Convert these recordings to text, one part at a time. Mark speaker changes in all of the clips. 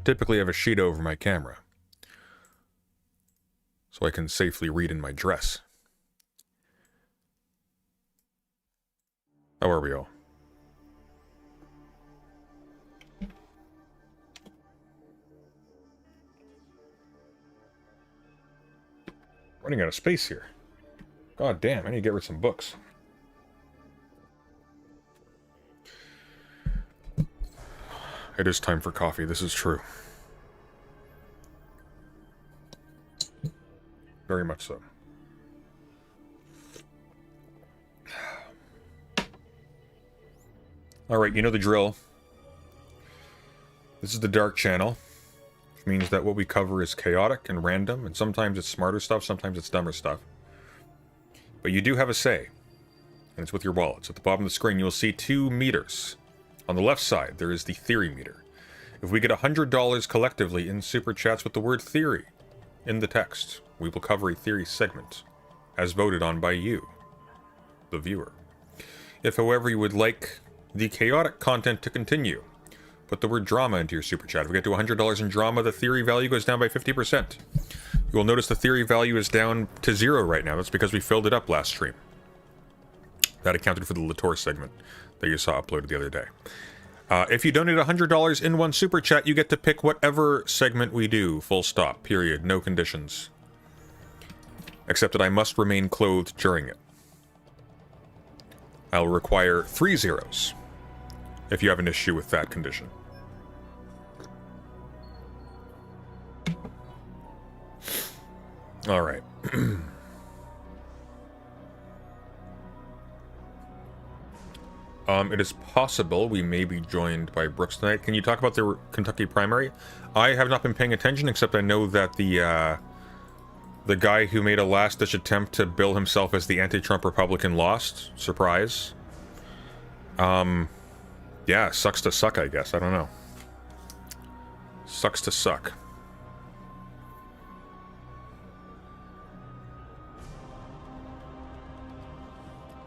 Speaker 1: typically have a sheet over my camera, so I can safely read in my dress. How are we all? Running out of space here. God damn, I need to get rid of some books. It is time for coffee, this is true. Very much so. Alright, you know the drill. This is the dark channel, which means that what we cover is chaotic and random, and sometimes it's smarter stuff, sometimes it's dumber stuff. But you do have a say, and it's with your wallets. At the bottom of the screen, you'll see 2 meters. On the left side, there is the theory meter. If we get $100 collectively in super chats with the word theory in the text, we will cover a theory segment, as voted on by you, the viewer. If, however, you would like the chaotic content to continue, put the word drama into your super chat. If we get to $100 in drama, the theory value goes down by 50%. You will notice the theory value is down to 0 right now. That's because we filled it up last stream. That accounted for the Latour segment that you saw uploaded the other day. If you donate $100 in one super chat, you get to pick whatever segment we do. Full stop. Period. No conditions. Except that I must remain clothed during it. I'll require 3 zeros if you have an issue with that condition. Alright. It is possible we may be joined by Brooks tonight. Can you talk about the Kentucky primary? I have not been paying attention, except I know that the guy who made a last-ditch attempt to bill himself as the anti-Trump Republican lost. Surprise. Yeah, sucks to suck, I guess. I don't know. Sucks to suck.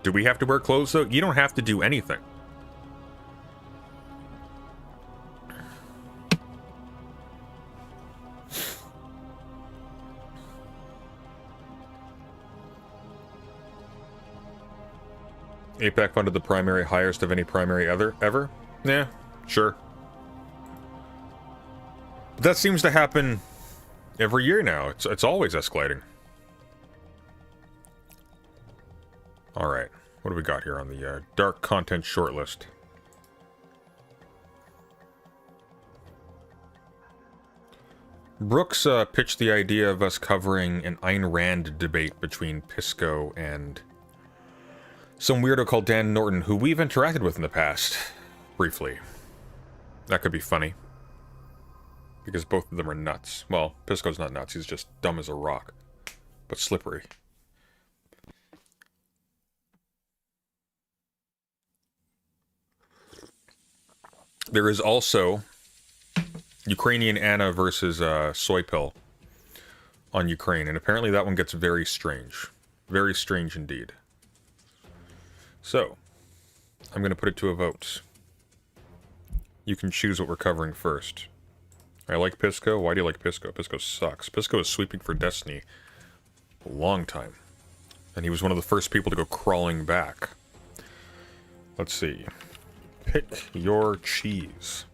Speaker 1: Do we have to wear clothes, though? You don't have to do anything. APAC funded the primary highest of any primary ever? Yeah, sure. But that seems to happen every year now. It's always escalating. Alright, what do we got here on the dark content shortlist? Brooks pitched the idea of us covering an Ayn Rand debate between Pisco and some weirdo called Dan Norton, who we've interacted with in the past, briefly. That could be funny. Because both of them are nuts. Well, Pisco's not nuts, he's just dumb as a rock. But slippery. There is also Ukrainian Anna versus Soy Pill on Ukraine, and apparently that one gets very strange. Very strange indeed. So, I'm going to put it to a vote. You can choose what we're covering first. I like Pisco. Why do you like Pisco? Pisco sucks. Pisco is sweeping for Destiny a long time. And he was one of the first people to go crawling back. Let's see. Pick your cheese.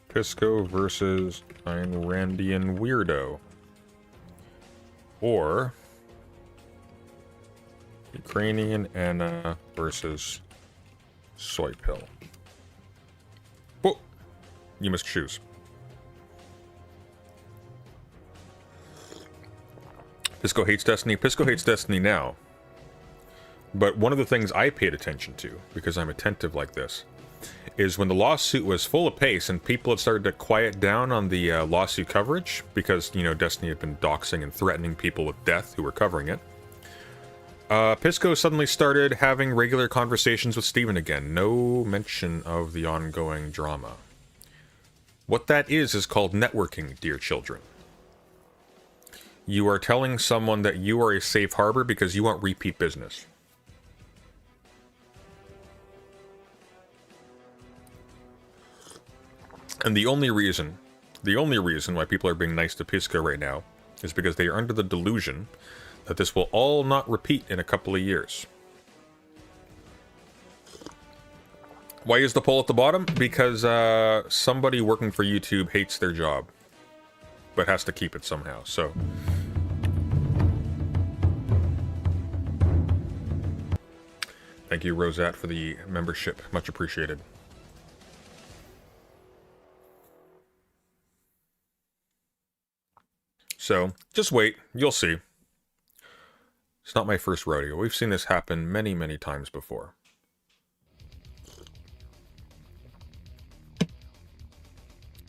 Speaker 1: Pisco versus Ayn Randian weirdo. Or Ukrainian Anna versus Soy Pill. Whoa! You must choose. Pisco hates Destiny. Pisco hates Destiny now. But one of the things I paid attention to, because I'm attentive like this, is when the lawsuit was full of pace and people had started to quiet down on the lawsuit coverage, because, you know, Destiny had been doxing and threatening people with death who were covering it, Pisco suddenly started having regular conversations with Steven again. No mention of the ongoing drama. What that is called networking, dear children. You are telling someone that you are a safe harbor because you want repeat business. And the only reason why people are being nice to Pisco right now is because they are under the delusion that this will all not repeat in a couple of years. Why is the poll at the bottom? Because somebody working for YouTube hates their job, but has to keep it somehow, so... Thank you, Rosette, for the membership. Much appreciated. So, just wait. You'll see. It's not my first rodeo. We've seen this happen many, many times before.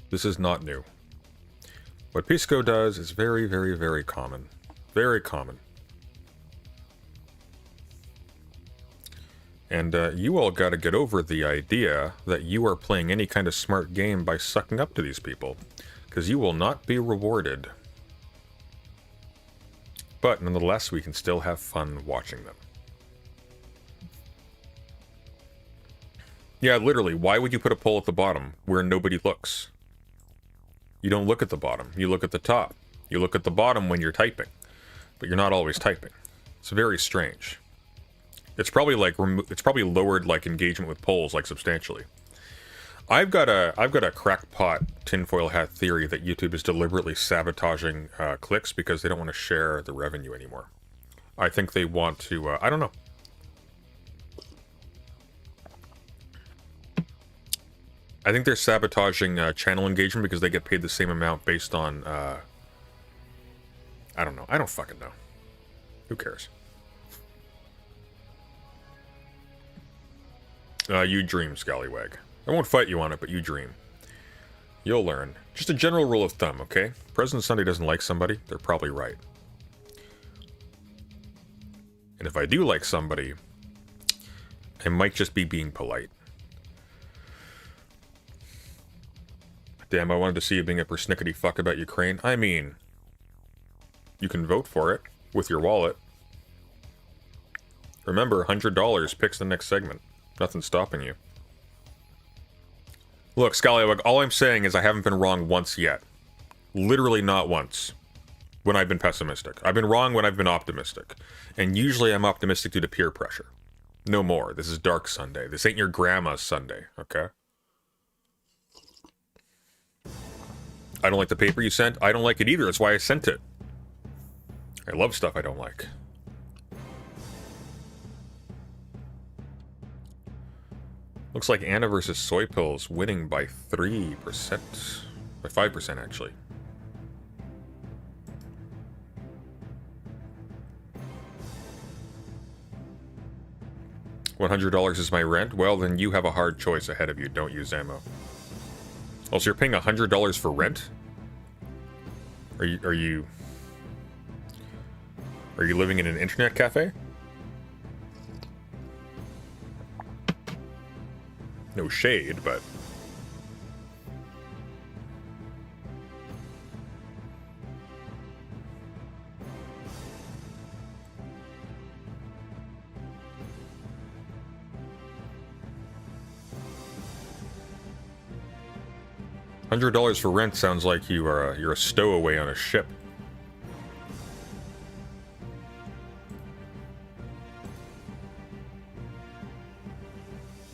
Speaker 1: This is not new. What Pisco does is very, very, very common. Very common. And you all gotta get over the idea that you are playing any kind of smart game by sucking up to these people. Because you will not be rewarded. But nonetheless, we can still have fun watching them. Yeah, literally, why would you put a poll at the bottom where nobody looks? You don't look at the bottom, you look at the top. You look at the bottom when you're typing, but you're not always typing. It's very strange. It's probably like it's probably lowered like engagement with polls like substantially. I've got a crackpot tinfoil hat theory that YouTube is deliberately sabotaging clicks because they don't want to share the revenue anymore. I think they want to. I don't know. I think they're sabotaging channel engagement because they get paid the same amount based on... I don't know. I don't fucking know. Who cares? You dream, Scallywag. I won't fight you on it, but you dream. You'll learn. Just a general rule of thumb, okay? President Sunday doesn't like somebody, they're probably right. And if I do like somebody, I might just be being polite. Damn, I wanted to see you being a persnickety fuck about Ukraine. I mean, you can vote for it with your wallet. Remember, $100 picks the next segment. Nothing's stopping you. Look, Scallywag, all I'm saying is I haven't been wrong once yet. Literally not once. When I've been pessimistic. I've been wrong when I've been optimistic. And usually I'm optimistic due to peer pressure. No more. This is Dark Sunday. This ain't your grandma's Sunday, okay? I don't like the paper you sent. I don't like it either. That's why I sent it. I love stuff I don't like. Looks like Anna versus Soy Pills winning by 3%. By 5%, actually. $100 is my rent? Well, then you have a hard choice ahead of you. Don't use ammo. Oh, so you're paying $100 for rent? Are you living in an internet cafe? No shade, but... $100 for rent sounds like you're a stowaway on a ship.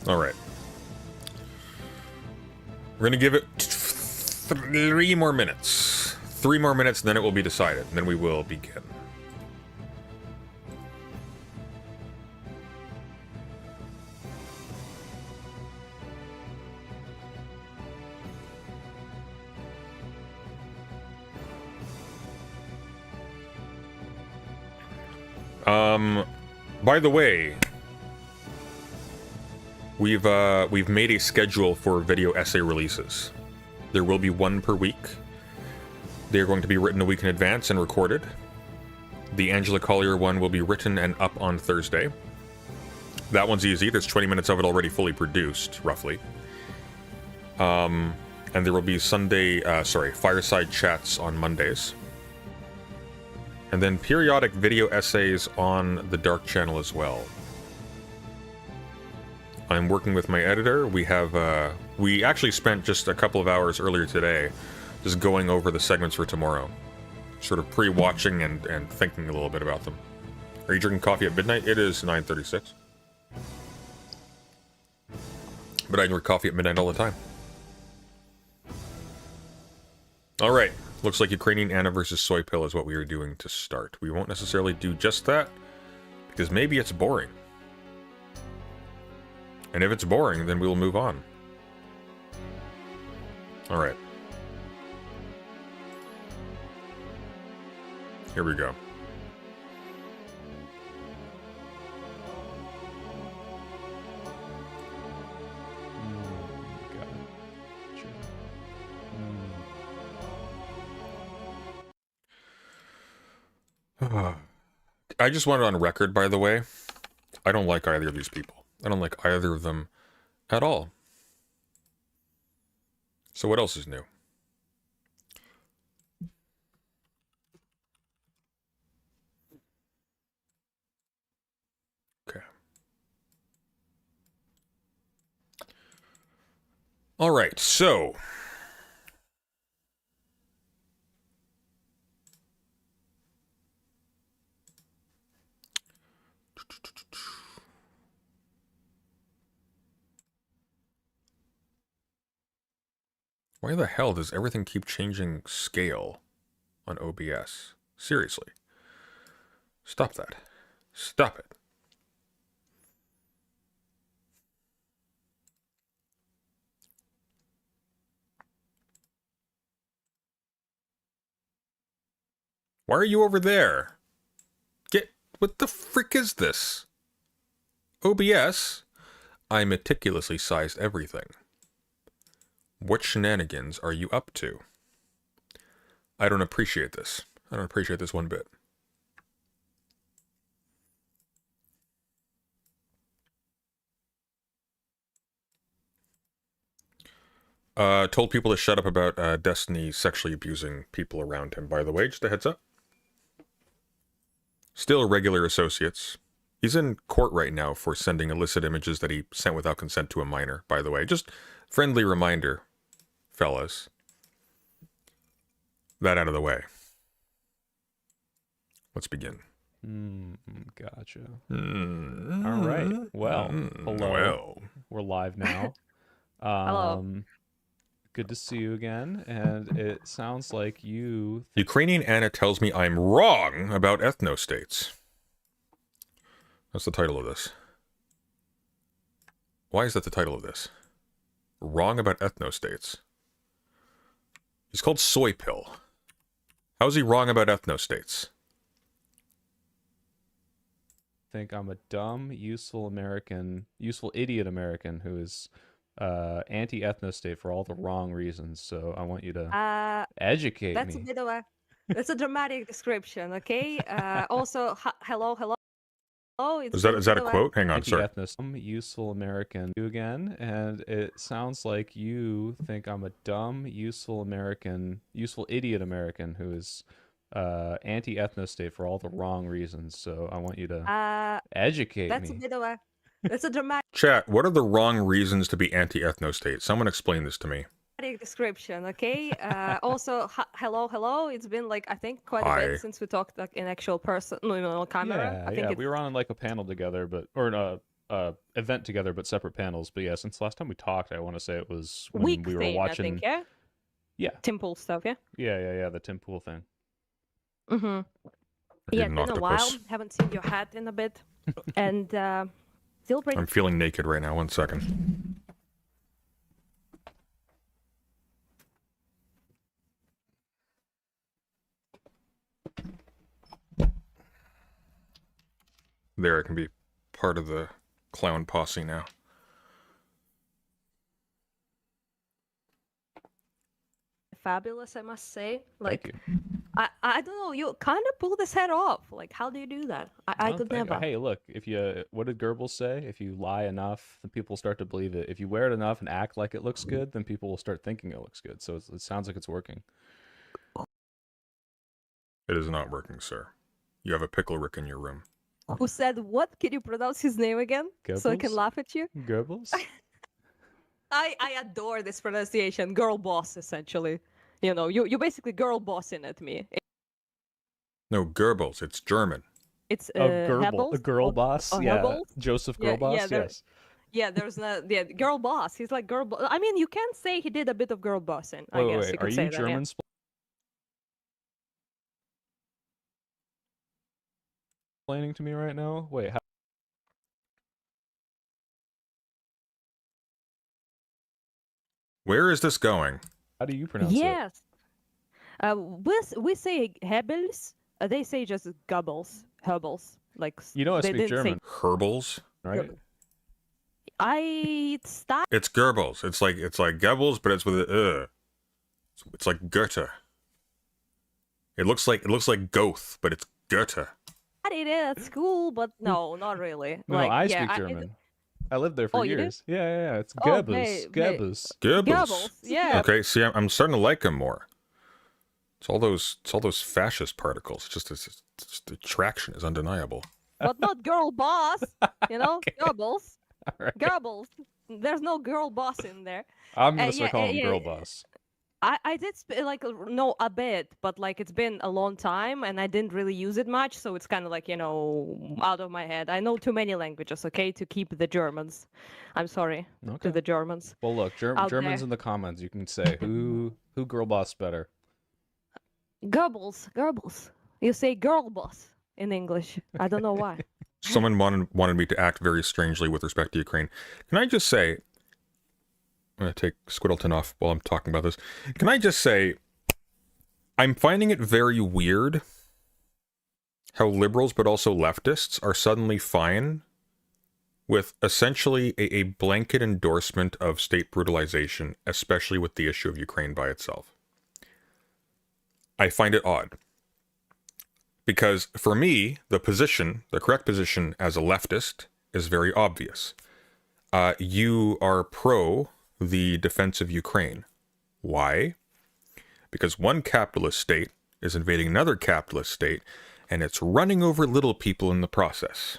Speaker 1: All right. We're gonna give it 3 more minutes. 3 more minutes, and then it will be decided. And then we will begin. By the way, we've made a schedule for video essay releases. There will be 1 per week. They're going to be written a week in advance and recorded. The Angela Collier one will be written and up on Thursday. That one's easy. There's 20 minutes of it already fully produced, roughly. And there will be fireside chats on Mondays. And then periodic video essays on the Dark channel as well. I'm working with my editor. We have, we actually spent just a couple of hours earlier today just going over the segments for tomorrow. Sort of pre-watching and thinking a little bit about them. Are you drinking coffee at midnight? It is 9:36. But I drink coffee at midnight all the time. Alright, looks like Ukrainian Anna versus Soy Pill is what we are doing to start. We won't necessarily do just that, because maybe it's boring. And if it's boring, then we will move on. Alright. Here we go. I just want it on record, by the way. I don't like either of these people. I don't like either of them at all. So what else is new? Okay. All right, so... Why the hell does everything keep changing scale on OBS? Seriously. Stop that. Stop it. Why are you over there? What the frick is this? OBS? I meticulously sized everything. What shenanigans are you up to? I don't appreciate this. I don't appreciate this one bit. Told people to shut up about Destiny sexually abusing people around him, by the way. Just a heads up. Still regular associates. He's in court right now for sending illicit images that he sent without consent to a minor, by the way. Just friendly reminder, fellas. That out of the way. Let's begin.
Speaker 2: Gotcha. All right. Well, hello.
Speaker 1: Well.
Speaker 2: We're live now.
Speaker 3: Hello.
Speaker 2: Good to see you again. And it sounds like you...
Speaker 1: Ukrainian Anna tells me I'm wrong about ethnostates. That's the title of this. Why is that the title of this? Wrong about ethnostates. He's called Soy Pill. How is he wrong about ethnostates?
Speaker 2: think I'm a dumb, useful idiot American who is anti-ethnostate for all the wrong reasons. So I want you to educate
Speaker 3: That's
Speaker 2: me.
Speaker 3: a bit of a... That's a dramatic description, okay? Also, hello.
Speaker 1: Is that a quote? Hang on, sorry.
Speaker 2: Useful American again, and it sounds like you think I'm a dumb, useful idiot American who is anti-ethnostate for all the wrong reasons. So I want you to educate
Speaker 3: that's
Speaker 2: me.
Speaker 3: A bit of a... That's a dramatic
Speaker 1: Chat, what are the wrong reasons to be anti-ethnostate? Someone explain this to me.
Speaker 3: description, okay? Also, hello. It's been like, I think, quite a bit since we talked like in actual person, no, camera.
Speaker 2: Yeah, we were on like a panel together, or an event together, but separate panels. But yeah, since the last time we talked, I want to say it was when we were watching.
Speaker 3: I think, yeah. Tim Pool stuff, yeah.
Speaker 2: Yeah, the Tim Pool thing.
Speaker 3: Mm-hmm. Yeah, it's been a while. Haven't seen your hat in a bit, and still pretty.
Speaker 1: I'm feeling naked right now. 1 second. There, I can be part of the clown posse now.
Speaker 3: Fabulous, I must say.
Speaker 2: Like,
Speaker 3: Thank you. I don't know. You kind of pull this head off. Like, how do you do that? I could never.
Speaker 2: Hey, look, what did Goebbels say? If you lie enough, then people start to believe it. If you wear it enough and act like it looks good, then people will start thinking it looks good. So it sounds like it's working.
Speaker 1: It is not working, sir. You have a pickle rick in your room.
Speaker 3: Who said what? Can you pronounce his name again? So I can
Speaker 2: Goebbels?
Speaker 3: laugh at you?
Speaker 2: Goebbels?
Speaker 3: I adore this pronunciation. Girl boss, essentially. You know, you basically girl bossing at me.
Speaker 1: No, Goebbels. It's German.
Speaker 3: It's
Speaker 2: A girl boss? Yeah.
Speaker 3: Goebbels?
Speaker 2: Joseph
Speaker 3: Yeah,
Speaker 2: Goebbels?
Speaker 3: yeah,
Speaker 2: Yes.
Speaker 3: Yeah, there's no girl boss. He's like girl boss. I mean, you can say he did a bit of girl bossing. I guess you
Speaker 2: Wait.
Speaker 3: could
Speaker 2: Are
Speaker 3: say
Speaker 2: you
Speaker 3: that.
Speaker 2: German explaining to me right now? Wait,
Speaker 1: Where is this going?
Speaker 2: how do you pronounce it?
Speaker 3: Yes. We say Hebels. They say just Goebbels, Hebels. Like
Speaker 2: You know I
Speaker 3: they
Speaker 2: speak
Speaker 3: didn't
Speaker 2: German,
Speaker 1: Herbals?
Speaker 2: right?
Speaker 3: I stopped.
Speaker 1: It's Goebbels. It's like Goebbels, but it's with a It's like Goethe. It looks like Goethe, but it's Goethe.
Speaker 3: I did it at school, but no, not really.
Speaker 2: No,
Speaker 3: like,
Speaker 2: I
Speaker 3: yeah,
Speaker 2: speak German. I lived there for
Speaker 3: Oh, you do?
Speaker 2: years. Yeah. It's
Speaker 3: Oh,
Speaker 2: Goebbels.
Speaker 3: Goebbels.
Speaker 2: Goebbels.
Speaker 3: Yeah.
Speaker 1: Okay, see, I'm starting to like him more. It's all those fascist particles. It's just the attraction is undeniable.
Speaker 3: But not girl boss. You know,
Speaker 2: Okay.
Speaker 3: Goebbels.
Speaker 2: All right.
Speaker 3: Goebbels. There's no girl boss in there.
Speaker 2: I'm gonna
Speaker 3: yeah,
Speaker 2: start calling him
Speaker 3: yeah,
Speaker 2: girl
Speaker 3: yeah.
Speaker 2: boss.
Speaker 3: I did like know a bit, but like it's been a long time and I didn't really use it much, so it's kind of like, you know, out of my head. I know too many languages, okay, to keep the Germans. I'm sorry
Speaker 2: Okay.
Speaker 3: to the Germans.
Speaker 2: Well, look,
Speaker 3: out
Speaker 2: Germans
Speaker 3: there.
Speaker 2: in the comments. You can say who girl boss better.
Speaker 3: Goebbels. You say girl boss in English. I don't know why.
Speaker 1: Someone wanted me to act very strangely with respect to Ukraine. Can I just say, I'm going to take Squiddleton off while I'm talking about this. Can I just say, I'm finding it very weird how liberals, but also leftists, are suddenly fine with essentially a blanket endorsement of state brutalization, especially with the issue of Ukraine by itself. I find it odd. Because for me, the correct position as a leftist is very obvious. You are pro the defense of Ukraine. Why? Because one capitalist state is invading another capitalist state, and it's running over little people in the process.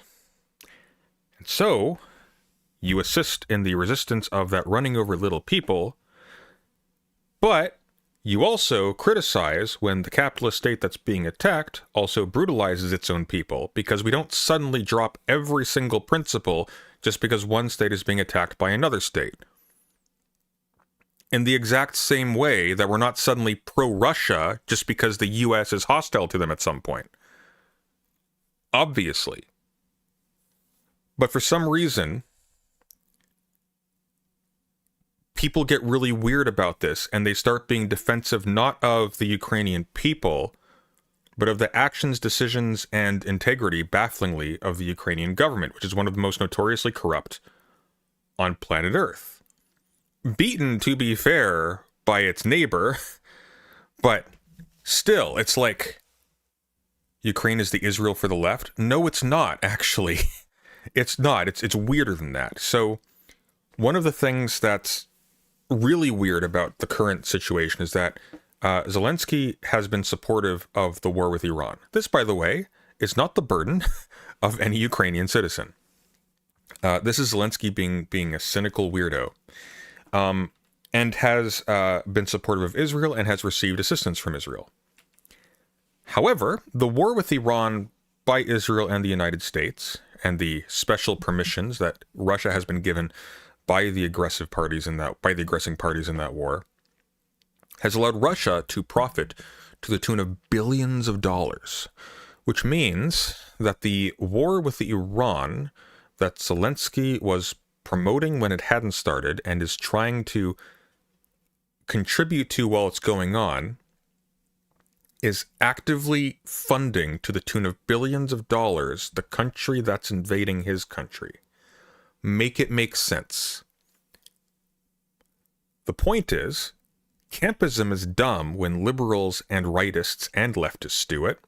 Speaker 1: And so, you assist in the resistance of that running over little people, but you also criticize when the capitalist state that's being attacked also brutalizes its own people, because we don't suddenly drop every single principle just because one state is being attacked by another state. In the exact same way that we're not suddenly pro-Russia just because the US is hostile to them at some point. Obviously. But for some reason, people get really weird about this, and they start being defensive not of the Ukrainian people, but of the actions, decisions, and integrity, bafflingly, of the Ukrainian government, which is one of the most notoriously corrupt on planet Earth. Beaten, to be fair, by its neighbor, but still, it's like Ukraine is the Israel for the left. No, it's not, actually. It's not. It's weirder than that. So, one of the things that's really weird about the current situation is that Zelensky has been supportive of the war with Iran. This, by the way, is not the burden of any Ukrainian citizen. This is Zelensky being a cynical weirdo. And has been supportive of Israel and has received assistance from Israel. However, the war with Iran by Israel and the United States, and the special permissions that Russia has been given by the aggressing parties in that war, has allowed Russia to profit to the tune of billions of dollars, which means that the war with Iran that Zelensky was promoting when it hadn't started and is trying to contribute to while it's going on is actively funding to the tune of billions of dollars the country that's invading his country. Make it make sense. The point is, campism is dumb when liberals and rightists and leftists do it,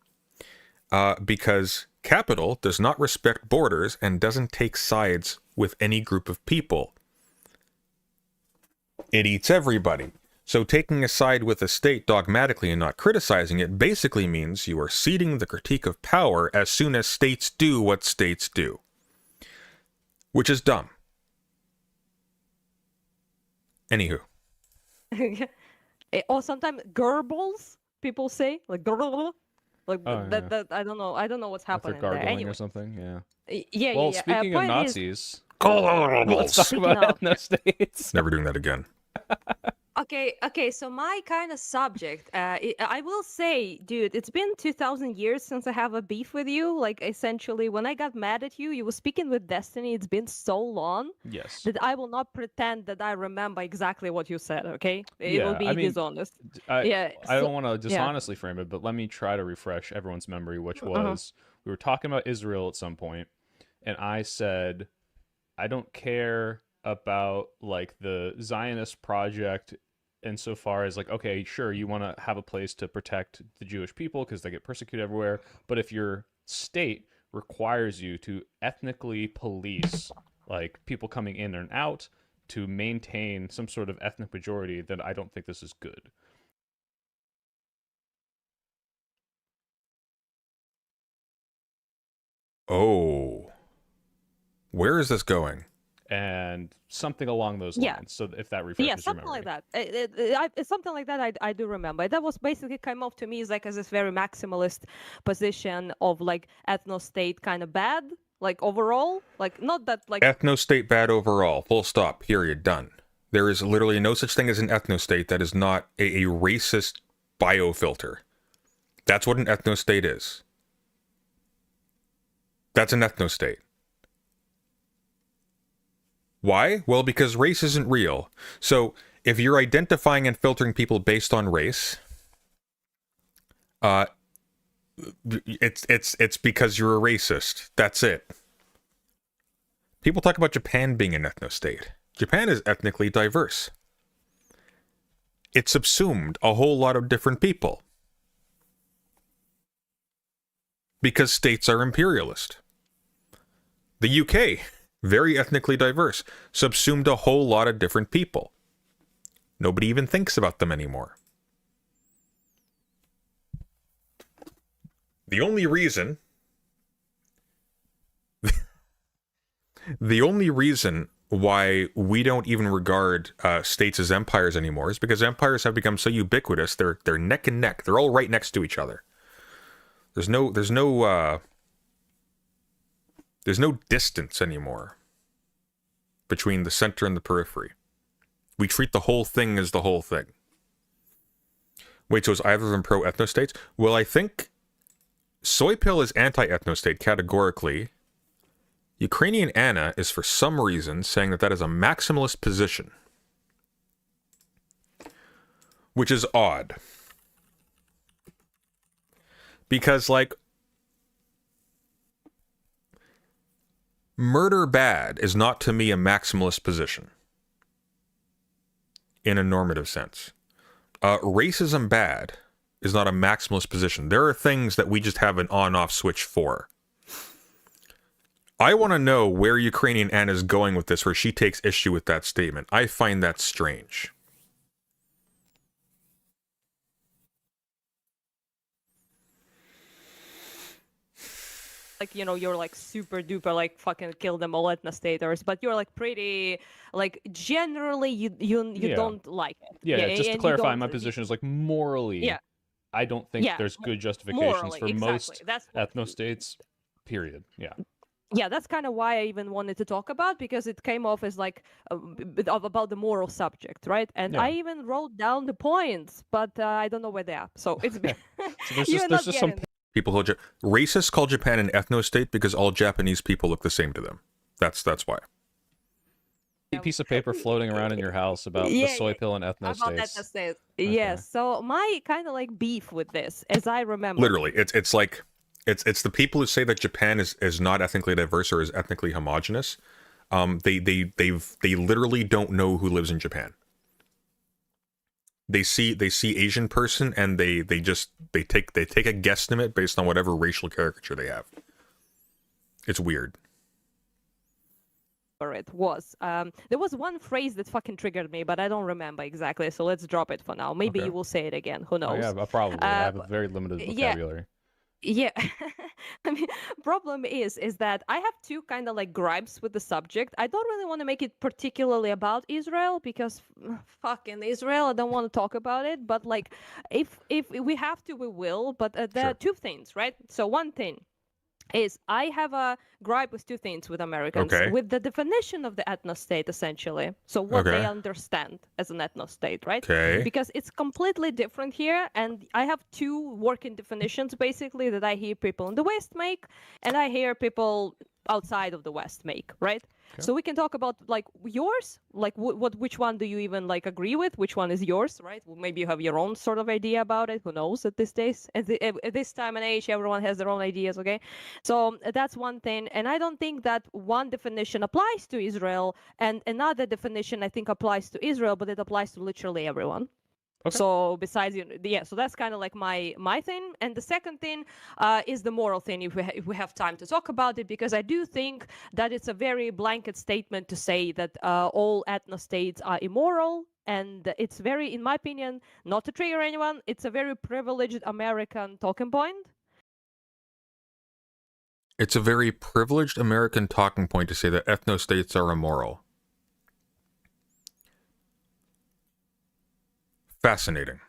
Speaker 1: because capital does not respect borders and doesn't take sides with any group of people. It eats everybody. So taking a side with a state dogmatically and not criticizing it basically means you are ceding the critique of power as soon as states do what states do. Which is dumb. Anywho.
Speaker 3: Or sometimes Goebbels, people say, like Goebbels. Like
Speaker 2: Oh,
Speaker 3: that,
Speaker 2: yeah.
Speaker 3: that, I don't know. I don't know what's
Speaker 2: If they're
Speaker 3: happening there.
Speaker 2: gargling
Speaker 3: Anyway.
Speaker 2: or something, yeah.
Speaker 3: Yeah,
Speaker 2: Well,
Speaker 3: yeah.
Speaker 2: speaking of
Speaker 3: Point is-
Speaker 2: Nazis, let's talk
Speaker 3: Speaking
Speaker 2: about
Speaker 3: of-
Speaker 2: ethnostates.
Speaker 1: Never doing that again.
Speaker 3: Okay, so my kind of subject, I will say, dude, it's been 2000 years since I have a beef with you. Like, essentially, when I got mad at you, you were speaking with Destiny. It's been so long
Speaker 2: Yes.
Speaker 3: that I will not pretend that I remember exactly what you said, okay? It will
Speaker 2: Yeah,
Speaker 3: be
Speaker 2: I mean,
Speaker 3: dishonest.
Speaker 2: I
Speaker 3: Yeah,
Speaker 2: don't want to
Speaker 3: yeah.
Speaker 2: dishonestly frame it, but let me try to refresh everyone's memory, which was we were talking about Israel at some point, and I said, I don't care about like the Zionist project insofar as like, okay, sure, you want to have a place to protect the Jewish people because they get persecuted everywhere, but if your state requires you to ethnically police like people coming in and out to maintain some sort of ethnic majority, then I don't think this is good.
Speaker 1: Oh. Where is this going?
Speaker 2: And something along those
Speaker 3: Yeah.
Speaker 2: lines. So if that refreshes
Speaker 3: Yeah,
Speaker 2: your
Speaker 3: something
Speaker 2: memory.
Speaker 3: like that. It's something like that. I do remember. That was basically came off to me as like as this very maximalist position of like ethno-state kind of bad, like overall, like not that like
Speaker 1: Ethnostate bad overall. Full stop. Period. Done. There is literally no such thing as an ethnostate that is not a racist biofilter. That's what an ethnostate is. That's an ethnostate. Why? Well, because race isn't real. So if you're identifying and filtering people based on race, it's because you're a racist. That's it. People talk about Japan being an ethnostate. Japan is ethnically diverse. It subsumed a whole lot of different people. Because states are imperialist. The UK, very ethnically diverse, subsumed a whole lot of different people. Nobody even thinks about them anymore. The only reason why we don't even regard states as empires anymore is because empires have become so ubiquitous. They're neck and neck. They're all right next to each other. There's no distance anymore between the center and the periphery. We treat the whole thing as the whole thing. Wait, so is either of them pro-ethnostates? Well, I think Soypill is anti-ethnostate categorically. Ukrainian Anna is for some reason saying that is a maximalist position. Which is odd. Because, like, murder bad is not to me a maximalist position. In a normative sense. Racism bad is not a maximalist position. There are things that we just have an on-off switch for. I want to know where Ukrainian Anna is going with this, where she takes issue with that statement. I find that strange.
Speaker 3: like you're like super duper like fucking kill them all ethnostaters, but you're like pretty like generally you
Speaker 2: Yeah.
Speaker 3: don't like it.
Speaker 2: Yeah, just to
Speaker 3: and you
Speaker 2: clarify,
Speaker 3: don't-
Speaker 2: my position is like morally,
Speaker 3: Yeah.
Speaker 2: I don't think
Speaker 3: Yeah,
Speaker 2: there's good justifications
Speaker 3: morally,
Speaker 2: for
Speaker 3: exactly.
Speaker 2: most
Speaker 3: That's what-
Speaker 2: ethnostates, period. Yeah.
Speaker 3: Yeah, that's kind of why I even wanted to talk about, because it came off as like about the moral subject, right? And
Speaker 2: Yeah.
Speaker 3: I even wrote down the points, but I don't know where they are. So it's
Speaker 2: So there's
Speaker 3: you're
Speaker 2: just,
Speaker 3: not
Speaker 2: there's just some
Speaker 3: getting it.
Speaker 1: People who racists call Japan an ethnostate because all Japanese people look the same to them. That's why.
Speaker 2: piece of paper floating around in your house about
Speaker 3: Yeah,
Speaker 2: the soy pill and
Speaker 3: About
Speaker 2: ethnostates.
Speaker 3: ethnostates. Yes. So my kind of like beef with this, as I remember.
Speaker 1: Literally, it's like it's the people who say that Japan is not ethnically diverse or is ethnically homogenous. They literally don't know who lives in Japan. They see Asian person and they take a guesstimate based on whatever racial caricature they have. It's weird.
Speaker 3: it was there was one phrase that fucking triggered me, but I don't remember exactly. So let's drop it for now. Maybe
Speaker 2: Okay.
Speaker 3: you will say it again. Who
Speaker 2: Oh
Speaker 3: knows?
Speaker 2: yeah, probably. I have a
Speaker 3: But-
Speaker 2: very limited
Speaker 3: yeah,
Speaker 2: vocabulary.
Speaker 3: yeah. I mean, problem is that I have two kind of like gripes with the subject. I don't really want to make it particularly about Israel because fucking Israel. I don't want to talk about it. But like, if we have to, we will. But there are
Speaker 1: Sure.
Speaker 3: two things, right? So one thing is I have a gripe with two things with Americans.
Speaker 1: Okay.
Speaker 3: With the definition of the ethnostate, essentially. So what they
Speaker 1: Okay.
Speaker 3: understand as an ethnostate, right?
Speaker 1: Okay.
Speaker 3: Because it's completely different here. And I have two working definitions, basically, that I hear people in the West make, and I hear people outside of the West make, right?
Speaker 2: Okay.
Speaker 3: So we can talk about like yours, like which one do you even like agree with? Which one is yours, right? Well, maybe you have your own sort of idea about it. Who knows at this days? At this time and age, everyone has their own ideas. Okay, so that's one thing, and I don't think that one definition applies to Israel, and another definition I think applies to Israel, but it applies to literally everyone.
Speaker 2: Okay.
Speaker 3: So besides, yeah, so that's kind of like my thing. And the second thing is the moral thing, if we have time to talk about it, because I do think that it's a very blanket statement to say that all ethnostates are immoral. And it's very, in my opinion, not to trigger anyone, it's a very privileged American talking point.
Speaker 1: It's a very privileged American talking point to say that ethnostates are immoral. Fascinating.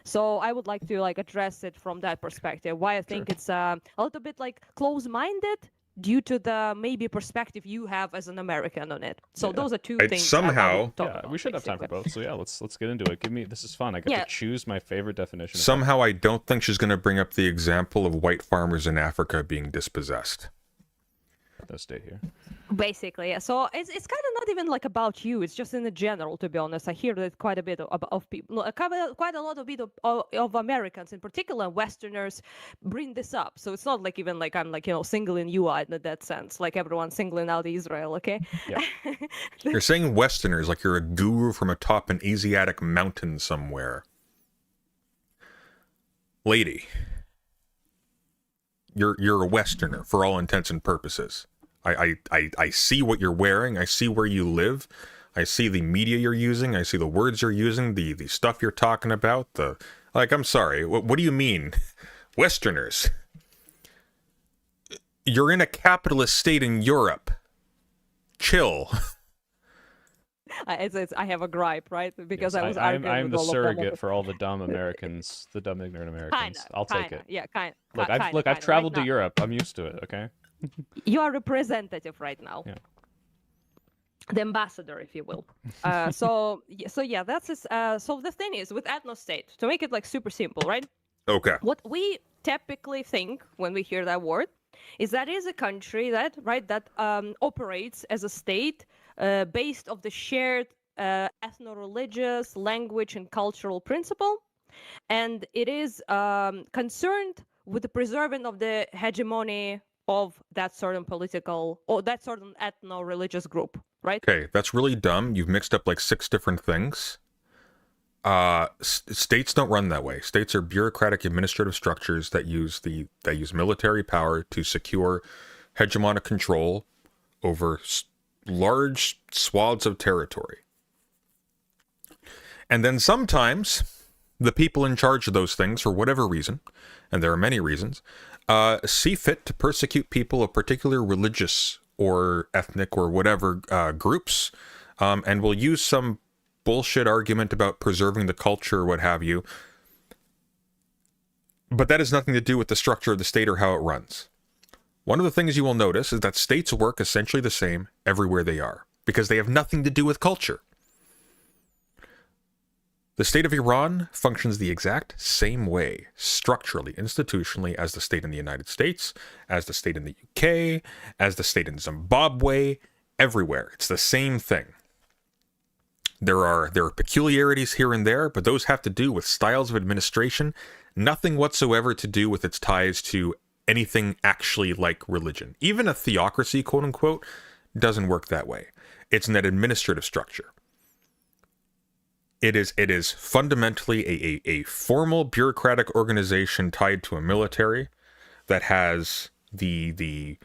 Speaker 3: So I would like to like address it from that perspective. Why I think it's a little bit like close-minded due to the maybe perspective you have as an American on it. So
Speaker 2: Yeah.
Speaker 3: those are two
Speaker 1: I'd
Speaker 3: things.
Speaker 1: somehow-
Speaker 2: Yeah, we should have time for both. So yeah, let's get into it. This is fun. I get
Speaker 3: Yeah.
Speaker 2: to choose my favorite definition. of
Speaker 1: Somehow I don't think she's going to bring up the example of white farmers in Africa being dispossessed.
Speaker 2: ethnostate here.
Speaker 3: Basically, yeah. So it's kind of not even like about you. It's just in the general, to be honest. I hear that quite a bit of people, quite a lot of Americans, in particular Westerners, bring this up. So it's not like even like I'm like singling you out in that sense, like everyone's singling out Israel. Okay.
Speaker 2: Yeah.
Speaker 1: You're saying Westerners like you're a guru from atop an Asiatic mountain somewhere. Lady, you're a Westerner for all intents and purposes. I see what you're wearing. I see where you live. I see the media you're using. I see the words you're using, the stuff you're talking about. I'm sorry. What do you mean? Westerners. You're in a capitalist state in Europe. Chill.
Speaker 3: I have a gripe, right? Because
Speaker 2: Yes,
Speaker 3: I was
Speaker 2: I'm
Speaker 3: arguing
Speaker 2: the
Speaker 3: with all of them.
Speaker 2: surrogate for all the dumb Americans, the dumb ignorant Americans. I'll take it.
Speaker 3: Yeah,
Speaker 2: Look, I've traveled to Europe. I'm used to it. Okay.
Speaker 3: You are representative right now.
Speaker 2: Yeah.
Speaker 3: The ambassador, if you will. So yeah, that's his, so the thing is with ethnostate, to make it like super simple, right?
Speaker 1: Okay.
Speaker 3: What we typically think when we hear that word is that is a country that operates as a state based of the shared ethno-religious language and cultural principle, and it is concerned with the preserving of the hegemony of that certain political or that certain ethno-religious group, right?
Speaker 1: Okay, that's really dumb. You've mixed up like 6 different things. States don't run that way. States are bureaucratic administrative structures that use military power to secure hegemonic control over large swaths of territory. And then sometimes the people in charge of those things, for whatever reason, and there are many reasons, see fit to persecute people of particular religious or ethnic or whatever groups, and will use some bullshit argument about preserving the culture or what have you. But that has nothing to do with the structure of the state or how it runs. One of the things you will notice is that states work essentially the same everywhere they are, because they have nothing to do with culture. The state of Iran functions the exact same way, structurally, institutionally, as the state in the United States, as the state in the UK, as the state in Zimbabwe, everywhere. It's the same thing. There are peculiarities here and there, but those have to do with styles of administration, nothing whatsoever to do with its ties to anything actually like religion. Even a theocracy, quote unquote, doesn't work that way. It's an administrative structure. It is fundamentally a formal bureaucratic organization tied to a military that has the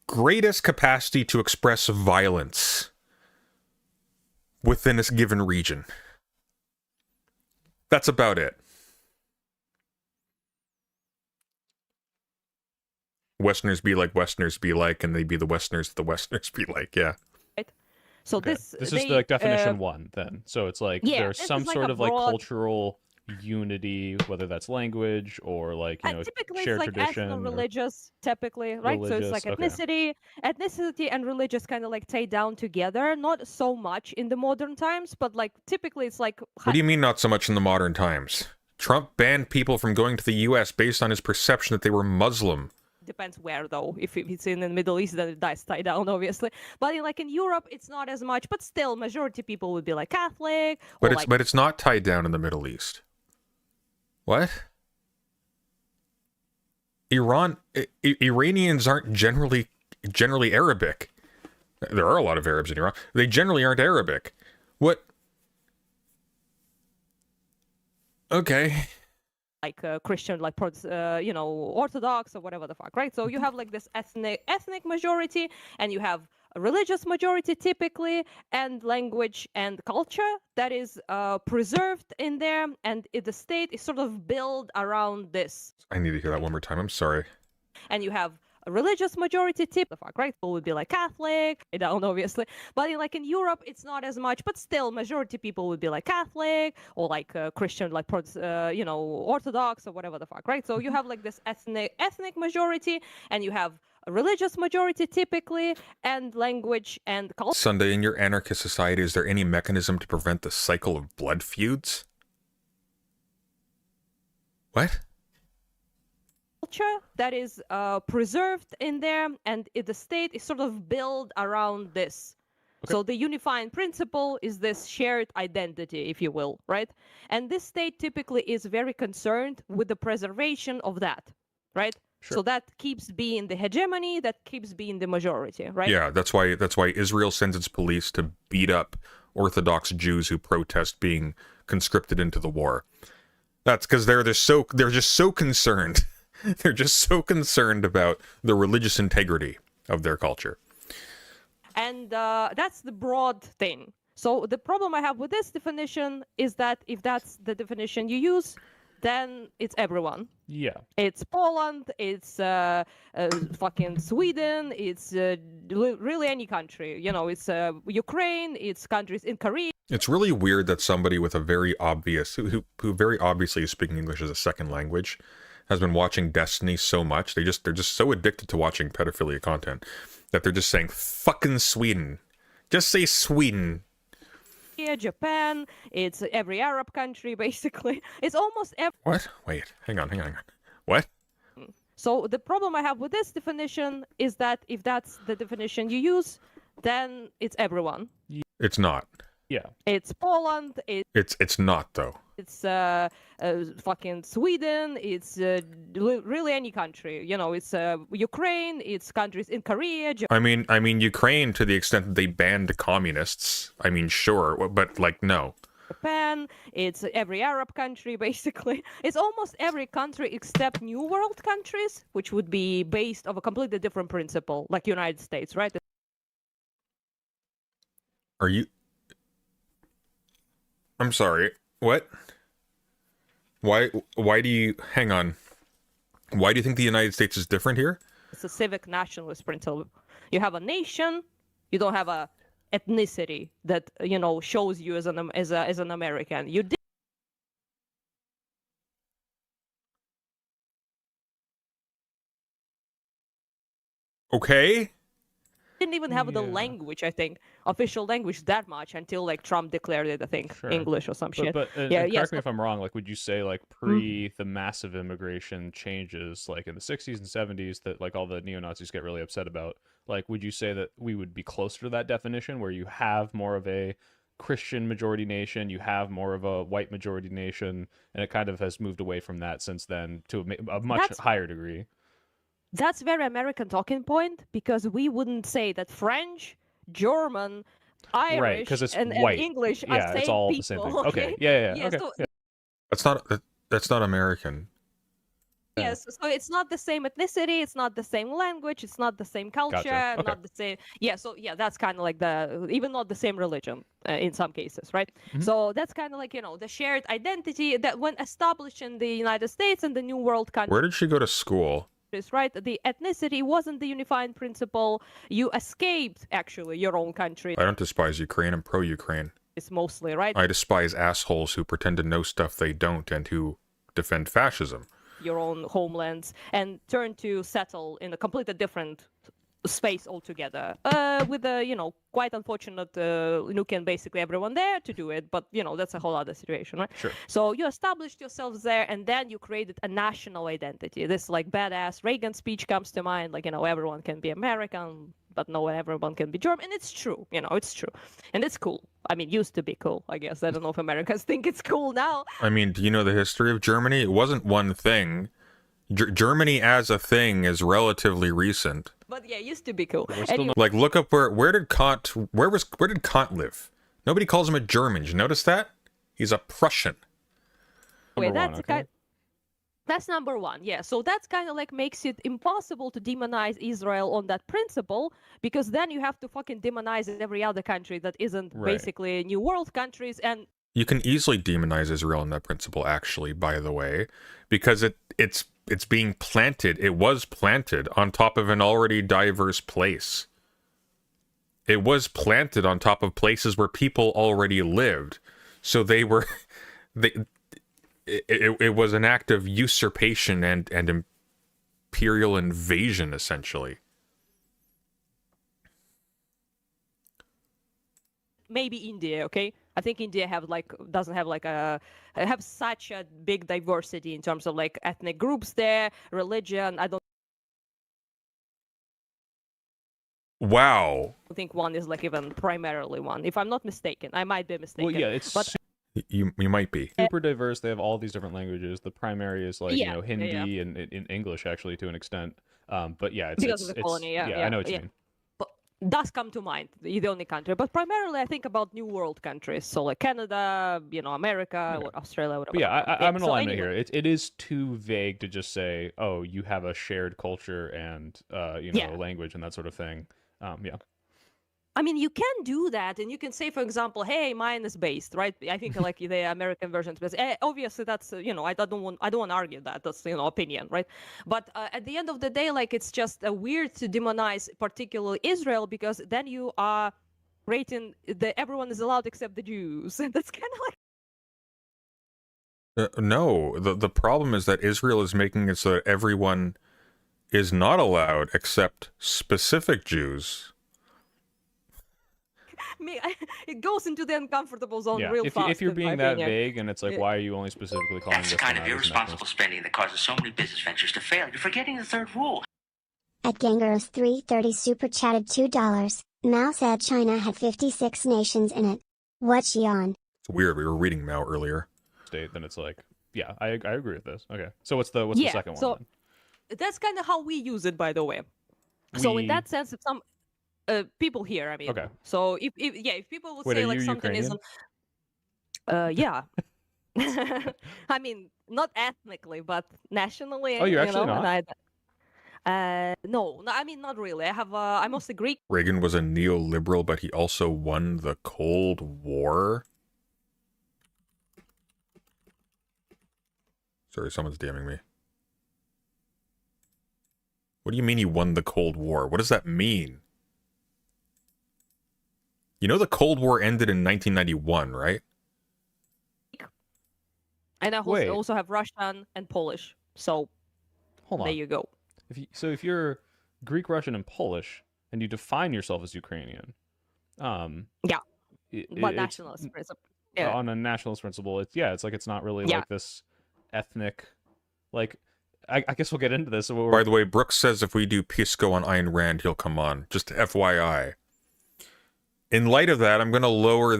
Speaker 1: greatest capacity to express violence within a given region. That's about it. Westerners be like Westerners be like, and they be the Westerners the Westerners be like, yeah.
Speaker 3: So
Speaker 2: Okay.
Speaker 3: this
Speaker 2: is
Speaker 3: they,
Speaker 2: like definition 1 then. So it's like
Speaker 3: yeah,
Speaker 2: there's
Speaker 3: this
Speaker 2: some
Speaker 3: is like
Speaker 2: sort
Speaker 3: a
Speaker 2: of like
Speaker 3: broad-
Speaker 2: cultural unity, whether that's language or like, you know,
Speaker 3: typically
Speaker 2: shared
Speaker 3: it's like
Speaker 2: tradition.
Speaker 3: ethno-religious, typically, right? So it's like
Speaker 2: Religious, okay.
Speaker 3: ethnicity and religious kind of like tie down together. Not so much in the modern times, but like typically it's like.
Speaker 1: What do you mean not so much in the modern times? Trump banned people from going to the US based on his perception that they were Muslim.
Speaker 3: Depends where though. If it's in the Middle East, then it does tie down, obviously. But like in Europe, it's not as much. But still, majority people would be like Catholic.
Speaker 1: But
Speaker 3: or
Speaker 1: it's not tied down in the Middle East. What? Iranians aren't generally Arabic. There are a lot of Arabs in Iran. They generally aren't Arabic. What? Okay.
Speaker 3: like Christian, like Orthodox or whatever the fuck, right? So you have like this ethnic majority, and you have a religious majority typically, and language and culture that is preserved in there, and the state is sort of built around this.
Speaker 1: I need to hear that one more time. I'm sorry.
Speaker 3: And you have a religious majority the fuck, right? People would be like Catholic, I don't obviously. But like in Europe, it's not as much, but still majority people would be like Catholic or like Christian, like Orthodox or whatever the fuck, right? So you have like this ethnic majority, and you have a religious majority typically, and language and culture.
Speaker 1: Sunday, in your anarchist society, is there any mechanism to prevent the cycle of blood feuds? What?
Speaker 3: Culture that is preserved in there, and the state is sort of built around this.
Speaker 2: Okay.
Speaker 3: So the unifying principle is this shared identity, if you will, right? And this state typically is very concerned with the preservation of that, right?
Speaker 2: Sure.
Speaker 3: So that keeps being the hegemony, that keeps being the majority, right?
Speaker 1: Yeah, that's why Israel sends its police to beat up Orthodox Jews who protest being conscripted into the war. That's because they're just so concerned. They're just so concerned about the religious integrity of their culture.
Speaker 3: And that's the broad thing. So the problem I have with this definition is that if that's the definition you use, then it's everyone.
Speaker 2: Yeah.
Speaker 3: It's Poland, it's fucking Sweden, it's really any country. You know, it's Ukraine, it's countries in Korea.
Speaker 1: It's really weird that somebody with a very obvious, who very obviously is speaking English as a second language, has been watching Destiny so much. They're just so addicted to watching pedophilia content that they're just saying fucking Sweden. Just say Sweden.
Speaker 3: Japan, it's every Arab country, basically. It's almost every.
Speaker 1: What? Wait, hang on. What?
Speaker 3: So the problem I have with this definition is that if that's the definition you use, then it's everyone.
Speaker 1: It's not.
Speaker 2: Yeah.
Speaker 3: It's Poland,
Speaker 1: It's not though.
Speaker 3: it's fucking Sweden, it's really any country. You know, it's Ukraine, it's countries in Korea.
Speaker 1: I mean Ukraine, to the extent that they banned communists. I mean, sure, but like no.
Speaker 3: Japan, it's every Arab country, basically. It's almost every country except New World countries, which would be based on a completely different principle, like United States, right?
Speaker 1: Are you? I'm sorry. What? Why do you... Hang on. Why do you think the United States is different here?
Speaker 3: It's a civic nationalist principle. You have a nation, you don't have a ethnicity that, you know, shows you as an American. You
Speaker 1: Okay.
Speaker 3: didn't even have the
Speaker 2: Yeah.
Speaker 3: language, I think, official language that much until like Trump declared it, I think,
Speaker 2: Sure.
Speaker 3: English or some shit.
Speaker 2: But
Speaker 3: Yeah,
Speaker 2: and
Speaker 3: yes,
Speaker 2: correct me if I'm wrong, like would you say like pre the massive immigration changes like in the 60s and 70s that like all the neo-Nazis get really upset about, like would you say that we would be closer to that definition where you have more of a Christian majority nation, you have more of a white majority nation, and it kind of has moved away from that since then to a much
Speaker 3: That's-
Speaker 2: higher degree?
Speaker 3: That's very American talking point, because we wouldn't say that French, German, Irish,
Speaker 2: Right, 'cause it's
Speaker 3: and
Speaker 2: white.
Speaker 3: English are
Speaker 2: Yeah,
Speaker 3: same
Speaker 2: it's all
Speaker 3: people.
Speaker 2: the same thing.
Speaker 3: Okay.
Speaker 2: Okay. Yeah.
Speaker 3: Yeah,
Speaker 2: Okay.
Speaker 3: so-
Speaker 2: Yeah.
Speaker 1: That's not American.
Speaker 3: Yes, so it's not the same ethnicity, it's not the same language, it's not the same culture,
Speaker 2: Okay.
Speaker 3: not the same. Yeah, so yeah, that's kind of like even not the same religion in some cases, right?
Speaker 2: Mhm.
Speaker 3: So that's kind of like, the shared identity that when established in the United States and the New World countries,
Speaker 1: Where did she go to school?
Speaker 3: right? The ethnicity wasn't the unifying principle. You escaped, actually, your own country.
Speaker 1: I don't despise Ukraine. I'm pro-Ukraine.
Speaker 3: It's mostly, right?
Speaker 1: I despise assholes who pretend to know stuff they don't and who defend fascism.
Speaker 3: Your own homelands and turn to settle in a completely different space altogether with a quite unfortunate nuking basically everyone there to do it, but that's a whole other situation, right?
Speaker 2: Sure.
Speaker 3: So you established yourselves there and then you created a national identity. This like badass Reagan speech comes to mind, like everyone can be American but no, everyone can be German. And it's true, it's true, and it's cool. I mean, used to be cool, I guess. I don't know if Americans think it's cool now.
Speaker 1: I mean, do you know the history of Germany? It wasn't one thing. Germany as a thing is relatively recent.
Speaker 3: But yeah, it used to be cool.
Speaker 1: Like, look up where did Kant live? Nobody calls him a German. Did you notice that? He's a Prussian.
Speaker 3: That's number one, yeah. So that's kind of like makes it impossible to demonize Israel on that principle, because then you have to fucking demonize every other country that isn't basically New World countries. And
Speaker 1: you can easily demonize Israel on that principle, actually, by the way, because it's being planted. It was planted on top of an already diverse place. It was planted on top of places where people already lived. So they were... It was an act of usurpation and imperial invasion, essentially.
Speaker 3: Maybe India, okay? I think India doesn't have such a big diversity in terms of like ethnic groups there, religion. I don't think one is like even primarily one. If I'm not mistaken, I might be mistaken.
Speaker 2: Well, yeah, but
Speaker 1: you might be
Speaker 2: super diverse. They have all these different languages. The primary is like Hindi and in English actually to an extent. But yeah, it's
Speaker 3: because of the colony.
Speaker 2: I know what you mean.
Speaker 3: But does come to mind the only country, but primarily I think about New World countries, so like Canada, America, or Australia. Whatever.
Speaker 2: But yeah, I'm in alignment here. It is too vague to just say, oh, you have a shared culture and language and that sort of thing. Yeah.
Speaker 3: I mean, you can do that, and you can say, for example, "Hey, mine is based," right? I think like the American version is based. Obviously, that's I don't want to argue that. That's opinion, right? But at the end of the day, like it's just weird to demonize particularly Israel, because then you are rating that everyone is allowed except the Jews, and that's kind of like.
Speaker 1: No, the problem is that Israel is making it so that everyone is not allowed except specific Jews.
Speaker 3: It goes into the uncomfortable zone real fast.
Speaker 2: If you're being that vague, and it's like, why are you only specifically calling
Speaker 4: this?
Speaker 2: That's
Speaker 4: the kind of irresponsible spending that causes so many business ventures to fail. You're forgetting the third rule.
Speaker 5: At Gangaros 330 super chatted $2. Mao said China had 56 nations in it. What's she on?
Speaker 1: It's weird. We were reading Mao earlier.
Speaker 2: State, then it's like, yeah, I agree with this. Okay, so what's the second one? Then?
Speaker 3: That's kind of how we use it, by the way. So in that sense, if some people here, I mean,
Speaker 2: okay.
Speaker 3: So if people would say like something
Speaker 2: Ukrainian?
Speaker 3: isn't, yeah. I mean, not ethnically, but nationally.
Speaker 2: Oh, you're actually not.
Speaker 3: No, I mean, not really. I'm mostly Greek.
Speaker 1: Reagan was a neoliberal, but he also won the Cold War. Sorry, someone's DMing me. What do you mean he won the Cold War? What does that mean? You know the Cold War ended in 1991, right?
Speaker 3: And I also have Russian and Polish. So
Speaker 2: hold on.
Speaker 3: There you go.
Speaker 2: If you're Greek, Russian, and Polish, and you define yourself as Ukrainian,
Speaker 3: but nationalist principle. Yeah.
Speaker 2: On a nationalist principle, it's like it's not really like this ethnic, like. I guess we'll get into this.
Speaker 1: By the way, Brooks says if we do Pisco on Ayn Rand, he'll come on. Just FYI. In light of that, I'm gonna lower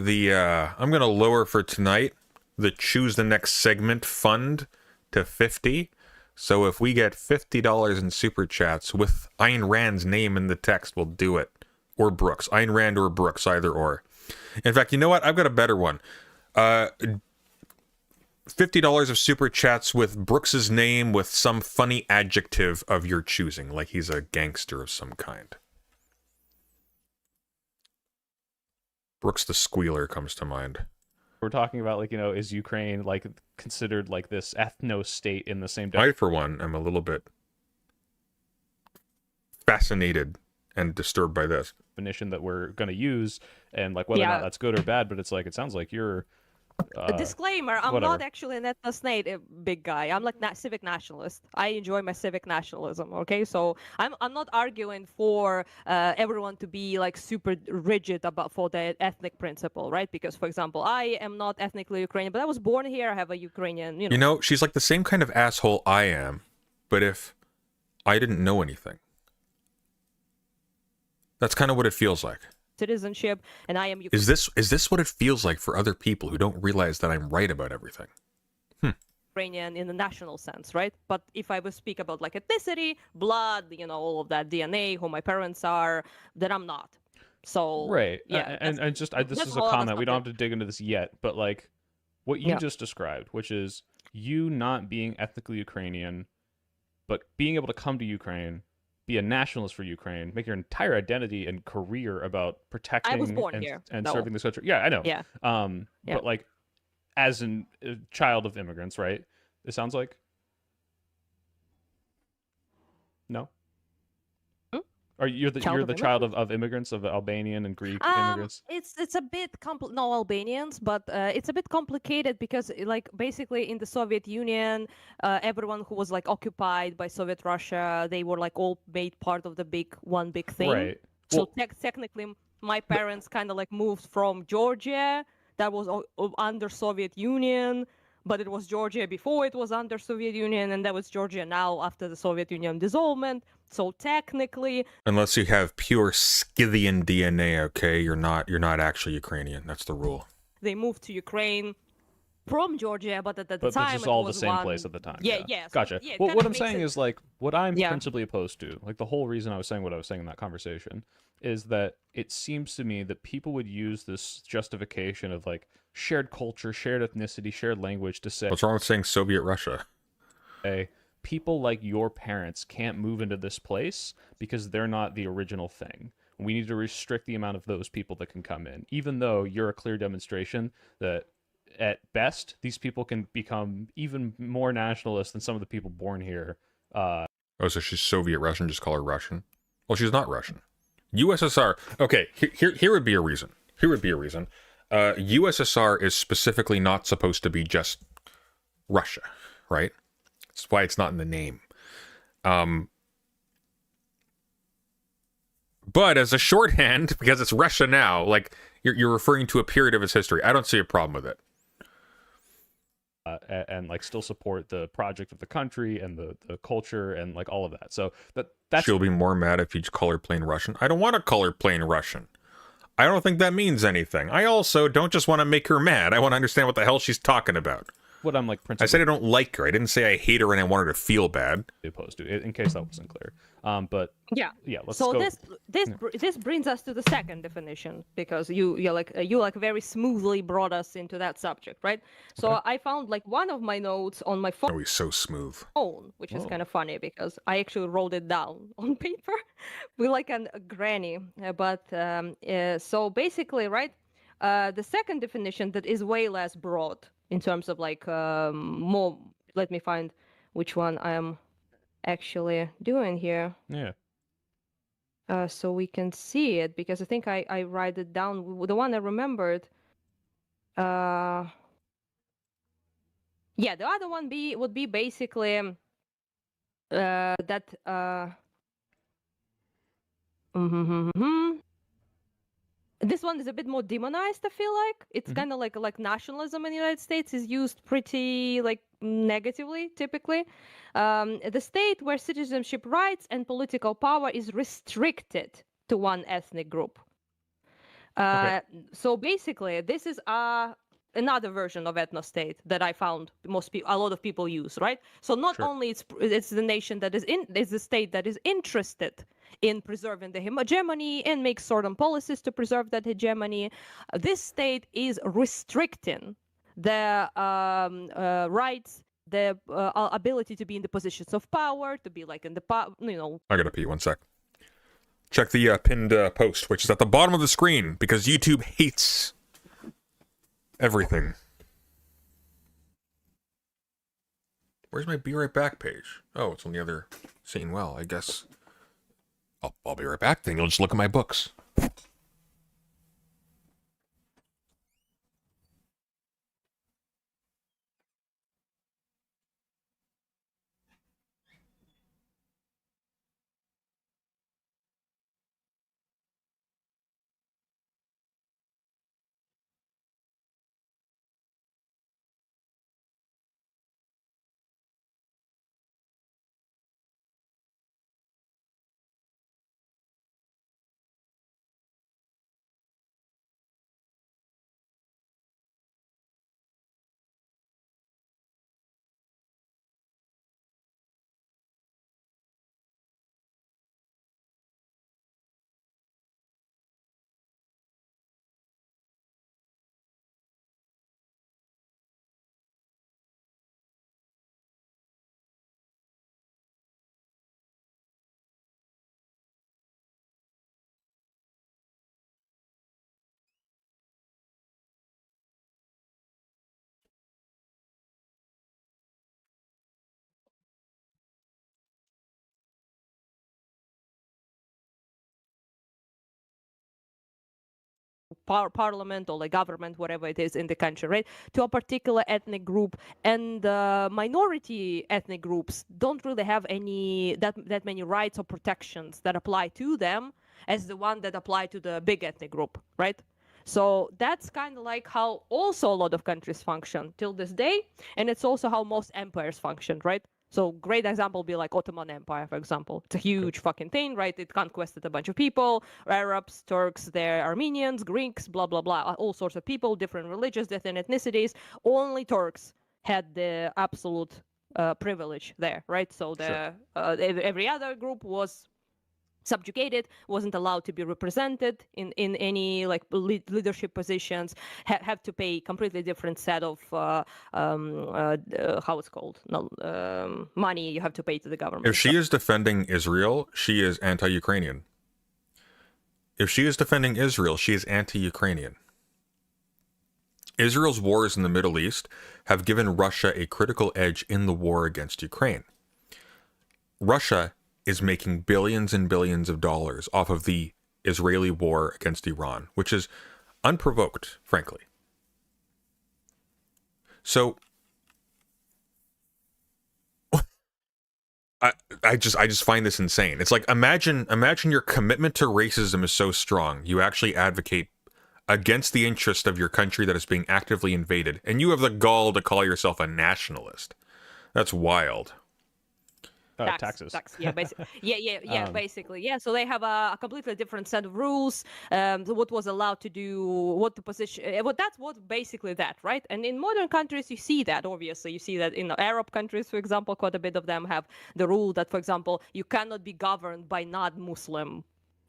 Speaker 1: for tonight the Choose the Next Segment fund to 50. So if we get $50 in super chats with Ayn Rand's name in the text, we'll do it. Or Brooks. Ayn Rand or Brooks, either or. In fact, you know what? I've got a better one. $50 of super chats with Brooks's name with some funny adjective of your choosing, like he's a gangster of some kind. Brooks the Squealer comes to mind.
Speaker 2: We're talking about, like, is Ukraine, like, considered, like, this ethno-state in the same...
Speaker 1: I, for one, am a little bit fascinated and disturbed by this.
Speaker 2: ...definition that we're going to use, and, like, whether or not that's good or bad, but it's like, it sounds like you're...
Speaker 3: A disclaimer, I'm
Speaker 2: whatever.
Speaker 3: not actually an ethnostate big guy. I'm like civic nationalist. I enjoy my civic nationalism, okay? So I'm not arguing for everyone to be like super rigid for the ethnic principle, right? Because, for example, I am not ethnically Ukrainian, but I was born here. I have a Ukrainian,
Speaker 1: You know, she's like the same kind of asshole I am, but if I didn't know anything. That's kind of what it feels like.
Speaker 3: Citizenship, and I am
Speaker 1: Is this what it feels like for other people who don't realize that I'm right about everything?
Speaker 3: Ukrainian in the national sense, right? But if I would speak about like ethnicity, blood, all of that, DNA, who my parents are, then I'm not. So
Speaker 2: right,
Speaker 3: yeah,
Speaker 2: and just this is a comment. We don't have to dig into this yet, but like what you just described, which is you not being ethnically Ukrainian, but being able to come to Ukraine, be a nationalist for Ukraine, make your entire identity and career about protecting
Speaker 3: I was born here.
Speaker 2: and
Speaker 3: No.
Speaker 2: serving this country. Yeah, I know.
Speaker 3: Yeah.
Speaker 2: But like, as a child of immigrants, right? It sounds like. No. Or you're the child of immigrants, of Albanian and Greek immigrants?
Speaker 3: It's a bit no Albanians, but it's a bit complicated because like basically in the Soviet Union, everyone who was like occupied by Soviet Russia, they were like all made part of the one big thing.
Speaker 2: Right.
Speaker 3: So technically, my parents kind of like moved from Georgia, that was under Soviet Union, but it was Georgia before it was under Soviet Union, and that was Georgia now after the Soviet Union dissolvement. So technically,
Speaker 1: unless you have pure Scythian DNA, okay, you're not actually Ukrainian. That's the rule.
Speaker 3: They moved to Ukraine from Georgia, but at the
Speaker 2: but
Speaker 3: time
Speaker 2: it's
Speaker 3: it
Speaker 2: all
Speaker 3: was
Speaker 2: the same
Speaker 3: one...
Speaker 2: place at the time.
Speaker 3: Yeah.
Speaker 2: Gotcha.
Speaker 3: Yeah,
Speaker 2: well, what I'm saying is like what I'm principally opposed to, like the whole reason I was saying what I was saying in that conversation, is that it seems to me that people would use this justification of like shared culture, shared ethnicity, shared language to say,
Speaker 1: what's wrong with saying Soviet Russia?
Speaker 2: People like your parents can't move into this place because they're not the original thing. We need to restrict the amount of those people that can come in, even though you're a clear demonstration that at best these people can become even more nationalist than some of the people born here.
Speaker 1: Oh, so she's Soviet Russian, just call her Russian? Well, she's not Russian. USSR. Okay, here would be a reason. USSR is specifically not supposed to be just Russia, right? That's why it's not in the name. But as a shorthand, because it's Russia now, like you're referring to a period of its history. I don't see a problem with it.
Speaker 2: And like still support the project of the country and the culture and like all of that. So that's
Speaker 1: she'll be more mad if you call her plain Russian. I don't want to call her plain Russian. I don't think that means anything. I also don't just want to make her mad. I want to understand what the hell she's talking about.
Speaker 2: What I'm like principally...
Speaker 1: I said I don't like her. I didn't say I hate her and I want her to feel bad.
Speaker 2: Opposed to, in case that wasn't clear. But yeah, let's
Speaker 3: so
Speaker 2: go.
Speaker 3: This brings us to the second definition, because you very smoothly brought us into that subject, right? So
Speaker 2: Okay.
Speaker 3: I found like one of my notes on my phone.
Speaker 1: Oh, he's so smooth.
Speaker 3: Which is kind of funny because I actually wrote it down on paper with like a granny. So basically, right, the second definition that is way less broad in terms of like more. Let me find which one I am actually doing here.
Speaker 2: Yeah.
Speaker 3: So we can see it, because I think I write it down. The one I remembered. The other one would be basically that. This one is a bit more demonized, I feel like. It's kind of like nationalism in the United States is used pretty like negatively, typically. The state where citizenship rights and political power is restricted to one ethnic group.
Speaker 2: Okay.
Speaker 3: So basically, this is another version of ethnostate that I found a lot of people use, right? So not
Speaker 2: Sure.
Speaker 3: only it's the nation that is the state that is interested in preserving the hegemony and make certain policies to preserve that hegemony. This state is restricting their rights, their ability to be in the positions of power, to be like in the
Speaker 1: I gotta pee 1 sec. Check the pinned post, which is at the bottom of the screen, because YouTube hates everything. Where's my be right back page? Oh, it's on the other scene. Well, I guess I'll be right back then. You'll just look at my books.
Speaker 3: parliament or like government, whatever it is in the country, right, to a particular ethnic group, and minority ethnic groups don't really have any that many rights or protections that apply to them as the one that apply to the big ethnic group, right? So that's kind of like how also a lot of countries function till this day, and it's also how most empires function, right? So great example be like Ottoman Empire, for example. It's a huge fucking thing, right? It conquested a bunch of people, Arabs, Turks, they're Armenians, Greeks, blah, blah, blah, all sorts of people, different religions, different ethnicities. Only Turks had the absolute privilege there, right? So every other group was subjugated, wasn't allowed to be represented in any like leadership positions, have to pay completely different set of how it's called, money you have to pay to the government.
Speaker 1: If she is defending Israel, she is anti-Ukrainian. If she is defending Israel, she is anti-Ukrainian. Israel's wars in the Middle East have given Russia a critical edge in the war against Ukraine. Russia is making billions and billions of dollars off of the Israeli war against Iran, which is unprovoked, frankly. So I just find this insane. It's like imagine your commitment to racism is so strong, you actually advocate against the interest of your country that is being actively invaded, and you have the gall to call yourself a nationalist. That's wild.
Speaker 2: Taxes.
Speaker 3: Yeah, basically. Basically. Yeah, so they have a completely different set of rules. What was allowed to do, what the position, that's what basically that, right? And in modern countries, you see that, obviously. You see that in Arab countries, for example, quite a bit of them have the rule that, for example, you cannot be governed by non-Muslim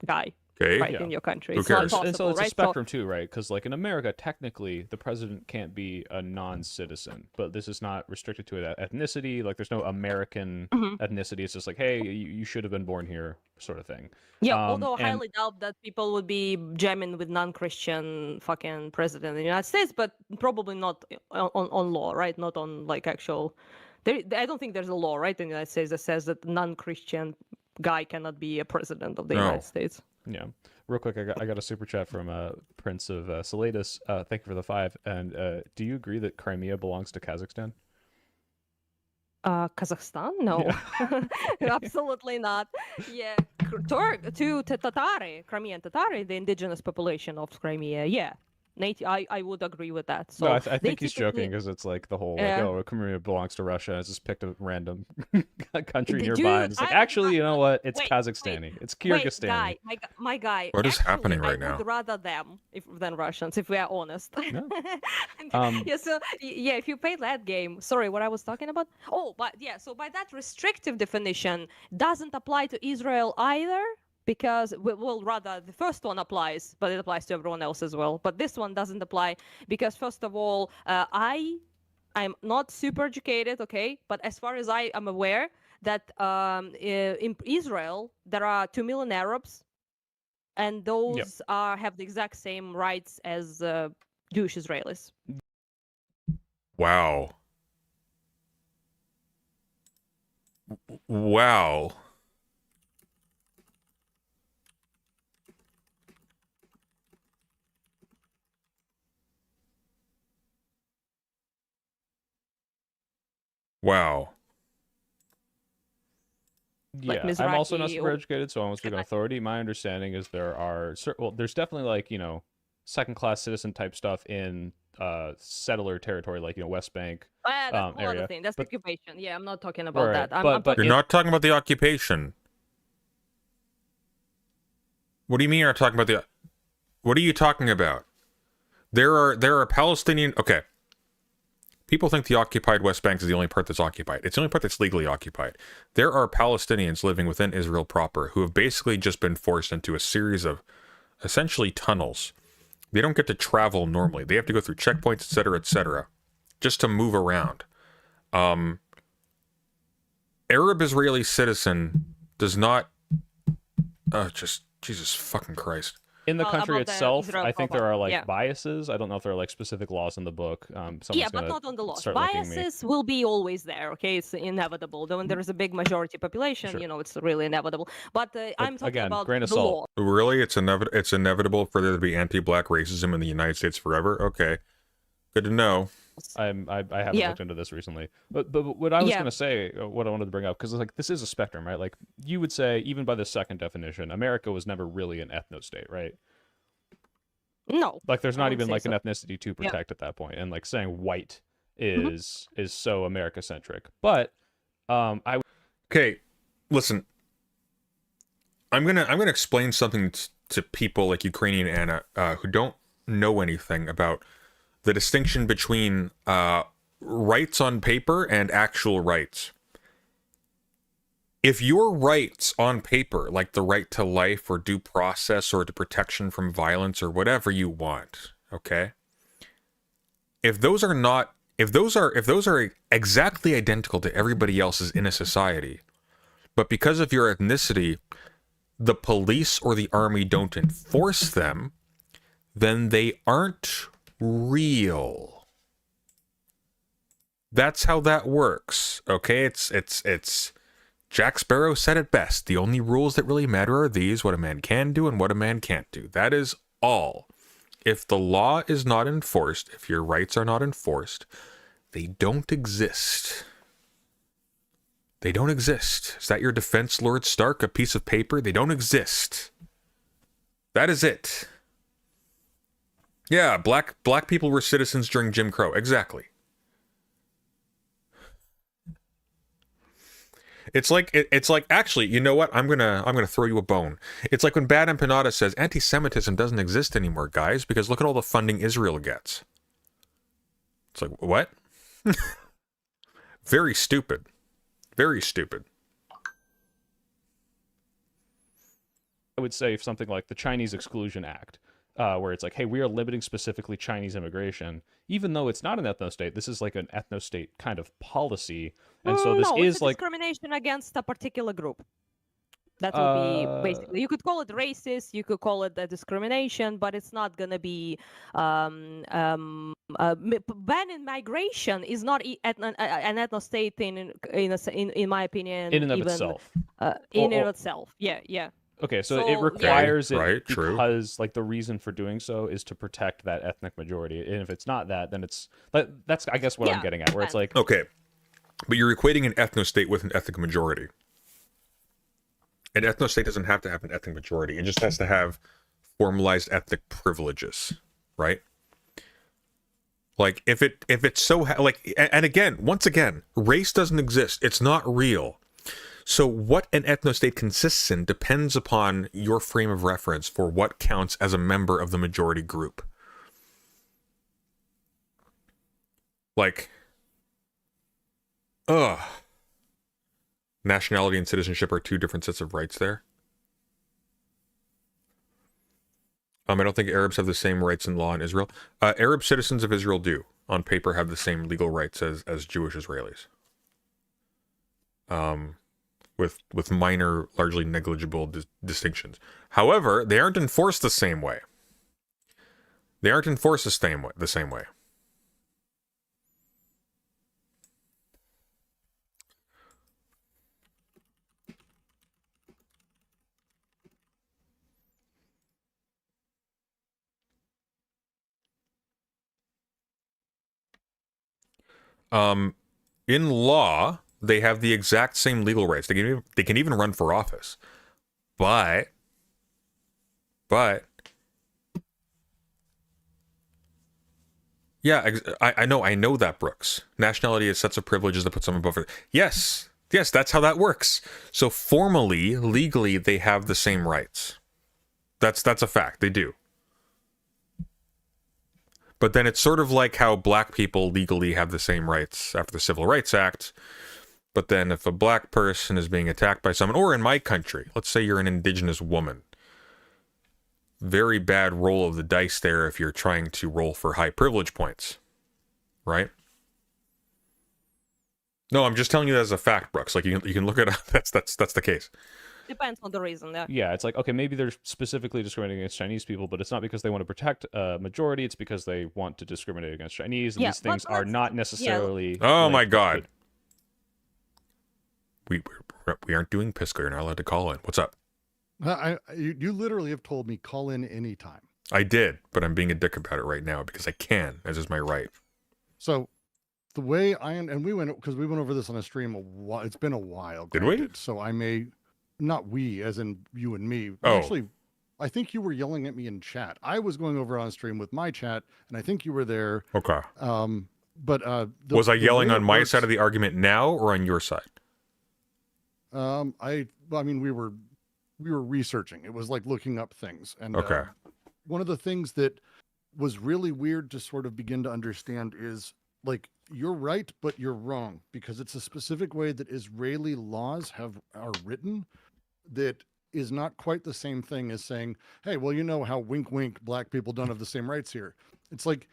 Speaker 3: guy. Right, in your country.
Speaker 1: Who cares?
Speaker 2: And so it's
Speaker 3: right?
Speaker 2: a spectrum too, right? Because like in America, technically, the president can't be a non-citizen, but this is not restricted to an ethnicity. Like there's no American ethnicity. It's just like, hey, you should have been born here, sort of thing.
Speaker 3: Yeah, although I highly doubt that people would be jamming with non-Christian fucking president in the United States, but probably not on law, right? Not on like actual. I don't think there's a law, right, in the United States that says that non-Christian guy cannot be a president of the United States.
Speaker 2: Yeah. Real quick, I got a super chat from Prince of Salatus. Thank you for the 5. And do you agree that Crimea belongs to Kazakhstan?
Speaker 3: Kazakhstan? No, absolutely not. Yeah, Tatari, Crimean Tatari, the indigenous population of Crimea. Yeah, native. I would agree with that. So
Speaker 2: no, I think he's joking because it's like the whole like, oh, Crimea belongs to Russia. I just picked a random country nearby, and it's like actually, you know what? It's Kazakhstani. It's Kyrgyzstani.
Speaker 3: My guy.
Speaker 1: What is happening right
Speaker 3: now? I would rather them than Russians, if we are honest.
Speaker 2: No.
Speaker 3: If you play that game, sorry, what I was talking about. Oh, but yeah, so by that restrictive definition, doesn't apply to Israel either. because well, rather the first one applies, but it applies to everyone else as well. But this one doesn't apply because first of all, I'm not super educated, okay, but as far as I am aware, that in Israel there are 2 million Arabs, and those have the exact same rights as Jewish Israelis.
Speaker 1: Wow. Wow. Wow.
Speaker 3: Like
Speaker 2: Yeah, I'm also not
Speaker 3: Mizrahi
Speaker 2: super
Speaker 3: or-
Speaker 2: educated, so I won't speak on authority. My understanding is there are well, there's definitely like, you know, second class citizen type stuff in settler territory, like, you know, West Bank
Speaker 3: That's a whole other
Speaker 2: area.
Speaker 3: thing. That's
Speaker 2: But
Speaker 3: occupation. Yeah, I'm not talking about
Speaker 2: Right,
Speaker 3: that. I'm
Speaker 2: but
Speaker 3: talking
Speaker 1: You're not talking about the occupation. What do you mean you're not talking about the... What are you talking about? There are Palestinian... Okay. People think the occupied West Bank is the only part that's occupied. It's the only part that's legally occupied. There are Palestinians living within Israel proper who have basically just been forced into a series of essentially tunnels. They don't get to travel normally. They have to go through checkpoints, etc., just to move around. Arab Israeli citizen does not... just... Jesus fucking Christ.
Speaker 2: in the
Speaker 3: Well,
Speaker 2: country
Speaker 3: about the
Speaker 2: itself,
Speaker 3: Israel
Speaker 2: I think
Speaker 3: proper,
Speaker 2: there are like
Speaker 3: yeah.
Speaker 2: biases. I don't know if there are like specific laws in the book. Someone's
Speaker 3: yeah, but
Speaker 2: gonna
Speaker 3: not on the laws.
Speaker 2: start linking me.
Speaker 3: Biases will be always there. Okay, it's inevitable. When there is a big majority population,
Speaker 2: Sure.
Speaker 3: you know, it's really inevitable. But I'm talking
Speaker 2: again,
Speaker 3: about
Speaker 2: grain of
Speaker 3: the
Speaker 2: salt.
Speaker 3: law.
Speaker 1: Really? It's inevitable for there to be anti-black racism in the United States forever? Okay. Good to know.
Speaker 2: I haven't
Speaker 3: Yeah.
Speaker 2: looked into this recently, but what I was
Speaker 3: Yeah.
Speaker 2: gonna say, what I wanted to bring up, because like this is a spectrum, right? Like you would say, even by the second definition, America was never really an ethno-state, right?
Speaker 3: No,
Speaker 2: Like there's
Speaker 3: I
Speaker 2: not
Speaker 3: wouldn't
Speaker 2: even
Speaker 3: say
Speaker 2: like
Speaker 3: so.
Speaker 2: an ethnicity to protect at that point, and like saying white
Speaker 3: Mm-hmm.
Speaker 2: is so America centric. But I
Speaker 1: Okay, listen. I'm gonna explain something to people like Ukrainian Anna who don't know anything about the distinction between rights on paper and actual rights. If your rights on paper, like the right to life or due process or to protection from violence or whatever you want, okay? If those are exactly identical to everybody else's in a society, but because of your ethnicity, the police or the army don't enforce them, then they aren't real. That's how that works, okay? It's Jack Sparrow said it best. The only rules that really matter are these: what a man can do and what a man can't do. That is all. If the law is not enforced, if your rights are not enforced, they don't exist. They don't exist. Is that your defense, Lord Stark? A piece of paper? They don't exist. That is it. Yeah, black people were citizens during Jim Crow. Exactly. It's like actually, you know what? I'm gonna throw you a bone. It's like when Bad Empanada says anti-Semitism doesn't exist anymore, guys, because look at all the funding Israel gets. It's like, what? Very stupid. Very stupid.
Speaker 2: I would say something like the Chinese Exclusion Act, where it's like, hey, we are limiting specifically Chinese immigration, even though it's not an ethno-state. This is like an ethno-state kind of policy, and so this
Speaker 3: no,
Speaker 2: is
Speaker 3: it's a
Speaker 2: like
Speaker 3: discrimination against a particular group. That would be basically. You could call it racist, you could call it a discrimination, but it's not gonna be banning migration is not an ethno-state in my opinion.
Speaker 2: in and of
Speaker 3: even,
Speaker 2: itself.
Speaker 3: in and of itself. Yeah.
Speaker 2: Okay, so
Speaker 3: So,
Speaker 2: it
Speaker 3: yeah.
Speaker 2: requires it
Speaker 1: Right, true.
Speaker 2: because like the reason for doing so is to protect that ethnic majority, and if it's not that, then it's that's I guess what I'm
Speaker 3: Yeah,
Speaker 2: getting at, where it's like
Speaker 1: Okay, but you're equating an ethno-state with an ethnic majority. An ethno-state doesn't have to have an ethnic majority. It just has to have formalized ethnic privileges, right? Like if it's so and again, once again, race doesn't exist. It's not real. So what an ethno-state consists in depends upon your frame of reference for what counts as a member of the majority group. Like, nationality and citizenship are two different sets of rights there. I don't think Arabs have the same rights in law in Israel. Arab citizens of Israel do, on paper, have the same legal rights as Jewish Israelis. With minor, largely negligible distinctions. However, they aren't enforced the same way. They aren't enforced the same way. In law, they have the exact same legal rights. They can even run for office. But yeah, I know that, Brooks. Nationality is sets of privileges that put someone above it. Yes, that's how that works. So formally, legally, they have the same rights. That's a fact. They do. But then it's sort of like how black people legally have the same rights after the Civil Rights Act. But then if a black person is being attacked by someone, or in my country, let's say you're an indigenous woman, very bad roll of the dice there if you're trying to roll for high privilege points, right? No, I'm just telling you that as a fact, Brooks. Like you can look it up. That's the case.
Speaker 3: Depends on the reason. Yeah.
Speaker 2: Yeah, it's like, okay, maybe they're specifically discriminating against Chinese people, but it's not because they want to protect a majority. It's because they want to discriminate against Chinese, and
Speaker 3: Yeah,
Speaker 2: these things
Speaker 3: but
Speaker 2: are
Speaker 3: let's-
Speaker 2: not necessarily.
Speaker 1: Oh
Speaker 2: like,
Speaker 1: my God. We aren't doing Pisco. You're not allowed to call in. What's up?
Speaker 6: You literally have told me call in anytime.
Speaker 1: I did, but I'm being a dick about it right now because I can, as is my right.
Speaker 6: So the way we went over this on a stream a while. It's been a while.
Speaker 1: Did we?
Speaker 6: granted, So I may, not we, as in you and me.
Speaker 1: Oh.
Speaker 6: Actually, I think you were yelling at me in chat. I was going over on stream with my chat, and I think you were there.
Speaker 1: Okay.
Speaker 6: Was
Speaker 1: I yelling on my side of the argument now or on your side?
Speaker 6: I mean, we were researching. It was like looking up things. And
Speaker 1: Okay.
Speaker 6: One of the things that was really weird to sort of begin to understand is, like, you're right, but you're wrong, because it's a specific way that Israeli laws are written that is not quite the same thing as saying, hey, well, you know how wink, wink, black people don't have the same rights here. It's like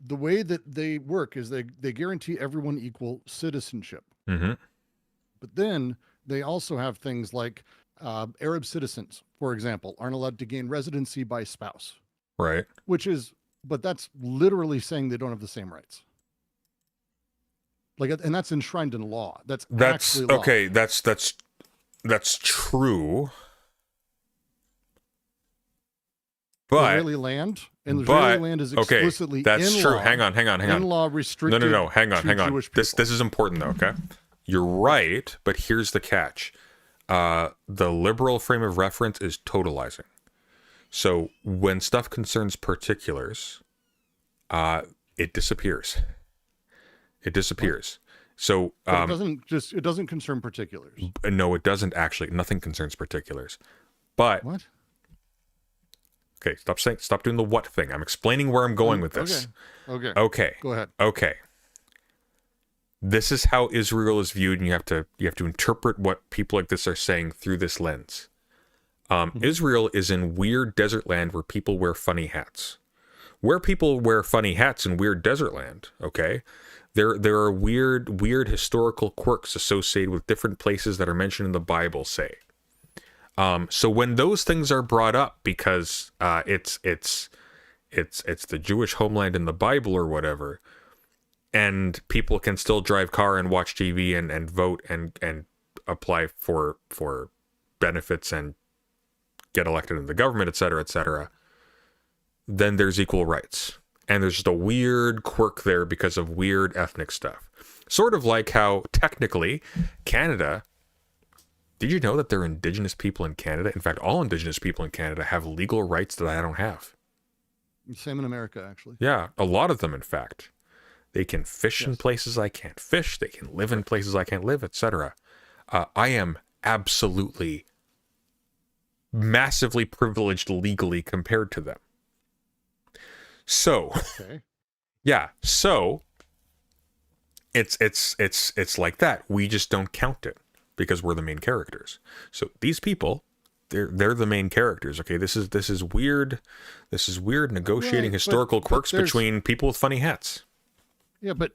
Speaker 6: the way that they work is they guarantee everyone equal citizenship.
Speaker 1: Mm-hmm.
Speaker 6: But then they also have things like Arab citizens, for example, aren't allowed to gain residency by spouse.
Speaker 1: Right.
Speaker 6: But that's literally saying they don't have the same rights. Like, and that's enshrined in law. That's actually law.
Speaker 1: Okay. That's true. But
Speaker 6: Israeli land, and Israeli land is explicitly
Speaker 1: that's
Speaker 6: in
Speaker 1: true.
Speaker 6: law.
Speaker 1: Hang on.
Speaker 6: In law restricted.
Speaker 1: No. Hang on.
Speaker 6: Jewish
Speaker 1: This
Speaker 6: people.
Speaker 1: is important though. Okay. You're right, but here's the catch. The liberal frame of reference is totalizing. So when stuff concerns particulars, it disappears. It disappears. So
Speaker 6: But it doesn't concern particulars.
Speaker 1: no, it doesn't actually. Nothing concerns particulars. But
Speaker 6: What?
Speaker 1: okay, stop doing the what thing. I'm explaining where I'm going with this.
Speaker 6: Okay. Go ahead.
Speaker 1: Okay. This is how Israel is viewed, and you have to interpret what people like this are saying through this lens. Israel is in weird desert land where people wear funny hats. Where people wear funny hats in weird desert land, okay, there are weird historical quirks associated with different places that are mentioned in the Bible, say. So when those things are brought up because it's the Jewish homeland in the Bible or whatever, and people can still drive car and watch TV and vote and apply for benefits and get elected in the government, et cetera, then there's equal rights. And there's just a weird quirk there because of weird ethnic stuff. Sort of like how, technically, Canada... Did you know that there are indigenous people in Canada? In fact, all indigenous people in Canada have legal rights that I don't have.
Speaker 6: Same in America, actually.
Speaker 1: Yeah, a lot of them, in fact. They can fish in places I can't fish. They can live in places I can't live, etc. I am absolutely massively privileged legally compared to them. So,
Speaker 6: Okay.
Speaker 1: yeah, so it's like that. We just don't count it because we're the main characters. So these people they're the main characters. Okay, this is weird. This is weird negotiating historical quirks between people with funny hats.
Speaker 6: Yeah, but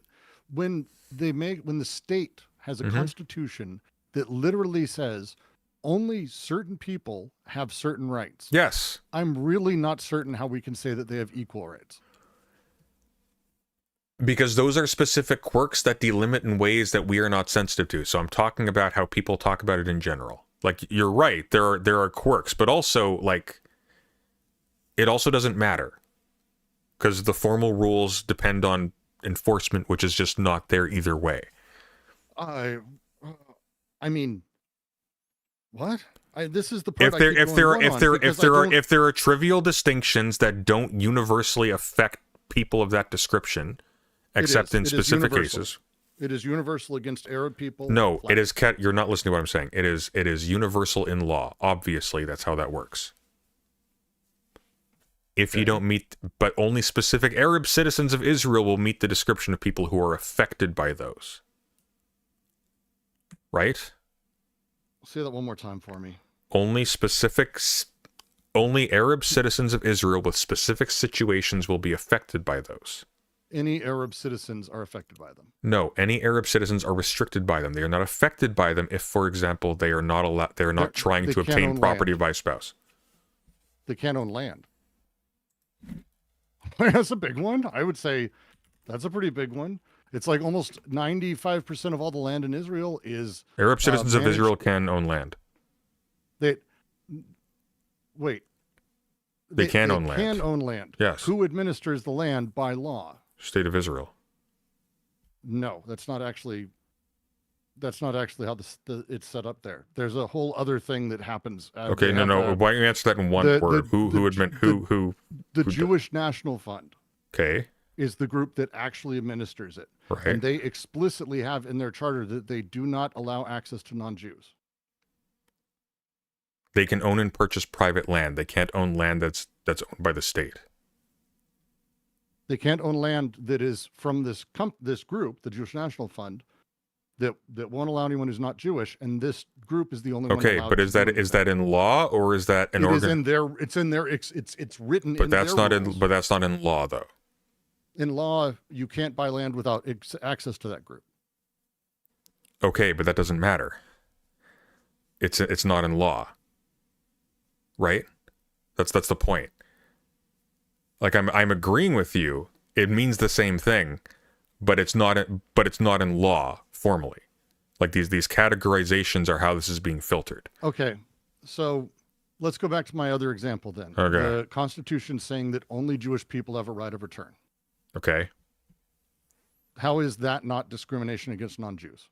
Speaker 6: when the state has a constitution that literally says only certain people have certain rights.
Speaker 1: Yes.
Speaker 6: I'm really not certain how we can say that they have equal rights.
Speaker 1: Because those are specific quirks that delimit in ways that we are not sensitive to. So I'm talking about how people talk about it in general. Like, you're right, there are quirks, but also, like, it also doesn't matter. Because the formal rules depend on enforcement, which is just not there either way.
Speaker 6: I mean, what? This is the part.
Speaker 1: If there are trivial distinctions that don't universally affect people of that description, except in specific cases.
Speaker 6: It is universal against Arab people.
Speaker 1: No, it is. You're not listening to what I'm saying. It is universal in law. Obviously, that's how that works. If you don't meet, but only specific Arab citizens of Israel will meet the description of people who are affected by those. Right?
Speaker 6: Say that one more time for me.
Speaker 1: Only Arab citizens of Israel with specific situations will be affected by those.
Speaker 6: Any Arab citizens are affected by them.
Speaker 1: No, any Arab citizens are restricted by them. They are not affected by them if, for example, they are not allowed. They are not trying to obtain property by a spouse.
Speaker 6: They can't own land. That's a big one. I would say that's a pretty big one. It's like almost 95% of all the land in Israel is
Speaker 1: Arab citizens of Israel can own land.
Speaker 6: They can
Speaker 1: own land.
Speaker 6: Can own land.
Speaker 1: Yes.
Speaker 6: Who administers the land by law?
Speaker 1: State of Israel.
Speaker 6: No, that's not actually how it's set up there. There's a whole other thing that happens.
Speaker 1: Okay, no. Why don't you answer that in one word?
Speaker 6: The Jewish National Fund.
Speaker 1: Okay.
Speaker 6: Is the group that actually administers it.
Speaker 1: Right.
Speaker 6: And they explicitly have in their charter that they do not allow access to non-Jews.
Speaker 1: They can own and purchase private land. They can't own land that's owned by the state.
Speaker 6: They can't own land that is from this group, the Jewish National Fund, that won't allow anyone who's not Jewish, and this group is the only one.
Speaker 1: Okay, but is that in law or is that an organ?
Speaker 6: It's written.
Speaker 1: But that's not in. But that's not in law, though.
Speaker 6: In law, you can't buy land without access to that group.
Speaker 1: Okay, but that doesn't matter. It's not in law, right? That's the point. Like I'm agreeing with you. It means the same thing, but it's not in law formally. Like these categorizations are how this is being filtered.
Speaker 6: Okay, so let's go back to my other example then.
Speaker 1: Okay.
Speaker 6: The Constitution saying that only Jewish people have a right of return.
Speaker 1: Okay.
Speaker 6: How is that not discrimination against non-Jews?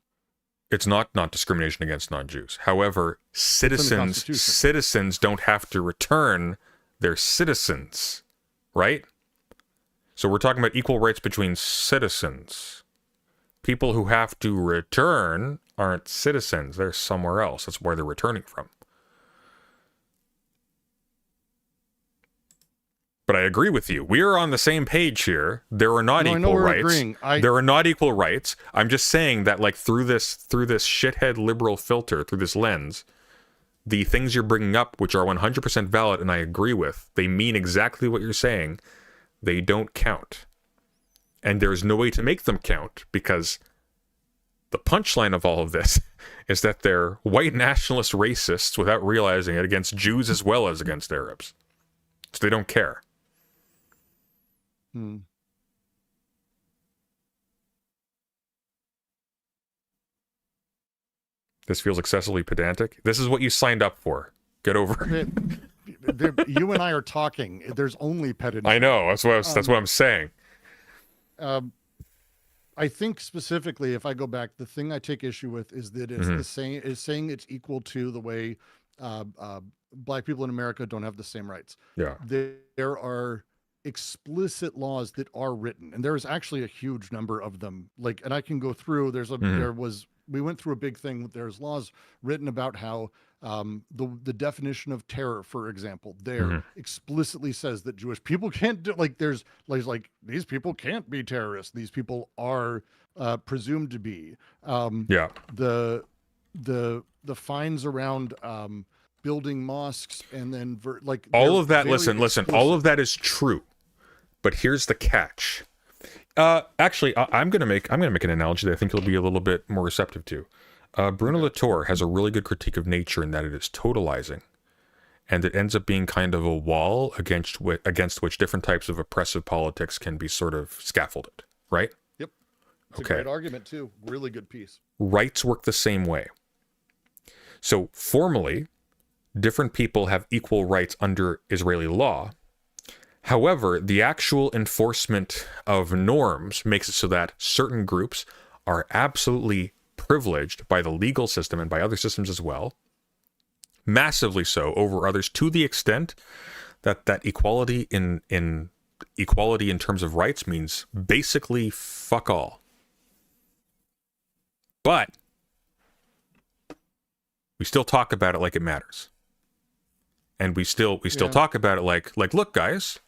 Speaker 1: It's not discrimination against non-Jews. However, citizens don't have to return their citizens, right? So we're talking about equal rights between citizens. People who have to return aren't citizens. They're somewhere else. That's where they're returning from. But I agree with you. We are on the same page here. There are not equal rights. There are not equal rights. I'm just saying that, like, through this shithead liberal filter, through this lens, the things you're bringing up, which are 100% valid and I agree with, they mean exactly what you're saying. They don't count. And there's no way to make them count because the punchline of all of this is that they're white nationalist racists without realizing it against Jews as well as against Arabs. So they don't care. This feels excessively pedantic. This is what you signed up for. Get over it.
Speaker 6: You and I are talking. There's only pedantry.
Speaker 1: I know. That's what I'm saying.
Speaker 6: I think specifically, if I go back, the thing I take issue with is that it's saying it's equal to the way Black people in America don't have the same rights.
Speaker 1: Yeah.
Speaker 6: There are explicit laws that are written, and there's actually a huge number of them. Like, and I can go through. We went through a big thing. There's laws written about how the definition of terror, for example, explicitly says that Jewish people can't do, like, there's like these people can't be terrorists. These people are presumed to be. The fines around building mosques and then like
Speaker 1: all
Speaker 6: they're
Speaker 1: of that.
Speaker 6: very
Speaker 1: Listen. All
Speaker 6: explicit.
Speaker 1: of that is true, but here's the catch. Actually, I'm gonna make an analogy that I think you'll be a little bit more receptive to. Bruno Latour has a really good critique of nature in that it is totalizing, and it ends up being kind of a wall against which different types of oppressive politics can be sort of scaffolded, right?
Speaker 6: Yep. It's
Speaker 1: Okay.
Speaker 6: a great argument too. Really good piece.
Speaker 1: Rights work the same way. So formally, different people have equal rights under Israeli law. However, the actual enforcement of norms makes it so that certain groups are absolutely privileged by the legal system and by other systems as well, massively so over others, to the extent that equality in terms of rights means basically fuck all. But we still talk about it like it matters. And we still talk about it like look, guys,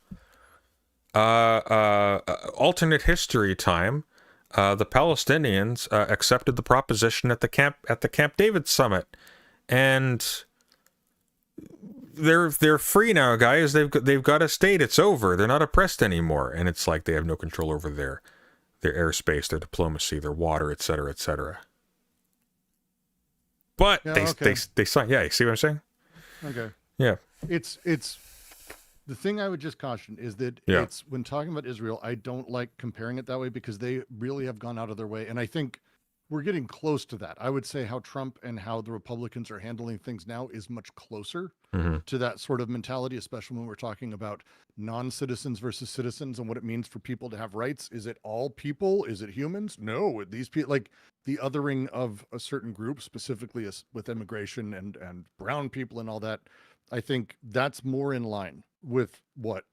Speaker 1: alternate history time, the Palestinians accepted the proposition at the Camp David summit, and they're free now, guys. They've got a state. It's over. They're not oppressed anymore. And it's like they have no control over their airspace, their diplomacy, their water, etc., etc. But they sign. Yeah, you see what I'm saying?
Speaker 6: Okay.
Speaker 1: Yeah.
Speaker 6: It's the thing I would just caution is that it's when talking about Israel, I don't like comparing it that way because they really have gone out of their way. And I think we're getting close to that. I would say how Trump and how the Republicans are handling things now is much closer to that sort of mentality, especially when we're talking about non-citizens versus citizens and what it means for people to have rights. Is it all people? Is it humans? No, these people, like the othering of a certain group, specifically with immigration and brown people and all that. I think that's more in line with what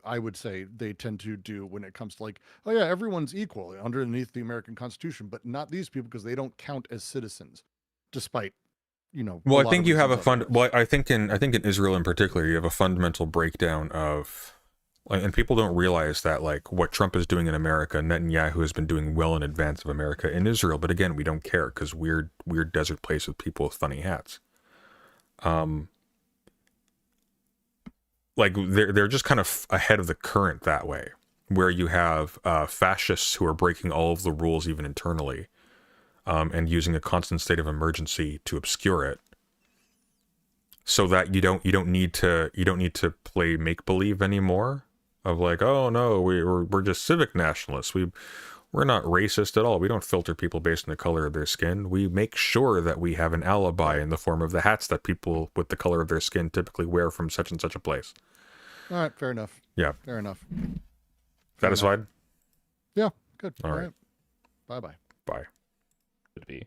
Speaker 6: I would say they tend to do when it comes to like, oh yeah, everyone's equal underneath the American Constitution, but not these people because they don't count as citizens, despite,
Speaker 1: Well, I think you have I think in Israel in particular, you have a fundamental breakdown of, and people don't realize that like what Trump is doing in America, Netanyahu has been doing well in advance of America in Israel. But again, we don't care because weird desert place with people with funny hats. Like they're just kind of ahead of the current that way, where you have fascists who are breaking all of the rules even internally, and using a constant state of emergency to obscure it, so that you don't need to play make believe anymore of like, oh no, we're just civic nationalists. We're not racist at all. We don't filter people based on the color of their skin. We make sure that we have an alibi in the form of the hats that people with the color of their skin typically wear from such and such a place.
Speaker 6: All right, fair enough.
Speaker 1: Yeah.
Speaker 6: Fair enough.
Speaker 1: Satisfied?
Speaker 6: Yeah, good.
Speaker 1: All right.
Speaker 6: Bye-bye.
Speaker 1: Bye.
Speaker 2: Could be.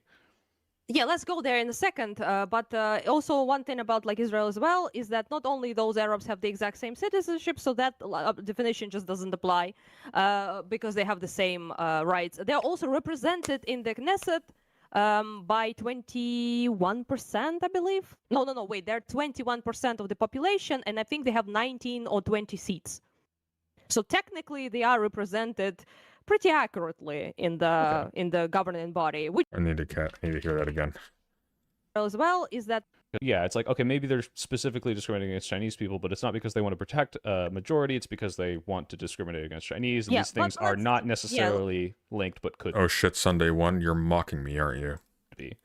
Speaker 3: Yeah, let's go there in a second. But also one thing about like Israel as well is that not only those Arabs have the exact same citizenship, so that definition just doesn't apply because they have the same rights. They're also represented in the Knesset by 21%, I believe. No, wait, they're 21% of the population, and I think they have 19 or 20 seats. So technically, they are represented pretty accurately in the governing body. Which
Speaker 1: I need to hear that again.
Speaker 3: as well is that
Speaker 2: Yeah, it's like, okay, maybe they're specifically discriminating against Chinese people, but it's not because they want to protect a majority, it's because they want to discriminate against Chinese, and these things are not necessarily linked, but could
Speaker 1: Oh shit, Sunday 1, you're mocking me, aren't you?
Speaker 2: be.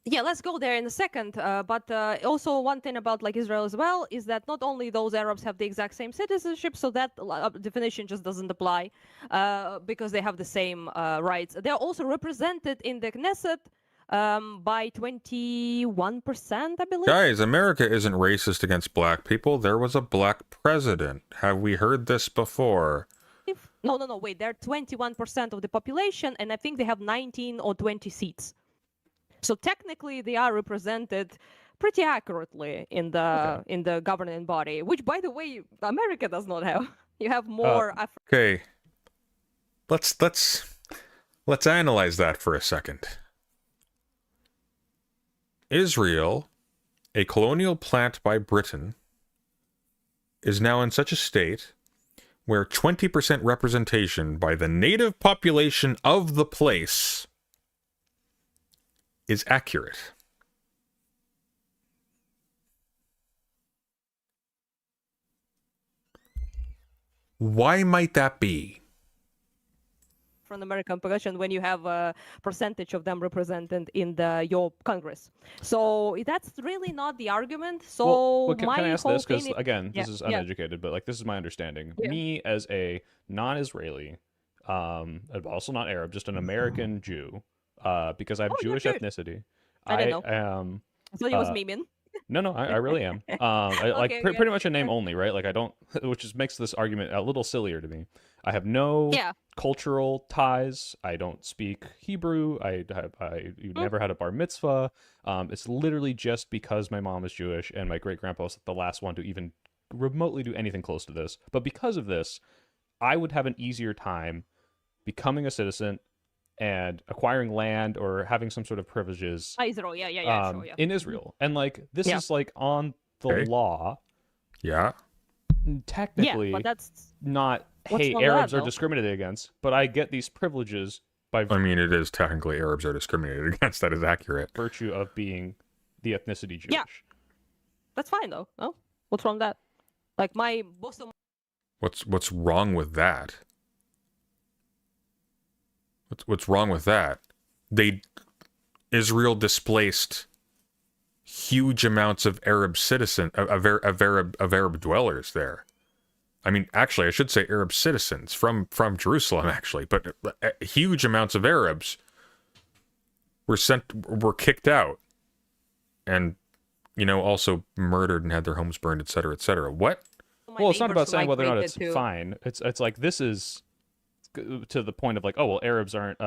Speaker 3: Yeah, let's go there in a second. But also one thing about like Israel as well is that not only those Arabs have the exact same citizenship, so that definition just doesn't apply because they have the same rights. They're also represented in the Knesset by 21%, I believe.
Speaker 1: Guys, America isn't racist against black people. There was a black president. Have we heard this before?
Speaker 3: No, wait, they're 21% of the population, and I think they have 19 or 20 seats. So technically, they are represented pretty accurately in the governing body, which, by the way, America does not have. You have more.
Speaker 1: Okay, let's analyze that for a second. Israel, a colonial plant by Britain, is now in such a state where 20% representation by the native population of the place is accurate. Why might that be?
Speaker 3: From the American population when you have a percentage of them represented in your Congress. So that's really not the argument. So
Speaker 2: well, can I ask
Speaker 3: whole
Speaker 2: this? Because
Speaker 3: thing
Speaker 2: again,
Speaker 3: yeah,
Speaker 2: this is
Speaker 3: yeah.
Speaker 2: uneducated, but like this is my understanding.
Speaker 3: Yeah.
Speaker 2: Me as a non-Israeli, also not Arab, just an American Jew, because I have
Speaker 3: Oh, you're
Speaker 2: Jewish
Speaker 3: Jewish.
Speaker 2: ethnicity.
Speaker 3: I didn't know.
Speaker 2: am.
Speaker 3: I thought you was
Speaker 2: uh,
Speaker 3: memeing.
Speaker 2: No, I really am. Like
Speaker 3: Okay,
Speaker 2: pretty much a name only, right? Like I don't, which makes this argument a little sillier to me. I have no
Speaker 3: Yeah.
Speaker 2: cultural ties. I don't speak Hebrew. You never had a bar mitzvah. It's literally just because my mom is Jewish and my great grandpa was the last one to even remotely do anything close to this. But because of this, I would have an easier time becoming a citizen and acquiring land or having some sort of privileges
Speaker 3: Israel, sure, yeah.
Speaker 2: in Israel. And like this
Speaker 3: Yeah.
Speaker 2: is like on the
Speaker 1: Okay.
Speaker 2: law,
Speaker 1: Yeah.
Speaker 2: technically
Speaker 3: Yeah, but that's
Speaker 2: not,
Speaker 3: What's
Speaker 2: hey,
Speaker 3: wrong with
Speaker 2: Arabs
Speaker 3: that,
Speaker 2: are
Speaker 3: though?
Speaker 2: discriminated against, but I get these privileges by
Speaker 1: I mean, it is technically Arabs are discriminated against. That is accurate.
Speaker 2: virtue of being the ethnicity Jewish.
Speaker 3: Yeah. that's fine though. No, what's wrong with that? Like most of
Speaker 1: What's wrong with that? What's wrong with that? Israel displaced huge amounts of Arab Arab dwellers there. I mean, actually, I should say Arab citizens from Jerusalem, actually, but huge amounts of Arabs were kicked out, and also murdered and had their homes burned, etc., etc. What?
Speaker 3: my
Speaker 2: Well, it's not about
Speaker 3: neighbors
Speaker 2: saying whether or not it's
Speaker 3: migrated to-
Speaker 2: fine. It's like this is to the point of like, oh well, Arabs aren't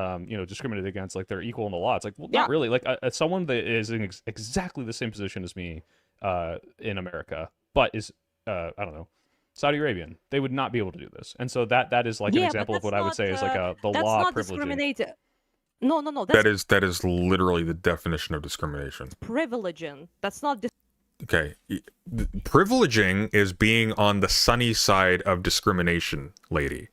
Speaker 2: discriminated against, like they're equal in the law. It's like, well,
Speaker 3: Yeah.
Speaker 2: not really. Like someone that is in exactly the same position as me in America, but is I don't know, Saudi Arabian, they would not be able to do this. And so that is like an
Speaker 3: Yeah,
Speaker 2: example
Speaker 3: but
Speaker 2: of what
Speaker 3: that's
Speaker 2: I would
Speaker 3: not,
Speaker 2: say is like the
Speaker 3: that's
Speaker 2: law
Speaker 3: not
Speaker 2: privileging.
Speaker 3: discriminated. No. That's
Speaker 1: That is literally the definition of discrimination.
Speaker 3: privileging. That's not
Speaker 1: Okay. Privileging is being on the sunny side of discrimination, lady.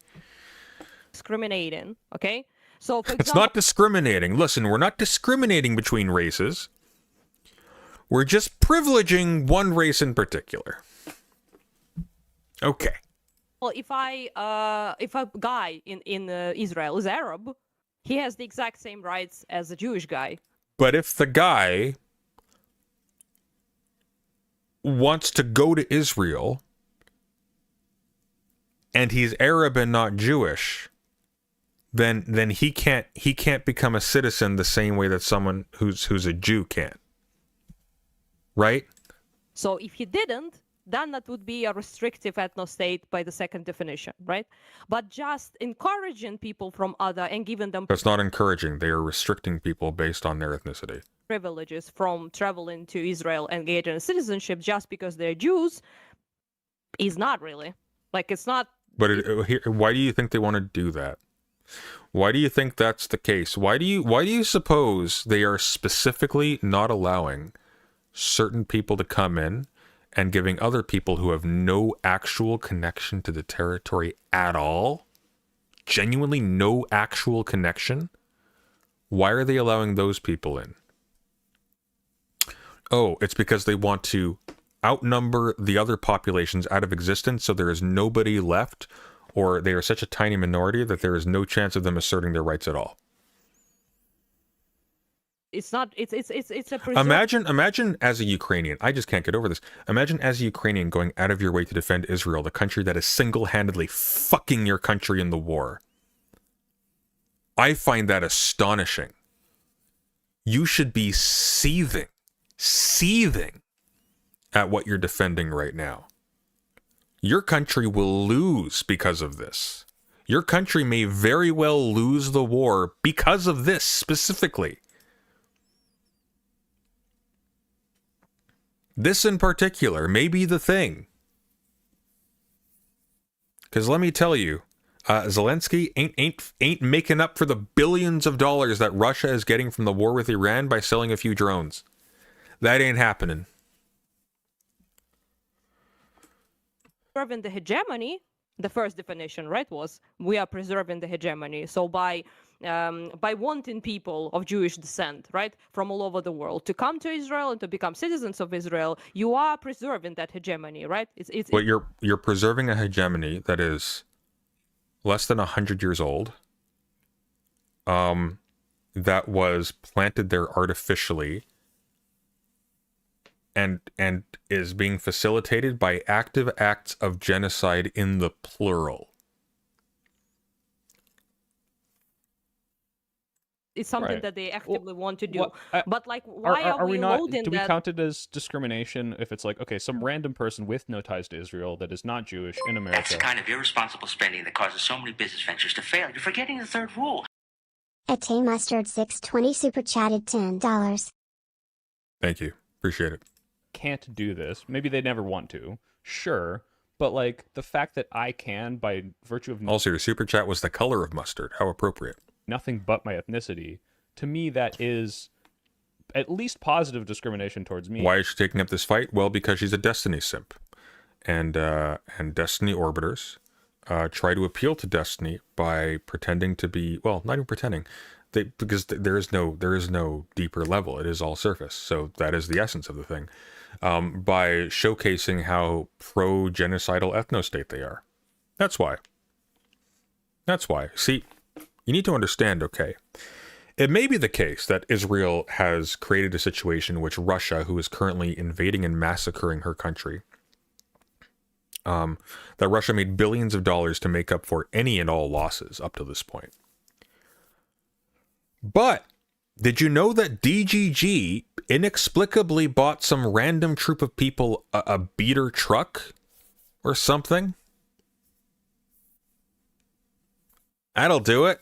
Speaker 3: discriminating. Okay. So for
Speaker 1: It's
Speaker 3: example,
Speaker 1: not discriminating. Listen, we're not discriminating between races. We're just privileging one race in particular. Okay.
Speaker 3: well, if a guy in Israel is Arab, he has the exact same rights as a Jewish guy.
Speaker 1: But if the guy wants to go to Israel and he's Arab and not Jewish, then he can't become a citizen the same way that someone who's a Jew can. Right?
Speaker 3: So if he didn't, then that would be a restrictive ethnostate by the second definition, right? But just encouraging people from other and giving them
Speaker 1: That's not encouraging. They are restricting people based on their ethnicity.
Speaker 3: privileges from traveling to Israel and getting citizenship just because they're Jews is not really. Like, it's not.
Speaker 1: But why do you think they want to do that? Why do you think that's the case? Why do you suppose they are specifically not allowing certain people to come in and giving other people who have no actual connection to the territory at all, genuinely no actual connection? Why are they allowing those people in? Oh, it's because they want to outnumber the other populations out of existence, so there is nobody left, or they are such a tiny minority that there is no chance of them asserting their rights at all.
Speaker 3: It's not. It's a
Speaker 1: Imagine as a Ukrainian, I just can't get over this. Imagine as a Ukrainian going out of your way to defend Israel, the country that is single-handedly fucking your country in the war. I find that astonishing. You should be seething at what you're defending right now. Your country will lose because of this. Your country may very well lose the war because of this specifically. This in particular may be the thing. Because let me tell you, Zelensky ain't making up for the billions of dollars that Russia is getting from the war with Iran by selling a few drones. That ain't happening.
Speaker 3: preserving the hegemony. The first definition, right, was we are preserving the hegemony. So by wanting people of Jewish descent, right, from all over the world to come to Israel and to become citizens of Israel, you are preserving that hegemony, right?
Speaker 1: But you're preserving a hegemony that is less than 100 years old, that was planted there artificially and is being facilitated by active acts of genocide in the plural.
Speaker 3: It's something
Speaker 2: Right.
Speaker 3: that they actively want to do.
Speaker 2: What-
Speaker 3: But like, why are
Speaker 2: we
Speaker 3: we
Speaker 2: not?
Speaker 3: loading
Speaker 2: Do we
Speaker 3: that?
Speaker 2: count it as discrimination if it's like, okay, some random person with no ties to Israel that is not Jewish in
Speaker 4: That's
Speaker 2: America?
Speaker 4: the kind of irresponsible spending that causes so many business ventures to fail. You're forgetting the third rule.
Speaker 5: Atay Mustard 620 super chatted $10.
Speaker 1: Thank you. Appreciate it.
Speaker 2: Can't do this. Maybe they never want to. Sure. But like the fact that I can, by virtue of
Speaker 1: Also, your super chat was the color of mustard. How appropriate.
Speaker 2: nothing but my ethnicity, to me that is at least positive discrimination towards me.
Speaker 1: Why is she taking up this fight? Well, because she's a Destiny simp. And Destiny orbiters try to appeal to Destiny by pretending to be, well, not even pretending, because there is no deeper level. It is all surface. So that is the essence of the thing. By showcasing how pro-genocidal ethnostate they are. That's why. That's why. See, you need to understand, okay, it may be the case that Israel has created a situation in which Russia, who is currently invading and massacring her country, that Russia made billions of dollars to make up for any and all losses up to this point. But did you know that DGG inexplicably bought some random troop of people a beater truck or something? That'll do it.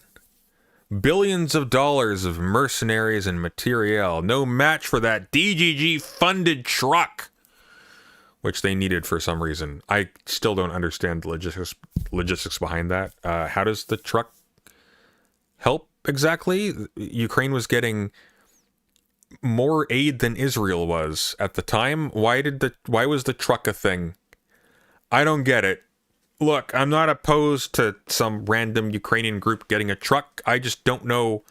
Speaker 1: Billions of dollars of mercenaries and materiel. No match for that DGG funded truck, which they needed for some reason. I still don't understand the logistics behind that. How does the truck help exactly? Ukraine was getting more aid than Israel was at the time. Why was the truck a thing? I don't get it. Look, I'm not opposed to some random Ukrainian group getting a truck. I just don't know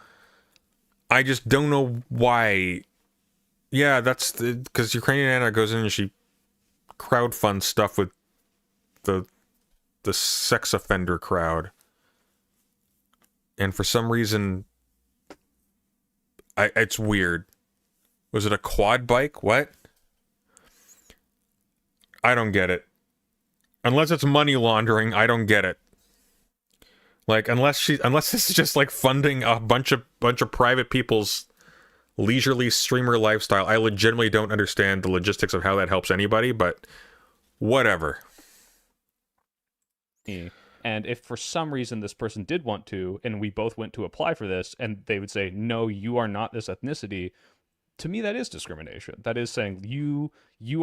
Speaker 1: why. Yeah, that's because Ukrainian Anna goes in and she crowdfunds stuff with the sex offender crowd. And for some reason, it's weird. Was it a quad bike? What? I don't get it. Unless it's money laundering, I don't get it. Like, unless this is just like funding a bunch of private people's leisurely streamer lifestyle, I legitimately don't understand the logistics of how that helps anybody, but whatever.
Speaker 2: And if for some reason this person did want to, and we both went to apply for this, and they would say, no, you are not this ethnicity, to me that is discrimination. That is saying you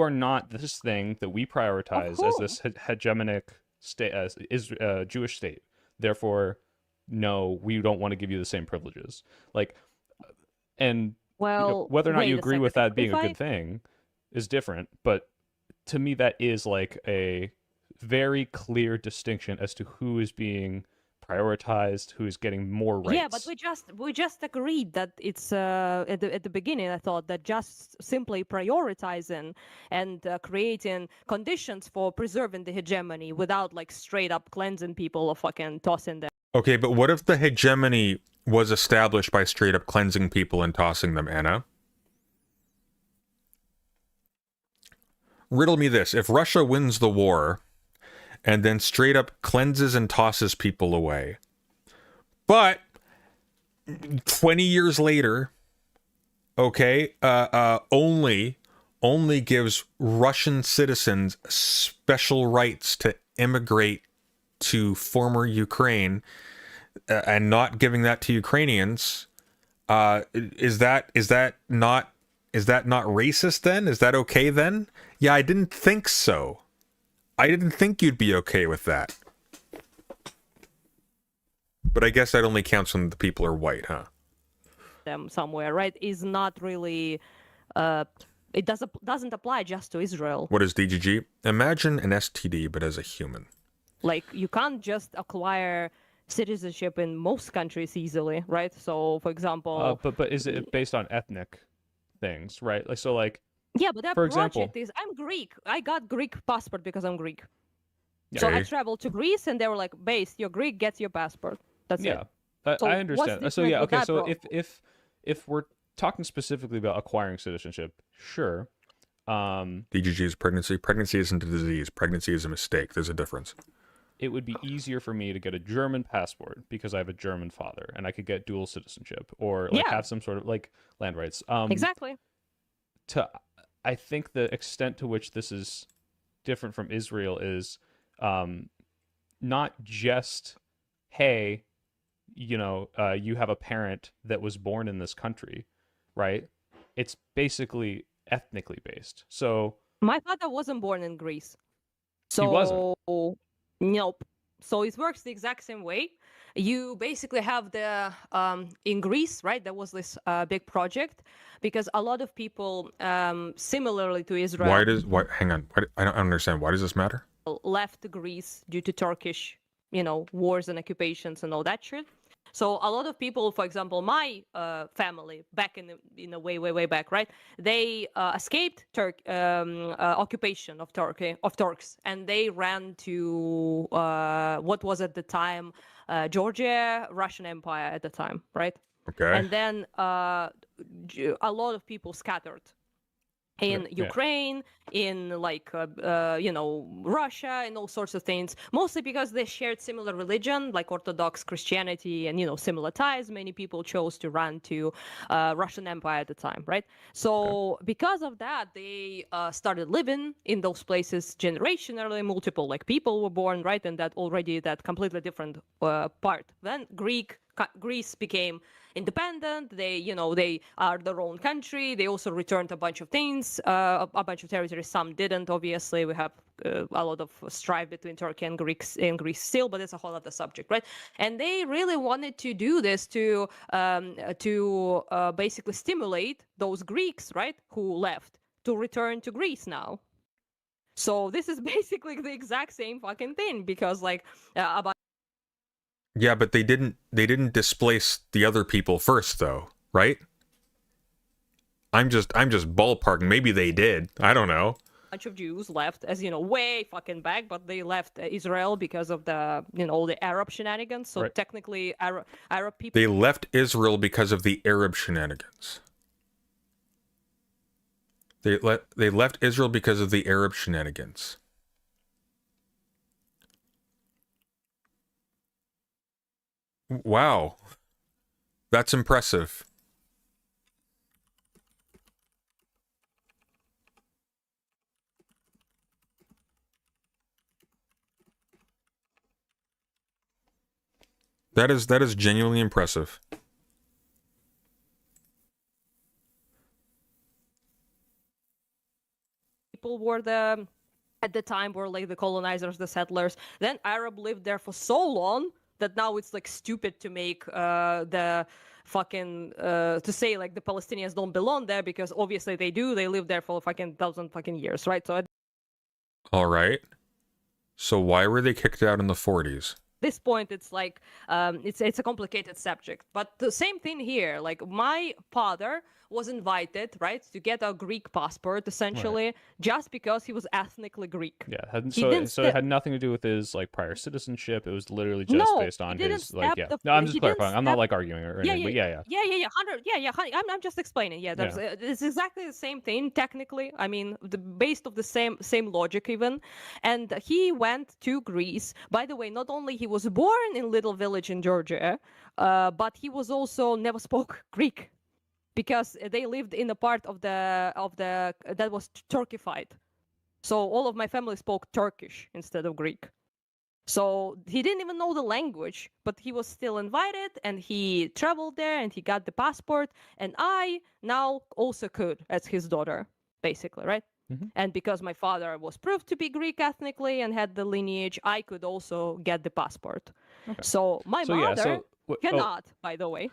Speaker 2: are not this thing that we prioritize as this hegemonic state, as Jewish state. Therefore, no, we don't want to give you the same privileges. Like, and
Speaker 3: Well,
Speaker 2: whether or not
Speaker 3: wait
Speaker 2: you
Speaker 3: a
Speaker 2: agree
Speaker 3: second.
Speaker 2: with that being
Speaker 3: If
Speaker 2: a
Speaker 3: I-
Speaker 2: good thing is different. But to me, that is like a very clear distinction as to who is being prioritized, who is getting more rights.
Speaker 3: Yeah, but we just agreed that it's at the beginning. I thought that just simply prioritizing and creating conditions for preserving the hegemony without like straight up cleansing people or fucking tossing them.
Speaker 1: Okay, but what if the hegemony was established by straight up cleansing people and tossing them, Anna? Riddle me this. If Russia wins the war and then straight up cleanses and tosses people away, but 20 years later, okay, only gives Russian citizens special rights to immigrate to former Ukraine, and not giving that to Ukrainians, is that not racist then? Is that okay then? Yeah, I didn't think so. I didn't think you'd be okay with that. But I guess that only counts when the people are white, huh?
Speaker 3: Them somewhere, right? Is not really. It doesn't apply just to Israel.
Speaker 1: What is DGG? Imagine an STD, but as a human.
Speaker 3: Like you can't just acquire citizenship in most countries easily, right? So, for example,
Speaker 2: but is it based on ethnic things, right? Like, so like,
Speaker 3: yeah, but that
Speaker 2: for
Speaker 3: project
Speaker 2: example-
Speaker 3: is I'm Greek. I got Greek passport because I'm Greek. So I
Speaker 1: Okay.
Speaker 3: traveled to Greece, and they were like, "Based, you're Greek, get your passport." That's
Speaker 2: Yeah,
Speaker 3: it.
Speaker 2: I
Speaker 3: So what's
Speaker 2: understand. So
Speaker 3: different
Speaker 2: yeah,
Speaker 3: with
Speaker 2: okay.
Speaker 3: that,
Speaker 2: So
Speaker 3: bro?
Speaker 2: if we're talking specifically about acquiring citizenship, sure.
Speaker 1: DGG is pregnancy. Pregnancy isn't a disease. Pregnancy is a mistake. There's a difference.
Speaker 2: It would be easier for me to get a German passport because I have a German father, and I could get dual citizenship or like
Speaker 3: Yeah.
Speaker 2: have some sort of like land rights.
Speaker 3: Exactly.
Speaker 2: To I think the extent to which this is different from Israel is not just, hey, you have a parent that was born in this country, right? It's basically ethnically based. So
Speaker 3: My father wasn't born in Greece.
Speaker 2: he wasn't.
Speaker 3: So, nope. So it works the exact same way. You basically have the in Greece, right? There was this big project because a lot of people, similarly to Israel,
Speaker 1: Why? Hang on. I don't understand. Why does this matter?
Speaker 3: left Greece due to Turkish, wars and occupations and all that shit. So a lot of people, for example, my family back in the way back, right? They escaped occupation of Turks, and they ran to what was at the time Georgia, Russian Empire at the time, right?
Speaker 1: Okay.
Speaker 3: And then a lot of people scattered in
Speaker 2: Yeah.
Speaker 3: Ukraine, in Russia, and all sorts of things. Mostly because they shared similar religion, like Orthodox Christianity, and similar ties. Many people chose to run to Russian Empire at the time, right? So because of that, they started living in those places generationally. Multiple people were born, right, and that completely different part. Then Greece became independent. They are their own country. They also returned a bunch of things, a bunch of territories. Some didn't. Obviously, we have a lot of strife between Turkey and Greece still, but it's a whole other subject, right? And they really wanted to do this to basically stimulate those Greeks, right, who left to return to Greece now. So this is basically the exact same fucking thing because about.
Speaker 1: Yeah, but they didn't displace the other people first, though, right? I'm just ballparking. Maybe they did. I don't know.
Speaker 3: Bunch of Jews left, as way fucking back, but they left Israel because of the all the Arab shenanigans. So
Speaker 2: Right.
Speaker 3: technically, Arab people.
Speaker 1: They left Israel because of the Arab shenanigans. They left Israel because of the Arab shenanigans. Wow. That's impressive. That is genuinely impressive.
Speaker 3: People were at the time were the colonizers, the settlers. Then Arab lived there for so long that now it's stupid to make the fucking to say the Palestinians don't belong there, because obviously they do. They live there for fucking 1,000 fucking years, right? So at
Speaker 1: All right. So why were they kicked out in the 40s?
Speaker 3: this point, it's it's a complicated subject. But the same thing here. My father was invited, right, to get a Greek passport essentially, just because he was ethnically Greek.
Speaker 2: Yeah, it had nothing to do with his prior citizenship. It was literally just
Speaker 3: No,
Speaker 2: based on
Speaker 3: he didn't
Speaker 2: his
Speaker 3: step
Speaker 2: yeah.
Speaker 3: the-
Speaker 2: No, I'm just
Speaker 3: he didn't
Speaker 2: clarifying. I'm not
Speaker 3: step-
Speaker 2: arguing or anything, but yeah.
Speaker 3: Yeah, 100. I'm just explaining. Yeah, that's it's exactly the same thing technically. I mean, based of the same logic even. And he went to Greece. By the way, not only he was born in little village in Georgia, but he was also never spoke Greek, because they lived in a part of the that was Turkified. So all of my family spoke Turkish instead of Greek. So he didn't even know the language, but he was still invited, and he traveled there, and he got the passport, and I now also could as his daughter, basically, right?
Speaker 2: Mhm.
Speaker 3: And because my father was proved to be Greek ethnically and had the lineage, I could also get the passport.
Speaker 2: Okay.
Speaker 3: So my mother cannot, by the way.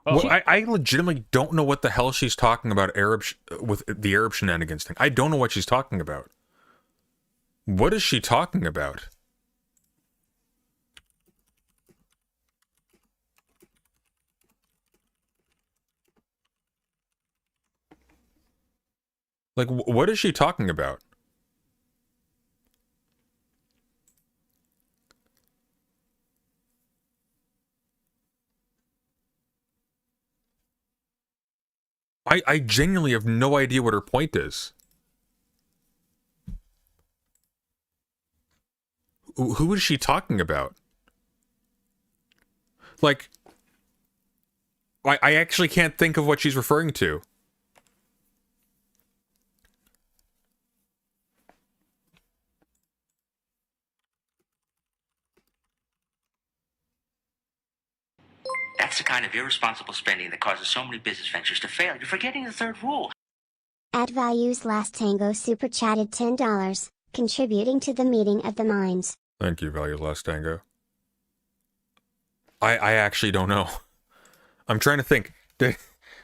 Speaker 1: Well, I legitimately don't know what the hell she's talking about with the Arab shenanigans thing. I don't know what she's talking about. What is she talking about? What is she talking about? I genuinely have no idea what her point is. Who is she talking about? Like, I actually can't think of what she's referring to.
Speaker 4: That's the kind of irresponsible spending that causes so many business ventures to fail. You're forgetting the third rule.
Speaker 5: At Values Last Tango super chatted $10, contributing to the meeting of the minds.
Speaker 1: Thank you, Values Last Tango. I actually don't know. I'm trying to think. I'm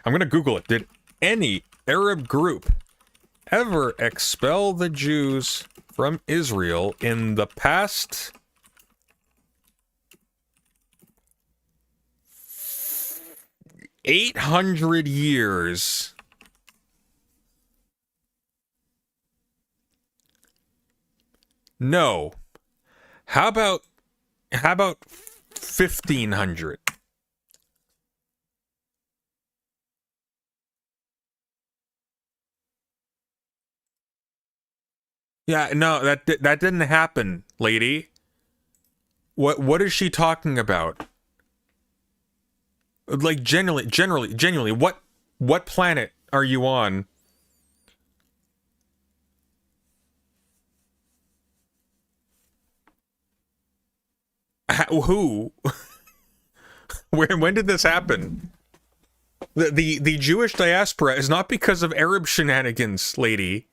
Speaker 1: going to Google it. Did any Arab group ever expel the Jews from Israel in the past 800 years? No. How about 1500? Yeah, no, that didn't happen, lady. What is she talking about? Like genuinely, what planet are you on? Who? When did this happen? The Jewish diaspora is not because of Arab shenanigans, lady.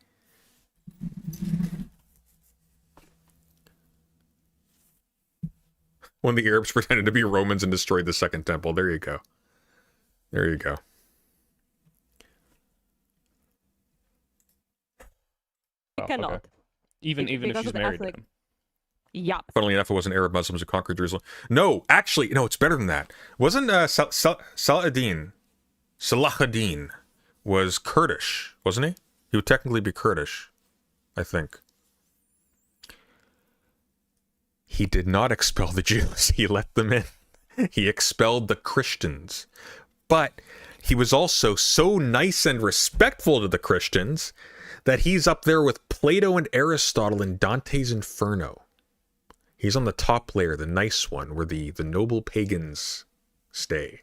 Speaker 1: When the Arabs pretended to be Romans and destroyed the Second Temple. There you go. There you go.
Speaker 2: Oh,
Speaker 3: Cannot.
Speaker 2: okay. Even if
Speaker 3: because
Speaker 2: she's
Speaker 3: of the
Speaker 2: married to
Speaker 3: ethnic-
Speaker 2: him.
Speaker 3: Yup.
Speaker 1: Funnily enough, it wasn't Arab Muslims who conquered Jerusalem. No, actually, no, it's better than that. Wasn't Salahuddin was Kurdish, wasn't he? He would technically be Kurdish, I think. He did not expel the Jews. He let them in. He expelled the Christians. But he was also so nice and respectful to the Christians that he's up there with Plato and Aristotle in Dante's Inferno. He's on the top layer, the nice one, where the noble pagans stay.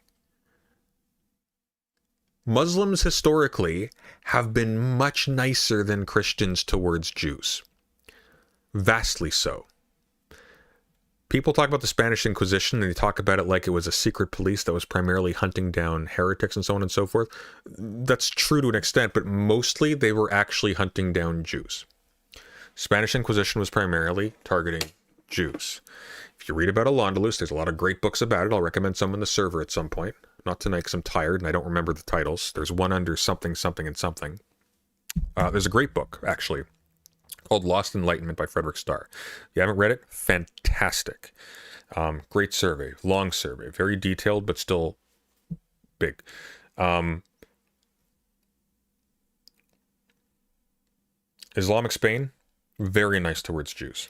Speaker 1: Muslims historically have been much nicer than Christians towards Jews. Vastly so. People talk about the Spanish Inquisition and they talk about it like it was a secret police that was primarily hunting down heretics and so on and so forth. That's true to an extent, but mostly they were actually hunting down Jews. Spanish Inquisition was primarily targeting Jews. If you read about Al-Andalus, there's a lot of great books about it. I'll recommend some on the server at some point. Not tonight because I'm tired and I don't remember the titles. There's one under something, something, and something. There's a great book, actually, called Lost Enlightenment by Frederick Starr. If you haven't read it, fantastic. Great survey, long survey, very detailed, but still big. Islamic Spain, very nice towards Jews.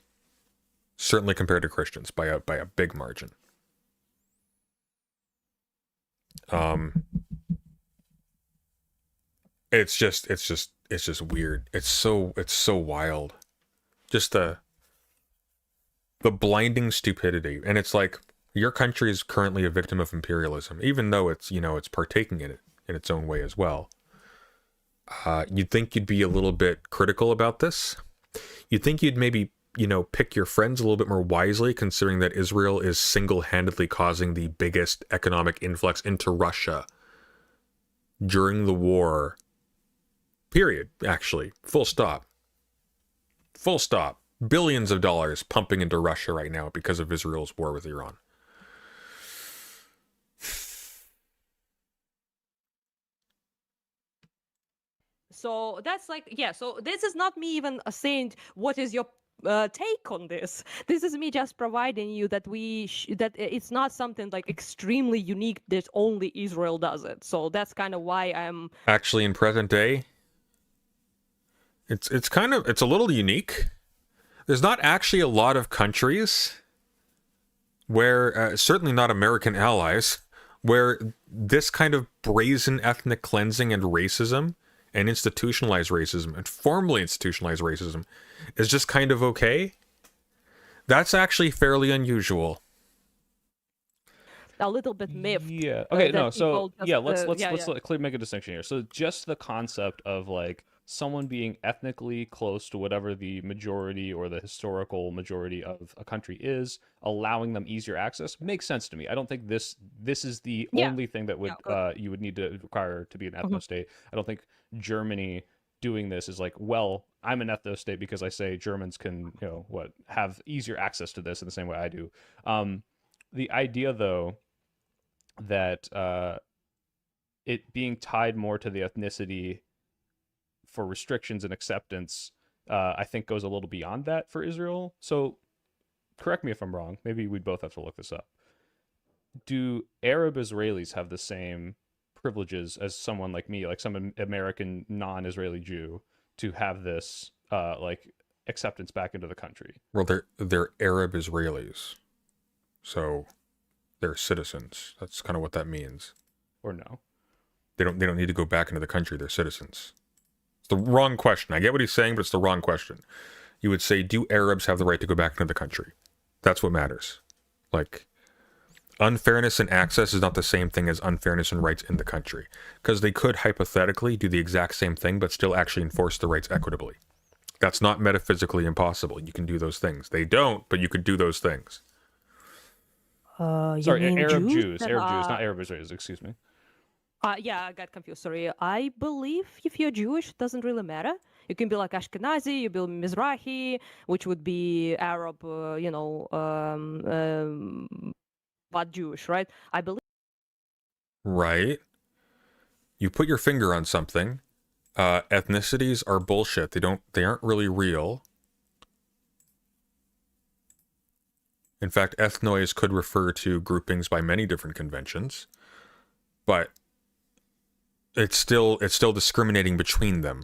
Speaker 1: Certainly compared to Christians by a big margin. It's just weird. It's so wild. Just the blinding stupidity. And it's like your country is currently a victim of imperialism, even though it's partaking in it in its own way as well. You'd think you'd be a little bit critical about this. You'd think you'd maybe, pick your friends a little bit more wisely, considering that Israel is single-handedly causing the biggest economic influx into Russia during the war. Period, actually. Full stop. Full stop. Billions of dollars pumping into Russia right now because of Israel's war with Iran.
Speaker 3: So that's like, yeah, so this is not me even saying what is your take on this. This is me just providing you that that it's not something like extremely unique that only Israel does it. So that's kind of why I'm
Speaker 1: actually in present day. It's a little unique. There's not actually a lot of countries where, certainly not American allies, where this kind of brazen ethnic cleansing and racism and institutionalized racism and formally institutionalized racism is just kind of okay. That's actually fairly unusual.
Speaker 3: A little bit miffed.
Speaker 2: Yeah. Okay.
Speaker 3: that
Speaker 2: No. So
Speaker 3: people
Speaker 2: yeah,
Speaker 3: just,
Speaker 2: let's make a distinction here. So just the concept of like someone being ethnically close to whatever the majority or the historical majority of a country is, allowing them easier access makes sense to me. I don't think this is the
Speaker 3: Yeah.
Speaker 2: only thing that would you would need to require to be an ethnostate. I don't think Germany doing this is like, well, I'm an ethnostate because I say Germans can, have easier access to this in the same way I do. The idea though that it being tied more to the ethnicity for restrictions and acceptance, I think goes a little beyond that for Israel. So correct me if I'm wrong. Maybe we both have to look this up. Do Arab Israelis have the same privileges as someone like me, like some American non-Israeli Jew, to have this acceptance back into the country?
Speaker 1: Well, they're Arab Israelis, so they're citizens. That's kind of what that means.
Speaker 2: Or no?
Speaker 1: They don't need to go back into the country. They're citizens. It's the wrong question. I get what he's saying, but it's the wrong question. You would say, do Arabs have the right to go back into the country? That's what matters. Like, unfairness in access is not the same thing as unfairness in rights in the country, because they could hypothetically do the exact same thing but still actually enforce the rights equitably. That's not metaphysically impossible. You can do those things. They don't, but you could do those things.
Speaker 2: Sorry, Arab Jews,
Speaker 3: that
Speaker 2: not Arab Israelis, excuse me.
Speaker 3: Yeah, I got confused. Sorry. I believe if you're Jewish, it doesn't really matter. You can be like Ashkenazi, you be Mizrahi, which would be Arab, but Jewish, right? I believe.
Speaker 1: Right. You put your finger on something. Ethnicities are bullshit. They aren't really real. In fact, ethnois could refer to groupings by many different conventions, but it's still discriminating between them.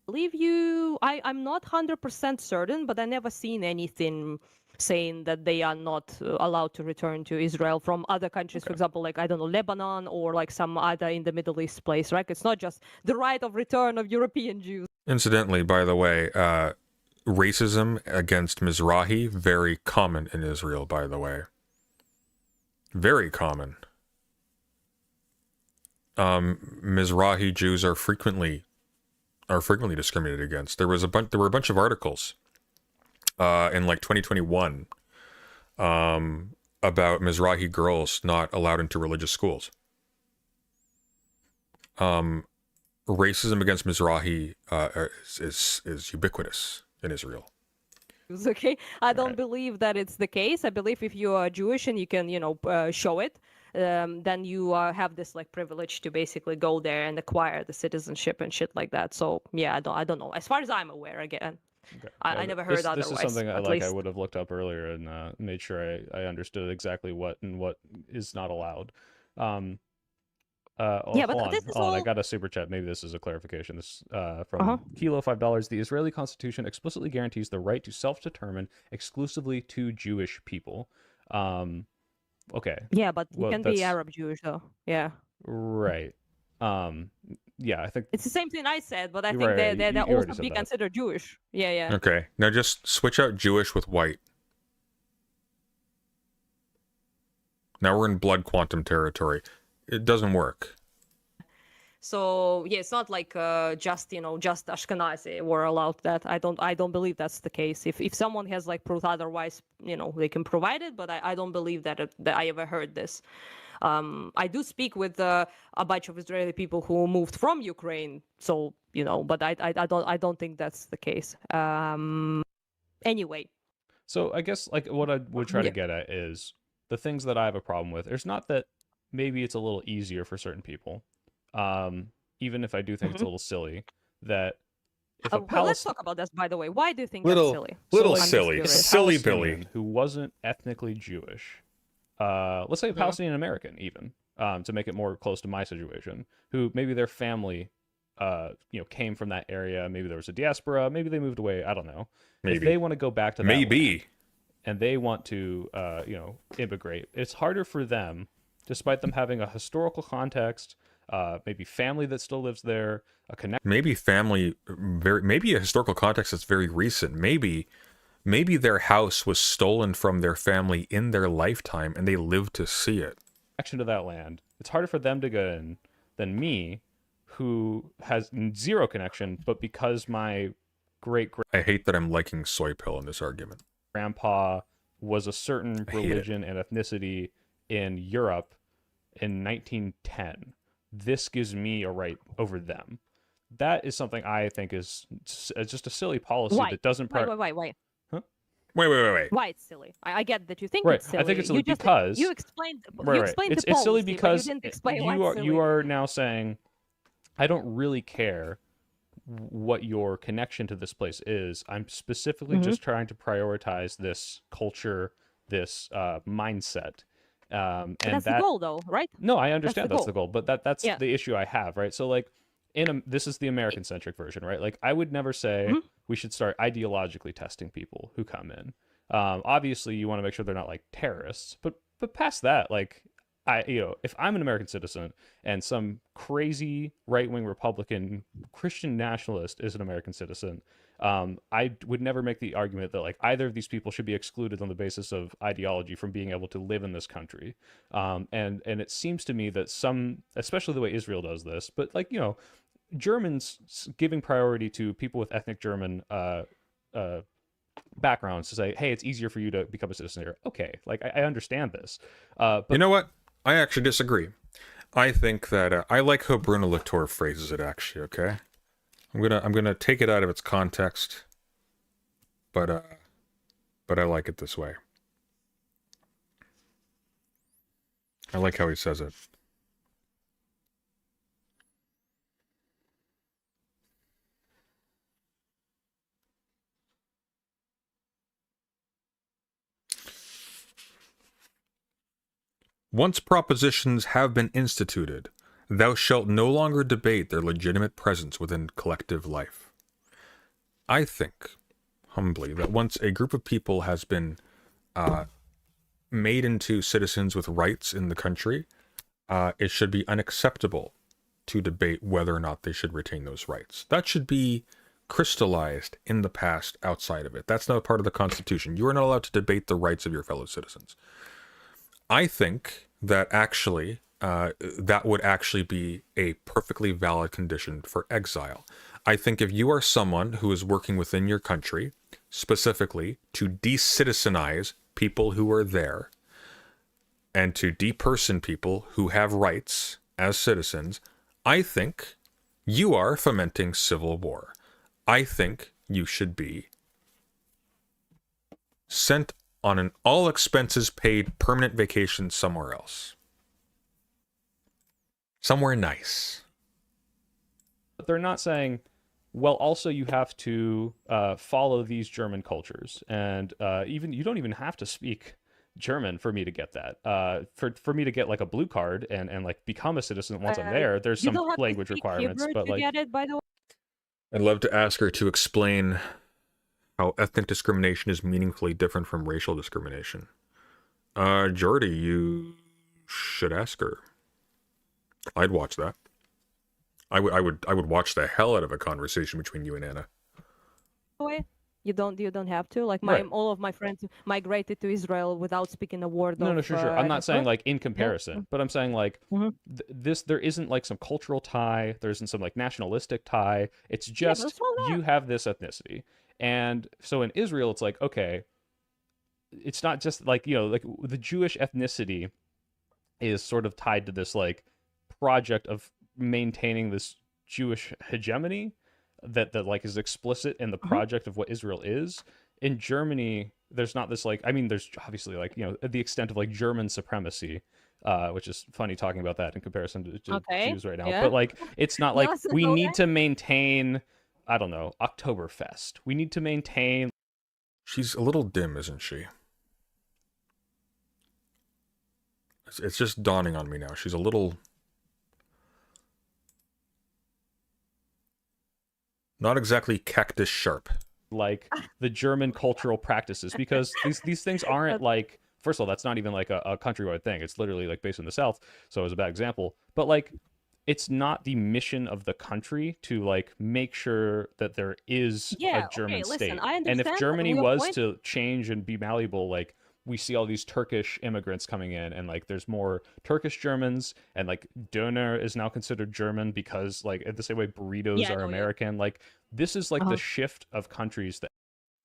Speaker 3: Believe you. I'm not 100% certain, but I never seen anything saying that they are not allowed to return to Israel from other countries, for example, like, I don't know, Lebanon or like some other in the Middle East place, right? It's not just the right of return of European Jews.
Speaker 1: Incidentally, by the way, racism against Mizrahi, very common in Israel, by the way. Very common. Mizrahi Jews are frequently discriminated against. There were a bunch of articles in like 2021 about Mizrahi girls not allowed into religious schools. Racism against Mizrahi is ubiquitous in Israel.
Speaker 3: Okay, I don't believe that it's the case. I believe if you are Jewish and you can, show it, then you have this like privilege to basically go there and acquire the citizenship and shit like that. So yeah, I don't know. As far as I'm aware, again, I never heard otherwise.
Speaker 2: This is something I would have looked up earlier and made sure I understood exactly what is not allowed.
Speaker 3: Yeah, but this is all...
Speaker 2: I got a super chat. Maybe this is a clarification. This from Kilo, $5. The Israeli Constitution explicitly guarantees the right to self-determine exclusively to Jewish people. Okay.
Speaker 3: Yeah, but you can be Arab Jewish though. Yeah.
Speaker 2: Right. Yeah, I think
Speaker 3: it's the same thing I said, but I think
Speaker 2: right.
Speaker 3: they also be considered Jewish. Yeah, yeah.
Speaker 1: Okay. Now just switch out Jewish with white. Now we're in blood quantum territory. It doesn't work. So
Speaker 3: yeah, it's not like just Ashkenazi were allowed that. I don't believe that's the case. If someone has like proof otherwise, they can provide it. But I don't believe that I ever heard this. I do speak with a bunch of Israeli people who moved from Ukraine. So but I don't think that's the case. Anyway.
Speaker 2: So I guess like what I would try to get at is the things that I have a problem with. It's not that maybe it's a little easier for certain people. Even if I do think it's a little silly, that if
Speaker 3: let's talk about this, by the way. Why do you think that's silly?
Speaker 1: Silly Billy,
Speaker 2: who wasn't ethnically Jewish, let's say a Palestinian American, even to make it more close to my situation, who maybe their family, came from that area. Maybe there was a diaspora. Maybe they moved away. I don't know. Maybe if they want to go back to that land, and they want to, immigrate. It's harder for them despite them having a historical context, maybe family that still lives there, a connection.
Speaker 1: Maybe family, maybe a historical context that's very recent. Maybe their house was stolen from their family in their lifetime and they lived to see it.
Speaker 2: To that land. It's harder for them to get in than me, who has zero connection, but because my great
Speaker 1: I hate that I'm liking soy pill in this argument.
Speaker 2: grandpa was a certain religion and ethnicity in Europe in 1910, this gives me a right over them. That is something I think is just a silly policy that doesn't.
Speaker 3: Wait.
Speaker 1: Huh? Wait.
Speaker 3: Why it's silly? I get that you think
Speaker 2: right.
Speaker 3: it's silly.
Speaker 2: I think it's silly because
Speaker 3: you explained.
Speaker 2: Right.
Speaker 3: You explained
Speaker 2: it's,
Speaker 3: the
Speaker 2: it's silly
Speaker 3: policy,
Speaker 2: because
Speaker 3: but you didn't explain why it's silly.
Speaker 2: you are now saying, I don't really care what your connection to this place is. I'm specifically just trying to prioritize this culture, this mindset. And
Speaker 3: that's the goal, though, right?
Speaker 2: No, I understand that's the goal, but that's
Speaker 3: yeah.
Speaker 2: the issue I have, right? So like, this is the American-centric version, right? Like, I would never say we should start ideologically testing people who come in. Obviously, you want to make sure they're not like terrorists, but past that, like, if I'm an American citizen and some crazy right-wing Republican Christian nationalist is an American citizen, I would never make the argument that like either of these people should be excluded on the basis of ideology from being able to live in this country. And it seems to me that some, especially the way Israel does this, but like, Germans giving priority to people with ethnic German backgrounds to say, hey, it's easier for you to become a citizen here. Okay, like I understand this. But
Speaker 1: you know what? I actually disagree. I think that I like how Bruno Latour phrases it. Actually, okay. I'm gonna take it out of its context, but I like it this way. I like how he says it. Once propositions have been instituted, thou shalt no longer debate their legitimate presence within collective life. I think, humbly, that once a group of people has been made into citizens with rights in the country, it should be unacceptable to debate whether or not they should retain those rights. That should be crystallized in the past outside of it. That's not part of the Constitution. You are not allowed to debate the rights of your fellow citizens. I think that actually, that would actually be a perfectly valid condition for exile. I think if you are someone who is working within your country, specifically to de-citizenize people who are there, and to deperson people who have rights as citizens, I think you are fomenting civil war. I think you should be sent on an all-expenses-paid permanent vacation somewhere else. Somewhere nice.
Speaker 2: But they're not saying, well, also you have to follow these German cultures. And even you don't even have to speak German for me to get that. For me to get like a blue card and like become a citizen once I'm there, there's some language requirements.
Speaker 3: Hebrew
Speaker 2: but
Speaker 3: to
Speaker 2: like,
Speaker 3: get it, by the way.
Speaker 1: I'd love to ask her to explain how ethnic discrimination is meaningfully different from racial discrimination. Jordy, you should ask her. I'd watch that. I would watch the hell out of a conversation between you and Anna.
Speaker 3: You don't have to. Like all of my friends migrated to Israel without speaking a word.
Speaker 2: No, sure. I'm not saying like in comparison, but I'm saying like this. There isn't like some cultural tie. There isn't some like nationalistic tie. It's just you have this ethnicity. And so in Israel, it's like, okay, it's not just like, like the Jewish ethnicity is sort of tied to this like project of maintaining this Jewish hegemony that like is explicit in the project of what Israel is. In Germany, there's not this like, I mean, there's obviously like, the extent of like German supremacy, which is funny talking about that in comparison to Jews right now. Yeah. But like, it's not like we need to maintain, I don't know, Oktoberfest. We need to maintain.
Speaker 1: She's a little dim, isn't she? It's just dawning on me now. She's a little... not exactly cactus sharp.
Speaker 2: Like the German cultural practices, because these things aren't like first of all, that's not even like a countrywide thing. It's literally like based in the South, so it was a bad example. But like, it's not the mission of the country to like make sure that there is
Speaker 3: Yeah,
Speaker 2: a German
Speaker 3: okay, listen,
Speaker 2: state.
Speaker 3: I
Speaker 2: And if
Speaker 3: understand
Speaker 2: Germany
Speaker 3: your
Speaker 2: was
Speaker 3: point.
Speaker 2: to change and be malleable, like we see all these Turkish immigrants coming in, and like there's more Turkish Germans, and like döner is now considered German because like the same way burritos
Speaker 3: Yeah, I
Speaker 2: are
Speaker 3: know, yeah.
Speaker 2: American. Like this is like
Speaker 3: Uh-huh.
Speaker 2: the shift of countries that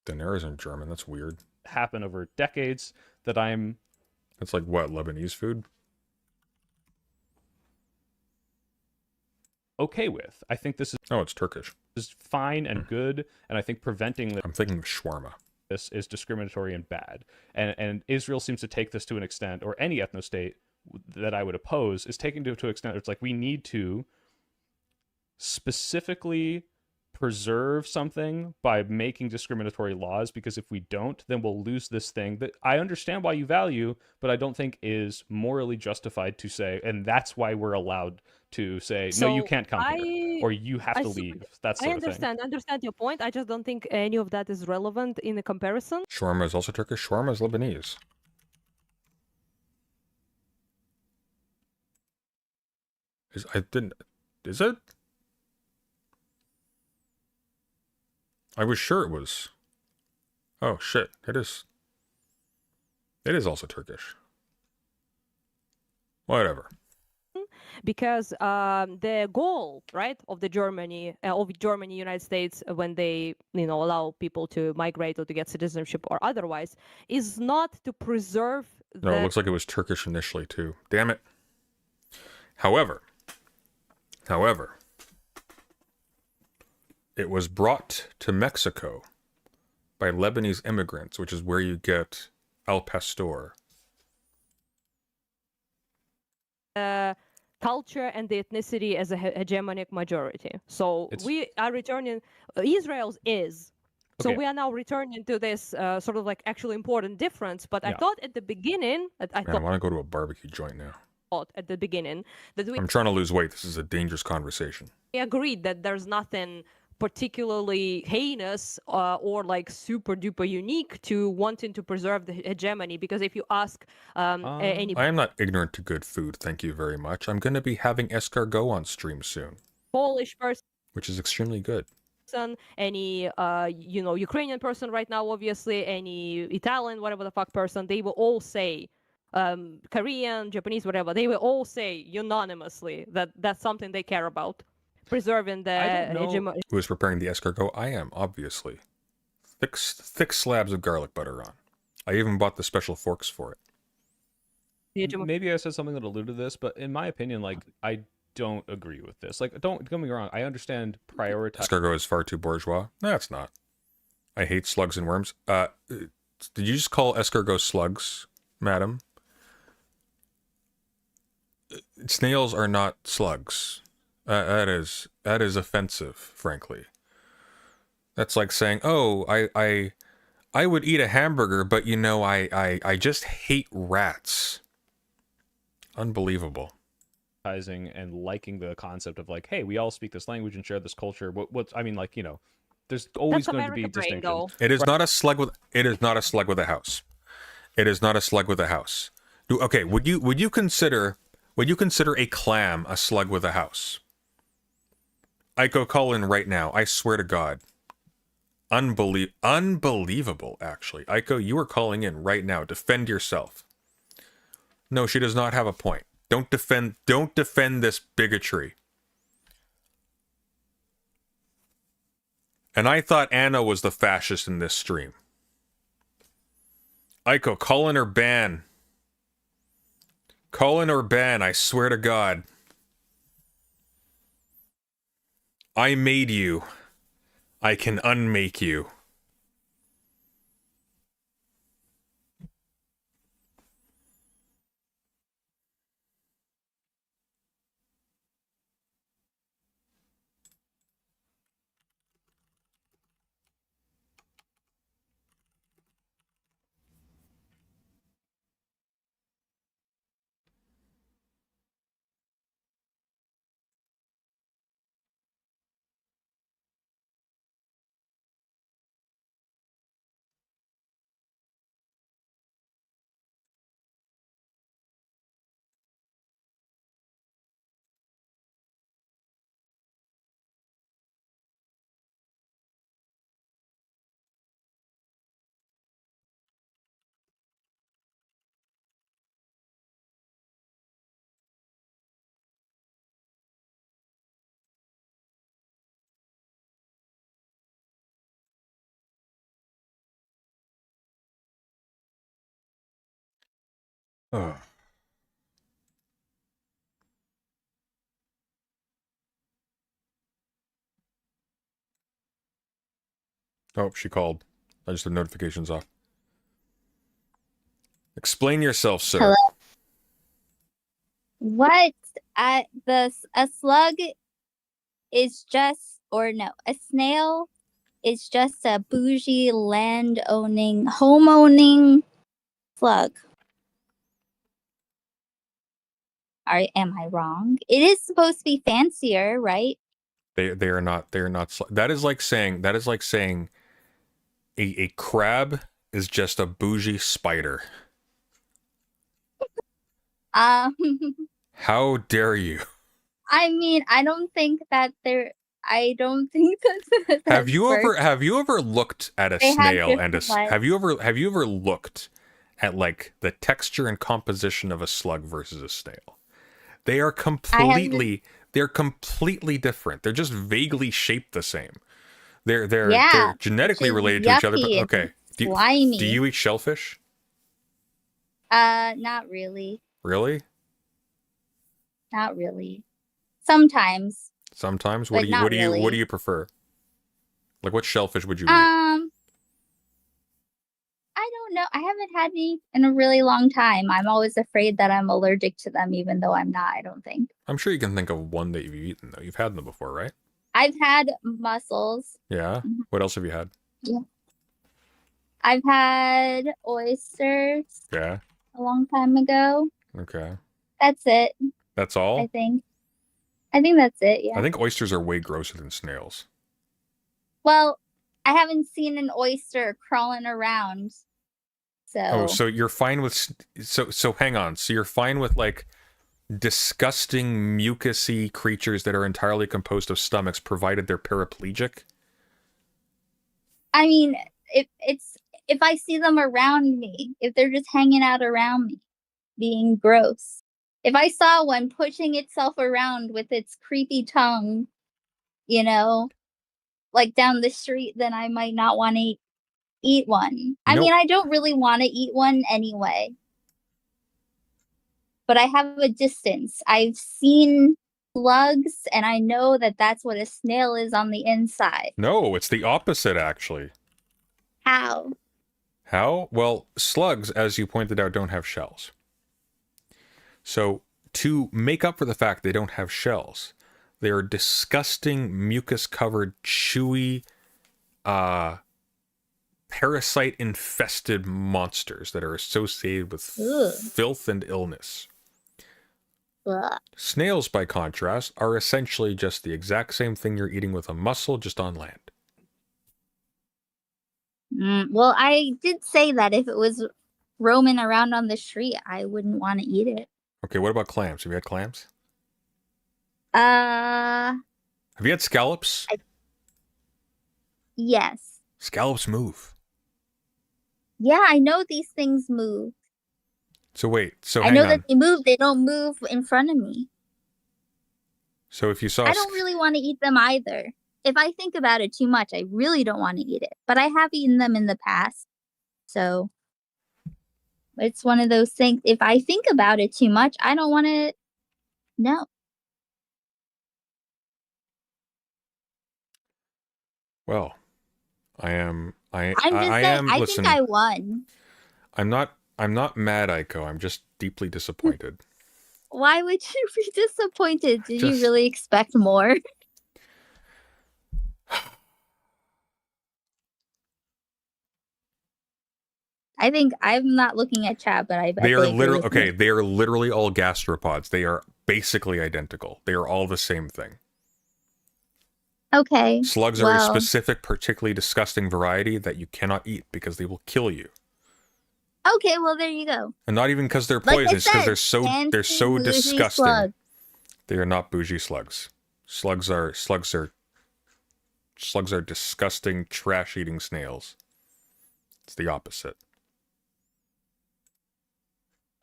Speaker 1: Daenerys isn't German. That's weird.
Speaker 2: happen over decades that I'm
Speaker 1: That's like what, Lebanese food?
Speaker 2: okay with. I think this
Speaker 1: Oh, it's Turkish.
Speaker 2: is fine and good, and I think preventing
Speaker 1: I'm thinking of shawarma.
Speaker 2: this is discriminatory and bad. And Israel seems to take this to an extent, or any ethnostate that I would oppose is taking to an extent. It's like we need to specifically preserve something by making discriminatory laws, because if we don't, then we'll lose this thing that I understand why you value, but I don't think is morally justified to say, and that's why we're allowed to say, no, you
Speaker 3: So
Speaker 2: can't come here, or you have
Speaker 3: I
Speaker 2: to
Speaker 3: see-
Speaker 2: leave. That
Speaker 3: I
Speaker 2: sort of thing.
Speaker 3: understand your point. I just don't think any of that is relevant in the comparison.
Speaker 1: Shawarma is also Turkish. Shawarma is Lebanese. Is it? I was sure it was. Oh shit, it is. It is also Turkish. Whatever.
Speaker 3: Because the goal, right, of Germany, United States, when they, allow people to migrate or to get citizenship or otherwise, is not to preserve
Speaker 1: No, it looks like it was Turkish initially too. Damn it. However, it was brought to Mexico by Lebanese immigrants, which is where you get al pastor.
Speaker 3: culture and the ethnicity as a hegemonic majority. So we are returning. Israel's is. So
Speaker 2: Okay.
Speaker 3: we are now returning to this sort of like actually important difference. But I
Speaker 2: Yeah.
Speaker 3: thought at the beginning,
Speaker 1: Man, I want to go to a barbecue joint now.
Speaker 3: at the beginning that we
Speaker 1: I'm trying to lose weight. This is a dangerous conversation.
Speaker 3: agreed that there's nothing particularly heinous or like super duper unique to wanting to preserve the hegemony, because if you ask any
Speaker 1: I am not ignorant to good food, thank you very much. I'm going to be having escargot on stream soon,
Speaker 3: Polish person,
Speaker 1: which is extremely good.
Speaker 3: any Ukrainian person right now, obviously, any Italian, whatever the fuck person, they will all say Korean, Japanese, whatever, they will all say unanimously that that's something they care about, preserving the
Speaker 2: I don't know.
Speaker 3: hegemony.
Speaker 1: Who is preparing the escargot? I am, obviously. Thick slabs of garlic butter on. I even bought the special forks for it.
Speaker 2: Maybe I said something that alluded to this, but in my opinion, like I don't agree with this. Like, don't get me wrong. I understand prioritize.
Speaker 1: Escargot is far too bourgeois. No, it's not. I hate slugs and worms. Did you just call escargot slugs, madam? Snails are not slugs. That is offensive, frankly. That's like saying, "Oh, I would eat a hamburger, but I just hate rats." Unbelievable.
Speaker 2: And liking the concept of like, hey, we all speak this language and share this culture. What's I mean, like, there's always
Speaker 3: That's
Speaker 2: going to be
Speaker 3: America brain,
Speaker 2: distinctions.
Speaker 3: though.
Speaker 1: It is not a slug with. It is not a slug with a house. It is not a slug with a house. Okay, would you consider a clam a slug with a house? I go call in right now. I swear to God. Unbelievable, actually. Aiko, you are calling in right now. Defend yourself. No, she does not have a point. Don't defend this bigotry. And I thought Anna was the fascist in this stream. Aiko, call in or ban. Call in or ban, I swear to God. I made you. I can unmake you. Oh. Oh, she called. I just have notifications off. Explain yourself, sir.
Speaker 7: Hello. What? A slug is just, or no, a snail is just a bougie land-owning, home-owning slug. Am I wrong? It is supposed to be fancier, right?
Speaker 1: They are not. They are not. That is like saying a crab is just a bougie spider. How dare you?
Speaker 7: I mean, I don't think that they're. I don't think that's.
Speaker 1: Have you ever looked at a
Speaker 7: They have
Speaker 1: snail and a
Speaker 7: different lives.
Speaker 1: have you ever looked at like the texture and composition of a slug versus a snail? They are completely different. They're just vaguely shaped the same. They're genetically
Speaker 7: which is
Speaker 1: related to each other. But
Speaker 7: yucky and
Speaker 1: okay,
Speaker 7: slimy.
Speaker 1: do you eat shellfish?
Speaker 7: Not really.
Speaker 1: Really?
Speaker 7: Not really. Sometimes.
Speaker 1: Sometimes.
Speaker 7: But not
Speaker 1: What do
Speaker 7: really.
Speaker 1: you prefer? Like what shellfish would you eat?
Speaker 7: I don't know. I haven't had any in a really long time. I'm always afraid that I'm allergic to them, even though I'm not, I don't think.
Speaker 1: I'm sure you can think of one that you've eaten though. You've had them before, right?
Speaker 7: I've had mussels.
Speaker 1: Yeah.
Speaker 7: Mhm.
Speaker 1: What else have you had?
Speaker 7: Yeah. I've had oysters
Speaker 1: Yeah.
Speaker 7: a long time ago.
Speaker 1: Okay.
Speaker 7: That's it,
Speaker 1: That's all?
Speaker 7: I think. I think that's it, yeah.
Speaker 1: I think oysters are way grosser than snails.
Speaker 7: Well, I haven't seen an oyster crawling around. So
Speaker 1: Oh, so you're fine with so hang on. So you're fine with like disgusting mucousy creatures that are entirely composed of stomachs provided they're paraplegic?
Speaker 7: I mean, if I see them around me, if they're just hanging out around me, being gross. If I saw one pushing itself around with its creepy tongue, like down the street, then I might not want to eat one. I mean, I don't really want to eat one anyway. But I have a distance. I've seen slugs, and I know that that's what a snail is on the inside.
Speaker 1: No, it's the opposite actually.
Speaker 7: How?
Speaker 1: How? Well, slugs, as you pointed out, don't have shells. So, to make up for the fact they don't have shells, they are disgusting, mucus-covered, chewy, parasite-infested monsters that are associated with filth and illness.
Speaker 7: Ugh.
Speaker 1: Snails, by contrast, are essentially just the exact same thing you're eating with a mussel, just on land.
Speaker 7: Well, I did say that if it was roaming around on the street, I wouldn't want to eat it.
Speaker 1: Okay, what about clams? Have you had clams?
Speaker 7: Have
Speaker 1: you had scallops?
Speaker 7: Yes.
Speaker 1: Scallops move.
Speaker 7: Yeah, I know these things move.
Speaker 1: So wait,
Speaker 7: I know that they move. They don't move in front of me.
Speaker 1: So if you saw...
Speaker 7: I don't really want to eat them either. If I think about it too much, I really don't want to eat it. But I have eaten them in the past. So it's one of those things. If I think about it too much, I don't want to... No.
Speaker 1: Well,
Speaker 7: I'm just saying, I
Speaker 1: listen,
Speaker 7: think I won.
Speaker 1: I'm not mad, Aiko. I'm just deeply disappointed.
Speaker 7: Why would you be disappointed? Did you really expect more? I think I'm not looking at chat, but I bet
Speaker 1: they are literally they are literally all gastropods. They are basically identical. They are all the same thing.
Speaker 7: Okay.
Speaker 1: Slugs are a specific, particularly disgusting variety that you cannot eat because they will kill you.
Speaker 7: Okay, well there you go.
Speaker 1: And not even because they're poisonous, because they're so disgusting.
Speaker 7: Slug.
Speaker 1: They are not bougie slugs. Slugs are disgusting, trash-eating snails. It's the opposite.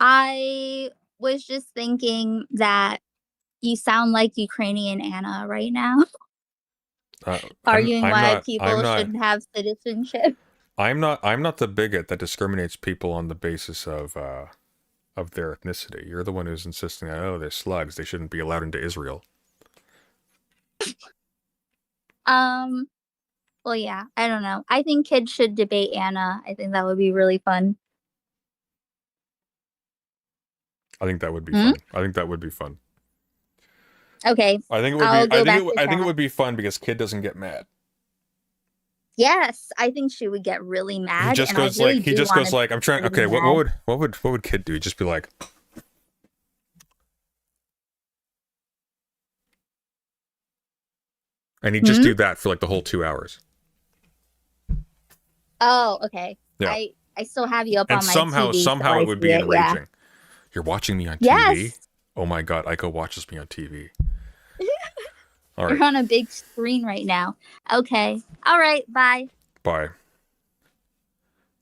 Speaker 7: I was just thinking that you sound like Ukrainian Anna right now. Arguing why people shouldn't have citizenship.
Speaker 1: I'm not the bigot that discriminates people on the basis of of their ethnicity. You're the one who's insisting that, oh, they're slugs. They shouldn't be allowed into Israel.
Speaker 7: Well, yeah, I don't know. I think kids should debate Anna. I think that would be really fun.
Speaker 1: I think that would be fun. I think that would be fun.
Speaker 7: Okay.
Speaker 1: I think it would
Speaker 7: I'll
Speaker 1: be.
Speaker 7: go
Speaker 1: I
Speaker 7: back
Speaker 1: think.
Speaker 7: to
Speaker 1: I think it
Speaker 7: chat.
Speaker 1: would be fun because Kid doesn't get mad.
Speaker 7: Yes, I think she would get really mad.
Speaker 1: He just
Speaker 7: and I
Speaker 1: goes
Speaker 7: really
Speaker 1: like. He
Speaker 7: do
Speaker 1: just
Speaker 7: wanna
Speaker 1: goes like. I'm trying.
Speaker 7: see her
Speaker 1: Okay.
Speaker 7: be
Speaker 1: What
Speaker 7: mad.
Speaker 1: would Kid do? He'd just be like. And he'd just do that for like the whole 2 hours.
Speaker 7: Oh, okay.
Speaker 1: Yeah.
Speaker 7: I still have you up
Speaker 1: And
Speaker 7: on my
Speaker 1: somehow
Speaker 7: TV, so
Speaker 1: it would
Speaker 7: I
Speaker 1: be
Speaker 7: see it, yeah.
Speaker 1: enraging. You're watching me on TV.
Speaker 7: Yes.
Speaker 1: Oh my God, Aiko watches me on TV. All
Speaker 7: We're
Speaker 1: right.
Speaker 7: on a big screen right now. Okay. All right. Bye.
Speaker 1: Bye.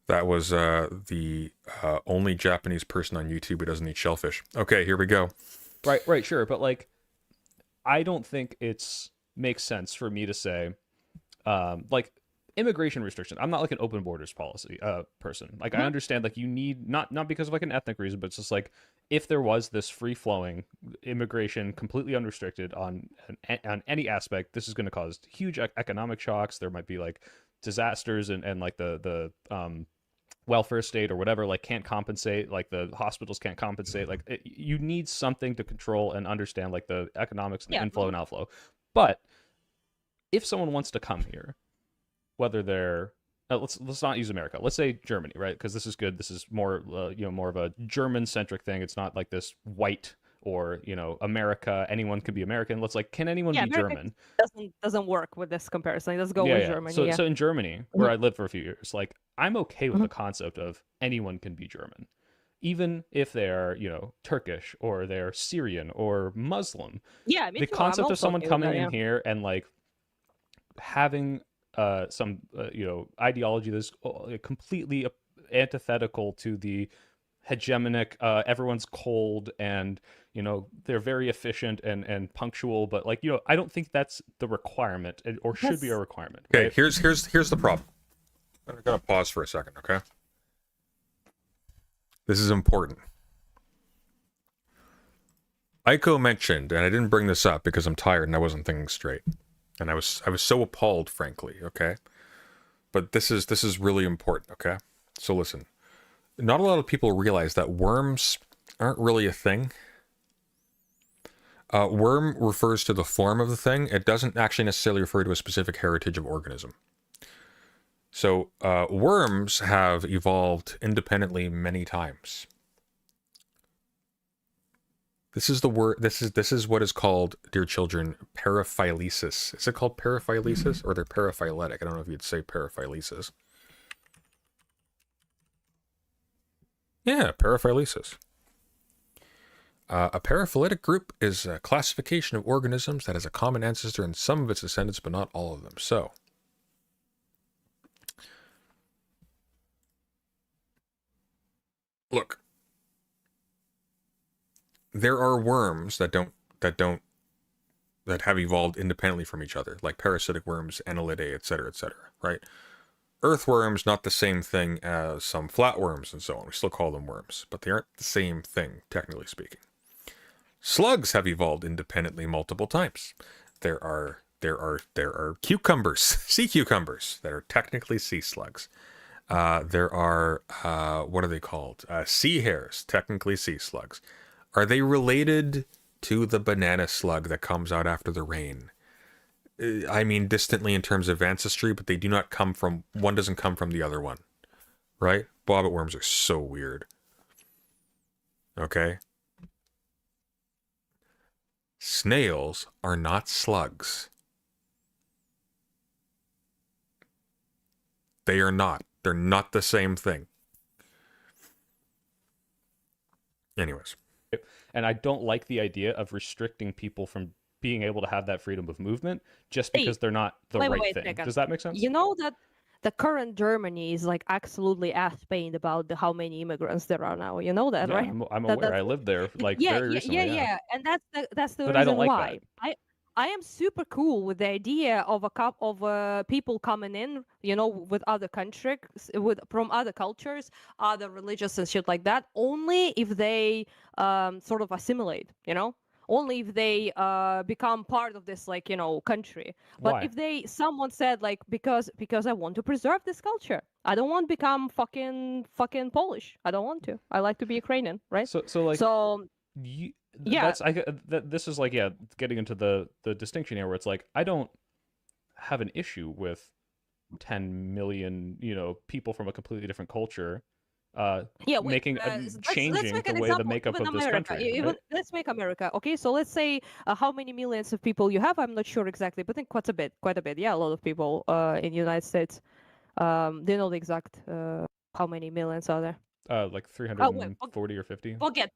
Speaker 1: That was the only Japanese person on YouTube who doesn't eat shellfish. Okay, here we go.
Speaker 2: Right, sure, but like, I don't think it's makes sense for me to say, like, immigration restriction. I'm not like an open borders policy person. Like, I understand like you need not because of like an ethnic reason, but it's just like if there was this free flowing immigration completely unrestricted on any aspect, this is going to cause huge economic shocks. There might be like disasters and like the welfare state or whatever like can't compensate, like the hospitals can't compensate, like you need something to control and understand like the economics and the inflow and outflow. But if someone wants to come here, whether they're let's not use America, let's say Germany, right? Because this is good, this is more more of a German centric thing. It's not like this white or America, anyone can be American. Let's like, can anyone be
Speaker 3: America
Speaker 2: German?
Speaker 3: doesn't work with this comparison. Let's go with Germany.
Speaker 2: So in Germany, where I lived for a few years, like I'm okay with the concept of anyone can be German, even if they're Turkish or they're Syrian or Muslim.
Speaker 3: Yeah, me
Speaker 2: the
Speaker 3: too.
Speaker 2: concept
Speaker 3: I'm
Speaker 2: of someone
Speaker 3: also okay with
Speaker 2: coming
Speaker 3: that,
Speaker 2: in
Speaker 3: yeah.
Speaker 2: here and like having some ideology that's completely antithetical to the hegemonic everyone's cold and they're very efficient and punctual, but like I don't think that's the requirement or should be a requirement.
Speaker 1: Okay,
Speaker 2: right?
Speaker 1: here's the problem. I'm gonna pause for a second, okay? This is important. Aiko mentioned, and I didn't bring this up because I'm tired and I wasn't thinking straight, and I was so appalled, frankly. Okay, but this is really important. Okay, so listen. Not a lot of people realize that worms aren't really a thing. Worm refers to the form of the thing. It doesn't actually necessarily refer to a specific heritage of organism. So worms have evolved independently many times. This is the word. This is what is called, dear children, paraphylesis. Is it called paraphylesis or they're paraphyletic? I don't know if you'd say paraphylesis. Yeah, paraphylesis. A paraphyletic group is a classification of organisms that has a common ancestor in some of its descendants, but not all of them. So, look, there are worms that have evolved independently from each other, like parasitic worms, Annelidae, etc., right? Earthworms, not the same thing as some flatworms and so on. We still call them worms, but they aren't the same thing, technically speaking. Slugs have evolved independently multiple times. There are cucumbers, sea cucumbers, that are technically sea slugs. There are what are they called? Sea hares, technically sea slugs. Are they related to the banana slug that comes out after the rain? I mean, distantly in terms of ancestry, but they do not come from, one doesn't come from the other one, right? Bobbit worms are so weird. Okay? Snails are not slugs. They are not. They're not the same thing. Anyways.
Speaker 2: And I don't like the idea of restricting people from being able to have that freedom of movement just because they're not the right thing. Does that make sense?
Speaker 3: You know that the current Germany is like absolutely ass-pained about how many immigrants there are now. You know that,
Speaker 2: Yeah,
Speaker 3: right?
Speaker 2: I'm aware. I lived there like very recently.
Speaker 3: Yeah. And that's the
Speaker 2: But I
Speaker 3: reason
Speaker 2: don't like
Speaker 3: why.
Speaker 2: that.
Speaker 3: am super cool with the idea of people coming in, with other countries, from other cultures, other religions and shit like that, only if they sort of assimilate, only if they become part of this country. But
Speaker 2: Why?
Speaker 3: if someone said like, because I want to preserve this culture, I don't want to become fucking Polish, I don't want to, I like to be Ukrainian, right?
Speaker 2: So like,
Speaker 3: So yeah.
Speaker 2: This is like, yeah, getting into the distinction here, where it's like, I don't have an issue with 10 million people from a completely different culture
Speaker 3: Yeah,
Speaker 2: making
Speaker 3: let's
Speaker 2: changing
Speaker 3: make
Speaker 2: the
Speaker 3: an
Speaker 2: way the
Speaker 3: example.
Speaker 2: makeup
Speaker 3: Even
Speaker 2: of this
Speaker 3: America.
Speaker 2: country, right?
Speaker 3: Let's make America. Okay, so let's say how many millions of people you have. I'm not sure exactly, but I think quite a bit. Yeah, a lot of people in the United States. Do you know the exact how many millions are there?
Speaker 2: Like
Speaker 3: Oh, wait,
Speaker 2: 340 or 50.
Speaker 3: forget.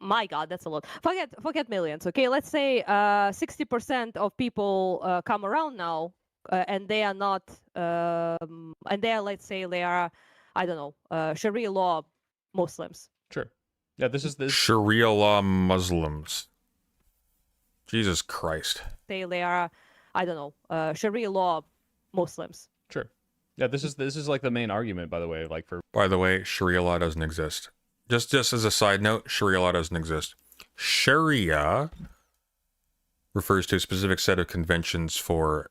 Speaker 3: My God, that's a lot. Forget millions. Okay, let's say 60% of people come around now, and they are not, and they are, let's say, they are, I don't know, Sharia law Muslims.
Speaker 2: Sure. Yeah, this
Speaker 1: Sharia law Muslims. Jesus Christ.
Speaker 3: They are, I don't know, Sharia law Muslims.
Speaker 2: Sure. Yeah, this is like the main argument, by the way, like for.
Speaker 1: By the way, Sharia law doesn't exist. Just as a side note, Sharia law doesn't exist. Sharia refers to a specific set of conventions for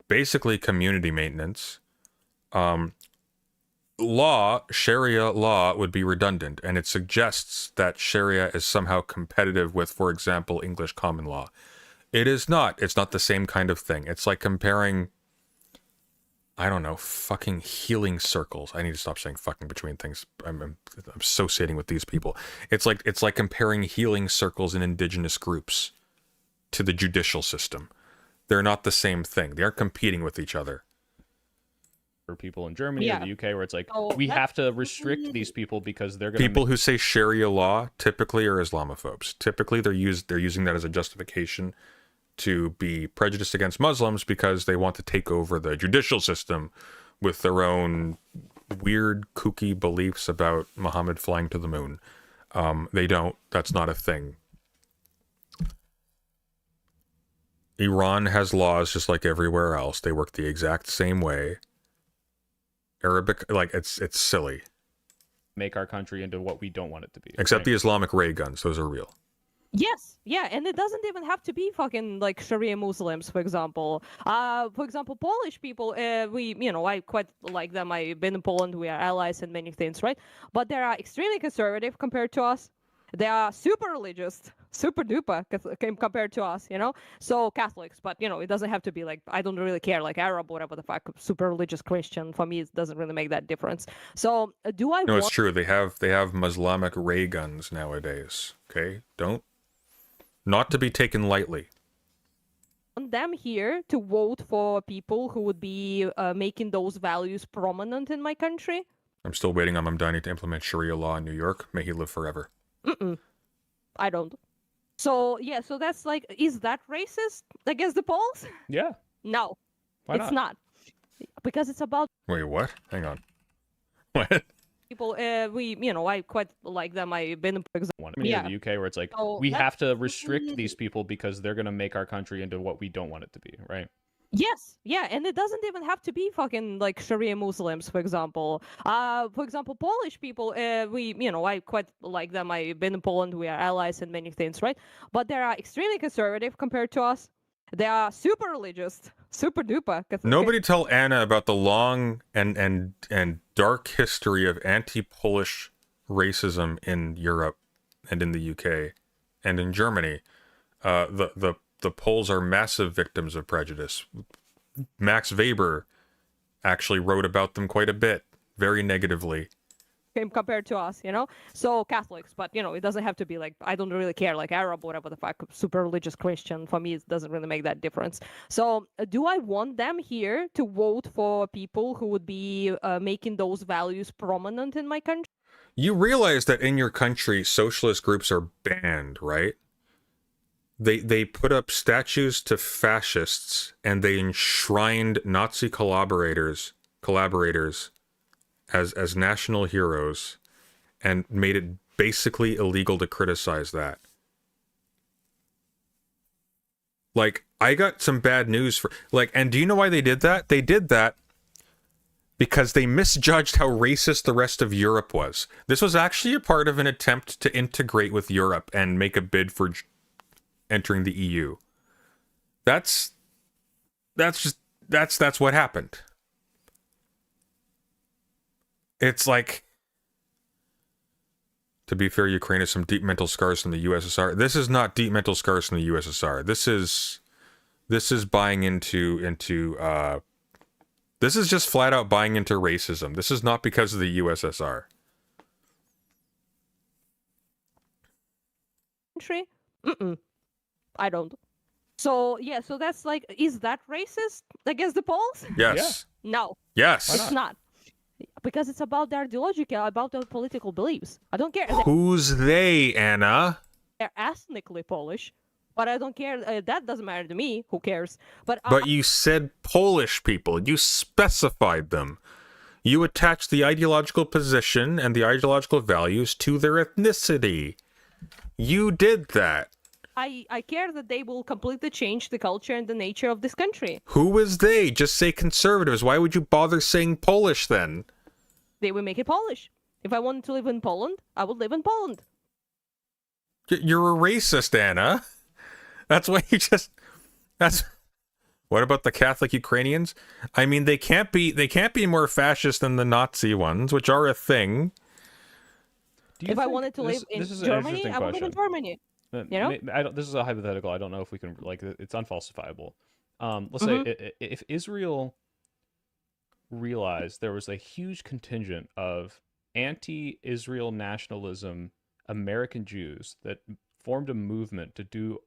Speaker 1: basically community maintenance. Sharia law would be redundant, and it suggests that Sharia is somehow competitive with, for example, English common law. It is not. It's not the same kind of thing. It's like comparing, I don't know, fucking healing circles. I need to stop saying fucking between things. I'm associating with these people. It's like comparing healing circles in indigenous groups to the judicial system. They're not the same thing. They aren't competing with each other.
Speaker 2: For people in Germany or the UK, where it's like,
Speaker 3: Oh,
Speaker 2: we have to restrict these people because they're going to
Speaker 1: People who say Sharia law typically are Islamophobes. Typically, they're using that as a justification to be prejudiced against Muslims because they want to take over the judicial system with their own weird, kooky beliefs about Muhammad flying to the moon. They don't. That's not a thing. Iran has laws just like everywhere else. They work the exact same way. Arabic, like, it's silly.
Speaker 2: make our country into what we don't want it to be.
Speaker 1: Except
Speaker 2: right?
Speaker 1: the Islamic ray guns. Those are real.
Speaker 3: Yes, yeah, and it doesn't even have to be fucking like Sharia Muslims, for example. Polish people, I quite like them. I've been in Poland. We are allies in many things, right? But they are extremely conservative compared to us. They are super religious, super duper compared to us, So Catholics, but it doesn't have to be like, I don't really care, like Arab, whatever the fuck, super religious Christian. For me, it doesn't really make that difference. So do I?
Speaker 1: No, it's true. They have Islamic ray guns nowadays. Okay, not to be taken lightly.
Speaker 3: Want them here to vote for people who would be making those values prominent in my country?
Speaker 1: I'm still waiting on Mamdani to implement Sharia law in New York. May he live forever.
Speaker 3: I don't. So yeah, so that's like, is that racist against the Poles?
Speaker 2: Yeah.
Speaker 3: No,
Speaker 2: Why
Speaker 3: it's not, because it's about
Speaker 1: Wait, what? Hang on. What?
Speaker 3: people. I quite like them. I've been, for example,
Speaker 2: in the UK, where it's like,
Speaker 3: So
Speaker 2: we
Speaker 3: that's
Speaker 2: have to restrict these people because they're going to make our country into what we don't want it to be, right?
Speaker 3: Yes, yeah, and it doesn't even have to be fucking like Sharia Muslims, for example. Polish people, I quite like them. I've been in Poland. We are allies in many things, right? But they are extremely conservative compared to us. They are super religious, super duper.
Speaker 1: Nobody tell Anna about the long and dark history of anti-Polish racism in Europe and in the UK and in Germany. The Poles are massive victims of prejudice. Max Weber actually wrote about them quite a bit, very negatively.
Speaker 3: Compared to us, So Catholics, but it doesn't have to be like, I don't really care, like Arab, whatever the fuck, super religious Christian. For me, it doesn't really make that difference. So do I want them here to vote for people who would be making those values prominent in my country?
Speaker 1: You realize that in your country, socialist groups are banned, right? They put up statues to fascists, and they enshrined Nazi collaborators as national heroes, and made it basically illegal to criticize that. Like, I got some bad news for, like, and do you know why they did that? They did that because they misjudged how racist the rest of Europe was. This was actually a part of an attempt to integrate with Europe and make a bid for entering the EU. That's what happened. It's like, to be fair, Ukraine has some deep mental scars from the USSR. This is not deep mental scars from the USSR. This is buying into this is just flat out buying into racism. This is not because of the USSR.
Speaker 3: Country? I don't. So yeah, so that's like, is that racist against the Poles?
Speaker 1: Yes.
Speaker 3: No,
Speaker 1: Yes.
Speaker 3: it's not. Because it's about their ideology, about their political beliefs. I don't care.
Speaker 1: Who's they, Anna?
Speaker 3: They're ethnically Polish, but I don't care. That doesn't matter to me. Who cares? But
Speaker 1: You said Polish people. You specified them. You attached the ideological position and the ideological values to their ethnicity. You did that.
Speaker 3: I care that they will completely change the culture and the nature of this country.
Speaker 1: Who is they? Just say conservatives. Why would you bother saying Polish then?
Speaker 3: They will make it Polish. If I wanted to live in Poland, I would live in Poland.
Speaker 1: You're a racist, Anna. That's why you just... That's... What about the Catholic Ukrainians? I mean, they can't be more fascist than the Nazi ones, which are a thing.
Speaker 3: If I wanted to live in Germany, I would live in Germany. You know?
Speaker 2: This is a hypothetical. I don't know if we can, like, it's unfalsifiable. Let's say if Israel realized there was a huge contingent of anti-Israel nationalism American Jews that formed a movement to do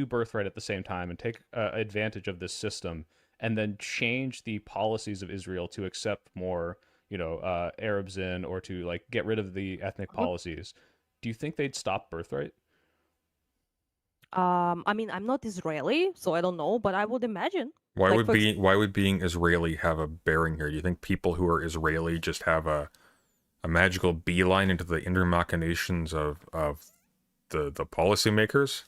Speaker 2: birthright at the same time and take advantage of this system, and then change the policies of Israel to accept more, Arabs in, or to like get rid of the ethnic policies, do you think they'd stop birthright?
Speaker 3: I mean, I'm not Israeli, so I don't know, but I would imagine.
Speaker 1: Why
Speaker 3: Like,
Speaker 1: would being Israeli have a bearing here? Do you think people who are Israeli just have a magical beeline into the inner machinations of the policymakers?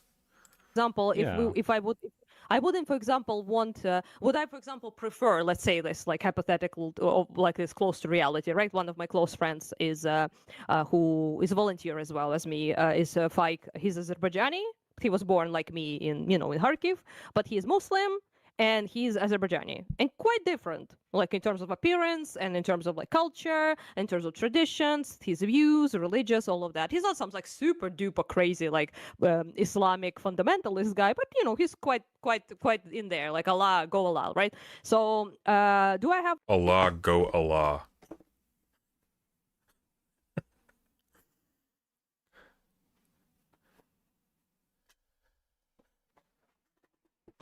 Speaker 3: Example,
Speaker 2: Yeah.
Speaker 3: if I wouldn't, for example, would I, for example, prefer, let's say this, like hypothetical, or like this close to reality, right? One of my close friends is, who is a volunteer as well as me, is Faik. He's Azerbaijani. He was born like me in Kharkiv, but he is Muslim and he's Azerbaijani, and quite different, like in terms of appearance and in terms of like culture, in terms of traditions, his views, religious, all of that. He's not some like super duper crazy like Islamic fundamentalist guy, but he's quite in there, like Allah, go Allah, right? So do I have
Speaker 1: Allah, go Allah.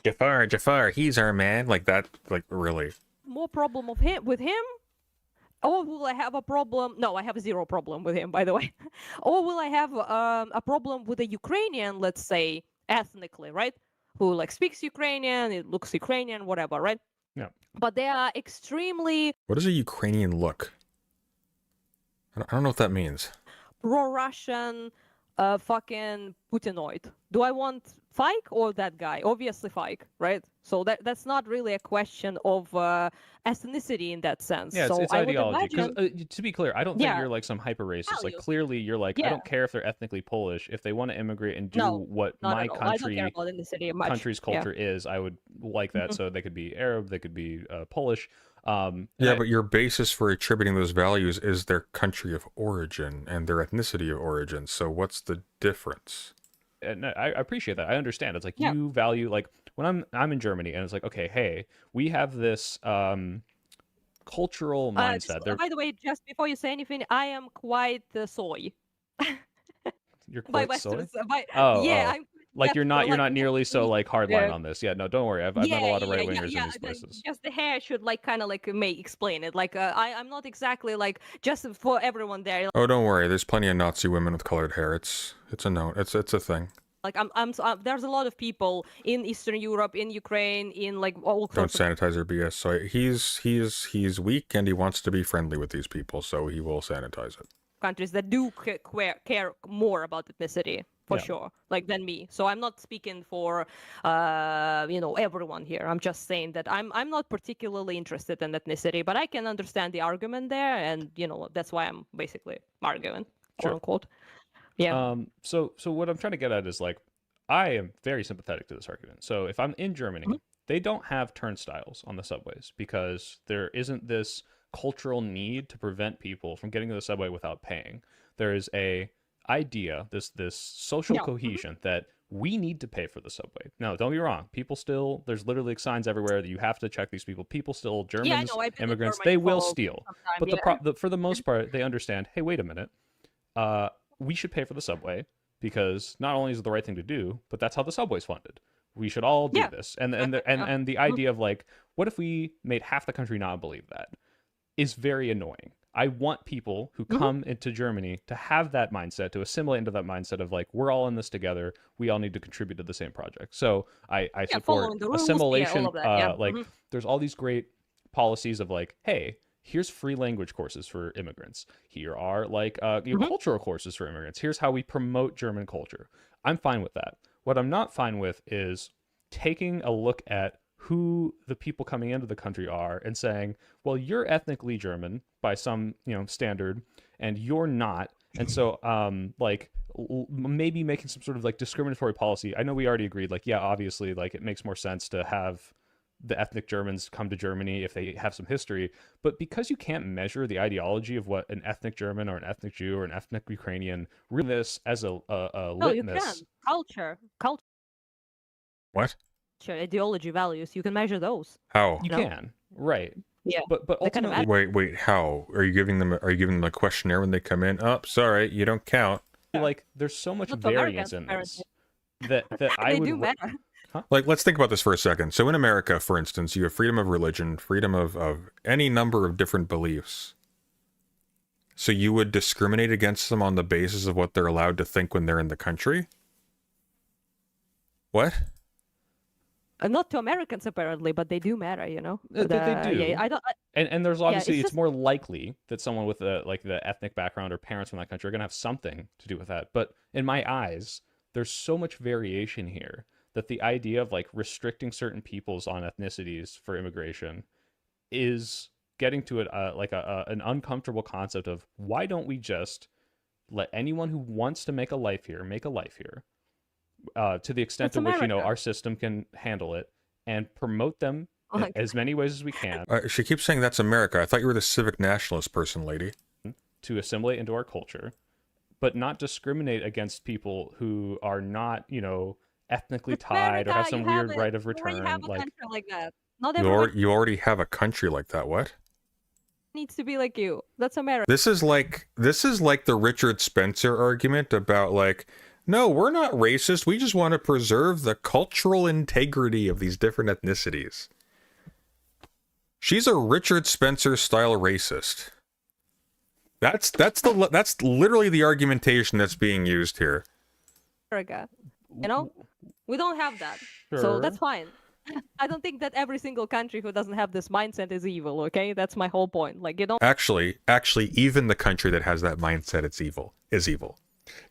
Speaker 1: Jafar, he's our man. Like that, like really.
Speaker 3: more problem with him? Or will I have a problem? No, I have zero problem with him, by the way. Or will I have a problem with a Ukrainian, let's say, ethnically, right? Who like speaks Ukrainian, it looks Ukrainian, whatever, right?
Speaker 2: Yeah.
Speaker 3: But they are extremely
Speaker 1: What does a Ukrainian look? I don't know what that means.
Speaker 3: pro-Russian, fucking Putinoid. Do I want Fike or that guy? Obviously Fike, right? So that's not really a question of ethnicity in that sense.
Speaker 2: Yeah,
Speaker 3: so
Speaker 2: it's
Speaker 3: I would
Speaker 2: ideology.
Speaker 3: imagine,
Speaker 2: Because to be clear, I don't think
Speaker 3: Yeah.
Speaker 2: you're like some hyper racist. Like
Speaker 3: Values.
Speaker 2: clearly, you're like, I
Speaker 3: Yeah.
Speaker 2: don't care if they're ethnically Polish. If they want to immigrate and do
Speaker 3: No,
Speaker 2: what
Speaker 3: not
Speaker 2: my
Speaker 3: at all. I don't
Speaker 2: country
Speaker 3: care about ethnicity much.
Speaker 2: country's
Speaker 3: Yeah.
Speaker 2: culture is, I would like that.
Speaker 3: Mhm.
Speaker 2: So they could be Arab, they could be Polish. And
Speaker 1: Yeah,
Speaker 2: I-
Speaker 1: but your basis for attributing those values is their country of origin and their ethnicity of origin. So what's the difference?
Speaker 2: and I appreciate that. I understand. It's like
Speaker 3: Yeah.
Speaker 2: you value, like when I'm in Germany and it's like, okay, hey, we have this cultural mindset.
Speaker 3: By the way, just before you say anything, I am quite soy.
Speaker 2: You're
Speaker 3: By
Speaker 2: quite soy?
Speaker 3: Western, by,
Speaker 2: Oh,
Speaker 3: yeah,
Speaker 2: oh.
Speaker 3: I'm
Speaker 2: Like you're not
Speaker 3: like,
Speaker 2: nearly so like hardline
Speaker 3: yeah.
Speaker 2: on this. Yeah, no, don't worry. I've met a lot of right wingers in these places.
Speaker 3: Just the hair should like kind of like may explain it. Like I'm not exactly like just for everyone there.
Speaker 1: Oh, don't worry. There's plenty of Nazi women with colored hair. It's a no. It's a thing.
Speaker 3: Like there's a lot of people in Eastern Europe, in Ukraine, in like all
Speaker 1: Don't
Speaker 3: sorts of
Speaker 1: sanitize their BS. So he's weak and he wants to be friendly with these people, so he will sanitize it.
Speaker 3: countries that do care more about ethnicity. for
Speaker 2: Yeah.
Speaker 3: sure, like than me. So I'm not speaking for everyone here. I'm just saying that I'm not particularly interested in ethnicity, but I can understand the argument there, and that's why I'm basically arguing, quote
Speaker 2: Sure.
Speaker 3: unquote. Yeah.
Speaker 2: So what I'm trying to get at is like, I am very sympathetic to this argument. So if I'm in Germany, they don't have turnstiles on the subways because there isn't this cultural need to prevent people from getting to the subway without paying. There is a idea, this social
Speaker 3: Yeah.
Speaker 2: cohesion that we need to pay for the subway. Now, don't be wrong. People still, there's literally signs everywhere that you have to check these people. People still, Germans,
Speaker 3: Yeah, I know. I've been in
Speaker 2: immigrants,
Speaker 3: Germany
Speaker 2: they will
Speaker 3: for
Speaker 2: steal.
Speaker 3: some time,
Speaker 2: But
Speaker 3: yeah.
Speaker 2: for the most part, they understand, hey, wait a minute. We should pay for the subway because not only is it the right thing to do, but that's how the subway's funded. We should all do
Speaker 3: Yeah.
Speaker 2: this. And the idea of like, what if we made half the country not believe that is very annoying. I want people who come into Germany to have that mindset, to assimilate into that mindset of like, we're all in this together. We all need to contribute to the same project. So I support
Speaker 3: following the rules,
Speaker 2: assimilation.
Speaker 3: all of that, yeah.
Speaker 2: Like there's all these great policies of like, hey, here's free language courses for immigrants. Here are like cultural courses for immigrants. Here's how we promote German culture. I'm fine with that. What I'm not fine with is taking a look at who the people coming into the country are and saying, well, you're ethnically German by some standard and you're not. And so maybe making some sort of like discriminatory policy. I know we already agreed, like, yeah, obviously, like it makes more sense to have the ethnic Germans come to Germany if they have some history. But because you can't measure the ideology of what an ethnic German or an ethnic Jew or an ethnic Ukrainian, read this as a
Speaker 3: No, you
Speaker 2: litmus.
Speaker 3: can. Culture,
Speaker 1: What?
Speaker 3: ideology, values. You can measure those.
Speaker 1: How?
Speaker 2: You
Speaker 3: No.
Speaker 2: can, right?
Speaker 3: Yeah.
Speaker 2: But
Speaker 3: They kind of
Speaker 2: ultimately,
Speaker 1: Wait, how? Are you giving them a questionnaire when they come in? Oh, sorry, you don't count.
Speaker 2: like there's so much
Speaker 3: Not to
Speaker 2: variance
Speaker 3: Americans,
Speaker 2: in this that I
Speaker 3: They
Speaker 2: would
Speaker 3: do matter.
Speaker 1: Like, let's think about this for a second. So in America, for instance, you have freedom of religion, freedom of any number of different beliefs. So you would discriminate against them on the basis of what they're allowed to think when they're in the country? What?
Speaker 3: Not to Americans apparently, but they do matter.
Speaker 2: They do.
Speaker 3: Yeah, I don't.
Speaker 2: And there's obviously
Speaker 3: it's
Speaker 2: it's more likely that someone with the ethnic background or parents from that country are going to have something to do with that. But in my eyes, there's so much variation here that the idea of like restricting certain peoples on ethnicities for immigration is getting to it an uncomfortable concept of why don't we just let anyone who wants to make a life here to the extent
Speaker 3: That's
Speaker 2: to which
Speaker 3: America.
Speaker 2: our system can handle it and promote them
Speaker 3: Oh my
Speaker 2: in as many ways as we can
Speaker 1: She keeps saying that's America. I thought you were the civic nationalist person, lady.
Speaker 2: to assimilate into our culture, but not discriminate against people who are not, ethnically
Speaker 3: It's
Speaker 2: tied or have
Speaker 3: America,
Speaker 2: some
Speaker 3: you
Speaker 2: weird
Speaker 3: it.
Speaker 2: right of
Speaker 3: You already
Speaker 2: return.
Speaker 3: have a
Speaker 2: Like,
Speaker 3: country like that. Not
Speaker 1: You,
Speaker 3: everyone
Speaker 1: you already have a country like that. What?
Speaker 3: needs to be like you. That's America.
Speaker 1: This is like the Richard Spencer argument about like, no, we're not racist. We just want to preserve the cultural integrity of these different ethnicities. She's a Richard Spencer style racist. That's literally the argumentation that's being used here.
Speaker 3: America. We don't have that, so
Speaker 2: Sure.
Speaker 3: that's fine. I don't think that every single country who doesn't have this mindset is evil. Okay, that's my whole point. Like, you don't.
Speaker 1: Actually, even the country that has that mindset is evil.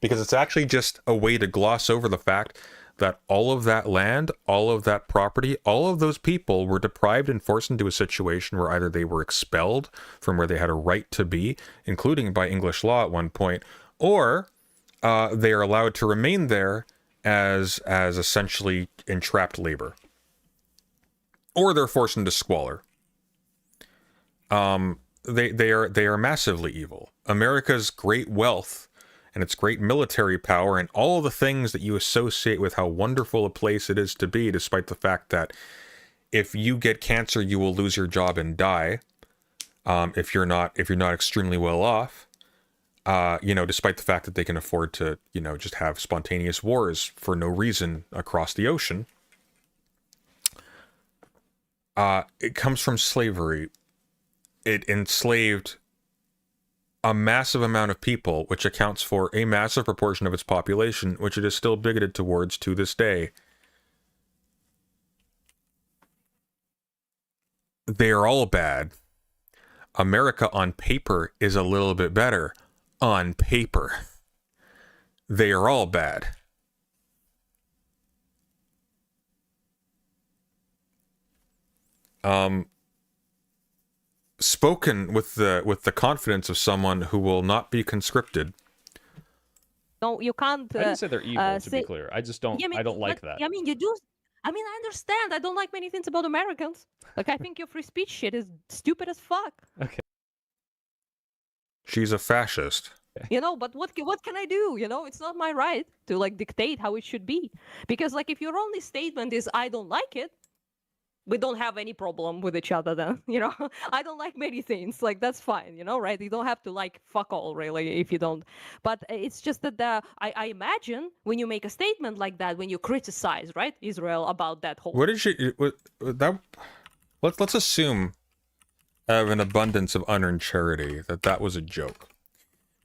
Speaker 1: Because it's actually just a way to gloss over the fact that all of that land, all of that property, all of those people were deprived and forced into a situation where either they were expelled from where they had a right to be, including by English law at one point, or they are allowed to remain there as essentially entrapped labor. Or they're forced into squalor. They are massively evil. America's great wealth and its great military power and all the things that you associate with how wonderful a place it is to be, despite the fact that if you get cancer, you will lose your job and die. If you're not extremely well off, despite the fact that they can afford to, just have spontaneous wars for no reason across the ocean. It comes from slavery. It enslaved a massive amount of people, which accounts for a massive proportion of its population, which it is still bigoted towards to this day. They are all bad. America on paper is a little bit better. On paper. They are all bad. spoken with the confidence of someone who will not be conscripted.
Speaker 3: No, you can't.
Speaker 2: I didn't say they're evil, to
Speaker 3: say,
Speaker 2: be clear. I just don't.
Speaker 3: Yeah,
Speaker 2: I don't like
Speaker 3: but,
Speaker 2: that.
Speaker 3: I mean, you do. I mean, I understand. I don't like many things about Americans. Like, I think your free speech shit is stupid as fuck.
Speaker 2: Okay.
Speaker 1: She's a fascist.
Speaker 3: You know, but what can I do? You know, it's not my right to like dictate how it should be. Because like, if your only statement is I don't like it, we don't have any problem with each other then. You know, I don't like many things. Like, that's fine. You know, right? You don't have to like fuck all really if you don't. But it's just that I imagine when you make a statement like that, when you criticize, right, Israel about that whole.
Speaker 1: What did she? That? Let's assume, out of an abundance of unearned charity, that was a joke.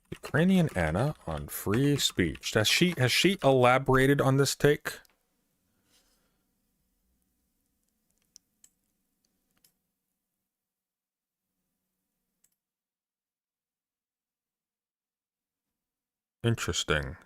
Speaker 1: Ukrainian Anna on free speech. Has she elaborated on this take? Interesting.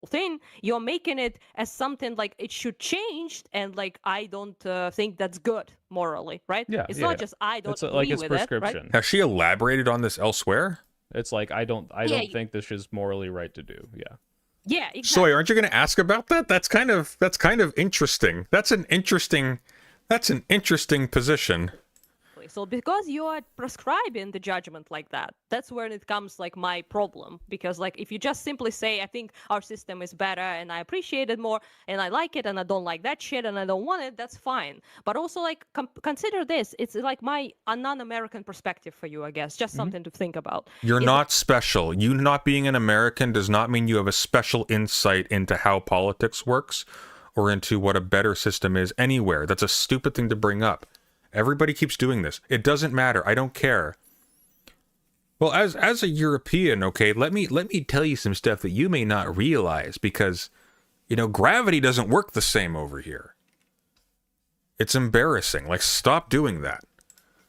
Speaker 3: Thing, you're making it as something like it should change, and like I don't think that's good morally, right?
Speaker 2: Yeah,
Speaker 3: it's
Speaker 2: yeah.
Speaker 3: not just I don't
Speaker 2: It's
Speaker 3: agree
Speaker 2: like it's
Speaker 3: with it, right?
Speaker 2: prescription.
Speaker 1: Has she elaborated on this elsewhere?
Speaker 2: It's like I don't
Speaker 3: Yeah,
Speaker 2: think this is morally right to do. Yeah.
Speaker 3: Yeah, exactly.
Speaker 1: Soy, aren't you going to ask about that? That's kind of interesting. That's an interesting position.
Speaker 3: So because you are prescribing the judgment like that, that's where it comes like my problem. Because like if you just simply say I think our system is better and I appreciate it more and I like it and I don't like that shit and I don't want it, that's fine. But also like consider this, it's like a non-American perspective for you, I guess, just something to think about.
Speaker 1: You're not special. You not being an American does not mean you have a special insight into how politics works or into what a better system is anywhere. That's a stupid thing to bring up. Everybody keeps doing this. It doesn't matter. I don't care. Well, as a European, okay, let me tell you some stuff that you may not realize, because, you know, gravity doesn't work the same over here. It's embarrassing. Like, stop doing that.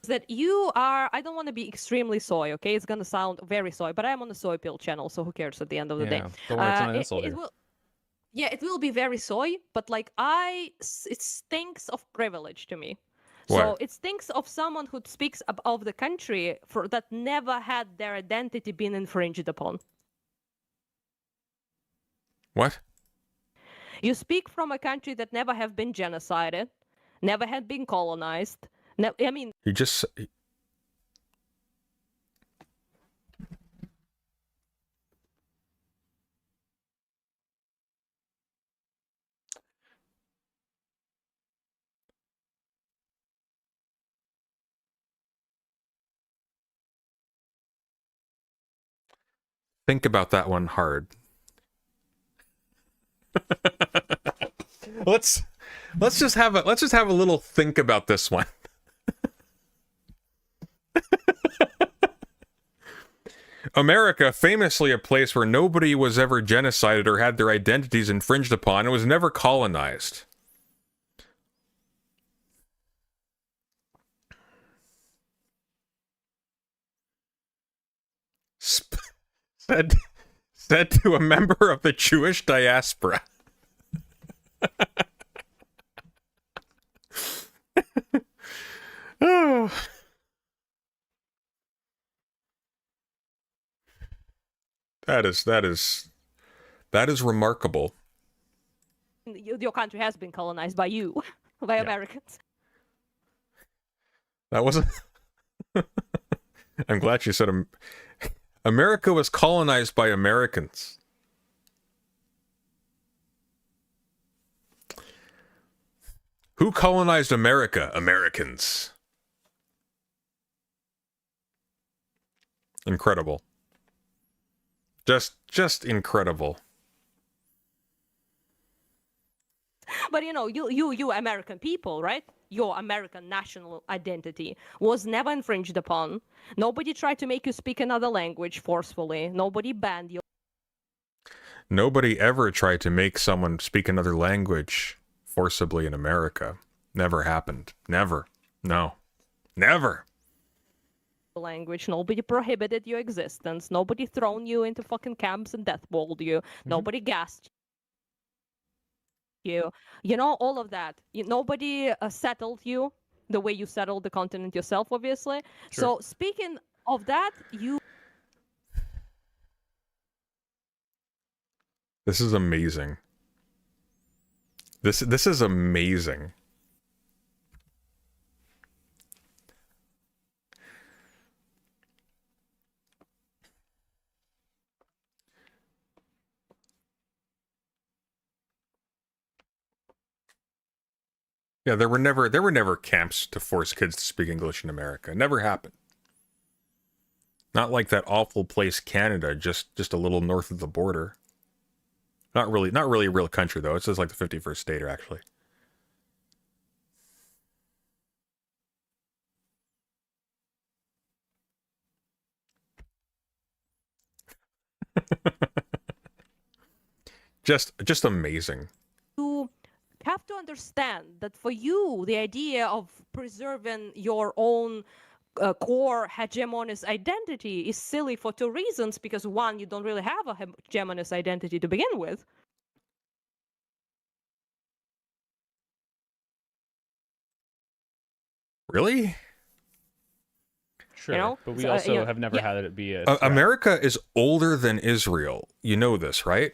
Speaker 3: That you are, I don't want to be extremely soy, okay? It's going to sound very soy, but I'm on the soy pill channel, so who cares at the end of the day?
Speaker 2: Don't worry, it's not an insult
Speaker 3: it
Speaker 2: here.
Speaker 3: will, yeah, it will be very soy, but like it stinks of privilege to me. So
Speaker 1: What?
Speaker 3: it stinks of someone who speaks of the country that never had their identity been infringed upon.
Speaker 1: What?
Speaker 3: You speak from a country that never have been genocided, never had been colonized. I mean,
Speaker 1: You just... Think about that one hard. let's just have a little think about this one. America, famously a place where nobody was ever genocided or had their identities infringed upon, and was never colonized. Said to a member of the Jewish diaspora. Oh. That is remarkable.
Speaker 3: your country has been colonized by you, by Americans.
Speaker 1: That wasn't... I'm glad she said America was colonized by Americans. Who colonized America? Americans. Incredible. Just incredible.
Speaker 3: But you American people, right? Your American national identity was never infringed upon. Nobody tried to make you speak another language forcefully. Nobody banned you.
Speaker 1: Nobody ever tried to make someone speak another language forcibly in America. Never happened. Never. No. Never.
Speaker 3: Language. Nobody prohibited your existence. Nobody thrown you into fucking camps and death walled you. Nobody gassed you. All of that. Nobody settled you the way you settled the continent yourself, obviously.
Speaker 2: Sure.
Speaker 3: So speaking of that,
Speaker 1: This is amazing. This is amazing. Yeah, there were never camps to force kids to speak English in America. Never happened. Not like that awful place Canada, just a little north of the border. Not really a real country though. It's just like the 51st state, actually. just amazing.
Speaker 3: you have to understand that for you, the idea of preserving your own core hegemonist identity is silly for two reasons. Because one, you don't really have a hegemonist identity to begin with.
Speaker 1: Really?
Speaker 2: Sure, but we also have never had it be a
Speaker 1: America is older than Israel. You know this, right?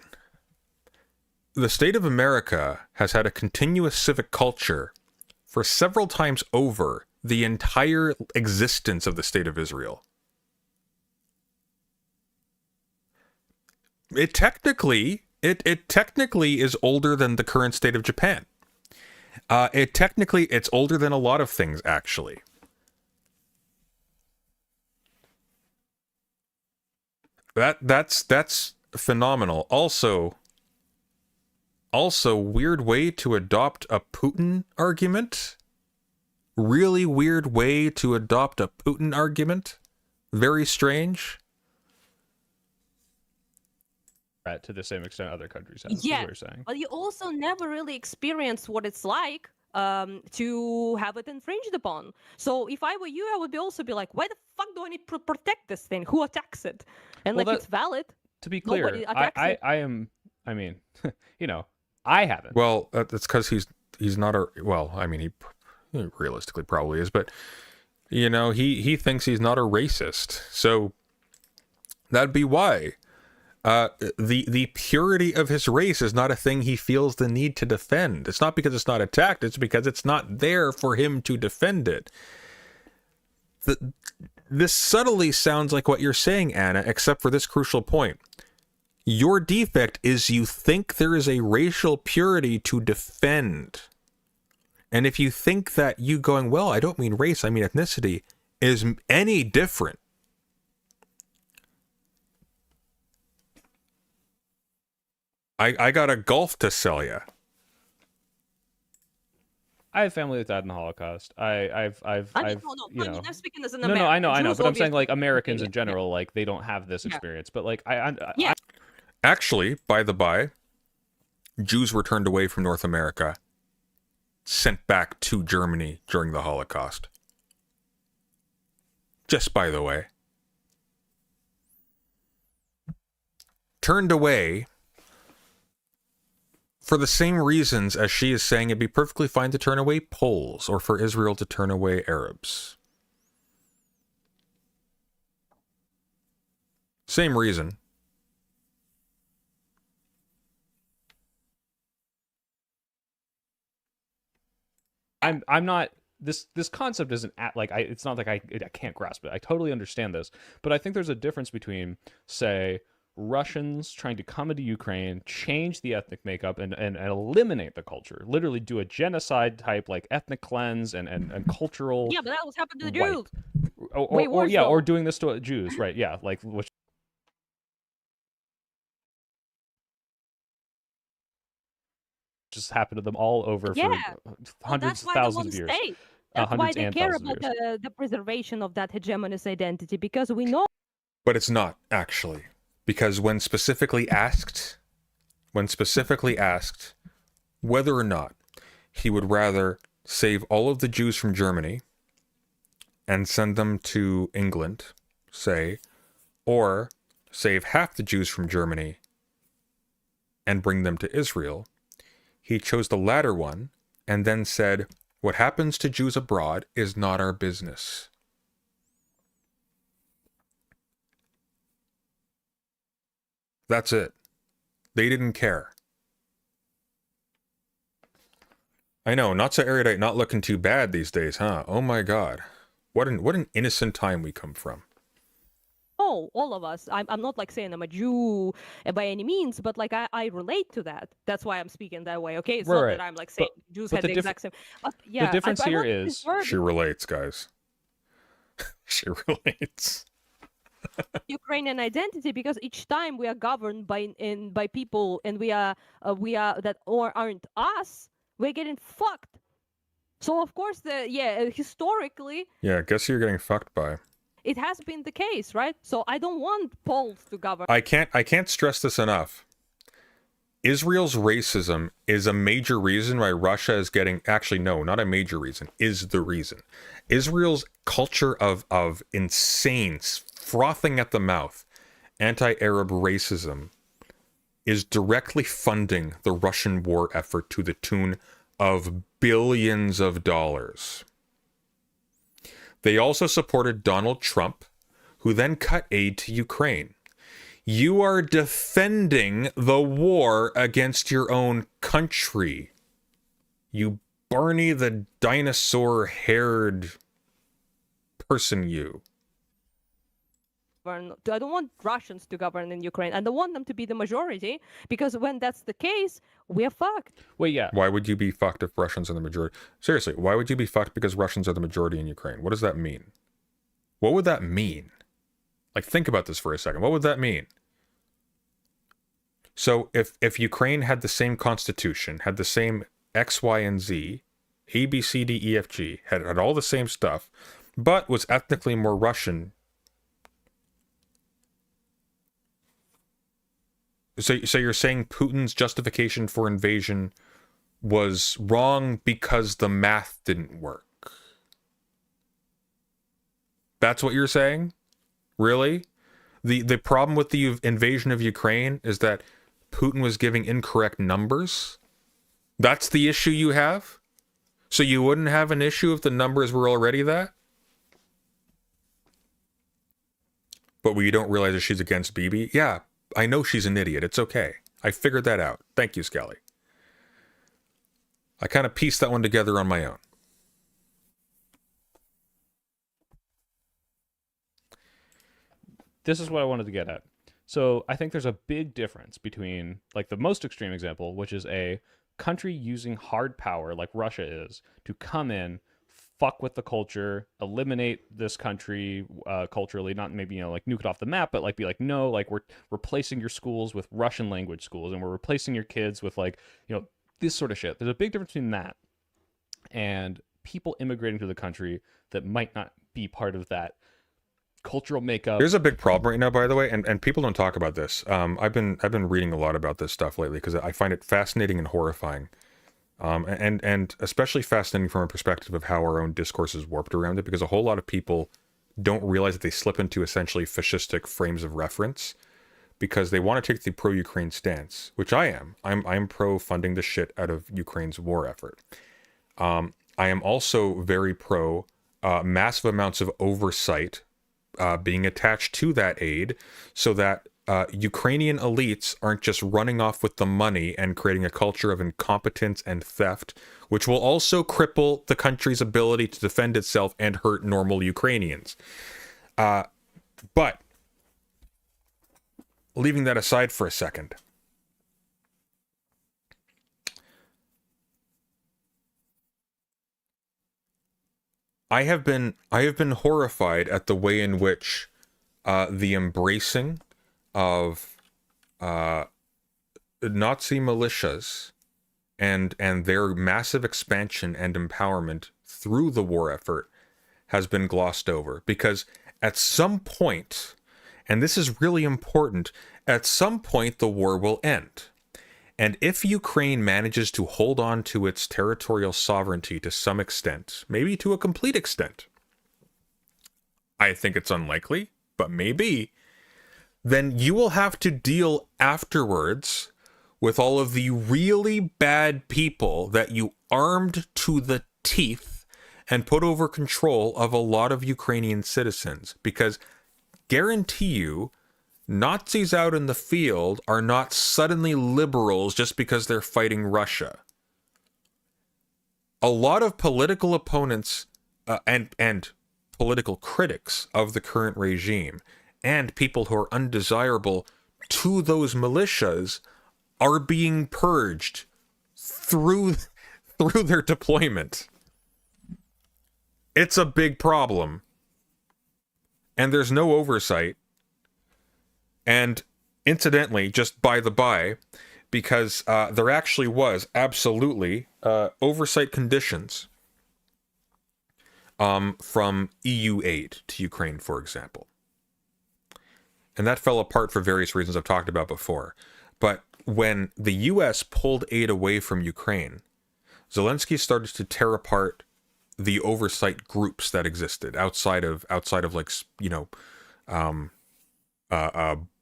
Speaker 1: The state of America has had a continuous civic culture for several times over the entire existence of the state of Israel. It technically is older than the current state of Japan. It's older than a lot of things, actually. That's phenomenal. Also, weird way to adopt a Putin argument. Really weird way to adopt a Putin argument. Very strange.
Speaker 2: to the same extent other countries have.
Speaker 3: Yeah,
Speaker 2: is what you're saying.
Speaker 3: but you also never really experienced what it's like to have it infringed upon. So if I were you, I would also be like, why the fuck do I need to protect this thing? Who attacks it? And
Speaker 2: Well,
Speaker 3: like, it's valid.
Speaker 2: To be clear,
Speaker 3: Nobody attacks it.
Speaker 2: I am. I mean, you know, I haven't.
Speaker 1: Well, that's because he's not a. Well, I mean, he realistically probably is, but you know, he thinks he's not a racist, so that'd be why. The purity of his race is not a thing he feels the need to defend. It's not because it's not attacked, it's because it's not there for him to defend it. This subtly sounds like what you're saying, Anna, except for this crucial point. Your defect is you think there is a racial purity to defend. And if you think that you going, well, I don't mean race, I mean ethnicity, is any different, I got a Golf to sell you.
Speaker 2: I have family that died in the Holocaust. I've you know.
Speaker 3: I'm speaking as an
Speaker 2: No,
Speaker 3: American.
Speaker 2: I know,
Speaker 3: Jews
Speaker 2: but I'm saying
Speaker 3: obviously
Speaker 2: like Americans in
Speaker 3: yeah.
Speaker 2: general, like they don't have this experience. But like
Speaker 3: Yeah.
Speaker 1: Actually, by the by, Jews were turned away from North America, sent back to Germany during the Holocaust. Just by the way. Turned away for the same reasons as she is saying it'd be perfectly fine to turn away Poles or for Israel to turn away Arabs. Same reason.
Speaker 2: I'm not this concept isn't like it's not like I can't grasp it. I totally understand this, but I think there's a difference between, say, Russians trying to come into Ukraine, change the ethnic makeup and eliminate the culture, literally do a genocide type like ethnic cleanse and cultural.
Speaker 3: Yeah, but that was happened to the
Speaker 2: wipe.
Speaker 3: Jews.
Speaker 2: Or doing this to Jews, right? Yeah, like which. just happened to them all over
Speaker 3: Yeah.
Speaker 2: for
Speaker 3: Well,
Speaker 2: hundreds
Speaker 3: that's
Speaker 2: of
Speaker 3: why they
Speaker 2: thousands
Speaker 3: want
Speaker 2: of
Speaker 3: to
Speaker 2: years.
Speaker 3: stay. That's why
Speaker 2: Hundreds
Speaker 3: they
Speaker 2: and
Speaker 3: care
Speaker 2: thousands of
Speaker 3: about
Speaker 2: years.
Speaker 3: the preservation of that hegemonist identity, because we know
Speaker 1: But it's not, actually. Because when specifically asked whether or not he would rather save all of the Jews from Germany and send them to England, say, or save half the Jews from Germany and bring them to Israel, he chose the latter one and then said, what happens to Jews abroad is not our business. That's it. They didn't care. I know, not so erudite, not looking too bad these days, huh? Oh my god. What an innocent time we come from.
Speaker 3: oh, all of us. I'm not like saying I'm a Jew by any means, but like I relate to that. That's why I'm speaking that way. Okay, it's not
Speaker 2: Right.
Speaker 3: that I'm like saying Jews
Speaker 2: but
Speaker 3: had
Speaker 2: the
Speaker 3: the
Speaker 2: diff-
Speaker 3: exact same. But yeah,
Speaker 2: the difference
Speaker 3: I
Speaker 2: here
Speaker 3: want to
Speaker 2: is
Speaker 3: preserve
Speaker 1: She relates, guys. She relates.
Speaker 3: Ukrainian identity, because each time we are governed by people and we are that or aren't us, we're getting fucked. So of course historically
Speaker 1: Yeah, guess who you're getting fucked by.
Speaker 3: it has been the case, right? So I don't want Poles to govern.
Speaker 1: I can't stress this enough. Israel's racism is a major reason why Russia is getting, actually no, not a major reason, is the reason. Israel's culture of insane, frothing at the mouth, anti-Arab racism is directly funding the Russian war effort to the tune of billions of dollars. They also supported Donald Trump, who then cut aid to Ukraine. You are defending the war against your own country. You Barney the dinosaur-haired person, you.
Speaker 3: I don't want Russians to govern in Ukraine. I don't want them to be the majority, because when that's the case, we're fucked.
Speaker 2: Wait, yeah.
Speaker 1: Why would you be fucked if Russians are the majority? Seriously, why would you be fucked because Russians are the majority in Ukraine? What does that mean? What would that mean? Like, think about this for a second. What would that mean? So if Ukraine had the same constitution, had the same X, Y, and Z, A, B, C, D, E, F, G, had all the same stuff, but was ethnically more Russian. So you're saying Putin's justification for invasion was wrong because the math didn't work? That's what you're saying? Really? The problem with the invasion of Ukraine is that Putin was giving incorrect numbers? That's the issue you have? So you wouldn't have an issue if the numbers were already that? But you don't realize that she's against Bibi? Yeah, I know she's an idiot. It's okay. I figured that out. Thank you, Scally. I kind of pieced that one together on my own.
Speaker 2: This is what I wanted to get at. So I think there's a big difference between, like, the most extreme example, which is a country using hard power, like Russia is, to come in, fuck with the culture, eliminate this country culturally, not maybe, like, nuke it off the map, but, like, be like, no, like, we're replacing your schools with Russian language schools, and we're replacing your kids with, like, this sort of shit. There's a big difference between that and people immigrating to the country that might not be part of that cultural makeup.
Speaker 1: There's a big problem right now, by the way, and people don't talk about this. I've been reading a lot about this stuff lately because I find it fascinating and horrifying, and especially fascinating from a perspective of how our own discourse is warped around it. Because a whole lot of people don't realize that they slip into essentially fascistic frames of reference because they want to take the pro-Ukraine stance, which I am. I'm pro funding the shit out of Ukraine's war effort. I am also very pro massive amounts of oversight being attached to that aid so that Ukrainian elites aren't just running off with the money and creating a culture of incompetence and theft, which will also cripple the country's ability to defend itself and hurt normal Ukrainians. But leaving that aside for a second, I have been horrified at the way in which the embracing of Nazi militias and their massive expansion and empowerment through the war effort has been glossed over, because at some point, and this is really important, at some point the war will end. And if Ukraine manages to hold on to its territorial sovereignty to some extent, maybe to a complete extent, I think it's unlikely, but maybe, then you will have to deal afterwards with all of the really bad people that you armed to the teeth and put over control of a lot of Ukrainian citizens. Because guarantee you, Nazis out in the field are not suddenly liberals just because they're fighting Russia. A lot of political opponents and political critics of the current regime and people who are undesirable to those militias are being purged through their deployment. It's a big problem. And there's no oversight. And incidentally, just by the by, because there actually was absolutely oversight conditions from EU aid to Ukraine, for example. And that fell apart for various reasons I've talked about before. But when the US pulled aid away from Ukraine, Zelensky started to tear apart the oversight groups that existed outside of like, you know,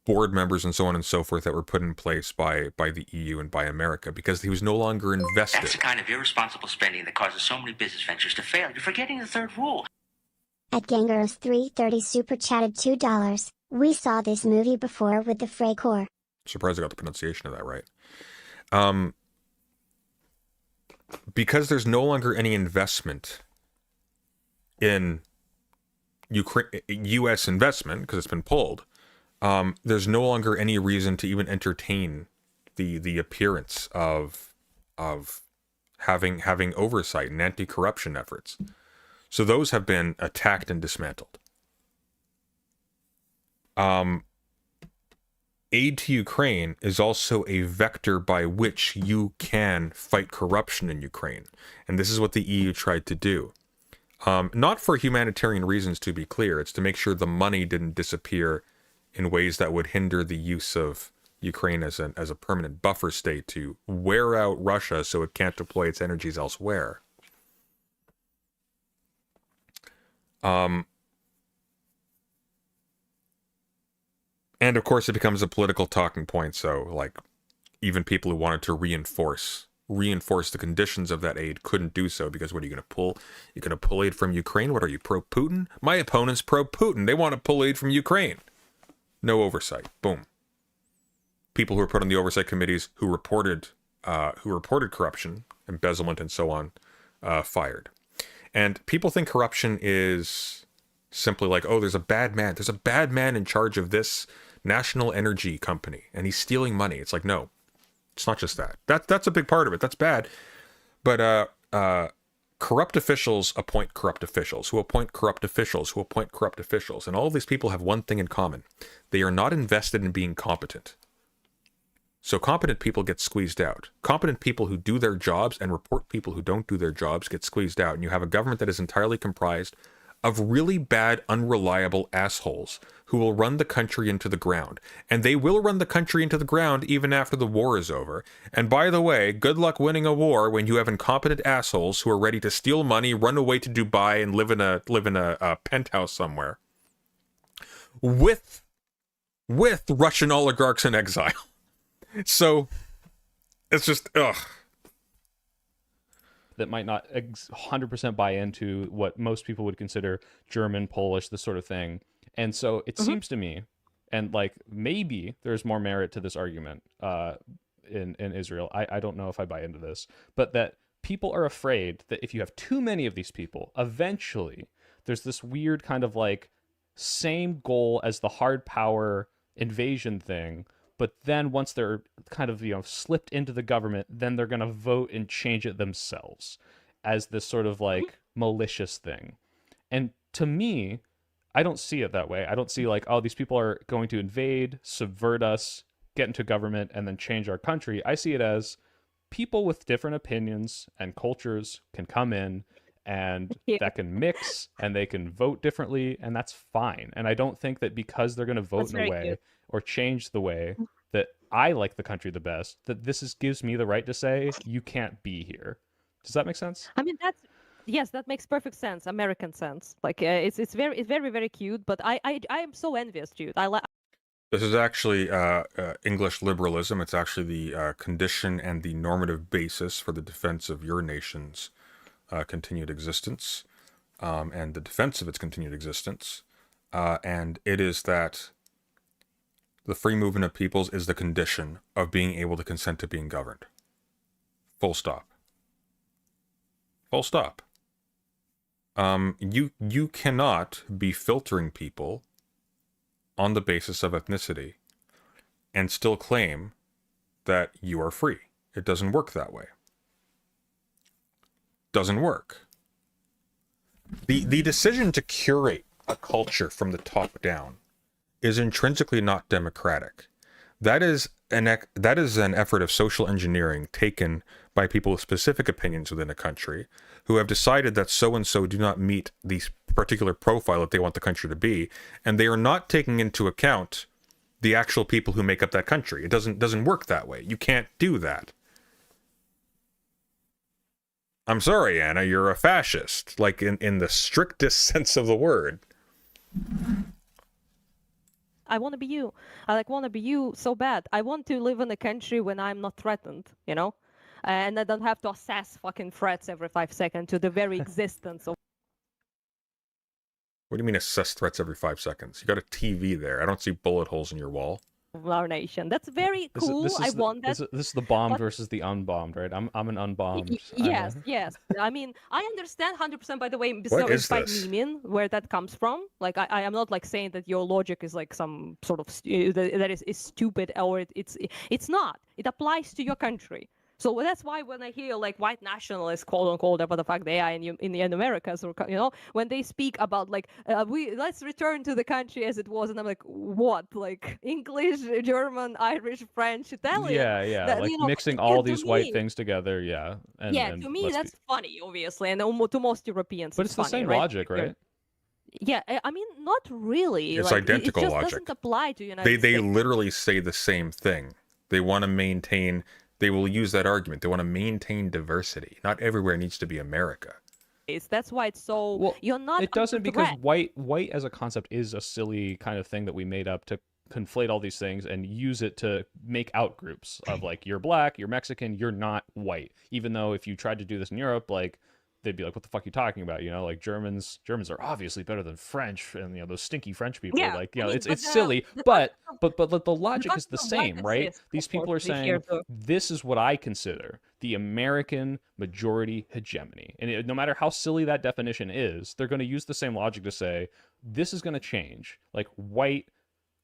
Speaker 1: board members and so on and so forth that were put in place by the EU and by America, because he was no longer invested.
Speaker 4: That's the kind of irresponsible spending that causes so many business ventures to fail. You're forgetting the third rule.
Speaker 5: At Gangaros 330 super chatted $2. We saw this movie before with the Freikorps.
Speaker 1: Surprised I got the pronunciation of that right. Because there's no longer any investment in U.S. investment, because it's been pulled, there's no longer any reason to even entertain the appearance of having oversight and anti-corruption efforts. So those have been attacked and dismantled. Aid to Ukraine is also a vector by which you can fight corruption in Ukraine. And this is what the EU tried to do. Not for humanitarian reasons, to be clear. It's to make sure the money didn't disappear in ways that would hinder the use of Ukraine as a permanent buffer state to wear out Russia so it can't deploy its energies elsewhere. And of course it becomes a political talking point, so like even people who wanted to reinforce the conditions of that aid couldn't do so, because what are you going to pull? You're going to pull aid from Ukraine? What are you, pro-Putin? My opponent's pro-Putin. They want to pull aid from Ukraine. No oversight. Boom. People who were put on the oversight committees who reported corruption, embezzlement, and so on, fired. And people think corruption is simply like, oh, there's a bad man. There's a bad man in charge of this national energy company, and he's stealing money. It's like, no, it's not just that. That's a big part of it. That's bad. But corrupt officials appoint corrupt officials, who appoint corrupt officials, who appoint corrupt officials. And all of these people have one thing in common. They are not invested in being competent. So competent people get squeezed out. Competent people who do their jobs and report people who don't do their jobs get squeezed out. And you have a government that is entirely comprised of really bad, unreliable assholes who will run the country into the ground. And they will run the country into the ground even after the war is over. And by the way, good luck winning a war when you have incompetent assholes who are ready to steal money, run away to Dubai, and live in a penthouse somewhere with Russian oligarchs in exile. So it's just, ugh.
Speaker 2: That might not 100% buy into what most people would consider German, Polish, this sort of thing. And so it seems to me, and like maybe there's more merit to this argument in Israel. I don't know if I buy into this, but that people are afraid that if you have too many of these people, eventually there's this weird kind of like same goal as the hard power invasion thing. But then once they're kind of, slipped into the government, then they're going to vote and change it themselves as this sort of like malicious thing. And to me, I don't see it that way. I don't see like, oh, these people are going to invade, subvert us, get into government, and then change our country. I see it as people with different opinions and cultures can come in and
Speaker 3: Yeah.
Speaker 2: that can mix and they can vote differently, and that's fine. And I don't think that because they're going to vote
Speaker 3: That's
Speaker 2: in a
Speaker 3: very
Speaker 2: way
Speaker 3: cute.
Speaker 2: or change the way that I like the country the best, that gives me the right to say you can't be here. Does that make sense?
Speaker 3: I mean, yes, that makes perfect sense, American sense. Like it's very cute. But I am so envious, dude. I like.
Speaker 1: This is actually English liberalism. It's actually the condition and the normative basis for the defense of your nation's continued existence and the defense of its continued existence. And it is that the free movement of peoples is the condition of being able to consent to being governed. Full stop. Full stop. You cannot be filtering people on the basis of ethnicity and still claim that you are free. It doesn't work that way. Doesn't work. The decision to curate a culture from the top down is intrinsically not democratic. That is an effort of social engineering taken by people with specific opinions within a country who have decided that so-and-so do not meet the particular profile that they want the country to be, and they are not taking into account the actual people who make up that country. It doesn't work that way. You can't do that. I'm sorry, Anna, you're a fascist, like in the strictest sense of the word.
Speaker 3: I want to be you. I want to be you so bad. I want to live in a country when I'm not threatened, you know? And I don't have to assess fucking threats every 5 seconds to the very existence of
Speaker 1: What do you mean assess threats every 5 seconds? You got a TV there. I don't see bullet holes in your wall.
Speaker 3: our nation. That's very cool. I want that.
Speaker 2: This is the bombed
Speaker 3: but-
Speaker 2: versus the unbombed, right? I'm an unbombed.
Speaker 3: Yes, yes. I mean, I understand 100%, by the way,
Speaker 1: What
Speaker 3: so
Speaker 1: is
Speaker 3: by
Speaker 1: this?
Speaker 3: memeing, where that comes from. Like, I am not like saying that your logic is like some sort of that is stupid, or it's not. It applies to your country. So that's why when I hear like white nationalists, quote unquote, whatever the fuck they are in the Americas, or you know, when they speak about like let's return to the country as it was, and I'm like, what? Like English, German, Irish, French, Italian?
Speaker 2: Yeah,
Speaker 3: That,
Speaker 2: like
Speaker 3: you know,
Speaker 2: mixing
Speaker 3: yeah,
Speaker 2: all
Speaker 3: to
Speaker 2: these white
Speaker 3: me-
Speaker 2: things together, yeah. And,
Speaker 3: yeah,
Speaker 2: and
Speaker 3: to me
Speaker 2: let's
Speaker 3: that's funny, obviously, and to most Europeans,
Speaker 2: but it's the
Speaker 3: funny,
Speaker 2: same
Speaker 3: right?
Speaker 2: logic, right?
Speaker 3: Yeah, I mean, not really.
Speaker 1: It's
Speaker 3: like,
Speaker 1: identical
Speaker 3: it just
Speaker 1: logic.
Speaker 3: doesn't apply to United
Speaker 1: They
Speaker 3: States.
Speaker 1: literally say the same thing. They want to maintain. They will use that argument. They want to maintain diversity. Not everywhere needs to be America.
Speaker 3: That's why it's so.
Speaker 2: Well,
Speaker 3: you're not.
Speaker 2: It doesn't
Speaker 3: under
Speaker 2: because
Speaker 3: threat.
Speaker 2: white as a concept is a silly kind of thing that we made up to conflate all these things and use it to make out groups of like you're black, you're Mexican, you're not white. Even though if you tried to do this in Europe, like they'd be like, "What the fuck are you talking about?" You know, like Germans are obviously better than French, and you know those stinky French people.
Speaker 3: Yeah,
Speaker 2: Like you
Speaker 3: I
Speaker 2: know,
Speaker 3: mean,
Speaker 2: it's
Speaker 3: but
Speaker 2: silly,
Speaker 3: the
Speaker 2: but the logic is
Speaker 3: concept
Speaker 2: the
Speaker 3: of
Speaker 2: same,
Speaker 3: white
Speaker 2: right?
Speaker 3: exists,
Speaker 2: These
Speaker 3: of
Speaker 2: people are
Speaker 3: course, we hear
Speaker 2: saying
Speaker 3: too.
Speaker 2: this is what I consider the American majority hegemony, and no matter how silly that definition is, they're going to use the same logic to say this is going to change, like white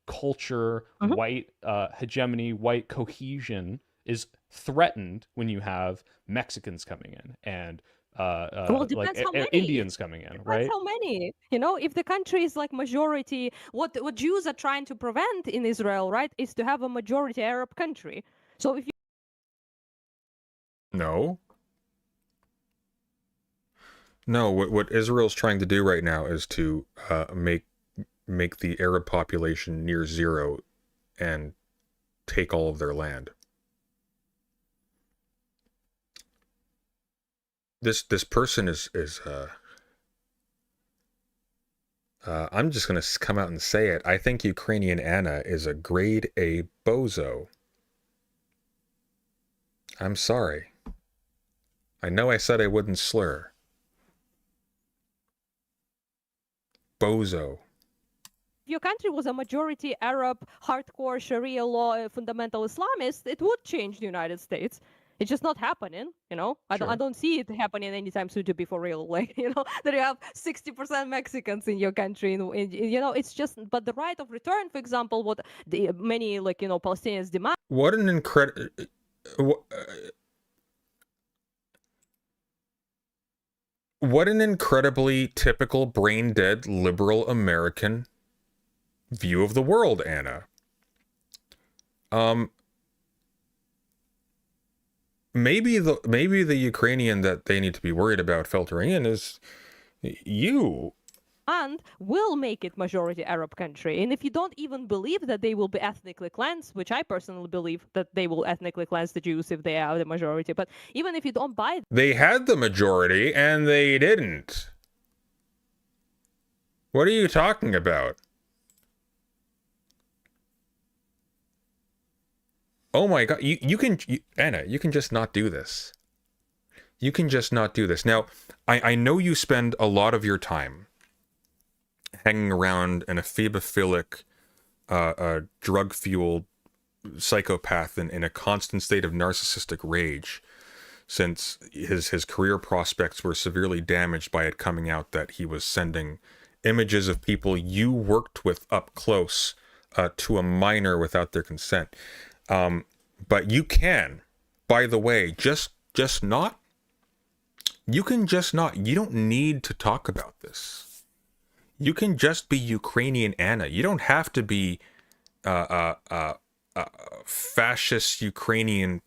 Speaker 2: culture,
Speaker 3: Mhm.
Speaker 2: white hegemony, white cohesion is threatened when you have Mexicans coming in and
Speaker 3: Well, it
Speaker 2: like
Speaker 3: depends how many.
Speaker 2: Indians coming in,
Speaker 3: Depends
Speaker 2: right?
Speaker 3: how many. You know, if the country is like majority, what Jews are trying to prevent in Israel, right, is to have a majority Arab country. So if you
Speaker 1: No. No, what Israel's trying to do right now is to make the Arab population near zero and take all of their land. This person is I'm just going to come out and say it. I think Ukrainian Anna is a grade A bozo. I'm sorry. I know I said I wouldn't slur. Bozo.
Speaker 3: your country was a majority Arab, hardcore Sharia law, fundamental Islamist, it would change the United States. It's just not happening, you know. I
Speaker 2: Sure.
Speaker 3: don't see it happening anytime soon. To be for real, like you know, that you have 60% Mexicans in your country, you know, it's just. But the right of return, for example, what the many like you know Palestinians demand.
Speaker 1: What an incredible. What an incredibly typical brain dead liberal American view of the world, maybe the Ukrainian that they need to be worried about filtering in is you.
Speaker 3: And will make it majority Arab country. And if you don't even believe that they will be ethnically cleansed, which I personally believe that they will ethnically cleanse the Jews if they are the majority, but even if you don't buy
Speaker 1: They had the majority and they didn't. What are you talking about? Oh my God, Anna, you can just not do this. You can just not do this. Now, I know you spend a lot of your time hanging around an ephebophilic, drug-fueled psychopath in a constant state of narcissistic rage, since his career prospects were severely damaged by it coming out that he was sending images of people you worked with up close to a minor without their consent. But you can, by the way, just not. You can just not. You don't need to talk about this. You can just be Ukrainian Anna. You don't have to be fascist Ukrainian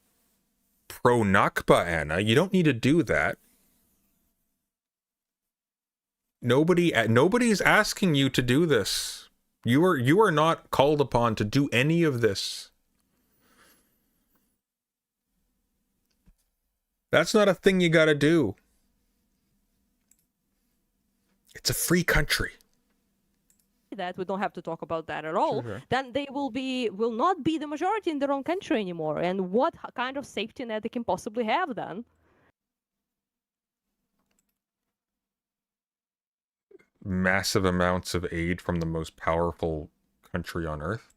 Speaker 1: pro-Nakba Anna. You don't need to do that. Nobody's asking you to do this. You are not called upon to do any of this. That's not a thing you gotta do. It's a free country.
Speaker 3: that, we don't have to talk about that at all,
Speaker 2: Sure.
Speaker 3: then they will not be the majority in their own country anymore. And what kind of safety net they can possibly have then?
Speaker 1: Massive amounts of aid from the most powerful country on earth.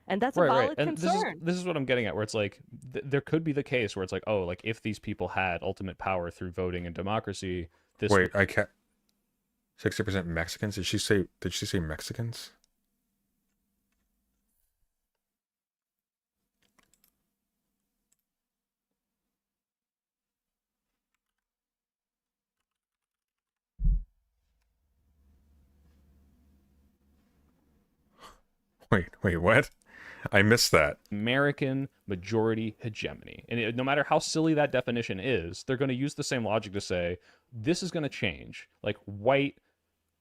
Speaker 3: And that's a valid
Speaker 2: And
Speaker 3: concern.
Speaker 2: this is what I'm getting at, where it's like there could be the case where it's like, oh, like if these people had ultimate power through voting and democracy, this
Speaker 1: Wait, I can't. 60% Mexicans? Did she say Mexicans? Wait, what? I missed that.
Speaker 2: American majority hegemony. And no matter how silly that definition is, they're going to use the same logic to say, this is going to change. Like white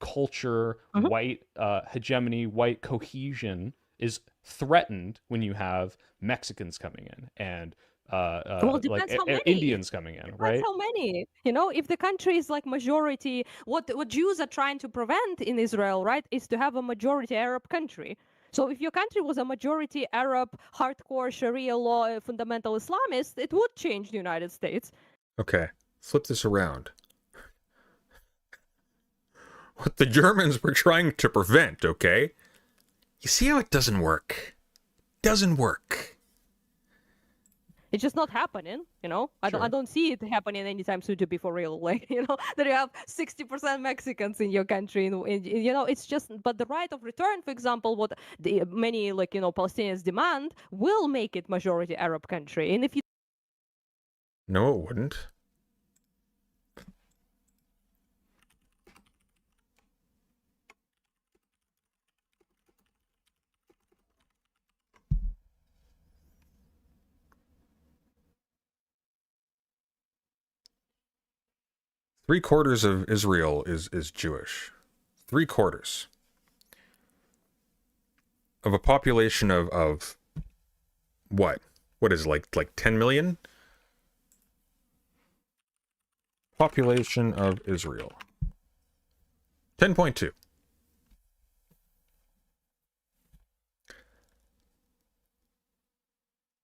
Speaker 2: culture, white hegemony, white cohesion is threatened when you have Mexicans coming in and
Speaker 3: Well, it depends how many.
Speaker 2: Indians coming in,
Speaker 3: Depends
Speaker 2: right?
Speaker 3: how many? You know, if the country is like majority, what Jews are trying to prevent in Israel, right, is to have a majority Arab country. So if your country was a majority Arab, hardcore Sharia law, fundamental Islamist, it would change the United States.
Speaker 1: Okay, flip this around. What the Germans were trying to prevent, okay? You see how it doesn't work? Doesn't work.
Speaker 3: It's just not happening, you know. I don't see it happening anytime soon, to be for real. Like, you know, that you have 60% Mexicans in your country, you know, it's just. But the right of return, for example, what the many, like, you know, Palestinians demand, will make it majority Arab country. And if you
Speaker 1: No, it wouldn't. Three-quarters of Israel is Jewish. Three-quarters. Of a population of what? What is it, like 10 million? Population of Israel. 10.2.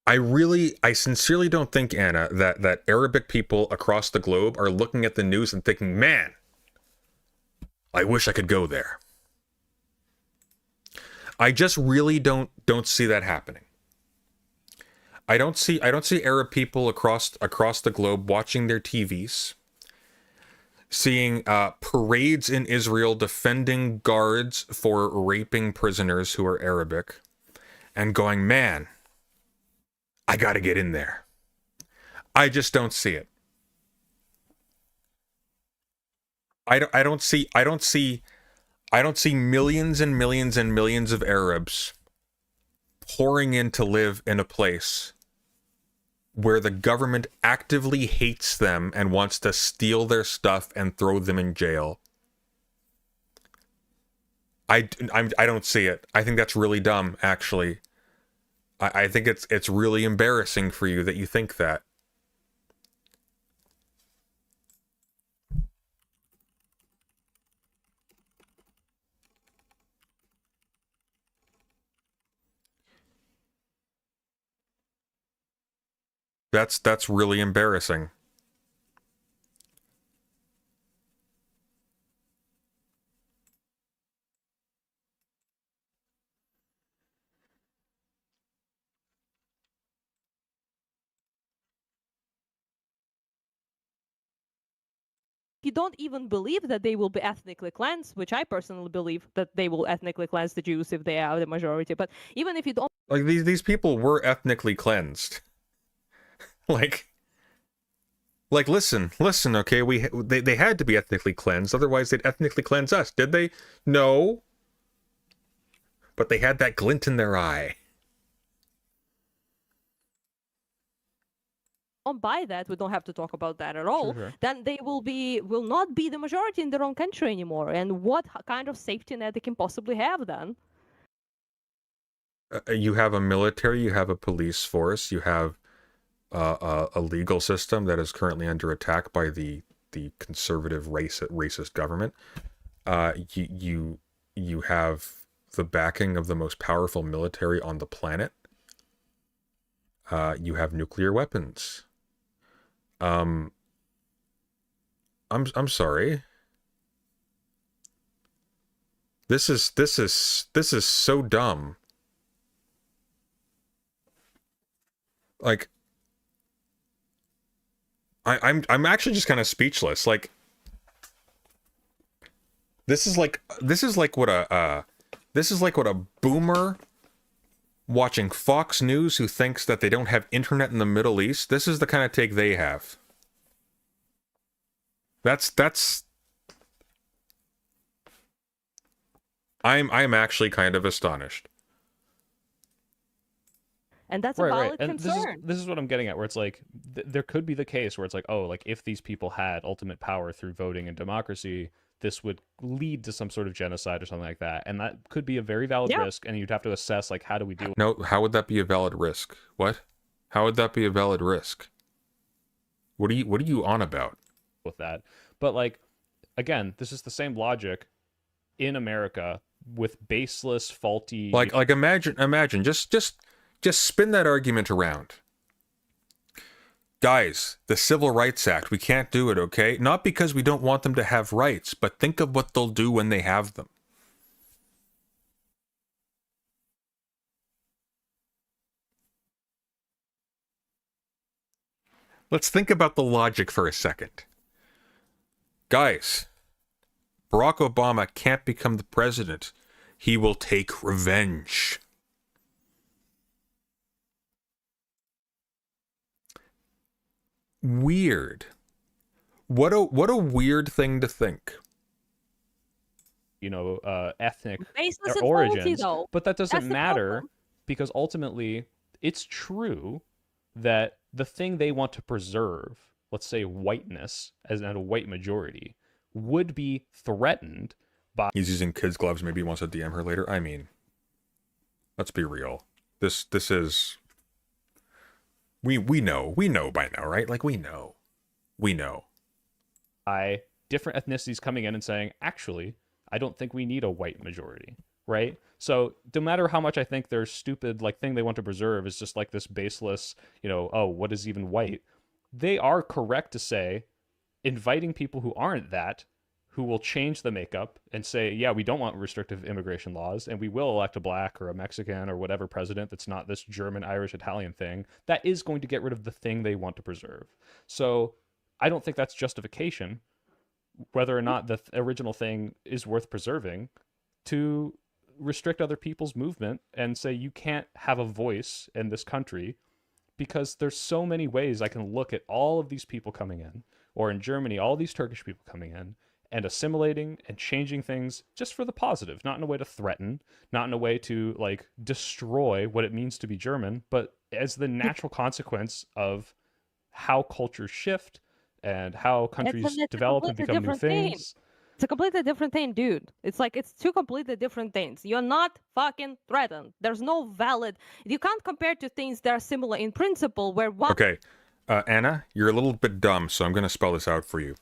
Speaker 1: I sincerely don't think, Anna, that Arabic people across the globe are looking at the news and thinking, man, I wish I could go there. I just really don't see that happening. I don't see Arab people across the globe watching their TVs, seeing parades in Israel defending guards for raping prisoners who are Arabic, and going, man, I gotta get in there. I just don't see it. I don't see millions and millions and millions of Arabs pouring in to live in a place where the government actively hates them and wants to steal their stuff and throw them in jail. I don't see it. I think that's really dumb, actually. I think it's really embarrassing for you that you think that. That's really embarrassing.
Speaker 3: You don't even believe that they will be ethnically cleansed, which I personally believe that they will ethnically cleanse the Jews if they are the majority. But even if you don't,
Speaker 1: Like these people were ethnically cleansed. like listen, okay, they had to be ethnically cleansed, otherwise they'd ethnically cleanse us, did they? No. But they had that glint in their eye.
Speaker 3: don't buy that, we don't have to talk about that at all.
Speaker 2: Sure.
Speaker 3: Then they will not be the majority in their own country anymore. And what kind of safety net they can possibly have then?
Speaker 1: You have a military, you have a police force, you have a legal system that is currently under attack by the conservative racist government. You have the backing of the most powerful military on the planet. You have nuclear weapons. I'm sorry. This is so dumb. Like, I'm actually just kind of speechless. Like, this is like what a boomer watching Fox News who thinks that they don't have internet in the Middle East. This is the kind of take they have. I'm actually kind of astonished.
Speaker 3: And that's a valid
Speaker 2: And
Speaker 3: concern.
Speaker 2: this is what I'm getting at, where it's like there could be the case where it's like, oh, like if these people had ultimate power through voting and democracy, this would lead to some sort of genocide or something like that, and that could be a very valid risk. And you'd have to assess, like, how do we deal with
Speaker 1: No, how would that be a valid risk? What? How would that be a valid risk? What are you on about?
Speaker 2: that? But like, again, this is the same logic in America with baseless, faulty.
Speaker 1: Like imagine just spin that argument around. Guys, the Civil Rights Act, we can't do it, okay? Not because we don't want them to have rights, but think of what they'll do when they have them. Let's think about the logic for a second. Guys, Barack Obama can't become the president. He will take revenge. Weird. What a weird thing to think.
Speaker 2: Ethnic
Speaker 3: Baseless and faulty,
Speaker 2: origins.
Speaker 3: though.
Speaker 2: But that doesn't
Speaker 3: That's the
Speaker 2: matter
Speaker 3: problem.
Speaker 2: because ultimately it's true that the thing they want to preserve, let's say whiteness as in a white majority, would be threatened by.
Speaker 1: He's using kids' gloves. Maybe he wants to DM her later. I mean, let's be real. This is. We know by now, right? Like we know.
Speaker 2: By different ethnicities coming in and saying, actually, I don't think we need a white majority, right? So no matter how much I think their stupid like thing they want to preserve is just like this baseless, oh, what is even white? They are correct to say, inviting people who aren't that, who will change the makeup and say, yeah, we don't want restrictive immigration laws, and we will elect a black or a Mexican or whatever president that's not this German, Irish, Italian thing, that is going to get rid of the thing they want to preserve. So I don't think that's justification, whether or not the original thing is worth preserving, to restrict other people's movement and say you can't have a voice in this country, because there's so many ways I can look at all of these people coming in, or in Germany, all these Turkish people coming in, and assimilating and changing things just for the positive, not in a way to threaten, not in a way to like destroy what it means to be German, but as the natural consequence of how cultures shift and how countries
Speaker 3: it's a
Speaker 2: develop and
Speaker 3: completely
Speaker 2: become new
Speaker 3: different thing.
Speaker 2: things.
Speaker 3: It's a completely different thing, dude. It's like it's two completely different things. You're not fucking threatened. There's no valid. You can't compare two things that are similar in principle. Where one.
Speaker 1: Okay, Anna, you're a little bit dumb, so I'm going to spell this out for you.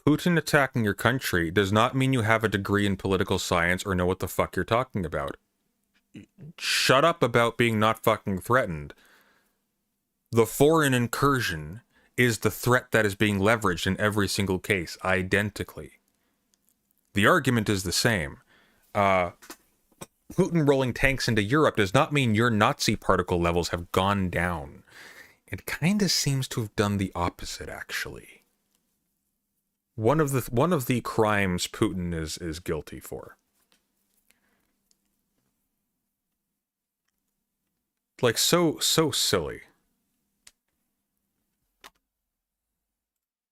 Speaker 1: Putin attacking your country does not mean you have a degree in political science or know what the fuck you're talking about. Shut up about being not fucking threatened. The foreign incursion is the threat that is being leveraged in every single case, identically. The argument is the same. Putin rolling tanks into Europe does not mean your Nazi particle levels have gone down. It kind of seems to have done the opposite, actually. One of the crimes Putin is guilty for. Like so silly.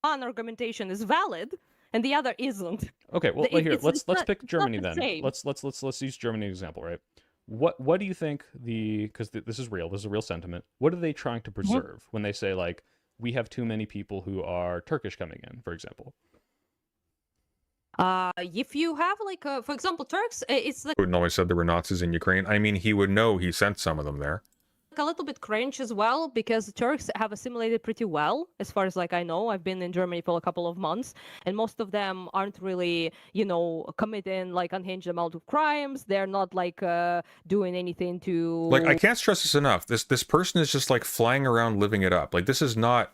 Speaker 3: One argumentation is valid and the other isn't.
Speaker 2: Okay, well, here let's pick Germany
Speaker 3: the
Speaker 2: then.
Speaker 3: same.
Speaker 2: Let's use Germany as an example, right? What do you think because this is real, this is a real sentiment. What are they trying to preserve when they say like we have too many people who are Turkish coming in, for example?
Speaker 3: If you have like for example Turks, it's like
Speaker 1: Putin always said there were Nazis in Ukraine. I mean, he would know he sent some of them there.
Speaker 3: a little bit cringe as well because the Turks have assimilated pretty well as far as like I know. I've been in Germany for a couple of months and most of them aren't really, you know, committing like unhinged amount of crimes. They're not like doing anything to
Speaker 1: Like, I can't stress this enough. This person is just like flying around living it up. Like, this is not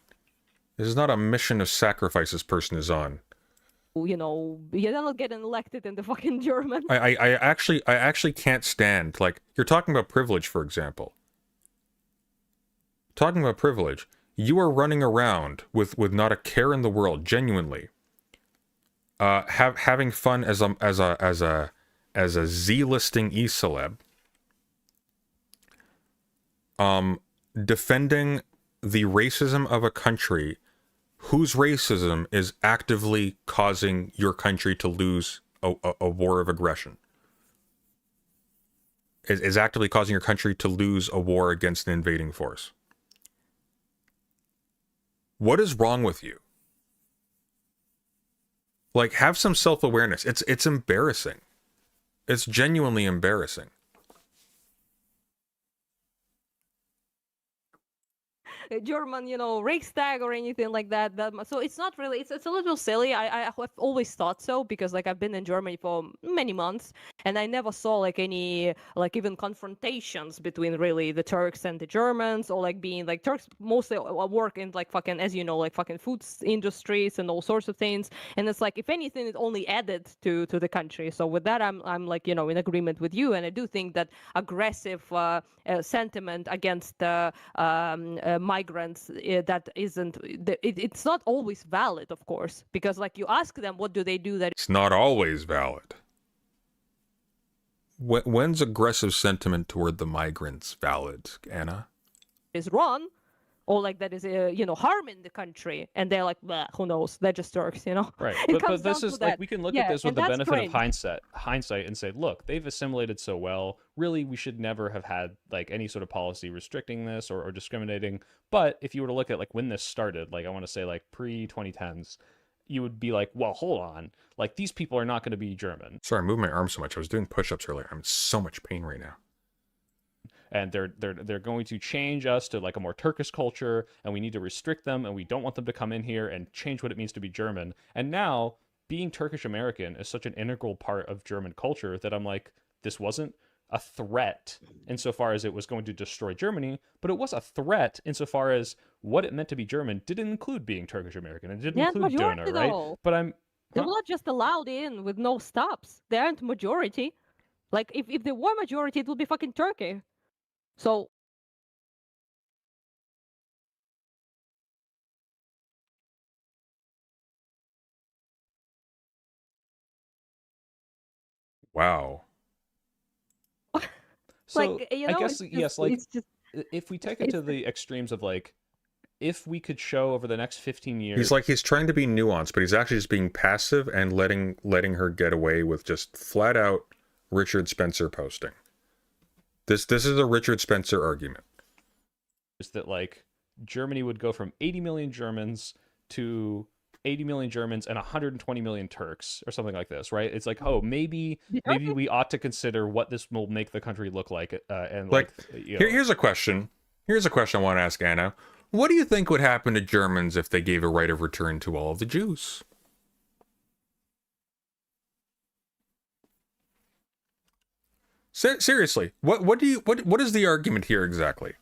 Speaker 1: a mission of sacrifice this person is on.
Speaker 3: you know, you're not getting elected in the fucking German.
Speaker 1: I actually can't stand, like, you're talking about privilege, for example. Talking about privilege, you are running around with not a care in the world, genuinely. Having fun as a Z-listing e-celeb. Defending the racism of a country whose racism is actively causing your country to lose a war of aggression. Is actively causing your country to lose a war against an invading force. What is wrong with you? Like, have some self-awareness. It's embarrassing. It's genuinely embarrassing.
Speaker 3: German, you know, Reichstag or anything like that. So it's not really. It's a little silly. I have always thought so because like I've been in Germany for many months and I never saw like any like even confrontations between really the Turks and the Germans or like being like Turks mostly work in like fucking, as you know, like fucking food industries and all sorts of things. And it's like if anything, it only added to the country. So with that, I'm like, you know, in agreement with you. And I do think that aggressive sentiment against migrants that isn't it's not always valid, of course, because like you ask them what do they do that
Speaker 1: It's not always valid. When's aggressive sentiment toward the migrants valid, Anna?
Speaker 3: is wrong or like that is you know, harming the country, and they're like, who knows, they're just Turks, you know.
Speaker 2: Right,
Speaker 3: It
Speaker 2: but
Speaker 3: comes
Speaker 2: this
Speaker 3: down
Speaker 2: is
Speaker 3: to
Speaker 2: like
Speaker 3: that.
Speaker 2: we can look
Speaker 3: Yeah,
Speaker 2: at this with
Speaker 3: and
Speaker 2: the
Speaker 3: that's
Speaker 2: benefit of
Speaker 3: cringe.
Speaker 2: hindsight and say, look, they've assimilated so well. Really, we should never have had like any sort of policy restricting this or discriminating. But if you were to look at like when this started, like I want to say like pre-2010s, you would be like, well, hold on, like these people are not going to be German,
Speaker 1: Sorry, I moved my arm so much. I was doing push-ups earlier. I'm in so much pain right now.
Speaker 2: and they're going to change us to like a more Turkish culture, and we need to restrict them, and we don't want them to come in here and change what it means to be German. And now being Turkish American is such an integral part of German culture that I'm like, this wasn't a threat insofar as it was going to destroy Germany, but it was a threat insofar as what it meant to be German didn't include being Turkish American. It didn't
Speaker 3: Yeah,
Speaker 2: include
Speaker 3: majority
Speaker 2: donor, right?
Speaker 3: though.
Speaker 2: But I'm
Speaker 3: They're
Speaker 2: huh?
Speaker 3: not just allowed in with no stops. They aren't majority. Like if they were majority, it would be fucking Turkey. So
Speaker 1: Wow.
Speaker 2: So
Speaker 3: like, you
Speaker 2: I
Speaker 3: know,
Speaker 2: guess
Speaker 3: it's
Speaker 2: yes,
Speaker 3: just,
Speaker 2: like
Speaker 3: it's just
Speaker 2: if we take it to
Speaker 3: it's
Speaker 2: the extremes of like if we could show over the next 15 years,
Speaker 1: he's trying to be nuanced, but he's actually just being passive and letting her get away with just flat out Richard Spencer posting. This is a Richard Spencer argument.
Speaker 2: is that like Germany would go from 80 million Germans to 80 million Germans and 120 million Turks or something like this, right? It's like, oh, maybe we ought to consider what this will make the country look like. And like, you know.
Speaker 1: Here's a question. Here's a question I want to ask Anna. What do you think would happen to Germans if they gave a right of return to all of the Jews? Seriously, what is the argument here exactly?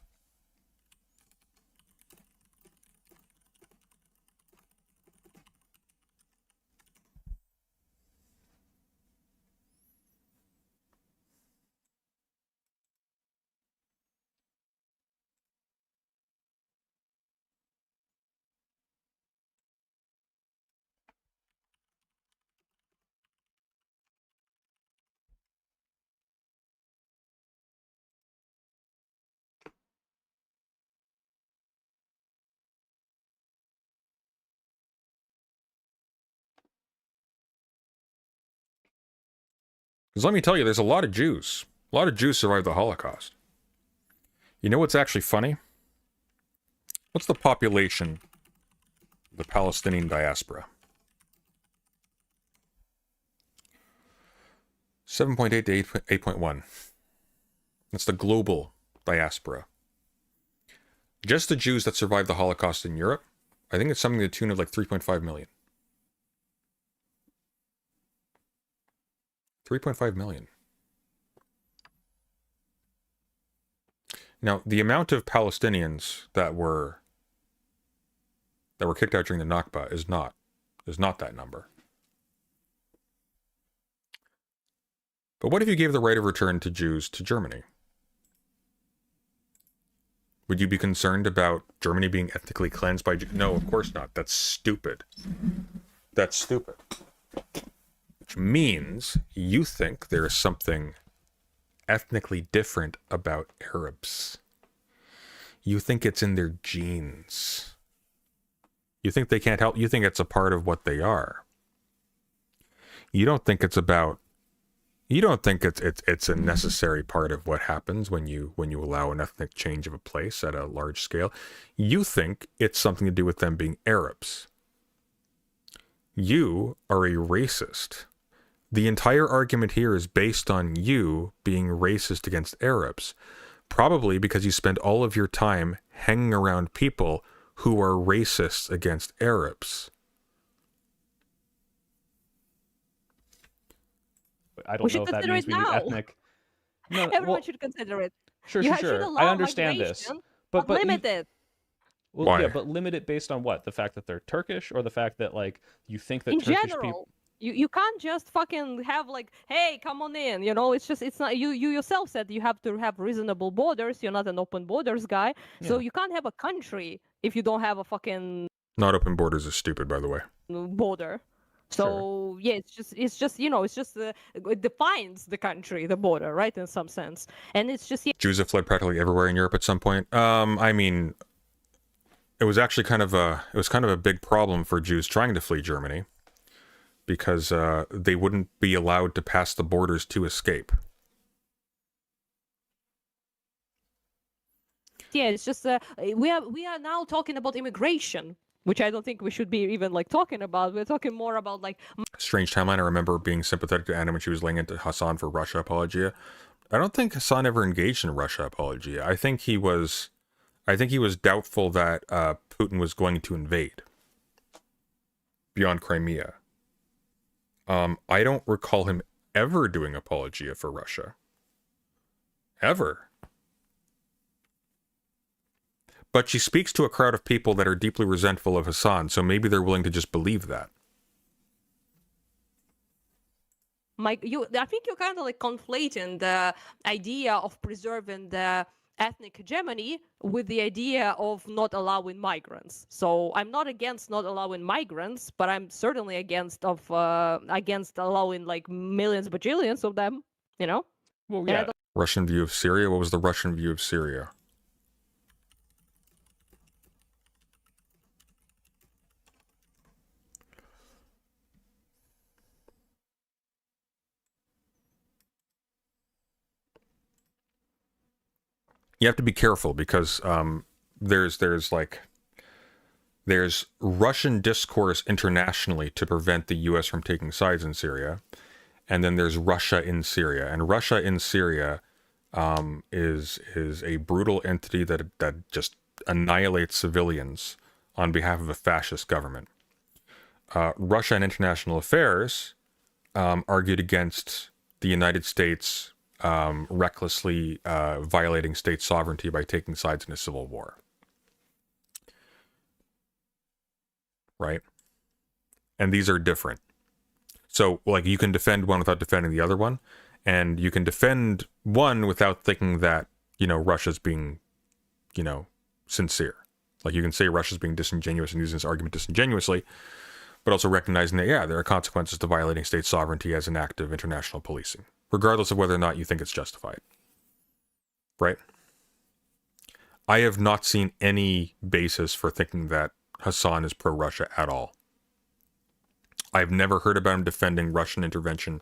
Speaker 1: Because let me tell you, there's a lot of Jews. A lot of Jews survived the Holocaust. You know what's actually funny? What's the population of the Palestinian diaspora? 7.8 to 8.1. That's the global diaspora. Just the Jews that survived the Holocaust in Europe, I think it's something to the tune of like 3.5 million. 3.5 million. Now, the amount of Palestinians that were kicked out during the Nakba is not that number. But what if you gave the right of return to Jews to Germany? Would you be concerned about Germany being ethnically cleansed by Jews? No, of course not. That's stupid. That's stupid. Which means you think there is something ethnically different about Arabs. You think it's in their genes. You think they can't help. You think it's a part of what they are. You don't think it's about. You don't think it's a necessary part of what happens when you allow an ethnic change of a place at a large scale. You think it's something to do with them being Arabs. You are a racist. The entire argument here is based on you being racist against Arabs, probably because you spend all of your time hanging around people who are racists against Arabs.
Speaker 2: I don't know if that means we need ethnic. No,
Speaker 3: Everyone should consider it.
Speaker 2: Sure.
Speaker 3: Should allow
Speaker 2: I understand this,
Speaker 3: migration,
Speaker 2: but
Speaker 3: limit it.
Speaker 2: Well,
Speaker 1: Why?
Speaker 2: yeah, but limit it based on what? The fact that they're Turkish, or the fact that like you think that
Speaker 3: In
Speaker 2: Turkish
Speaker 3: general,
Speaker 2: people.
Speaker 3: you can't just fucking have like, hey, come on in. You know, it's not. You yourself said you have to have reasonable borders. You're not an open borders guy, so
Speaker 2: Yeah.
Speaker 3: you can't have a country if you don't have a fucking
Speaker 1: Not open borders is stupid, by the way.
Speaker 3: border. So yeah, it's just it defines the country, the border, right, in some sense, and it's just
Speaker 1: Jews have fled practically everywhere in Europe at some point. I mean, it was actually kind of a big problem for Jews trying to flee Germany, because they wouldn't be allowed to pass the borders to escape.
Speaker 3: yeah, it's just we are now talking about immigration, which I don't think we should be even like talking about. We're talking more about like
Speaker 1: Strange timeline. I remember being sympathetic to Anna when she was laying into Hassan for Russia apologia. I don't think Hassan ever engaged in Russia apologia. I think he was doubtful that Putin was going to invade beyond Crimea. I don't recall him ever doing apologia for Russia. Ever. But she speaks to a crowd of people that are deeply resentful of Hassan, so maybe they're willing to just believe that.
Speaker 3: I think you're kind of like conflating the idea of preserving the ethnic hegemony with the idea of not allowing migrants. So I'm not against not allowing migrants, but I'm certainly against allowing like millions, bajillions of them. You know.
Speaker 2: Well, yeah.
Speaker 1: Russian view of Syria? What was the Russian view of Syria? you have to be careful because there's Russian discourse internationally to prevent the U.S. from taking sides in Syria, and then there's Russia in Syria, and Russia in Syria is a brutal entity that just annihilates civilians on behalf of a fascist government. Russia in international affairs argued against the United States recklessly violating state sovereignty by taking sides in a civil war. Right? And these are different. So, like, you can defend one without defending the other one, and you can defend one without thinking that, Russia's being, sincere. Like, you can say Russia's being disingenuous and using this argument disingenuously, but also recognizing that, yeah, there are consequences to violating state sovereignty as an act of international policing, regardless of whether or not you think it's justified. Right? I have not seen any basis for thinking that Hassan is pro-Russia at all. I've never heard about him defending Russian intervention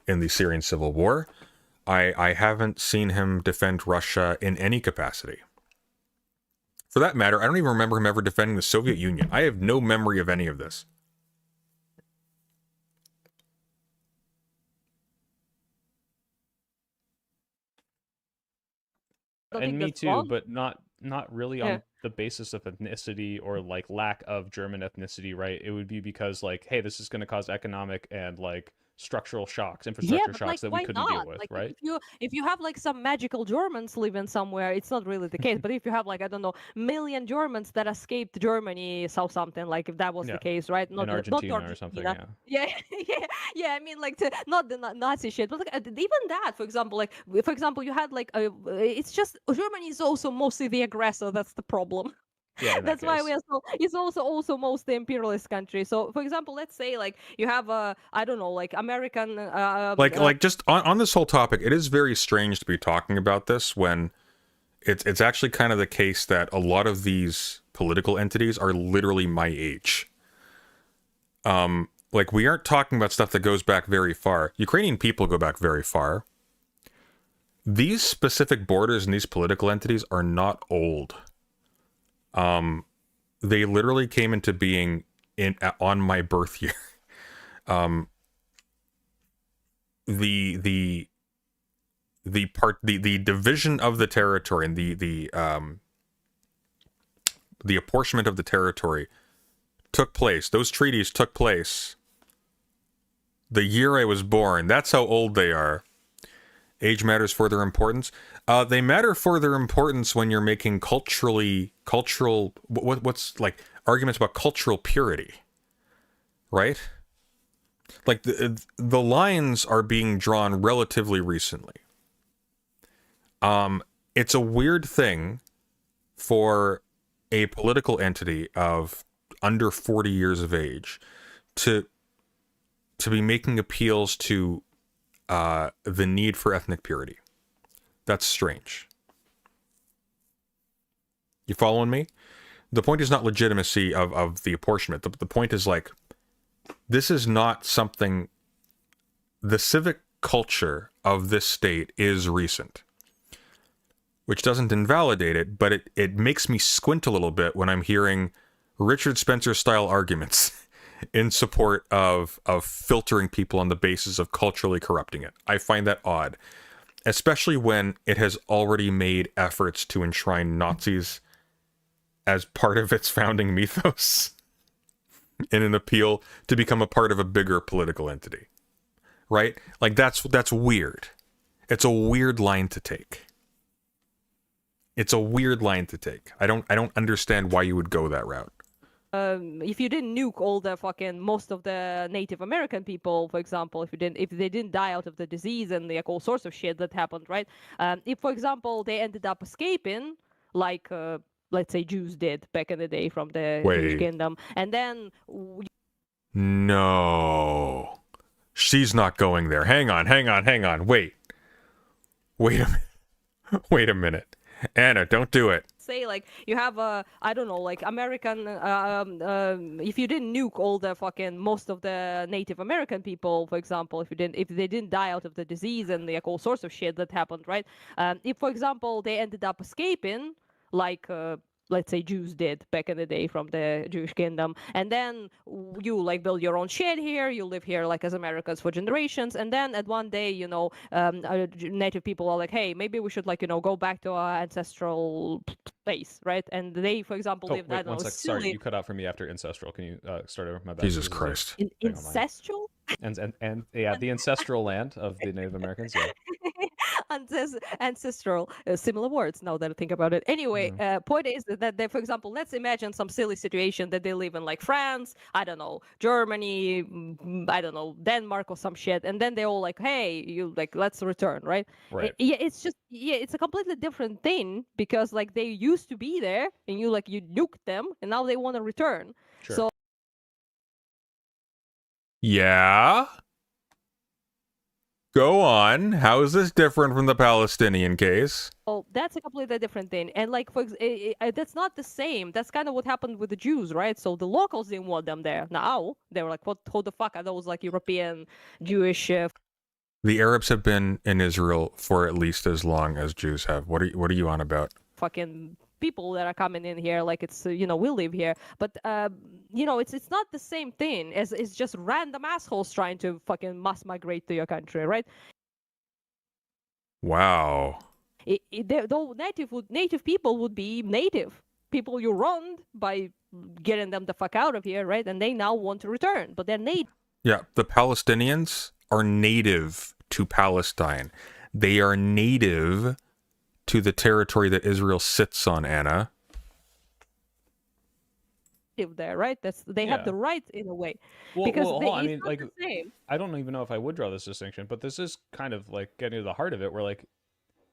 Speaker 1: in the Syrian civil war. I haven't seen him defend Russia in any capacity. For that matter, I don't even remember him ever defending the Soviet Union. I have no memory of any of this.
Speaker 2: And me too, but not really on the basis of ethnicity or like lack of German ethnicity, right? It would be because like, hey, this is going to cause economic and like structural shocks, infrastructure shocks that we couldn't deal with,
Speaker 3: like,
Speaker 2: right?
Speaker 3: If you have like some magical Germans living somewhere, it's not really the case. But if you have like, I don't know, million Germans that escaped Germany, so something like if that was the case, right?
Speaker 2: Not in Argentina or something,
Speaker 3: yeah. I mean, like not the Nazi shit, but like, even that, for example, you had like it's just Germany is also mostly the aggressor. That's the problem.
Speaker 2: Yeah,
Speaker 3: that's why we are so. It's also mostly imperialist country. So, for example, let's say like you have I don't know, like American
Speaker 1: just on this whole topic, it is very strange to be talking about this when it's actually kind of the case that a lot of these political entities are literally my age. Like, we aren't talking about stuff that goes back very far. Ukrainian people go back very far. These specific borders and these political entities are not old. They literally came into being on my birth year. The division of the territory and the apportionment of the territory took place. Those treaties took place the year I was born. That's how old they are. Age matters for their importance. They matter for their importance when you're making what's like arguments about cultural purity, right? Like the lines are being drawn relatively recently. It's a weird thing for a political entity of under 40 years of age to be making appeals to the need for ethnic purity. That's strange. You following me? The point is not legitimacy of the apportionment. The point is like, this is not something... The civic culture of this state is recent, which doesn't invalidate it, but it makes me squint a little bit when I'm hearing Richard Spencer-style arguments in support of filtering people on the basis of culturally corrupting it. I find that odd, especially when it has already made efforts to enshrine Nazis as part of its founding mythos in an appeal to become a part of a bigger political entity. Right? Like, that's weird. It's a weird line to take. It's a weird line to take. I don't understand why you would go that route.
Speaker 3: If you didn't nuke all the most of the Native American people, for example, if they didn't die out of the disease and like all sorts of shit that happened, right? If, for example, they ended up escaping, like let's say Jews did back in the day from the Jewish kingdom, and then
Speaker 1: no, she's not going there. Hang on. Wait a minute. Anna, don't do it.
Speaker 3: say like you have a I don't know like American if you didn't nuke all the fucking most of the Native American people, for example, if they didn't die out of the disease and like all sorts of shit that happened, right? If for example they ended up escaping, like let's say Jews did back in the day from the Jewish kingdom, and then you like build your own shit here, you live here like as Americans for generations, and then at one day, you know, native people are like, hey, maybe we should like, you know, go back to our ancestral place, right? And they, for example,
Speaker 2: Oh,
Speaker 3: lived,
Speaker 2: wait,
Speaker 3: I don't
Speaker 2: one
Speaker 3: know,
Speaker 2: sec. Sorry,
Speaker 3: silly
Speaker 2: you cut out for me after ancestral. Can you start over? My bad.
Speaker 1: Jesus
Speaker 2: This is a
Speaker 1: Christ.
Speaker 2: thing on mine.
Speaker 3: ancestral.
Speaker 2: And yeah, the ancestral land of the Native Americans. Yeah.
Speaker 3: Ancestral, similar words now that I think about it. Anyway, point is that they, for example, let's imagine some silly situation that they live in like France, I don't know, Germany, I don't know, Denmark or some shit, and then they're all like, hey, you like, let's return, right?
Speaker 2: Right.
Speaker 3: Yeah, it's just, yeah, it's a completely different thing because like they used to be there and you like, you nuked them and now they want to return.
Speaker 2: Sure.
Speaker 3: So
Speaker 1: Yeah? Go on. How is this different from the Palestinian case?
Speaker 3: oh, that's a completely different thing. And like, that's not the same. That's kind of what happened with the Jews, right? So the locals didn't want them there. Now they were like, what? Who the fuck are those like European Jewish?
Speaker 1: The Arabs have been in Israel for at least as long as Jews have. What are you on about?
Speaker 3: Fucking people that are coming in here, like it's you know, we live here, but you know, it's not the same thing as it's just random assholes trying to fucking mass migrate to your country, right?
Speaker 1: Wow.
Speaker 3: Though native people would be native people you wronged by getting them the fuck out of here, right? And they now want to return, but they're native.
Speaker 1: Yeah, the Palestinians are native to Palestine. They are native to the territory that Israel sits on, Anna.
Speaker 3: There, right? They have the right in a way, because
Speaker 2: I
Speaker 3: it's
Speaker 2: mean,
Speaker 3: not
Speaker 2: like,
Speaker 3: the same.
Speaker 2: I don't even know if I would draw this distinction, but this is kind of like getting to the heart of it, where like,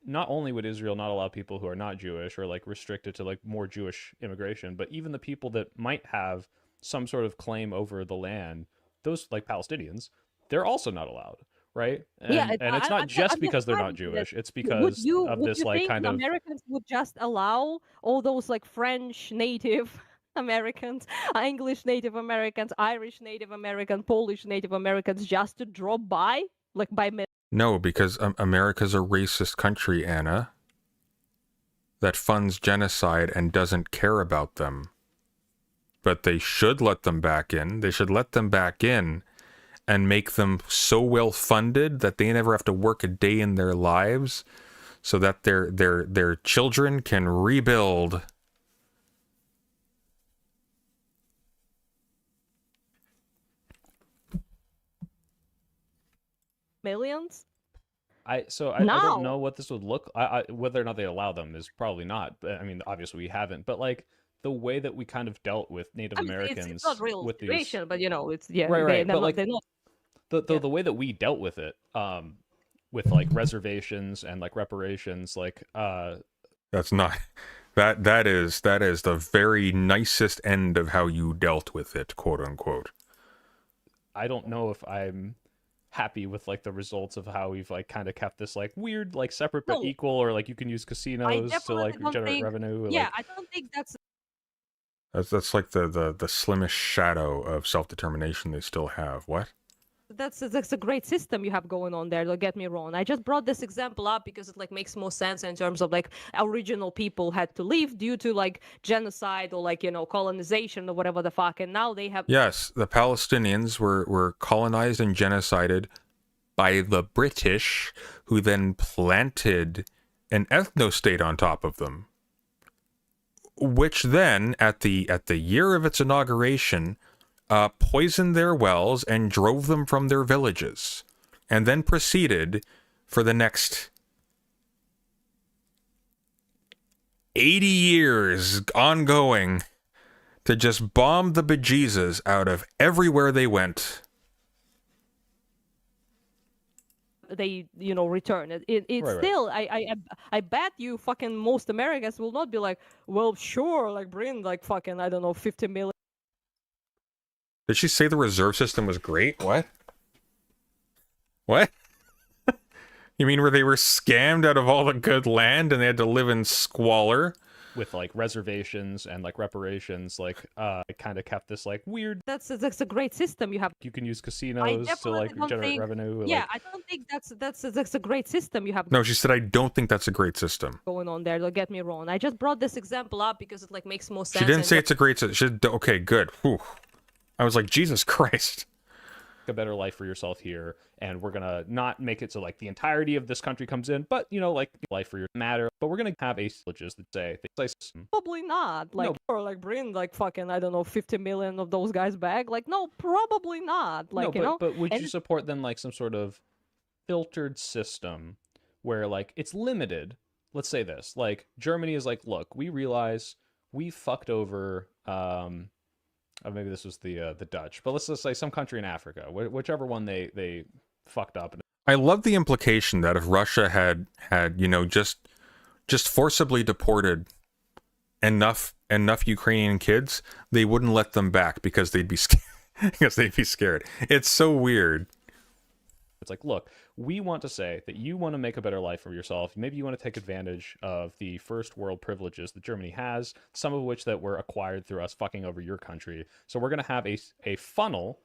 Speaker 2: not only would Israel not allow people who are not Jewish or like restrict it to like more Jewish immigration, but even the people that might have some sort of claim over the land, those like Palestinians, they're also not allowed, right? And,
Speaker 3: Yeah,
Speaker 2: and it's not just because they're not Jewish; it's because of this like
Speaker 3: think
Speaker 2: kind of
Speaker 3: Americans would just allow all those like French native Americans, English Native Americans, Irish Native Americans, Polish Native Americans just to drop by, like by
Speaker 1: No, because America's a racist country, Anna, that funds genocide and doesn't care about them. But they should let them back in. They should let them back in and make them so well funded that they never have to work a day in their lives, so that their children can rebuild.
Speaker 3: millions.
Speaker 2: I don't know what this would look. Whether or not they allow them is probably not. But I mean, obviously we haven't. But like the way that we kind of dealt with Native Americans,
Speaker 3: it's not real
Speaker 2: with
Speaker 3: situation,
Speaker 2: these,
Speaker 3: but you know, it's yeah,
Speaker 2: right. But like
Speaker 3: they're not.
Speaker 2: The way that we dealt with it, with like reservations and like reparations, like
Speaker 1: That's not. That is the very nicest end of how you dealt with it, quote unquote.
Speaker 2: I don't know if I'm happy with like the results of how we've like kind of kept this like weird like separate but equal, or like you can use casinos to like generate revenue.
Speaker 3: Yeah,
Speaker 2: like,
Speaker 3: I don't think that's
Speaker 1: like the slimmest shadow of self-determination they still have. What?
Speaker 3: that's a great system you have going on there. Don't get me wrong. I just brought this example up because it like makes more sense in terms of like original people had to leave due to like genocide or like, you know, colonization or whatever the fuck, and now they have.
Speaker 1: Yes, the Palestinians were colonized and genocided by the British, who then planted an ethnostate on top of them, which then at the year of its inauguration poisoned their wells and drove them from their villages, and then proceeded for the next 80 years ongoing to just bomb the bejesus out of everywhere they went.
Speaker 3: They, you know, return it's
Speaker 2: Right.
Speaker 3: still I bet you fucking most Americans will not be like, well, sure, like bring like fucking, I don't know, 50 million.
Speaker 1: Did she say the reserve system was great? What? What? You mean where they were scammed out of all the good land and they had to live in squalor?
Speaker 2: with like reservations and like reparations, like it kind of kept this like weird.
Speaker 3: That's a great system you have.
Speaker 2: You can use casinos to like
Speaker 3: don't
Speaker 2: generate
Speaker 3: think-
Speaker 2: revenue.
Speaker 3: Yeah,
Speaker 2: like,
Speaker 3: I don't think that's a great system you have
Speaker 1: No, she said, I don't think that's a great system.
Speaker 3: going on there. Don't get me wrong. I just brought this example up because it like makes more sense.
Speaker 1: She didn't
Speaker 3: and
Speaker 1: say it's a great system. Okay, good. Whew. I was like, Jesus Christ.
Speaker 2: a better life for yourself here, and we're gonna not make it so like the entirety of this country comes in, but you know, like life for your matter. But we're gonna have a villages that say things like,
Speaker 3: Probably not. Like,
Speaker 2: No.
Speaker 3: or like bring like fucking, I don't know, 50 million of those guys back. Like, no, probably not. Like,
Speaker 2: no,
Speaker 3: you know.
Speaker 2: but would you
Speaker 3: and-
Speaker 2: support then like some sort of filtered system where like it's limited? Let's say this, like Germany is like, look, we realize we fucked over maybe this was the Dutch, but let's just say some country in Africa, whichever one they fucked up.
Speaker 1: I love the implication that if Russia had you know, just forcibly deported enough Ukrainian kids, they wouldn't let them back because they'd be scared. It's so weird.
Speaker 2: It's like, look, we want to say that you want to make a better life for yourself. Maybe you want to take advantage of the first world privileges that Germany has, some of which that were acquired through us fucking over your country. So we're going to have a funnel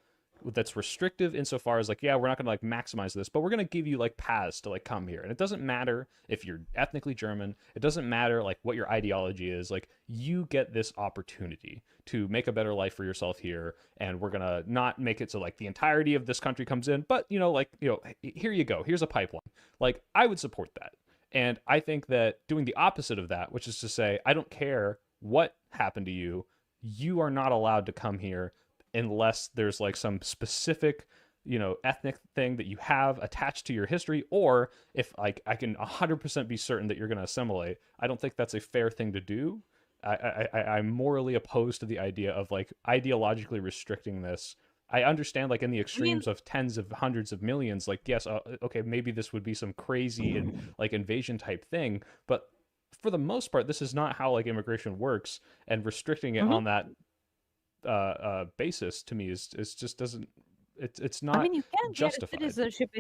Speaker 2: that's restrictive insofar as like, yeah, we're not going to like maximize this, but we're going to give you like paths to like come here. And it doesn't matter if you're ethnically German. It doesn't matter like what your ideology is. Like, you get this opportunity to make a better life for yourself here, and we're going to not make it so like the entirety of this country comes in, but you know, like, you know, here you go, here's a pipeline. Like, I would support that. And I think that doing the opposite of that, which is to say, I don't care what happened to you, you are not allowed to come here unless there's like some specific, you know, ethnic thing that you have attached to your history, or if like I can 100% be certain that you're going to assimilate. I don't think that's a fair thing to do. I'm morally opposed to the idea of like ideologically restricting this. I understand like in the extremes of tens of hundreds of millions, like, yes, okay, maybe this would be some crazy and like invasion type thing, but for the most part, this is not how like immigration works, and restricting it on that basis to me is just doesn't, it's not
Speaker 3: I mean, you can't
Speaker 2: justified.
Speaker 3: get citizenship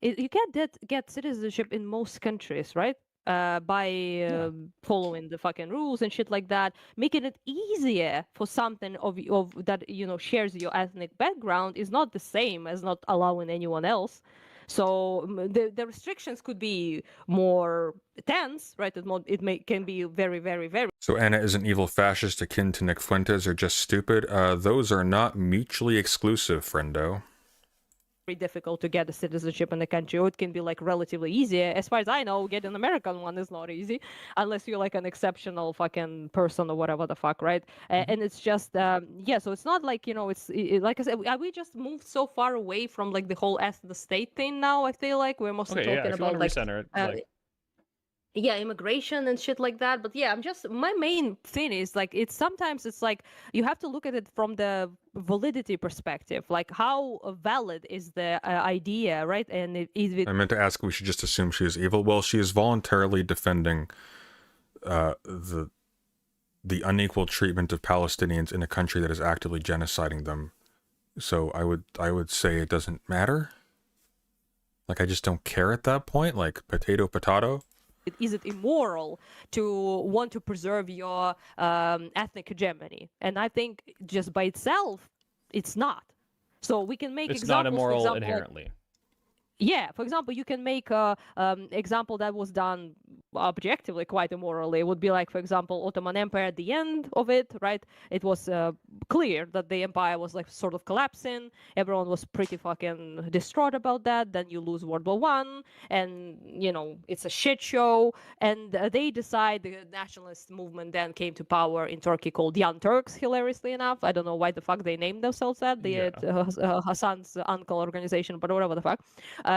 Speaker 3: you can't get citizenship in most countries, right? By following the fucking rules and shit like that, making it easier for something of that, you know, shares your ethnic background is not the same as not allowing anyone else. So the restrictions could be more tense, right? Can be very, very, very.
Speaker 1: So Anna is an evil fascist akin to Nick Fuentes, or just stupid. Those are not mutually exclusive, friendo.
Speaker 3: Very difficult to get a citizenship in the country. Or it can be like relatively easier. As far as I know, getting an American one is not easy unless you're like an exceptional fucking person or whatever the fuck, right? And it's just yeah. So it's not like, you know, it's like I said, we just moved so far away from like the whole ethnostate thing now. I feel like we're mostly
Speaker 2: Okay, yeah,
Speaker 3: talking
Speaker 2: if you want
Speaker 3: about
Speaker 2: to
Speaker 3: like
Speaker 2: recenter it, like,
Speaker 3: yeah, immigration and shit like that. But yeah, my main thing is like, sometimes it's like you have to look at it from the validity perspective, like how valid is the idea, right? And
Speaker 1: I meant to ask, we should just assume she is evil. Well, she is voluntarily defending the unequal treatment of Palestinians in a country that is actively genociding them. So I would say it doesn't matter. Like, I just don't care at that point. Like, potato.
Speaker 3: Is it immoral to want to preserve your ethnic hegemony? And I think just by itself, it's not. So we can make
Speaker 2: it's
Speaker 3: examples.
Speaker 2: not immoral
Speaker 3: for example,
Speaker 2: inherently.
Speaker 3: Yeah, for example, you can make a example that was done objectively quite immorally. It would be like, for example, Ottoman Empire at the end of it, right? It was clear that the empire was like sort of collapsing. Everyone was pretty fucking distraught about that. Then you lose World War I, and you know, it's a shit show. And they decide, the nationalist movement then came to power in Turkey called Young Turks, hilariously enough. I don't know why the fuck they named themselves that. Hassan's uncle organization, but whatever the fuck.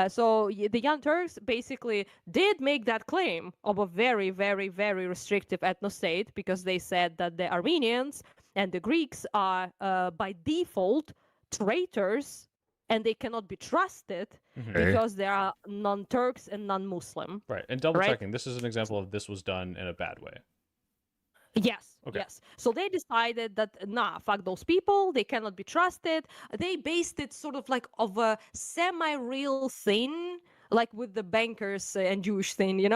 Speaker 3: So the Young Turks basically did make that claim of a very, very, very restrictive ethnostate, because they said that the Armenians and the Greeks are by default traitors, and they cannot be trusted because they are non-Turks and non-Muslim.
Speaker 2: Right, and double checking, this is an example of this was done in a bad way.
Speaker 3: Yes.
Speaker 2: Okay.
Speaker 3: Yes. So they decided that, fuck those people. They cannot be trusted. They based it sort of like of a semi-real thing like with the bankers and Jewish thing,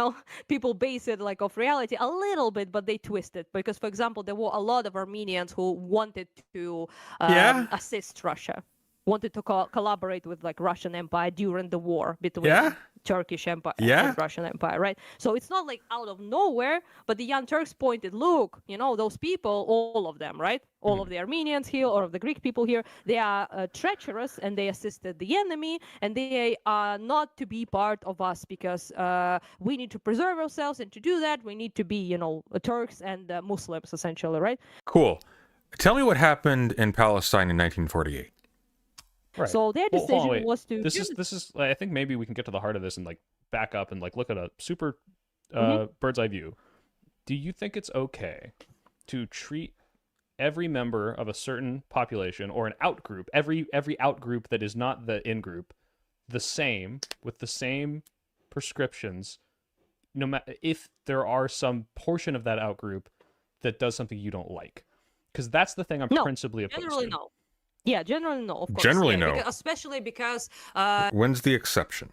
Speaker 3: people base it like off reality a little bit, but they twist it because, for example, there were a lot of Armenians who wanted to
Speaker 1: Yeah.
Speaker 3: assist Russia, wanted to collaborate with like Russian Empire during the war between
Speaker 1: Yeah.
Speaker 3: Turkish Empire
Speaker 1: Yeah.
Speaker 3: and Russian Empire, right? So it's not like out of nowhere, but the Young Turks pointed, look, those people, all of them, right? All of the Armenians here, or of the Greek people here, they are treacherous and they assisted the enemy, and they are not to be part of us because we need to preserve ourselves, and to do that, we need to be, Turks and Muslims, essentially, right?
Speaker 1: Cool. Tell me what happened in Palestine in 1948.
Speaker 2: Right.
Speaker 3: So their
Speaker 2: Well, hold on,
Speaker 3: decision
Speaker 2: wait.
Speaker 3: was to.
Speaker 2: This is. I think maybe we can get to the heart of this and like back up and like look at a super bird's eye view. Do you think it's okay to treat every member of a certain population or an out group, every out group that is not the in group, the same with the same prescriptions, no matter if there are some portion of that out group that does something you don't like? Because that's the thing I'm principally opposed
Speaker 3: Generally,
Speaker 2: to.
Speaker 3: no. Yeah, generally no, of course.
Speaker 1: Generally,
Speaker 3: yeah,
Speaker 1: no.
Speaker 3: Especially because
Speaker 1: When's the exception?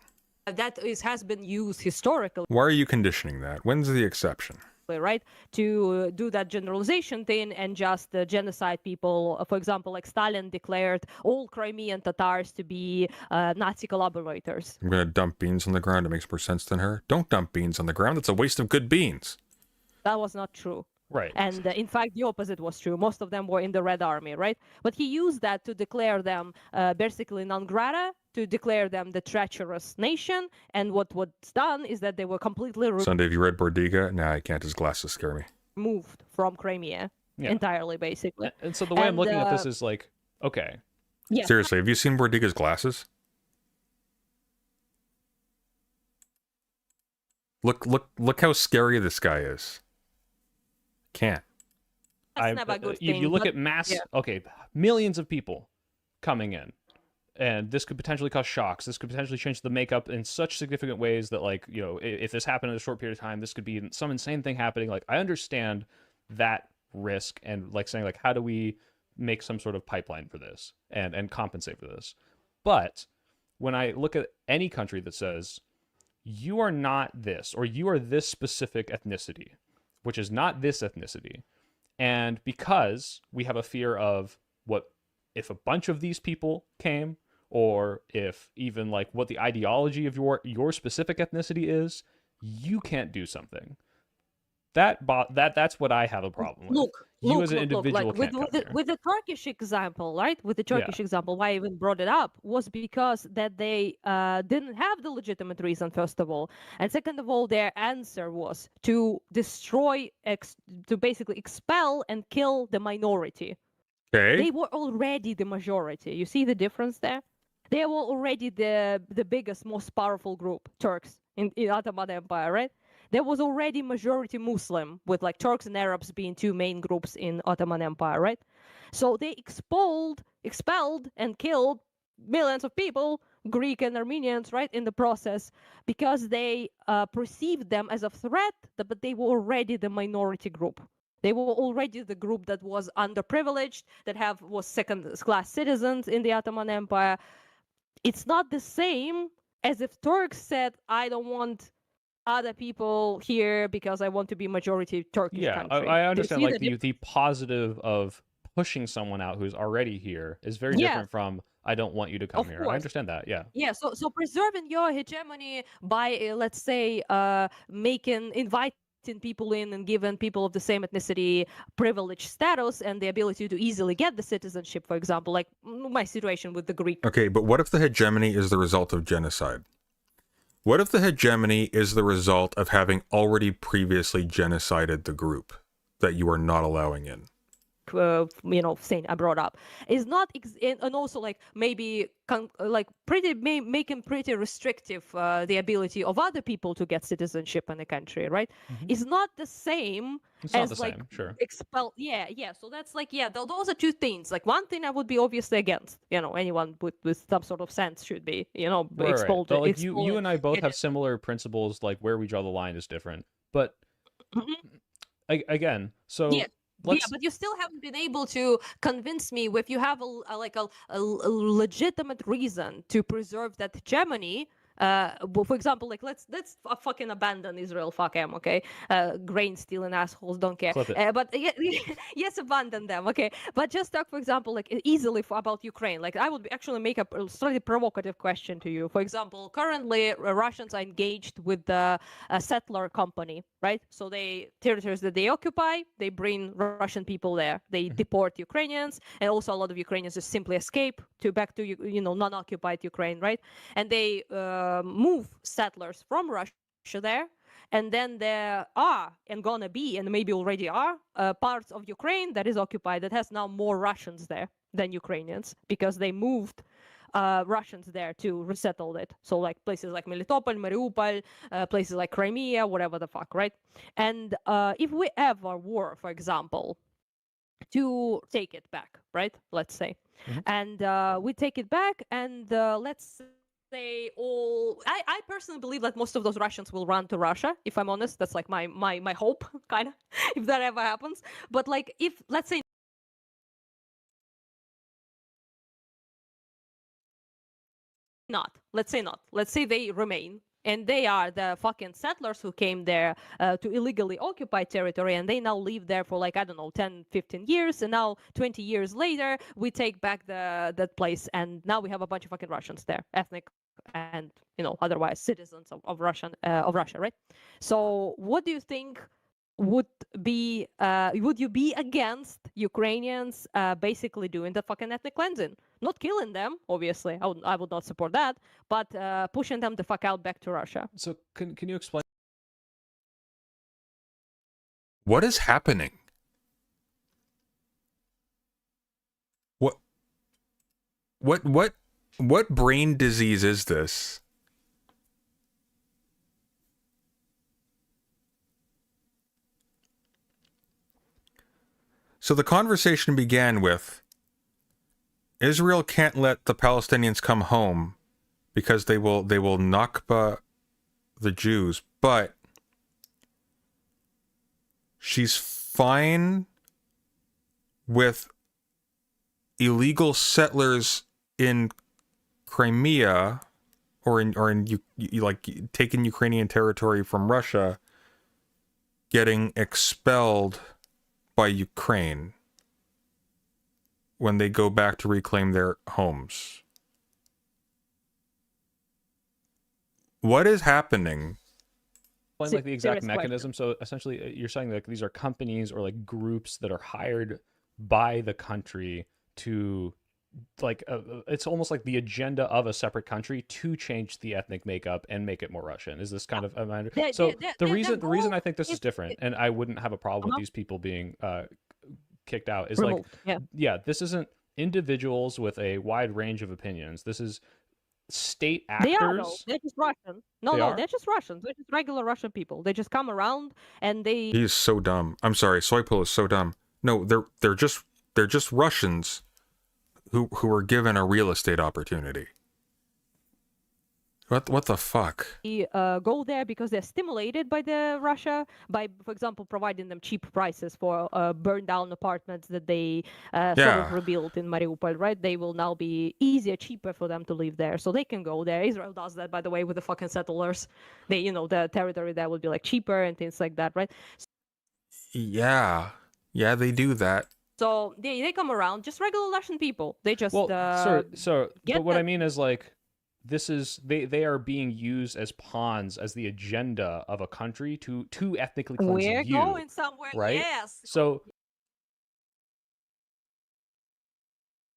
Speaker 3: that has been used historically,
Speaker 1: Why are you conditioning that? When's the exception?
Speaker 3: right? To do that generalization thing and just genocide people. For example, like Stalin declared all Crimean Tatars to be Nazi collaborators.
Speaker 1: I'm going to dump beans on the ground. It makes more sense than her. Don't dump beans on the ground. That's a waste of good beans.
Speaker 3: That was not true.
Speaker 2: Right.
Speaker 3: And in fact, the opposite was true. Most of them were in the Red Army, right? But he used that to declare them basically non grata, to declare them the treacherous nation. And what's done is that they were completely
Speaker 1: Sunday, have you read Bordiga? Nah, I can't. His glasses scare me.
Speaker 3: removed from Crimea entirely, basically.
Speaker 2: And so the way I'm
Speaker 3: And,
Speaker 2: looking at this is like, okay,
Speaker 3: Yeah.
Speaker 1: Seriously, have you seen Bordiga's glasses? Look how scary this guy is. Can't.
Speaker 3: That's never a good thing.
Speaker 2: You look
Speaker 3: but-
Speaker 2: at mass,
Speaker 3: yeah.
Speaker 2: okay, millions of people coming in, and this could potentially cause shocks. This could potentially change the makeup in such significant ways that, like, if this happened in a short period of time, this could be some insane thing happening. Like, I understand that risk and like saying like, how do we make some sort of pipeline for this and compensate for this? But when I look at any country that says you are not this, or you are this specific ethnicity, which is not this ethnicity, and because we have a fear of what if a bunch of these people came, or if even like what the ideology of your specific ethnicity is, you can't do something. That's what I have a problem with. You as an individual
Speaker 3: like,
Speaker 2: can't come here.
Speaker 3: with the Turkish example, right? With the Turkish example, why I even brought it up was because that they didn't have the legitimate reason, first of all, and second of all, their answer was to destroy, to basically expel and kill the minority.
Speaker 1: Okay.
Speaker 3: They were already the majority. You see the difference there? They were already the biggest, most powerful group, Turks in Ottoman Empire, right? There was already majority Muslim, with like Turks and Arabs being two main groups in Ottoman Empire, right? So they expelled and killed millions of people, Greek and Armenians, right, in the process, because they perceived them as a threat, but they were already the minority group. They were already the group that was underprivileged, that was second-class citizens in the Ottoman Empire. It's not the same as if Turks said, I don't want other people here because I want to be majority Turkish country.
Speaker 2: I understand like
Speaker 3: the
Speaker 2: the positive of pushing someone out who's already here is very different from I don't want you to come
Speaker 3: Of
Speaker 2: here.
Speaker 3: course.
Speaker 2: I understand that. Yeah.
Speaker 3: Yeah, so preserving your hegemony by let's say inviting people in and giving people of the same ethnicity privileged status and the ability to easily get the citizenship, for example, like my situation with the Greek.
Speaker 1: Okay, but what if the hegemony is the result of genocide? What if the hegemony is the result of having already previously genocided the group that you are not allowing in?
Speaker 3: Saying I brought up is not and also like maybe making pretty restrictive the ability of other people to get citizenship in a country, right? Is not the same
Speaker 2: It's not
Speaker 3: as
Speaker 2: the
Speaker 3: like
Speaker 2: same, sure.
Speaker 3: expel. Yeah. So that's like those are two things. Like one thing I would be obviously against. Anyone with some sort of sense should be expelled.
Speaker 2: But like you and I both have similar principles. Like where we draw the line is different. But again, so.
Speaker 3: Yeah. But you still haven't been able to convince me if you have a legitimate reason to preserve that hegemony But for example, like let's fucking abandon Israel, fuck them, okay? Grain stealing assholes, don't care.
Speaker 2: Clip it.
Speaker 3: But yes, abandon them, okay? But just talk, for example, like easily about Ukraine. Like I would actually make a slightly provocative question to you. For example, currently Russians are engaged with the settler company, right? So territories that they occupy, they bring Russian people there. They deport Ukrainians, and also a lot of Ukrainians just simply escape back to non-occupied Ukraine, right? And they move settlers from Russia there, and then there are and gonna be and maybe already are parts of Ukraine that is occupied that has now more Russians there than Ukrainians because they moved Russians there to resettle it. So like places like Melitopol, Mariupol, places like Crimea, whatever the fuck, right? And if we ever were, for example, to take it back, right? Let's say, and we take it back, and let's say I personally believe that most of those Russians will run to Russia. If I'm honest, that's like my hope, kind of, if that ever happens. But like, if let's say not, let's say they remain. And they are the fucking settlers who came there to illegally occupy territory, and they now live there for like, I don't know, 10, 15 years. And now 20 years later, we take back that place, and now we have a bunch of fucking Russians there, ethnic and, otherwise citizens of Russia, right? So what do you think would you be against Ukrainians basically doing the fucking ethnic cleansing? Not killing them, obviously. I would not support that, but pushing them the fuck out back to Russia.
Speaker 2: So can you explain?
Speaker 1: What is happening? What brain disease is this? So the conversation began with, Israel can't let the Palestinians come home because they will Nakba the Jews, but she's fine with illegal settlers in Crimea or in like taking Ukrainian territory from Russia getting expelled by Ukraine when they go back to reclaim their homes. What is happening?
Speaker 2: Explain like the exact
Speaker 3: Serious
Speaker 2: mechanism. So essentially, you're saying like these are companies or like groups that are hired by the country to like it's almost like the agenda of a separate country to change the ethnic makeup and make it more Russian. Is this kind of the reason I think this is different, and I wouldn't have a problem with these people being kicked out, is
Speaker 3: Removed,
Speaker 2: like this isn't individuals with a wide range of opinions. This is state actors.
Speaker 3: They are, though. They're just Russian. They're just Russians. They're just regular Russian people. They just come around and they.
Speaker 1: He's so dumb. I'm sorry, Soypol is so dumb. No, they're just Russians who were given a real estate opportunity. What the fuck?
Speaker 3: Go there because they're stimulated by Russia by, for example, providing them cheap prices for burned down apartments that they sort of rebuilt in Mariupol, right? They will now be easier, cheaper for them to live there, so they can go there. Israel does that, by the way, with the fucking settlers. They, the territory there will be like cheaper and things like that, right?
Speaker 1: Yeah, they do that.
Speaker 3: So they come around, just regular Russian people. They just
Speaker 2: but what I mean is like, this is they are being used as pawns, as the agenda of a country to ethnically cleanse you.
Speaker 3: We're going somewhere,
Speaker 2: right?
Speaker 3: Yes.
Speaker 2: So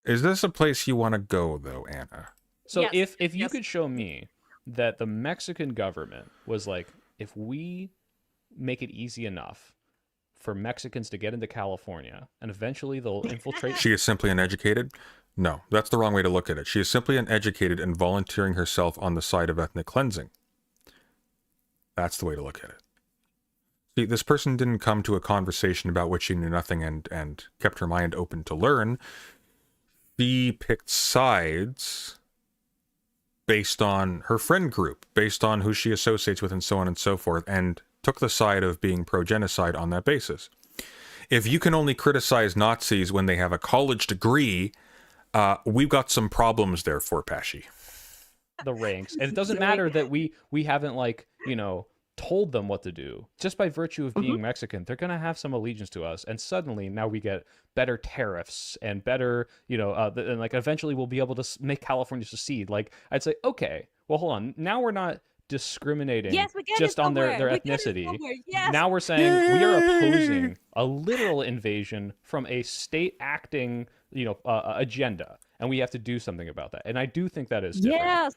Speaker 1: is this a place you want to go though, Anna?
Speaker 2: So
Speaker 3: yes.
Speaker 2: if you could show me that the Mexican government was like, if we make it easy enough for Mexicans to get into California and eventually they'll infiltrate.
Speaker 1: She is simply uneducated? No, that's the wrong way to look at it. She is simply uneducated and volunteering herself on the side of ethnic cleansing. That's the way to look at it. See, this person didn't come to a conversation about which she knew nothing and kept her mind open to learn. She picked sides based on her friend group, based on who she associates with and so on and so forth, and took the side of being pro-genocide on that basis. If you can only criticize Nazis when they have a college degree, we've got some problems there for Pesci.
Speaker 2: the ranks, and it doesn't matter that we haven't like, you know, told them what to do. Just by virtue of being Mexican, they're gonna have some allegiance to us, and suddenly now we get better tariffs and better, you know, and like eventually we'll be able to make California secede. Like I'd say, okay, well hold on, now we're not discriminating
Speaker 3: Yes, we get
Speaker 2: just
Speaker 3: it
Speaker 2: on their
Speaker 3: somewhere. We get it
Speaker 2: ethnicity.
Speaker 3: somewhere. Yes.
Speaker 2: Now we're saying we are opposing a literal invasion from a state acting, you know, agenda, and we have to do something about that. And I do think that is different.
Speaker 3: Yes,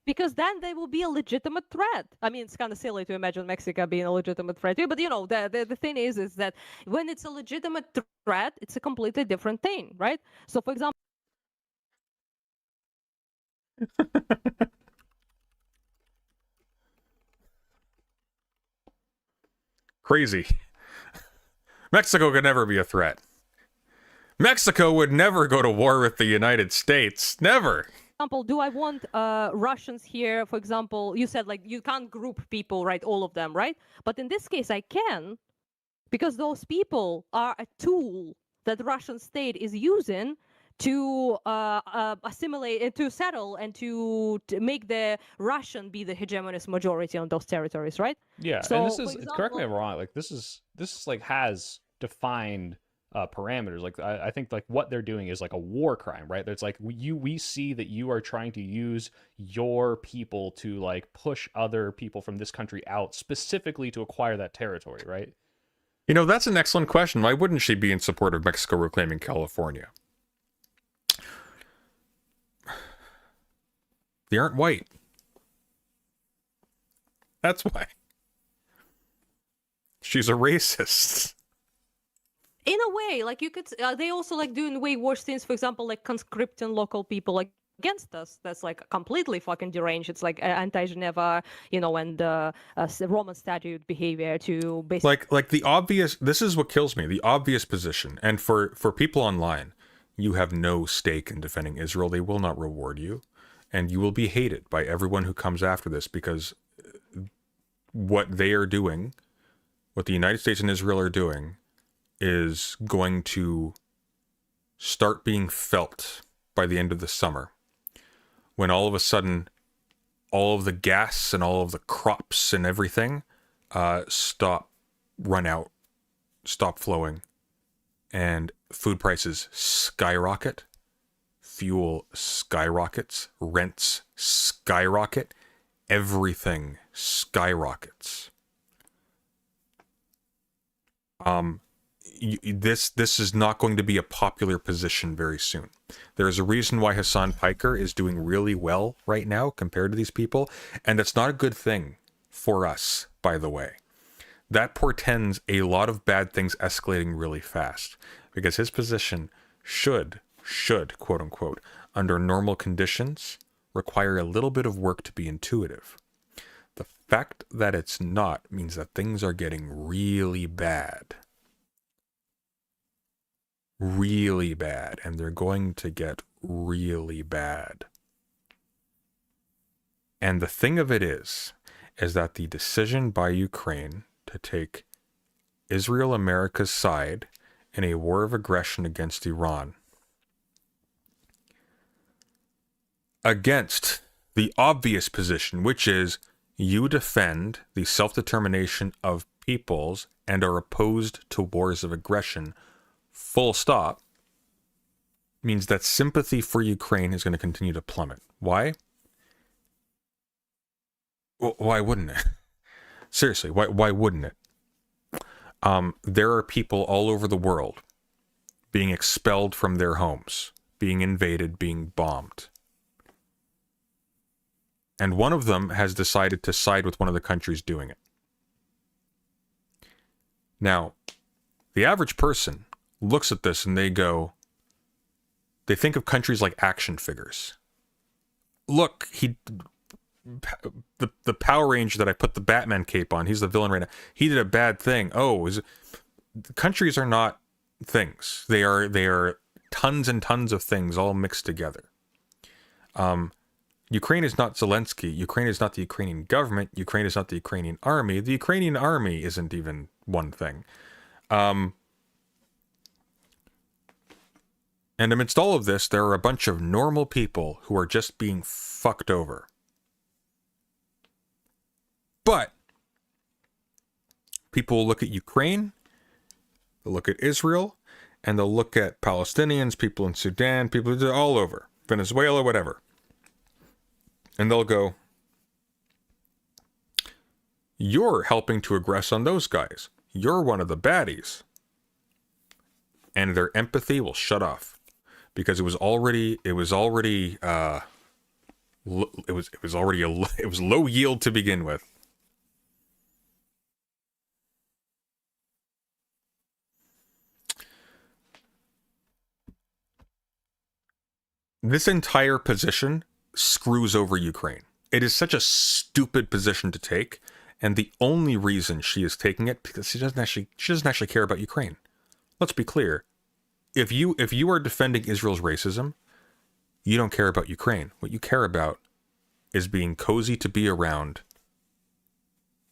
Speaker 3: because then they will be a legitimate threat. I mean, it's kind of silly to imagine Mexico being a legitimate threat too, but you know, the thing is that when it's a legitimate threat, it's a completely different thing, right? So, for example,
Speaker 1: Crazy. Mexico could never be a threat. Mexico would never go to war with the United States. Never.
Speaker 3: do I want Russians here? For example, you said like you can't group people, right? All of them, right? But in this case, I can, because those people are a tool that the Russian state is using to assimilate, to settle, and to make the Russian be the hegemonous majority on those territories, right?
Speaker 2: Yeah,
Speaker 3: So,
Speaker 2: and this
Speaker 3: for
Speaker 2: is, correct me if I'm wrong, like this is like has defined parameters. Like I think like what they're doing is like a war crime, right? It's like we see that you are trying to use your people to like push other people from this country out specifically to acquire that territory, right?
Speaker 1: You know, that's an excellent question. Why wouldn't she be in support of Mexico reclaiming California? They aren't white. That's why. She's a racist.
Speaker 3: In a way, like you could, they also like doing way worse things. For example, like conscripting local people like against us. That's like completely fucking deranged. It's like anti-Geneva, you know, and Roman statute behavior to basically
Speaker 1: Like the obvious. This is what kills me. The obvious position, and for people online, you have no stake in defending Israel. They will not reward you, and you will be hated by everyone who comes after this, because what they are doing, what the United States and Israel are doing, is going to start being felt by the end of the summer, when all of a sudden all of the gas and all of the crops and everything run out, stop flowing, and food prices skyrocket, fuel skyrockets, rents skyrocket, everything skyrockets. This is not going to be a popular position very soon. There's a reason why Hassan Piker is doing really well right now compared to these people, and that's not a good thing for us, by the way. That portends a lot of bad things escalating really fast, because his position should, quote unquote, under normal conditions, require a little bit of work to be intuitive. The fact that it's not means that things are getting really bad. Really bad, and they're going to get really bad. And the thing of it is that the decision by Ukraine to take Israel America's side in a war of aggression against Iran, against the obvious position, which is you defend the self-determination of peoples and are opposed to wars of aggression, full stop, means that sympathy for Ukraine is going to continue to plummet. Why? Well, why wouldn't it? Seriously, why wouldn't it? There are people all over the world being expelled from their homes, being invaded, being bombed. And one of them has decided to side with one of the countries doing it. Now, the average person looks at this and they think of countries like action figures. Look, the Power Ranger that I put the Batman cape on, he's the villain right now. He did a bad thing. Countries are not things. They are tons and tons of things all mixed together. Ukraine is not Zelensky. Ukraine is not the Ukrainian government. Ukraine is not the Ukrainian army. The Ukrainian army isn't even one thing. And amidst all of this, there are a bunch of normal people who are just being fucked over But people will look at Ukraine, they'll look at Israel, and they'll look at Palestinians, people in Sudan, people all over, Venezuela, whatever. And they'll go, you're helping to aggress on those guys. You're one of the baddies. And their empathy will shut off because it was already low yield to begin with. This entire position screws over Ukraine. It is such a stupid position to take, and the only reason she is taking it because she doesn't actually care about Ukraine. Let's be clear. If you are defending Israel's racism, you don't care about Ukraine. What you care about is being cozy to be around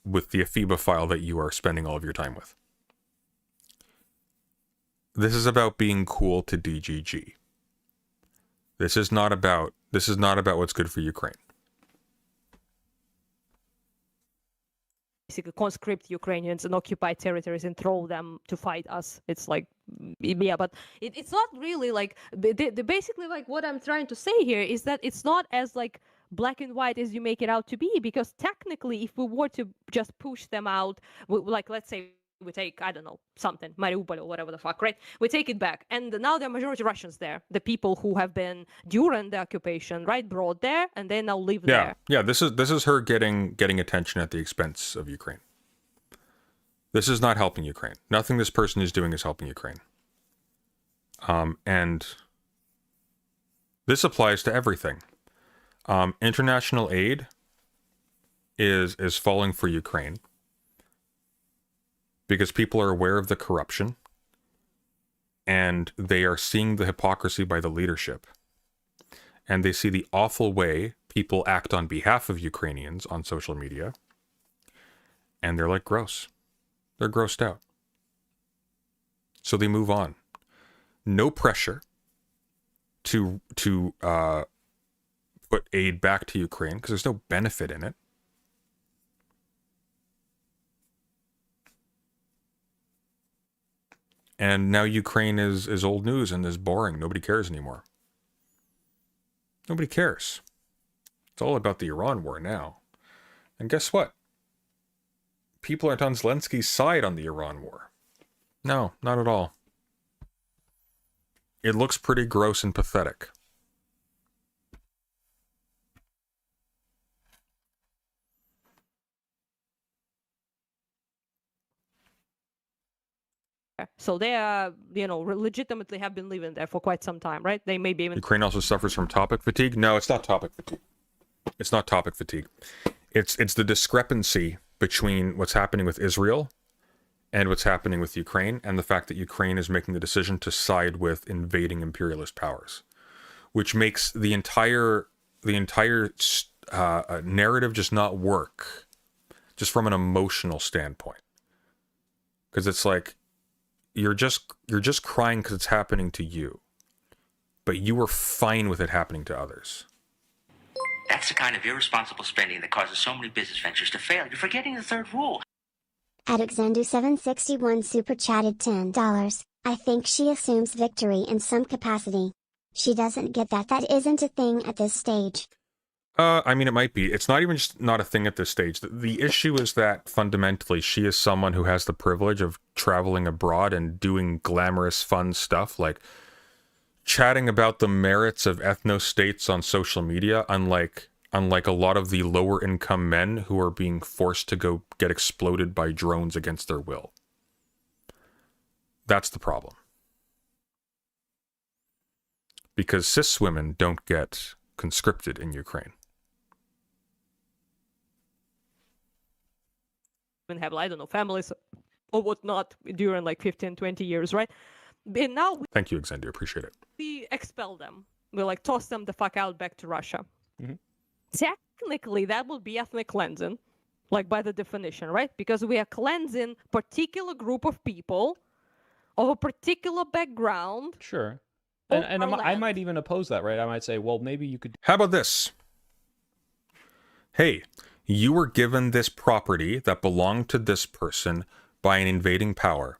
Speaker 1: with the ephebophile that you are spending all of your time with. This is about being cool to DGG. This is not about what's good for Ukraine.
Speaker 3: Basically conscript Ukrainians and occupy territories and throw them to fight us. It's like, yeah, but it's not really like, basically like what I'm trying to say here is that it's not as like black and white as you make it out to be, because technically if we were to just push them out, like let's say we take, I don't know, something, Mariupol or whatever the fuck, right? We take it back. And now there are majority Russians there. The people who have been during the occupation, right, brought there, and they now live there.
Speaker 1: Yeah, this is her getting attention at the expense of Ukraine. This is not helping Ukraine. Nothing this person is doing is helping Ukraine. And this applies to everything. International aid is falling for Ukraine because people are aware of the corruption and they are seeing the hypocrisy by the leadership. And they see the awful way people act on behalf of Ukrainians on social media. And they're like, gross. They're grossed out. So they move on. No pressure to put aid back to Ukraine because there's no benefit in it. And now Ukraine is old news and is boring. Nobody cares anymore. Nobody cares. It's all about the Iran war now. And guess what? People aren't on Zelensky's side on the Iran war. No, not at all. It looks pretty gross and pathetic.
Speaker 3: So they are, legitimately have been living there for quite some time, right? They may be even...
Speaker 1: Ukraine also suffers from topic fatigue. No, it's not topic fatigue. It's not topic fatigue. It's the discrepancy between what's happening with Israel and what's happening with Ukraine, and the fact that Ukraine is making the decision to side with invading imperialist powers, which makes the entire narrative just not work, just from an emotional standpoint. Because it's like, you're just crying because it's happening to you, but you were fine with it happening to others.
Speaker 4: That's the kind of irresponsible spending that causes so many business ventures to fail. You're forgetting the third rule.
Speaker 5: Alexander761 super chatted $10. I think she assumes victory in some capacity. She doesn't get that isn't a thing at this stage.
Speaker 1: I mean, it might be. It's not even just not a thing at this stage. The issue is that fundamentally she is someone who has the privilege of traveling abroad and doing glamorous, fun stuff, like chatting about the merits of ethnostates on social media, unlike a lot of the lower income men who are being forced to go get exploded by drones against their will. That's the problem. Because cis women don't get conscripted in Ukraine.
Speaker 3: Have, I don't know, families or whatnot during like 15, 20 years, right? And now
Speaker 1: Thank you, Xander. Appreciate it.
Speaker 3: we expel them. We like toss them the fuck out back to Russia.
Speaker 2: Mm-hmm.
Speaker 3: Technically, that would be ethnic cleansing, like by the definition, right? Because we are cleansing particular group of people of a particular background.
Speaker 2: Sure.
Speaker 3: Over
Speaker 2: And I might
Speaker 3: land.
Speaker 2: even oppose that, right? I might say, well, maybe you could...
Speaker 1: How about this? Hey, You were given this property that belonged to this person by an invading power.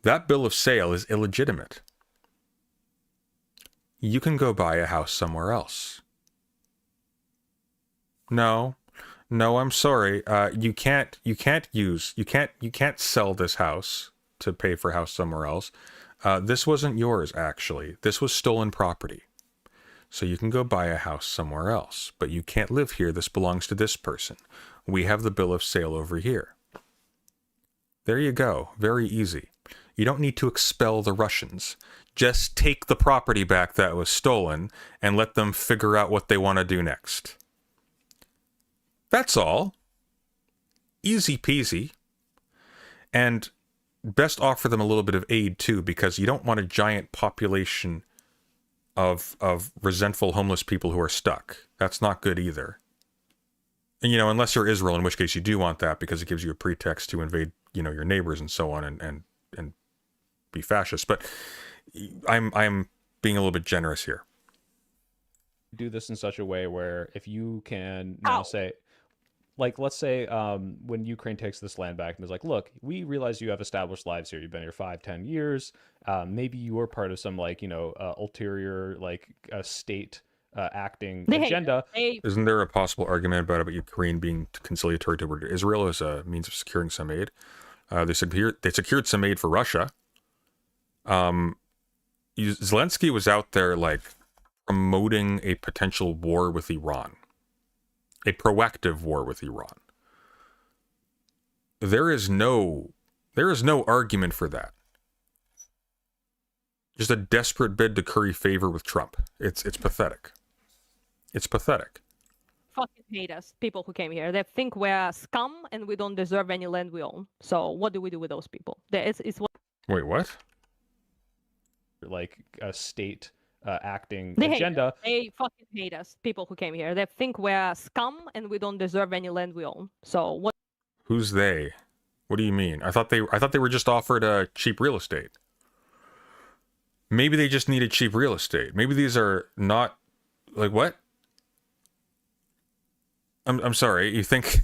Speaker 1: That bill of sale is illegitimate. You can go buy a house somewhere else. No, I'm sorry. You can't sell this house to pay for a house somewhere else. This wasn't yours, actually. This was stolen property. So you can go buy a house somewhere else, but you can't live here. This belongs to this person. We have the bill of sale over here. There you go. Very easy. You don't need to expel the Russians. Just take the property back that was stolen and let them figure out what they want to do next. That's all. Easy peasy. And best offer them a little bit of aid too, because you don't want a giant population of resentful homeless people who are stuck. That's not good either. And, you know, unless you're Israel, in which case you do want that because it gives you a pretext to invade, you know, your neighbors and so on and be fascist. But I'm being a little bit generous here.
Speaker 2: Do this in such a way where if you can now say, like, let's say when Ukraine takes this land back and is like, look, we realize you have established lives here. You've been here 5-10 years. Maybe you were part of some, like, you know, ulterior, like, state acting agenda.
Speaker 1: Isn't there a possible argument about Ukraine being conciliatory toward Israel as a means of securing some aid? They secured some aid for Russia. Zelensky was out there, like, promoting a potential war with Iran. A proactive war with Iran. There is no argument for that. Just a desperate bid to curry favor with Trump. It's pathetic. It's pathetic.
Speaker 3: Fucking hate us, people who came here. They think we're scum and we don't deserve any land we own. So what do we do with those people? It's what.
Speaker 1: Wait, what?
Speaker 2: Like a state acting
Speaker 3: They
Speaker 2: agenda.
Speaker 3: They fucking hate us, people who came here. They think we're scum and we don't deserve any land we own. So what?
Speaker 1: Who's they? What do you mean? I thought they were just offered cheap real estate. Maybe they just needed cheap real estate. Maybe these are not, like, what? I'm sorry. You think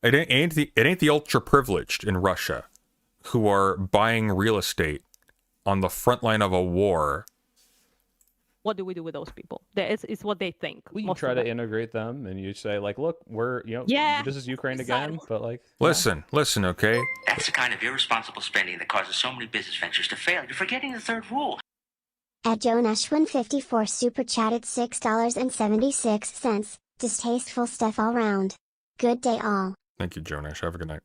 Speaker 1: it ain't the ultra privileged in Russia who are buying real estate on the front line of a war.
Speaker 3: What do we do with those people? It's what they think.
Speaker 2: We can try to integrate them, and you say, like, look, we're, you know, this is Ukraine again, but, like,
Speaker 1: listen, okay?
Speaker 4: That's the kind of irresponsible spending that causes so many business ventures to fail. You're forgetting the third rule.
Speaker 5: At Jonash154 super chatted $6.76. Distasteful stuff all round. Good day all.
Speaker 1: Thank you, Jonash. Have a good night.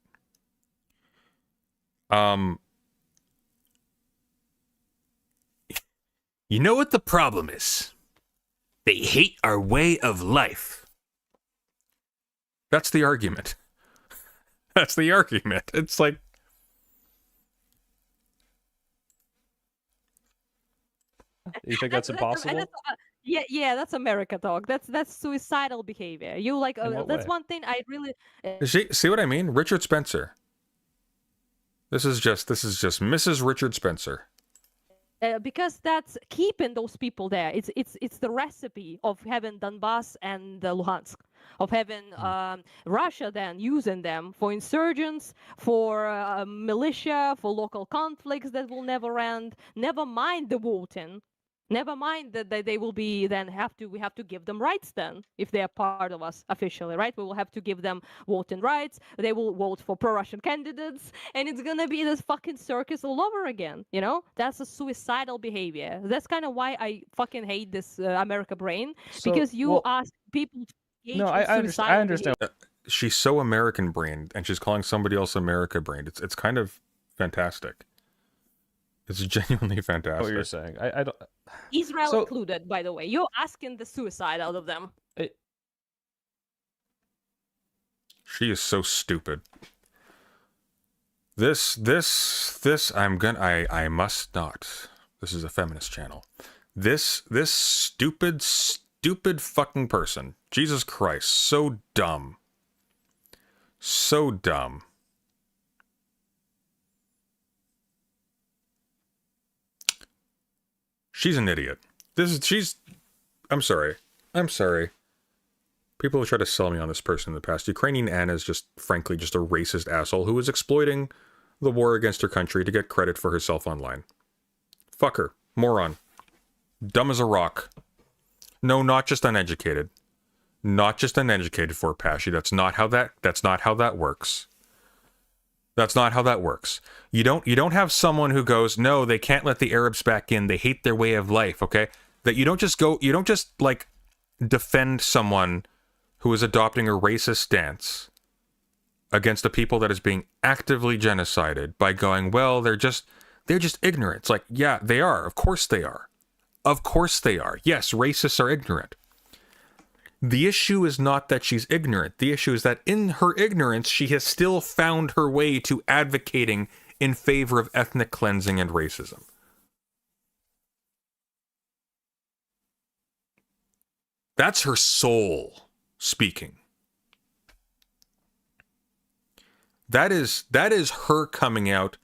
Speaker 8: You know what the problem is? They hate our way of life.
Speaker 1: That's the argument. That's the argument. It's like,
Speaker 2: you think that's impossible?
Speaker 3: Yeah, that's America talk. That's suicidal behavior. You like that's
Speaker 2: way?
Speaker 3: one thing I really.
Speaker 1: See what I mean? Richard Spencer. This is just Mrs. Richard Spencer.
Speaker 3: Because that's keeping those people there. It's the recipe of having Donbass and Luhansk, of having Russia then using them for insurgents, for militia, for local conflicts that will never end. Never mind the voting. Never mind that they will be then we have to give them rights then if they are part of us officially, right? We will have to give them voting rights. They will vote for pro-Russian candidates, and it's gonna be this fucking circus all over again. You know, that's a suicidal behavior. That's kind of why I fucking hate this America brain, because you ask people to engage in suicidal
Speaker 2: I understand.
Speaker 1: She's so American brained, and she's calling somebody else America brained. It's kind of fantastic. It's genuinely fantastic.
Speaker 2: What you're saying, I don't.
Speaker 3: Israel included, by the way. You're asking the suicide out of them.
Speaker 1: She is so stupid. This I must not. This is a feminist channel. This stupid fucking person. Jesus Christ, so dumb. So dumb. She's an idiot. I'm sorry. People have tried to sell me on this person in the past. Ukrainian Anna is just, frankly, just a racist asshole who is exploiting the war against her country to get credit for herself online. Fuck her. Moron. Dumb as a rock. No, not just uneducated. Not just uneducated for Pesci. That's not how that works. That's not how that works. You don't have someone who goes, no, they can't let the Arabs back in. They hate their way of life, okay? That you don't just like defend someone who is adopting a racist stance against a people that is being actively genocided by going, well, they're just ignorant. It's like, yeah, they are. Of course they are. Of course they are. Yes, racists are ignorant. The issue is not that she's ignorant. The issue is that in her ignorance, she has still found her way to advocating in favor of ethnic cleansing and racism. That's her soul speaking. That is her coming out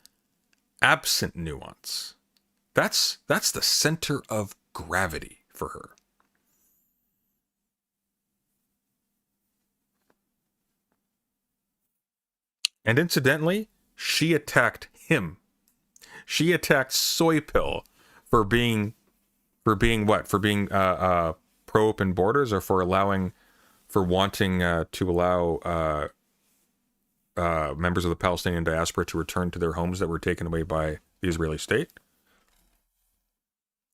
Speaker 1: absent nuance. That's the center of gravity for her. And incidentally, she attacked him. She attacked Soy Pill for being what? For being pro open borders, or for wanting to allow members of the Palestinian diaspora to return to their homes that were taken away by the Israeli state?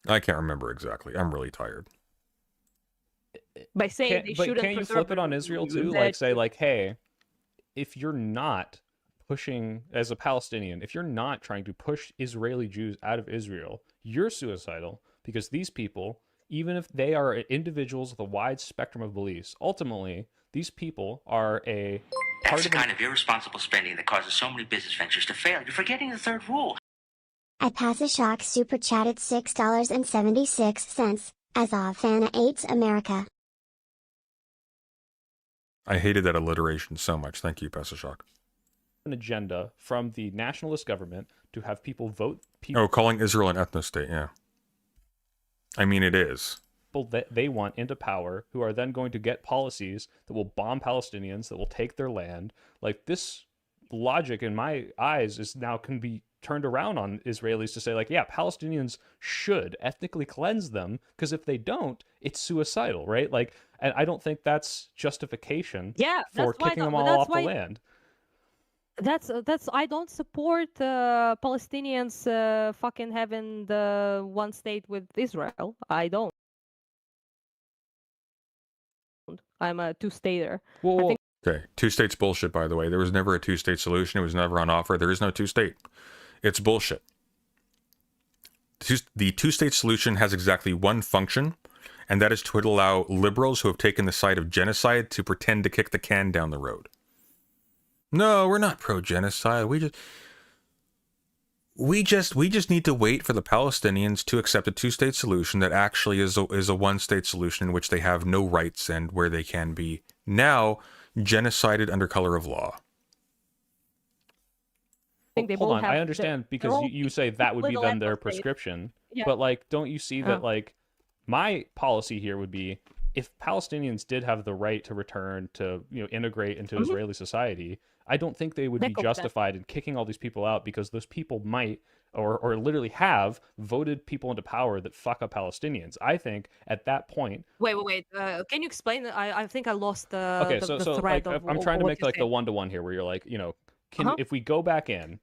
Speaker 1: I can't remember exactly. I'm really tired.
Speaker 3: By saying they shouldn't.
Speaker 2: Can't you flip it on Israel too? Like say, like, hey, if you're not pushing, as a Palestinian, if you're not trying to push Israeli Jews out of Israel, you're suicidal, because these people, even if they are individuals with a wide spectrum of beliefs, ultimately, these people are a part
Speaker 4: That's the kind of irresponsible spending that causes so many business ventures to fail. You're forgetting the third rule.
Speaker 5: I pass a shock super chatted $6.76, as Fana 8's America.
Speaker 1: I hated that alliteration so much. Thank you, Pesachok.
Speaker 2: an agenda from the nationalist government to have people vote
Speaker 1: calling Israel an ethnostate, yeah. I mean, it is.
Speaker 2: people that they want into power, who are then going to get policies that will bomb Palestinians, that will take their land. Like, this logic in my eyes is now can be turned around on Israelis to say, like, yeah, Palestinians should ethnically cleanse them, because if they don't, it's suicidal, right? Like, and I don't think that's justification for kicking them all off the land.
Speaker 3: That's I don't support Palestinians fucking having the one state with Israel. I don't. I'm a two-stater.
Speaker 2: Well,
Speaker 1: okay, two-states bullshit, by the way. There was never a two-state solution. It was never on offer. There is no two-state. It's bullshit. The two-state solution has exactly one function, and that is to allow liberals who have taken the side of genocide to pretend to kick the can down the road. No, we're not pro-genocide. We just need to wait for the Palestinians to accept a two-state solution that actually is a one-state solution in which they have no rights and where they can be now genocided under color of law.
Speaker 2: Hold on, I understand, because you say that would be then their prescription, but like, don't you see that, like, my policy here would be, if Palestinians did have the right to return to, integrate into Israeli society, I don't think they would be justified in kicking all these people out, because those people might or literally have voted people into power that fuck up Palestinians. I think at that point.
Speaker 3: Wait. Can you explain? I think I lost the.
Speaker 2: Okay,
Speaker 3: the
Speaker 2: so
Speaker 3: thread
Speaker 2: like,
Speaker 3: of
Speaker 2: I'm trying to make like
Speaker 3: saying.
Speaker 2: the one-to-one here, where you're like, if we go back in,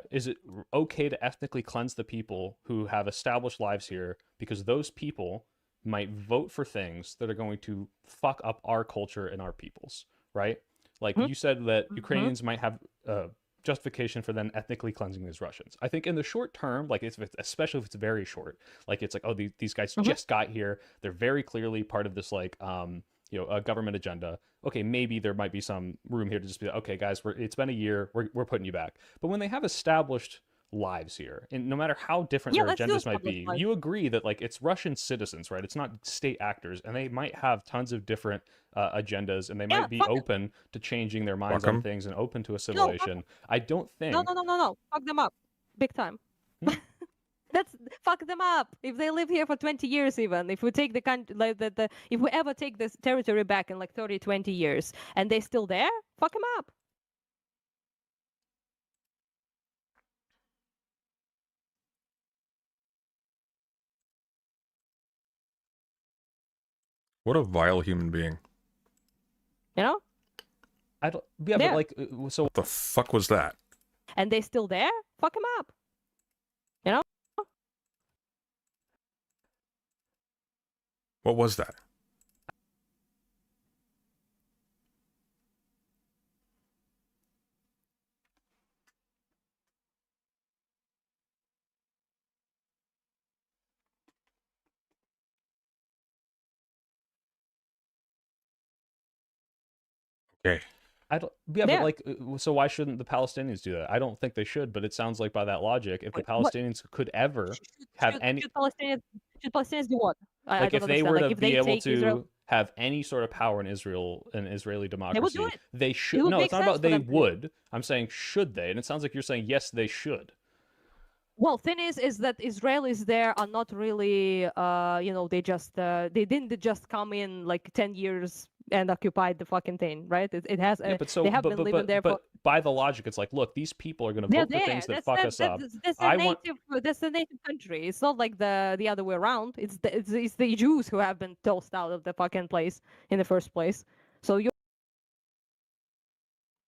Speaker 2: is it okay to ethnically cleanse the people who have established lives here, because those people might vote for things that are going to fuck up our culture and our peoples, right? Like, you said that Ukrainians might have justification for then ethnically cleansing these Russians. I think in the short term, like, especially if it's very short, like, it's like, oh, these guys just got here, they're very clearly part of this, like, a government agenda. Okay, maybe there might be some room here to just be like, okay, guys, it's been a year, we're putting you back. But when they have established lives here, and no matter how different their agendas might be, you agree that, like, it's Russian citizens, right? It's not state actors, and they might have tons of different agendas, and they might be open to changing their minds on things and open to assimilation. I don't think
Speaker 3: No, fuck them up big time. That's fuck them up. If they live here for 20 years, even if we take the country, like if we ever take this territory back in like 30, 20 years, and they're still there, fuck them up.
Speaker 1: What a vile human being.
Speaker 3: You know?
Speaker 2: I don't. Yeah,
Speaker 3: Yeah.
Speaker 2: but like, so
Speaker 1: What the fuck was that?
Speaker 3: And they still there, fuck them up. You know?
Speaker 1: What was that? Okay.
Speaker 2: I don't. Yeah,
Speaker 3: Yeah.
Speaker 2: but like, so why shouldn't the Palestinians do that? I don't think they should, but it sounds like by that logic, if the
Speaker 3: Wait, what?
Speaker 2: Palestinians could ever have any,
Speaker 3: Should Palestinians do what? I
Speaker 2: like,
Speaker 3: don't
Speaker 2: if they
Speaker 3: understand.
Speaker 2: were
Speaker 3: Like,
Speaker 2: to
Speaker 3: if
Speaker 2: be
Speaker 3: they
Speaker 2: able
Speaker 3: take
Speaker 2: to
Speaker 3: Israel,
Speaker 2: have any sort of power in Israel and Israeli democracy,
Speaker 3: it.
Speaker 2: they should.
Speaker 3: would
Speaker 2: No,
Speaker 3: make
Speaker 2: it's not
Speaker 3: sense
Speaker 2: about
Speaker 3: for
Speaker 2: they
Speaker 3: them to do it.
Speaker 2: would. I'm saying should they, and it sounds like you're saying yes, they should.
Speaker 3: Well, thing is that Israelis there are not really, they just, they didn't just come in like 10 years and occupied the fucking thing, right? It has,
Speaker 2: Yeah, but so,
Speaker 3: they have been living there for.
Speaker 2: but by the logic, it's like, look, these people are going to
Speaker 3: They're
Speaker 2: vote for
Speaker 3: there.
Speaker 2: things that
Speaker 3: That's
Speaker 2: fuck
Speaker 3: that,
Speaker 2: us up.
Speaker 3: that's the
Speaker 2: I want.
Speaker 3: native. That's the native country. It's not like the other way around. It's the Jews who have been tossed out of the fucking place in the first place. So you're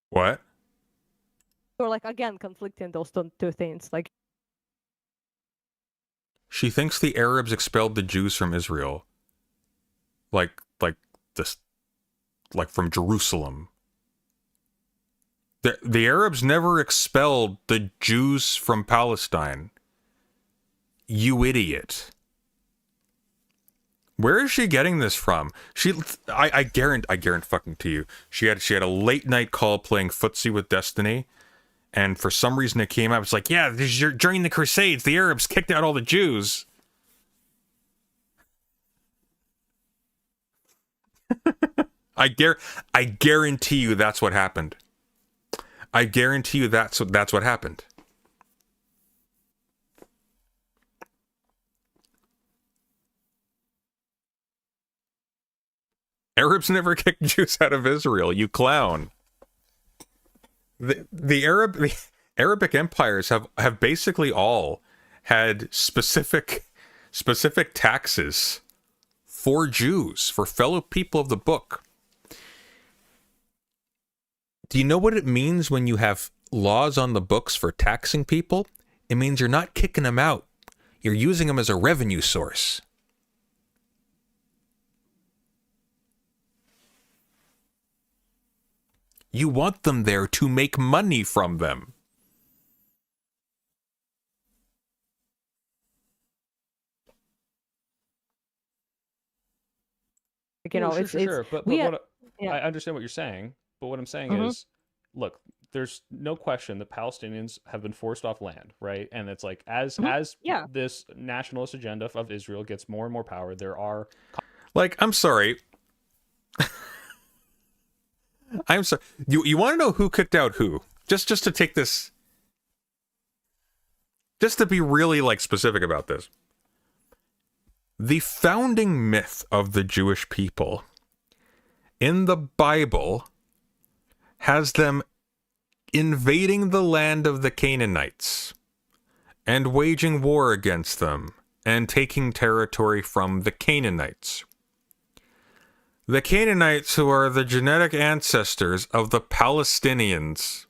Speaker 1: What?
Speaker 3: like again conflicting those two things. Like,
Speaker 1: She thinks the Arabs expelled the Jews from Israel. Like this, like from Jerusalem. The Arabs never expelled the Jews from Palestine. You idiot. Where is she getting this from? I guarantee fucking to you. She had a late night call playing footsie with Destiny, and for some reason it came up. It's like, yeah, during the Crusades, the Arabs kicked out all the Jews. I guarantee you that's what happened. I guarantee you that's what happened. Arabs never kicked Jews out of Israel, you clown. The Arabic empires have basically all had specific taxes for Jews, for fellow people of the book. Do you know what it means when you have laws on the books for taxing people? It means you're not kicking them out. You're using them as a revenue source. You want them there to make money from them.
Speaker 2: Sure. But
Speaker 3: we
Speaker 2: what
Speaker 3: yeah.
Speaker 2: I understand what you're saying, but what I'm saying is, look, there's no question that Palestinians have been forced off land, right? And it's like as this nationalist agenda of Israel gets more and more power, there are
Speaker 1: like, I'm sorry. I'm sorry. You want to know who kicked out who? Just to take this, just to be really like specific about this. The founding myth of the Jewish people in the Bible has them invading the land of the Canaanites and waging war against them and taking territory from the Canaanites. The Canaanites, who are the genetic ancestors of the Palestinians,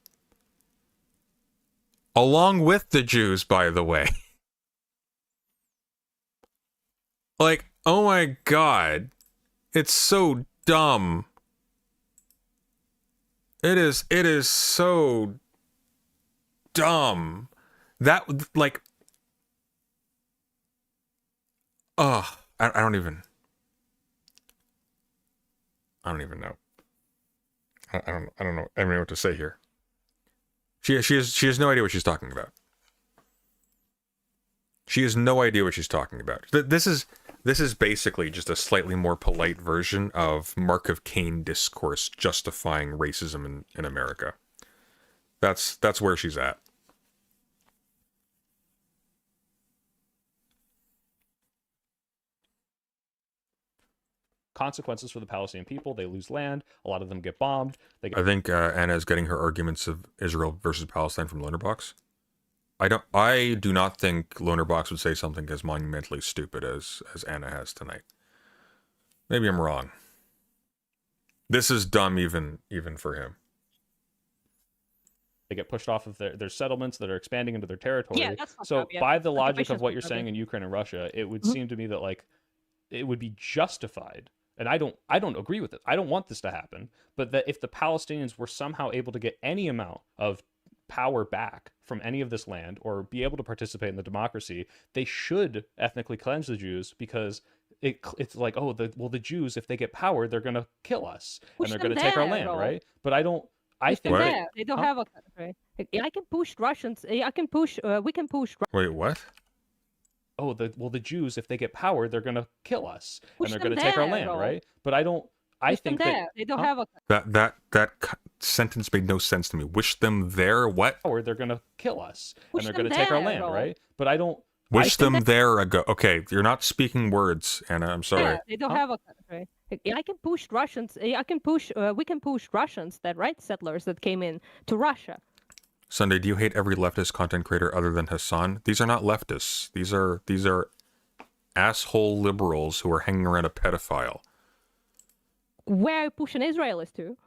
Speaker 1: along with the Jews, by the way. Like, oh my God, it's so dumb. It is so dumb. That, like, I don't even know. I don't know. I don't know what to say here. She has no idea what she's talking about. She has no idea what she's talking about. This is basically just a slightly more polite version of Mark of Cain discourse justifying racism in America. That's where she's at.
Speaker 2: consequences for the Palestinian people. They lose land. A lot of them get bombed.
Speaker 1: I think Anna is getting her arguments of Israel versus Palestine from Lonerbox. I do not think Lonerbox would say something as monumentally stupid as Anna has tonight. Maybe I'm wrong. This is dumb even for him.
Speaker 2: They get pushed off of their settlements that are expanding into their territory.
Speaker 3: Yeah, that's fucked
Speaker 2: so
Speaker 3: up, yeah.
Speaker 2: by the logic
Speaker 3: Occupation
Speaker 2: of what
Speaker 3: is
Speaker 2: you're
Speaker 3: fucked up,
Speaker 2: saying
Speaker 3: yeah.
Speaker 2: in Ukraine and Russia, it would seem to me that like it would be justified. And I don't agree with it. I don't want this to happen. But that if the Palestinians were somehow able to get any amount of power back from any of this land or be able to participate in the democracy, they should ethnically cleanse the Jews, because it's like, oh, the Jews, if they get power, they're going to kill us and they're going to take our land, right? But I think
Speaker 1: What?
Speaker 3: There. They don't have a country. I can push Russians. I can push. We can push.
Speaker 1: Wait, what?
Speaker 2: Oh, the Jews, if they get power, they're going to kill us and
Speaker 3: Push
Speaker 2: they're
Speaker 3: them
Speaker 2: going to take our
Speaker 3: there,
Speaker 2: land,
Speaker 3: bro.
Speaker 2: right? But I
Speaker 3: Push them
Speaker 2: think that
Speaker 3: there. They don't have a
Speaker 1: That sentence made no sense to me. Wish them there, what?
Speaker 2: power, they're going to kill us
Speaker 3: Push
Speaker 2: and they're
Speaker 3: them
Speaker 2: going to take our
Speaker 3: there,
Speaker 2: land,
Speaker 3: bro.
Speaker 2: right? But I
Speaker 1: Wish
Speaker 2: think
Speaker 1: them there ago. Okay, you're not speaking words, Anna. I'm sorry.
Speaker 3: Yeah, they don't have a country. I can push Russians. I can push. We can push Russians, settlers that came in to Russia.
Speaker 1: Sunday, do you hate every leftist content creator other than Hassan? These are not leftists. These are asshole liberals who are hanging around a pedophile.
Speaker 3: Where pushing Israelis to?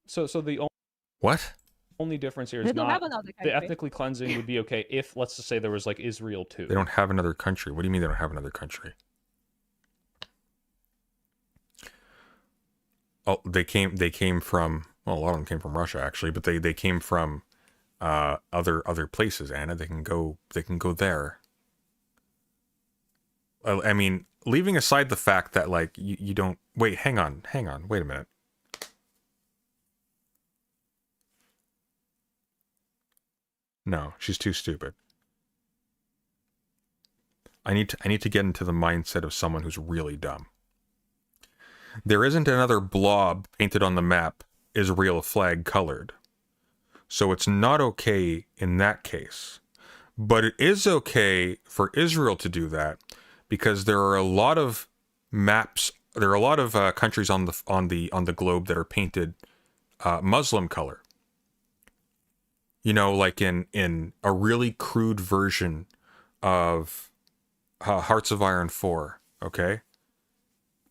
Speaker 2: so the
Speaker 1: What?
Speaker 2: only difference here is
Speaker 3: They don't have
Speaker 2: not
Speaker 3: another
Speaker 2: the
Speaker 3: country.
Speaker 2: ethnically cleansing would be okay if, let's just say, there was like Israel too.
Speaker 1: They don't have another country. What do you mean they don't have another country? Oh, they came from, well, a lot of them came from Russia actually, but they came from other places, Anna. They can go there. I mean, leaving aside the fact that like you don't wait, hang on, wait a minute. No, she's too stupid. I need to get into the mindset of someone who's really dumb. There isn't another blob painted on the map Israel flag colored. So it's not okay in that case. But it is okay for Israel to do that because there are a lot of maps, there are a lot of countries on the globe that are painted Muslim color. You know, like in a really crude version of Hearts of Iron 4, okay?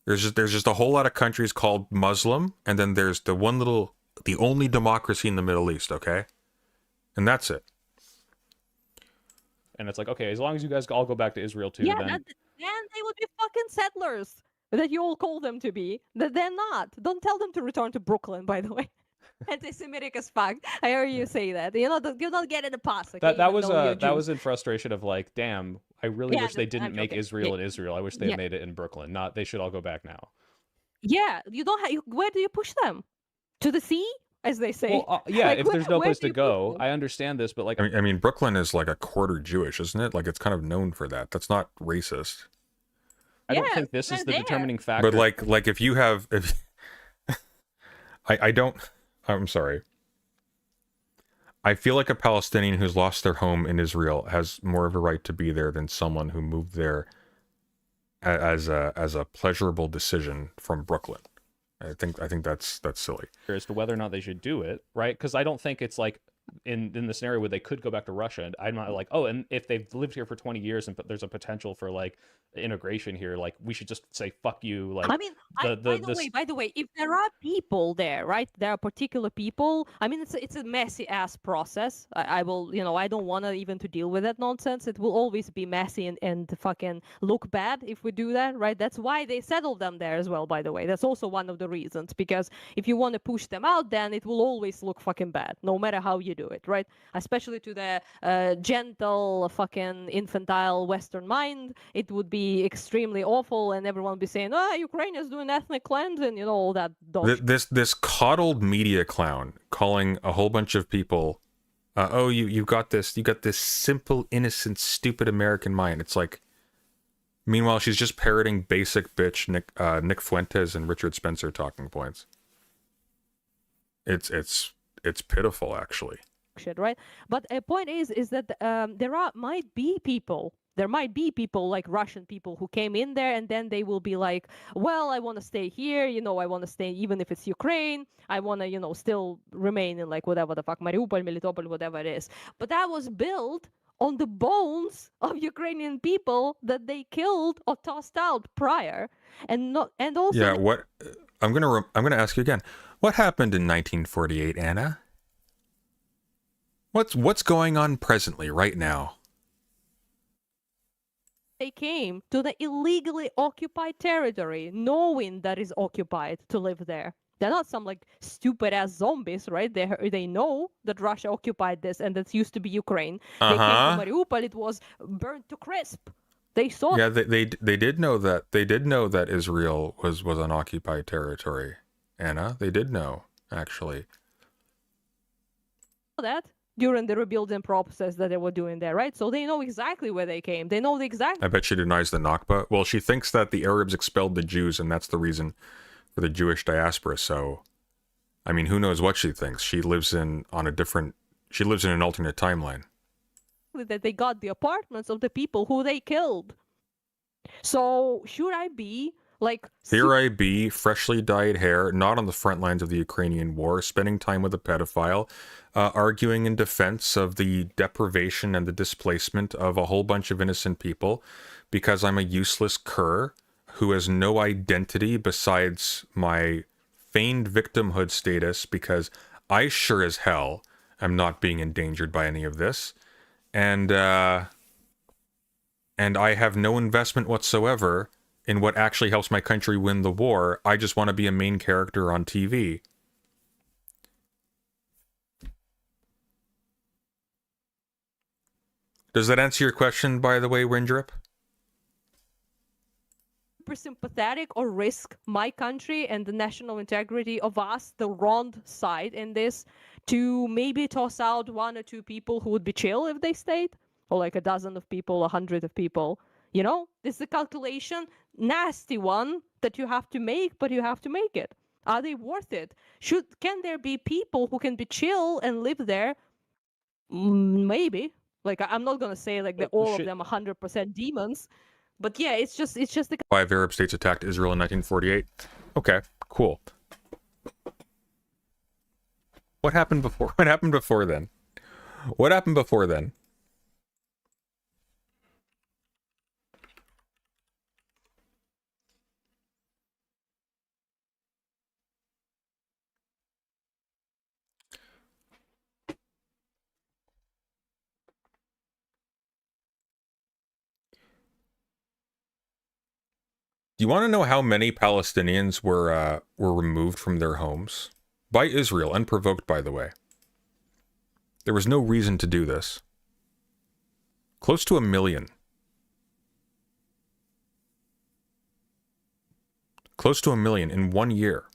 Speaker 1: There's just a whole lot of countries called Muslim, and then there's the only democracy in the Middle East, okay? And that's it.
Speaker 2: And it's like, okay, as long as you guys all go back to Israel too,
Speaker 3: Yeah,
Speaker 2: then
Speaker 3: then they would be fucking settlers that you all call them to be. That they're not. Don't tell them to return to Brooklyn, by the way. Anti-Semitic as fuck. I heard you say that. You're not getting a pass. Okay?
Speaker 2: that
Speaker 3: even
Speaker 2: was
Speaker 3: though you're
Speaker 2: that
Speaker 3: Jews.
Speaker 2: was in frustration of like, damn, I really
Speaker 3: Yeah,
Speaker 2: wish they
Speaker 3: I'm
Speaker 2: didn't make
Speaker 3: joking.
Speaker 2: Israel
Speaker 3: Yeah.
Speaker 2: in Israel. I wish they had
Speaker 3: Yeah.
Speaker 2: made it in Brooklyn. Not they should all go back now.
Speaker 3: Yeah, you don't have. Where do you push them? To the sea, as they say.
Speaker 2: Well, yeah,
Speaker 3: Like,
Speaker 2: if there's no
Speaker 3: where
Speaker 2: place
Speaker 3: do
Speaker 2: to
Speaker 3: you put
Speaker 2: go,
Speaker 3: them?
Speaker 2: I understand this, but like,
Speaker 1: I mean, Brooklyn is like a quarter Jewish, isn't it? Like it's kind of known for that. That's not racist.
Speaker 2: I don't
Speaker 3: Yeah,
Speaker 2: think this is
Speaker 3: they're
Speaker 2: the
Speaker 3: there.
Speaker 2: determining factor.
Speaker 1: But like if you have, if I'm sorry. I feel like a Palestinian who's lost their home in Israel has more of a right to be there than someone who moved there as a pleasurable decision from Brooklyn. I think that's silly.
Speaker 2: as to whether or not they should do it, right? Because I don't think it's like in the scenario where they could go back to Russia, and I'm not like, oh, and if they've lived here for 20 years and there's a potential for like integration here, like we should just say fuck you. Like
Speaker 3: I mean, by the way, if there are people there, right? There are particular people. I mean, it's a messy ass process. I will, I don't want to even to deal with that nonsense. It will always be messy and fucking look bad if we do that, right? That's why they settled them there as well. By the way, that's also one of the reasons, because if you want to push them out, then it will always look fucking bad, no matter how you do it, right? Especially to the gentle, fucking infantile Western mind, it would be extremely awful, and everyone would be saying, Ukraine is doing ethnic cleansing, all that dog.
Speaker 1: This coddled media clown calling a whole bunch of people, you got this simple, innocent, stupid American mind. It's like, meanwhile she's just parroting basic bitch Nick Fuentes and Richard Spencer talking points. It's pitiful, actually.
Speaker 3: Shit, right? But a point is that there might be people There might be people like Russian people who came in there and then they will be like, well, I want to stay here, I want to stay even if it's Ukraine. I want to, still remain in like whatever the fuck, Mariupol, Melitopol, whatever it is. But that was built on the bones of Ukrainian people that they killed or tossed out prior. And also
Speaker 1: Yeah, what I'm gonna ask you again. What happened in 1948, Anna? What's going on presently, right now?
Speaker 3: they came to the illegally occupied territory, knowing that is occupied, to live there. They're not some like stupid ass zombies, right? They know that Russia occupied this and that used to be Ukraine. They came to Mariupol, it was burnt to crisp. They saw
Speaker 1: Yeah, they did know that. They did know that Israel was an occupied territory. Anna, they did know, actually.
Speaker 3: that during the rebuilding process that they were doing there, right? So they know exactly where they came. They know the exact.
Speaker 1: I bet she denies the Nakba. Well, she thinks that the Arabs expelled the Jews, and that's the reason for the Jewish diaspora. So, I mean, who knows what she thinks? She lives in an alternate timeline.
Speaker 3: That they got the apartments of the people who they killed. So should I be like?
Speaker 1: Here I be, freshly dyed hair, not on the front lines of the Ukrainian war, spending time with a pedophile, arguing in defense of the deprivation and the displacement of a whole bunch of innocent people, because I'm a useless cur who has no identity besides my feigned victimhood status, because I sure as hell am not being endangered by any of this. And I have no investment whatsoever in what actually helps my country win the war. I just want to be a main character on TV. Does that answer your question, by the way, Windrip?
Speaker 3: Sympathetic or risk my country and the national integrity of us, the wrong side in this, to maybe toss out one or two people who would be chill if they stayed, or like a dozen of people, 100 of people. This is a calculation, nasty one that you have to make, but you have to make it. Are they worth it? Can there be people who can be chill and live there? Maybe. Like, I'm not gonna say like that all of them 100% demons, but yeah, it's just the
Speaker 1: 5 Arab states attacked Israel in 1948. Okay, cool. What happened before? What happened before then? What happened before then? Do you want to know how many Palestinians were removed from their homes? By Israel, unprovoked, by the way. There was no reason to do this. Close to 1 million. Close to 1 million in 1 year.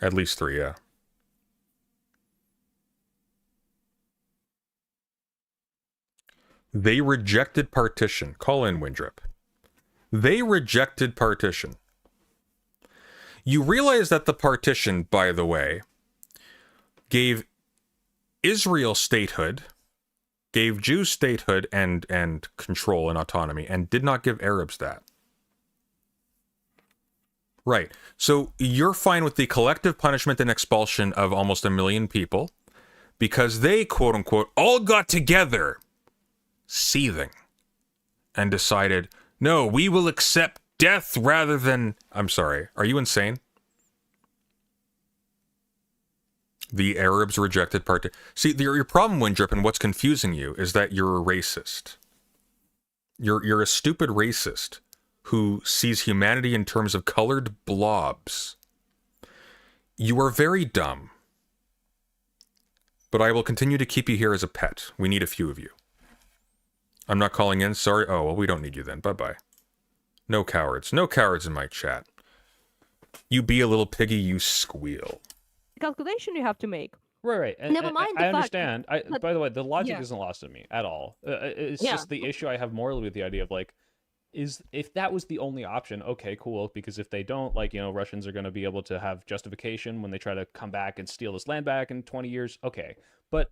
Speaker 1: At least 3, yeah. They rejected partition. Call in, Windrip. They rejected partition. You realize that the partition, by the way, gave Israel statehood, gave Jews statehood and control and autonomy, and did not give Arabs that. Right. So you're fine with the collective punishment and expulsion of almost 1 million people because they, quote unquote, all got together, seething, and decided, no, we will accept death rather than... I'm sorry, are you insane? The Arabs rejected partition. See, your problem, Windrip, and what's confusing you is that you're a racist. You're a stupid racist who sees humanity in terms of colored blobs. You are very dumb. But I will continue to keep you here as a pet. We need a few of you. I'm not calling in, sorry. Oh, well, we don't need you then. Bye-bye. No cowards. No cowards in my chat. You be a little piggy, you squeal.
Speaker 3: calculation you have to make.
Speaker 2: Right.
Speaker 3: Never mind
Speaker 2: I
Speaker 3: the fact
Speaker 2: understand. By the way, the logic isn't lost on me at all. It's
Speaker 3: Yeah.
Speaker 2: just the issue I have morally with the idea of, like, if that was the only option, okay, cool, because if they don't, like, Russians are going to be able to have justification when they try to come back and steal this land back in 20 years, okay. But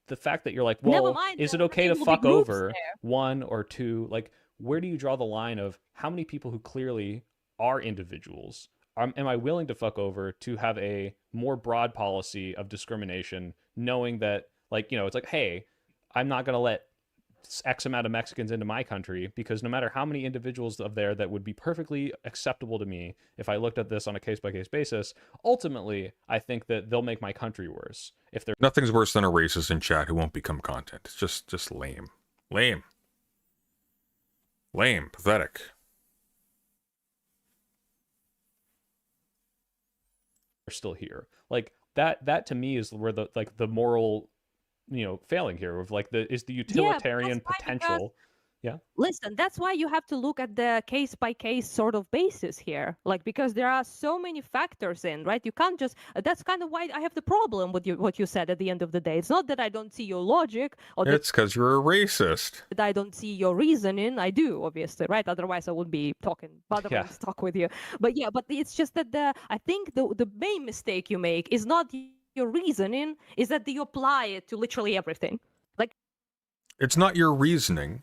Speaker 2: the fact that you're like,
Speaker 3: Never
Speaker 2: well,
Speaker 3: mind,
Speaker 2: is it
Speaker 3: there
Speaker 2: okay to
Speaker 3: will be
Speaker 2: fuck
Speaker 3: groups
Speaker 2: over
Speaker 3: there.
Speaker 2: one or two? Like, where do you draw the line of how many people who clearly are individuals am I willing to fuck over to have a more broad policy of discrimination, knowing that, like, it's like, hey, I'm not going to let X amount of Mexicans into my country, because no matter how many individuals of there that would be perfectly acceptable to me if I looked at this on a case-by-case basis, ultimately, I think that they'll make my country worse. If they're
Speaker 1: Nothing's worse than a racist in chat who won't become content. It's just lame. Lame. Lame. Pathetic.
Speaker 2: still here. Like that to me is where the moral, failing here of like is the utilitarian
Speaker 3: that's why,
Speaker 2: potential. Yeah.
Speaker 3: Listen, that's why you have to look at the case by case sort of basis here. Like, because there are so many factors in, right? You can't just, that's kind of why I have the problem with what you said at the end of the day. It's not that I don't see your logic or that
Speaker 1: It's because you're a racist.
Speaker 3: I don't see your reasoning. I do, obviously, right? Otherwise I wouldn't be bothering to talk with you. But it's just that I think the main mistake you make is not your reasoning, is that you apply it to literally everything. Like,
Speaker 1: it's not your reasoning.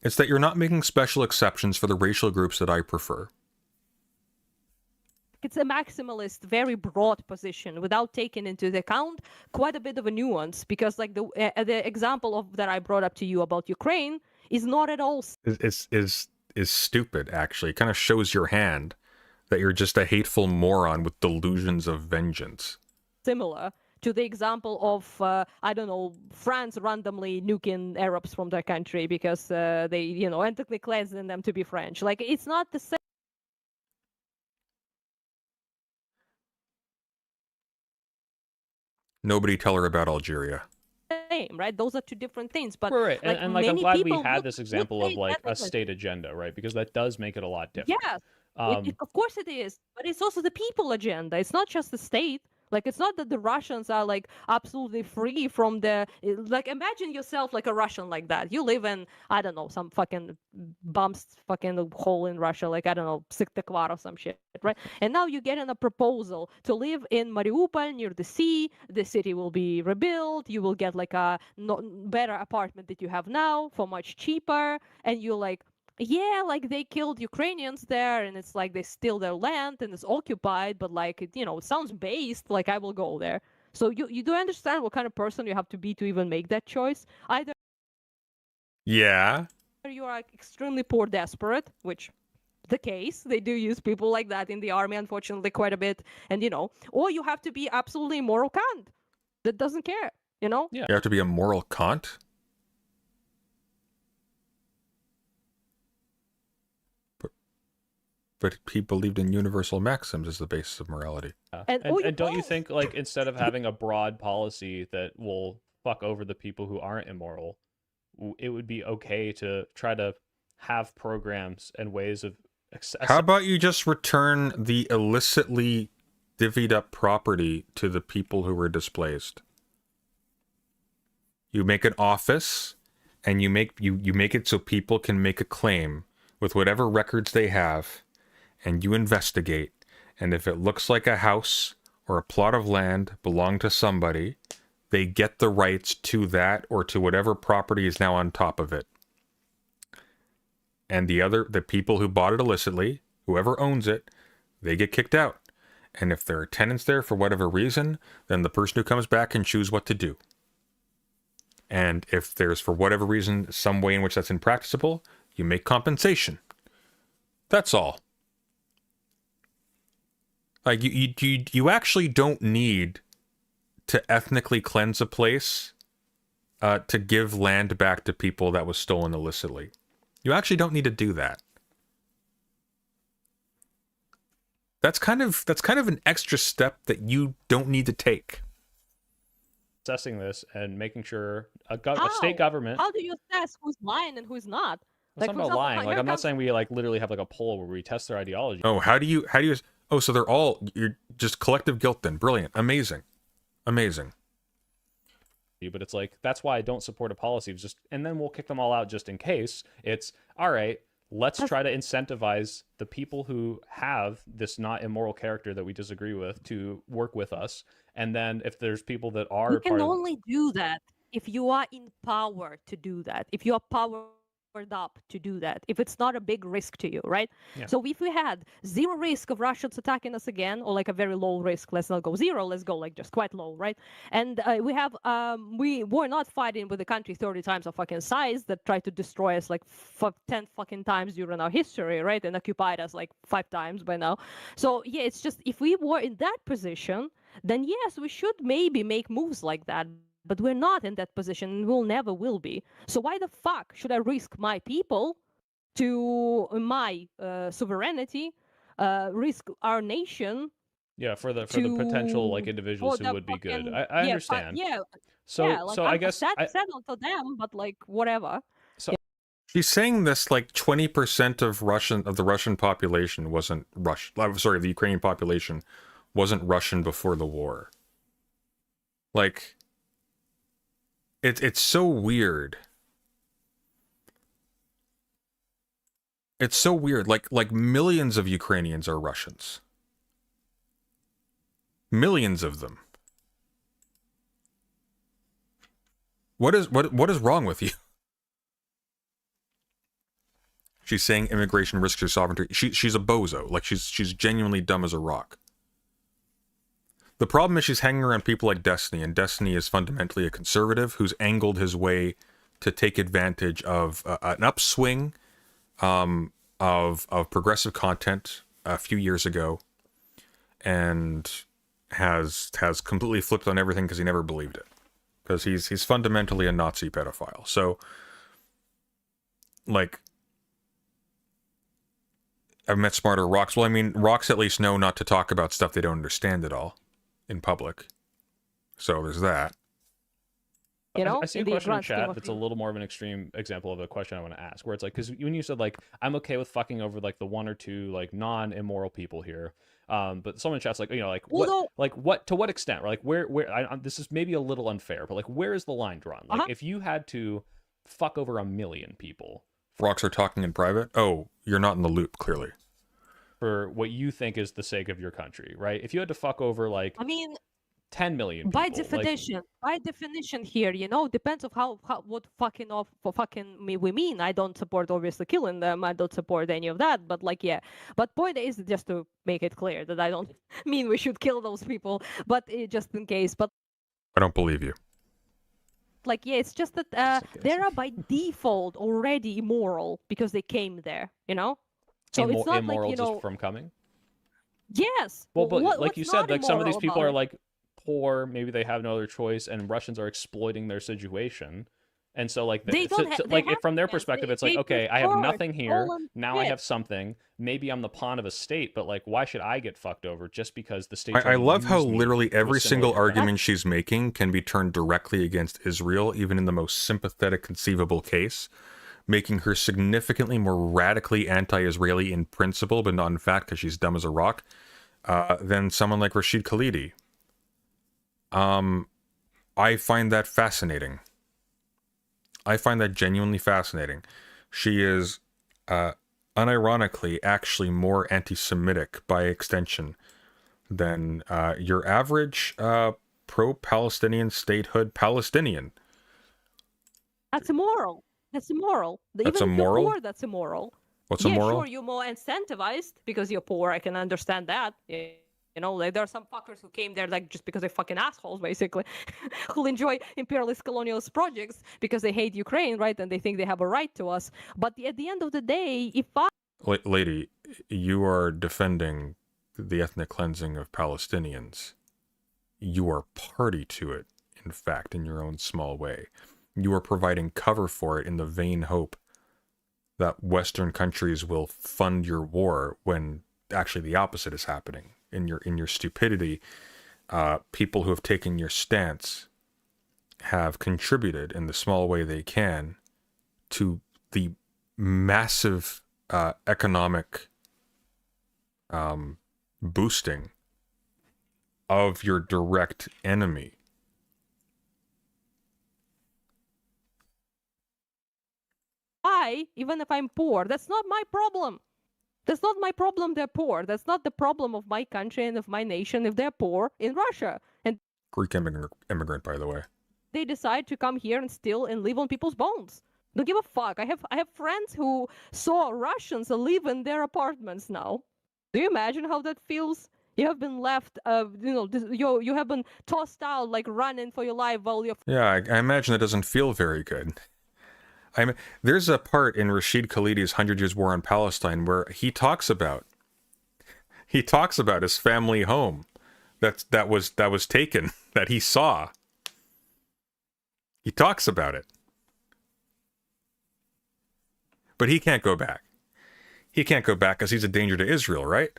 Speaker 1: It's that you're not making special exceptions for the racial groups that I prefer.
Speaker 3: It's a maximalist, very broad position without taking into account quite a bit of a nuance, because like the example that I brought up to you about Ukraine is not at all
Speaker 1: Is stupid, actually. It kind of shows your hand that you're just a hateful moron with delusions of vengeance.
Speaker 3: similar to the example of, I don't know, France randomly nuking Arabs from their country because they, ethnically cleansing them to be French. Like, it's not the same.
Speaker 1: Nobody tell her about Algeria.
Speaker 3: Right? Those are two different things. But
Speaker 2: right.
Speaker 3: like,
Speaker 2: and I'm glad we had
Speaker 3: would-
Speaker 2: this
Speaker 3: would
Speaker 2: example
Speaker 3: say
Speaker 2: of like a
Speaker 3: ethnically.
Speaker 2: state agenda, right? Because that does make it a lot different.
Speaker 3: Yes,
Speaker 2: Um,
Speaker 3: of course it is, but it's also the people agenda. It's not just the state. Like, it's not that the Russians are like absolutely free from like, imagine yourself like a Russian like that. You live in, I don't know, some fucking bumps fucking hole in Russia, like, I don't know, Syktyvkar or some shit, right? And now you get in a proposal to live in Mariupol near the sea. The city will be rebuilt. You will get like a better apartment that you have now for much cheaper. And you're like, yeah, like, they killed Ukrainians there, and it's like they steal their land and it's occupied, but like, it sounds based, like, I will go there. So you do understand what kind of person you have to be to even make that choice. Either
Speaker 1: Yeah.
Speaker 3: you are extremely poor desperate, which the case, they do use people like that in the army, unfortunately, quite a bit, and or you have to be absolutely moral cunt that doesn't care,
Speaker 2: Yeah.
Speaker 1: You have to be a moral cunt? But he believed in universal maxims as the basis of morality.
Speaker 2: Yeah.
Speaker 3: And-
Speaker 2: And don't you think, like, instead of having a broad policy that will fuck over the people who aren't immoral, it would be okay to try to have programs and ways of
Speaker 1: How about you just return the illicitly divvied up property to the people who were displaced? You make an office, and you make it so people can make a claim with whatever records they have, and you investigate. And if it looks like a house or a plot of land belong to somebody, they get the rights to that or to whatever property is now on top of it. And the people who bought it illicitly, whoever owns it, they get kicked out. And if there are tenants there for whatever reason, then the person who comes back can choose what to do. And if there's, for whatever reason, some way in which that's impracticable, you make compensation. That's all. Like, you actually don't need to ethnically cleanse a place to give land back to people that was stolen illicitly. You actually don't need to do that. That's kind of an extra step that you don't need to take.
Speaker 2: assessing this and making sure a
Speaker 3: How?
Speaker 2: state government.
Speaker 3: How do you assess who's lying and who's not?
Speaker 2: It's
Speaker 3: Like,
Speaker 2: not
Speaker 3: for
Speaker 2: about
Speaker 3: example,
Speaker 2: lying. Like,
Speaker 3: here
Speaker 2: I'm not
Speaker 3: comes-
Speaker 2: saying we like literally have like a poll where we test their ideology.
Speaker 1: Oh, so you're just collective guilt then. Brilliant. Amazing.
Speaker 2: But it's like, that's why I don't support a policy of just, and then we'll kick them all out just in case. It's all right. let's try to incentivize the people who have this not immoral character that we disagree with to work with us. And then if there's people that are
Speaker 3: You can
Speaker 2: part of
Speaker 3: only do that if you are in power to do that. If you are powered up to do that, if it's not a big risk to you, right?
Speaker 2: Yeah.
Speaker 3: So if we had zero risk of Russians attacking us again, or like a very low risk, let's not go zero, let's go like just quite low, right? And we have we were not fighting with a country 30 times our fucking size that tried to destroy us like 10 fucking times during our history, right? And occupied us like 5 times by now. So yeah, it's just, if we were in that position, then yes, we should maybe make moves like that. But we're not in that position, and we'll never will be. So why the fuck should I risk my people to my sovereignty, risk our nation?
Speaker 2: Yeah, for the potential like
Speaker 3: to
Speaker 2: individuals
Speaker 3: for
Speaker 2: who
Speaker 3: the
Speaker 2: would be good.
Speaker 3: fucking
Speaker 2: I understand.
Speaker 3: yeah,
Speaker 2: So
Speaker 3: yeah. Like,
Speaker 2: so I guess
Speaker 3: settle for them, but like whatever.
Speaker 1: She's saying this like 20% of the Russian population wasn't Russian. Sorry, the Ukrainian population wasn't Russian before the war. Like, it's so weird. It's so weird. Like millions of Ukrainians are Russians. Millions of them. What is wrong with you? She's saying immigration risks your sovereignty. She's a bozo. Like, she's genuinely dumb as a rock. The problem is she's hanging around people like Destiny, and Destiny is fundamentally a conservative who's angled his way to take advantage of an upswing of progressive content a few years ago, and has completely flipped on everything because he never believed it. Because he's fundamentally a Nazi pedophile. So, like, I've met smarter rocks. Well, I mean, rocks at least know not to talk about stuff they don't understand at all in public. So there's that.
Speaker 3: You know,
Speaker 2: I see a
Speaker 3: in the
Speaker 2: question in
Speaker 3: grand scheme
Speaker 2: chat
Speaker 3: of
Speaker 2: that's a
Speaker 3: things.
Speaker 2: little more of an extreme example of a question I want to ask, where it's like, because when you said like, I'm okay with fucking over like the 1 or 2 like non-immoral people here, but someone in chat's like, you know, like what to what extent, or like where this is maybe a little unfair, but like where is the line drawn? Like if you had to fuck over 1 million people,
Speaker 1: Rocks are talking in private. Oh, you're not in the loop, clearly.
Speaker 2: For what you think is the sake of your country, right? If you had to fuck over like,
Speaker 3: I mean,
Speaker 2: 10 million people,
Speaker 3: by definition here, you know, depends of how what fucking off for fucking me we mean. I don't support obviously killing them. I don't support any of that. But like, yeah. But point is just to make it clear that I don't mean we should kill those people. But just in case. But
Speaker 1: I don't believe you.
Speaker 3: like, yeah, it's just that they are by default already immoral because they came there. You know. So it's not
Speaker 2: immoral
Speaker 3: like, you know,
Speaker 2: just from coming.
Speaker 3: Yes.
Speaker 2: Well, but like
Speaker 3: what's
Speaker 2: you
Speaker 3: not
Speaker 2: said, like some of these
Speaker 3: immoral
Speaker 2: people
Speaker 3: about
Speaker 2: are
Speaker 3: it?
Speaker 2: like poor, maybe they have no other choice, and Russians are exploiting their situation. And so like
Speaker 3: They don't ha- they
Speaker 2: like
Speaker 3: have
Speaker 2: from their
Speaker 3: yes,
Speaker 2: perspective,
Speaker 3: they-
Speaker 2: it's like,
Speaker 3: they
Speaker 2: okay, I have
Speaker 3: prefer
Speaker 2: nothing here.
Speaker 3: stolen
Speaker 2: Now I
Speaker 3: shit.
Speaker 2: have something. Maybe I'm the pawn of a state, but like, why should I get fucked over just because the state?
Speaker 1: I love how literally every
Speaker 2: with
Speaker 1: single
Speaker 2: similar
Speaker 1: argument she's making can be turned directly against Israel, even in the most sympathetic conceivable case, making her significantly more radically anti-Israeli in principle, but not in fact, because she's dumb as a rock, than someone like Rashid Khalidi. I find that fascinating. I find that genuinely fascinating. She is, unironically, actually more anti-Semitic by extension than your average pro-Palestinian statehood Palestinian.
Speaker 3: That's immoral. That's immoral.
Speaker 1: That's
Speaker 3: Even if
Speaker 1: immoral?
Speaker 3: you're poor, that's immoral.
Speaker 1: What's
Speaker 3: yeah,
Speaker 1: immoral?
Speaker 3: sure, you're more incentivized because you're poor. I can understand that. You know, like there are some fuckers who came there like just because they're fucking assholes, basically, who enjoy imperialist colonialist projects because they hate Ukraine, right? And they think they have a right to us. But at the end of the day, if I
Speaker 1: Lady, you are defending the ethnic cleansing of Palestinians. You are party to it, in fact, in your own small way. You are providing cover for it in the vain hope that Western countries will fund your war when actually the opposite is happening. In your stupidity, people who have taken your stance have contributed in the small way they can to the massive economic boosting of your direct enemy.
Speaker 3: die even if I'm poor. That's not my problem. That's not my problem. They're poor. That's not the problem of my country and of my nation if they're poor in Russia. And
Speaker 1: Greek immigrant, by the way.
Speaker 3: they decide to come here and steal and live on people's bones. Don't give a fuck. I have friends who saw Russians live in their apartments now. Do you imagine how that feels? You have been left, you have been tossed out, like running for your life while you're.
Speaker 1: Yeah, I imagine it doesn't feel very good. There's a part in Rashid Khalidi's 100 Years War on Palestine where he talks about his family home that was taken, that he saw. He talks about it. But he can't go back. He can't go back because he's a danger to Israel, right?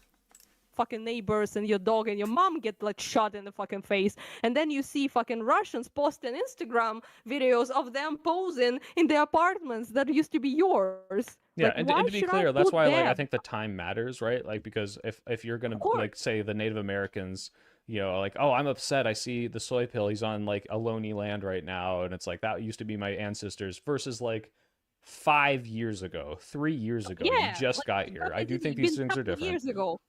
Speaker 3: Fucking neighbors and your dog and your mom get like shot in the fucking face, and then you see fucking Russians posting Instagram videos of them posing in their apartments that used to be yours.
Speaker 2: Yeah,
Speaker 3: like,
Speaker 2: and
Speaker 3: why
Speaker 2: to be
Speaker 3: should I
Speaker 2: clear, that's
Speaker 3: put
Speaker 2: why like I
Speaker 3: them?
Speaker 2: think the time matters, right? Like because if you're gonna
Speaker 3: course.
Speaker 2: like say the Native Americans, like, oh, I'm upset, I see the soy pill, he's on like Ohlone land right now, and it's like that used to be my ancestors, versus like 5 years ago, 3 years ago, you just
Speaker 3: like,
Speaker 2: got here. I do think
Speaker 3: been
Speaker 2: these things are
Speaker 3: couple
Speaker 2: different.
Speaker 3: Years ago.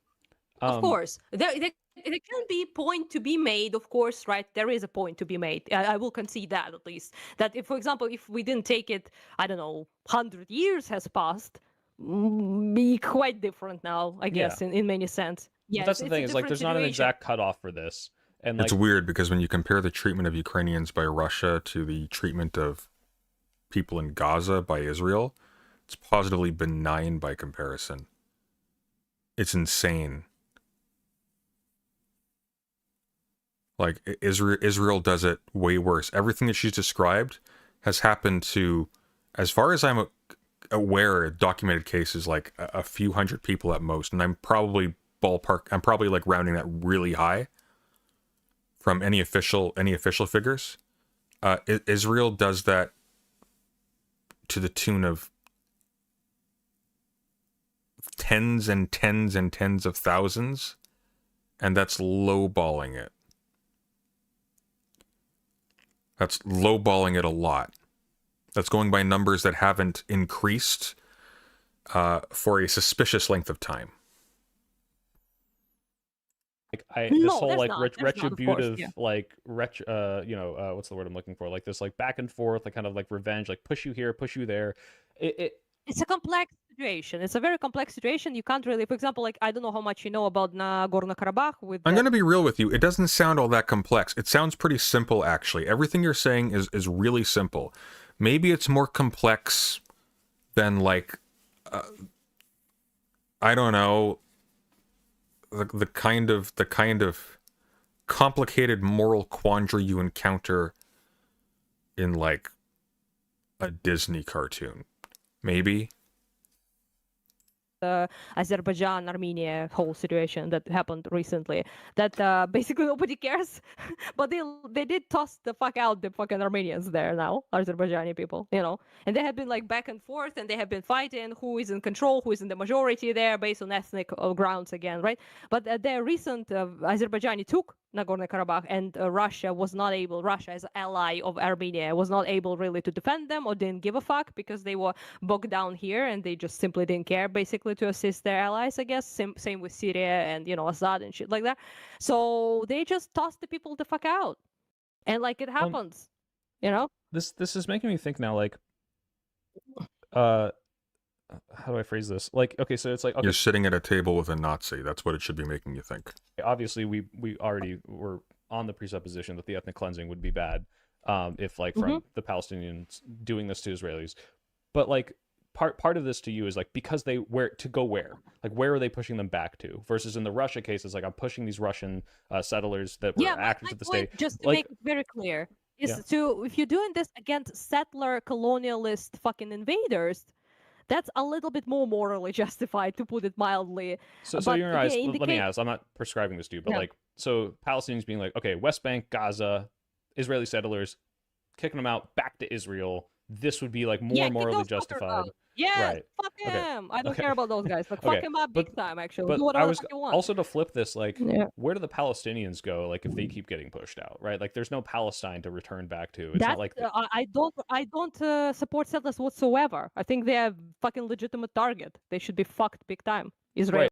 Speaker 3: Of course, there can be a point to be made, of course, right? There is a point to be made. I will concede that, at least. That if, for example, if we didn't take it, I don't know, 100 years has passed, be quite different now, I guess, in many sense.
Speaker 2: But
Speaker 3: Yeah,
Speaker 2: that's the thing, is like there's not an exact cutoff for this. And like,
Speaker 1: it's weird because when you compare the treatment of Ukrainians by Russia to the treatment of people in Gaza by Israel, it's positively benign by comparison. It's insane. Like, Israel does it way worse. Everything that she's described has happened to, as far as I'm aware, documented cases, like a few hundred people at most. And I'm probably like rounding that really high from any official figures. Israel does that to the tune of tens and tens and tens of thousands. And that's lowballing it. That's lowballing it a lot. That's going by numbers that haven't increased for a suspicious length of time.
Speaker 2: Like this whole like
Speaker 3: retributive,
Speaker 2: what's the word I'm looking for? Like this like back and forth, like kind of like revenge, like push you here, push you there.
Speaker 3: It's a complex situation. It's a very complex situation. You can't really, for example, like, I don't know how much you know about Nagorno-Karabakh.
Speaker 1: I'm going to be real with you. It doesn't sound all that complex. It sounds pretty simple, actually. Everything you're saying is really simple. Maybe it's more complex than, like, I don't know, the kind of complicated moral quandary you encounter in, like, a Disney cartoon. Maybe.
Speaker 3: The Azerbaijan-Armenia whole situation that happened recently, that basically nobody cares, but they did toss the fuck out the fucking Armenians there now, Azerbaijani people, and they have been like back and forth, and they have been fighting who is in control, who is in the majority there, based on ethnic grounds again, right? But the recent Azerbaijani took Nagorno-Karabakh, and Russia, as an ally of Armenia, was not able really to defend them or didn't give a fuck because they were bogged down here and they just simply didn't care, basically, to assist their allies, I guess. Same with Syria and, Assad and shit like that. So they just tossed the people the fuck out. And, like, it happens,
Speaker 2: This is making me think now, like, how do I phrase this? Like, okay, so it's like, okay,
Speaker 1: you're sitting at a table with a Nazi. That's what it should be making you think.
Speaker 2: Obviously, we already were on the presupposition that the ethnic cleansing would be bad, if like from the Palestinians doing this to Israelis. But like part of this to you is like, because where like where are they pushing them back to? Versus in the Russia case, it's like, I'm pushing these Russian settlers that were actors of the state.
Speaker 3: Just to make it very clear, is if you're doing this against settler colonialist fucking invaders, that's a little bit more morally justified, to put it mildly.
Speaker 2: So you realize, let me ask, I'm not prescribing this to you, but like, so Palestinians being like, okay, West Bank, Gaza, Israeli settlers, kicking them out back to Israel, this would be like more morally justified.
Speaker 3: Yeah,
Speaker 2: Right.
Speaker 3: fuck
Speaker 2: Okay.
Speaker 3: him. I don't
Speaker 2: Okay.
Speaker 3: care about those guys. Like,
Speaker 2: Okay.
Speaker 3: fuck him up big
Speaker 2: But
Speaker 3: time, actually.
Speaker 2: but
Speaker 3: Do
Speaker 2: I
Speaker 3: whatever the
Speaker 2: was
Speaker 3: fuck you want.
Speaker 2: also to flip this, like,
Speaker 3: Yeah.
Speaker 2: where do the Palestinians go? Like, if they keep getting pushed out, right? Like, there's no Palestine to return back to. It's
Speaker 3: That's
Speaker 2: not like
Speaker 3: I don't support settlers whatsoever. I think they're a fucking legitimate target. They should be fucked big time. Israel.
Speaker 2: Right.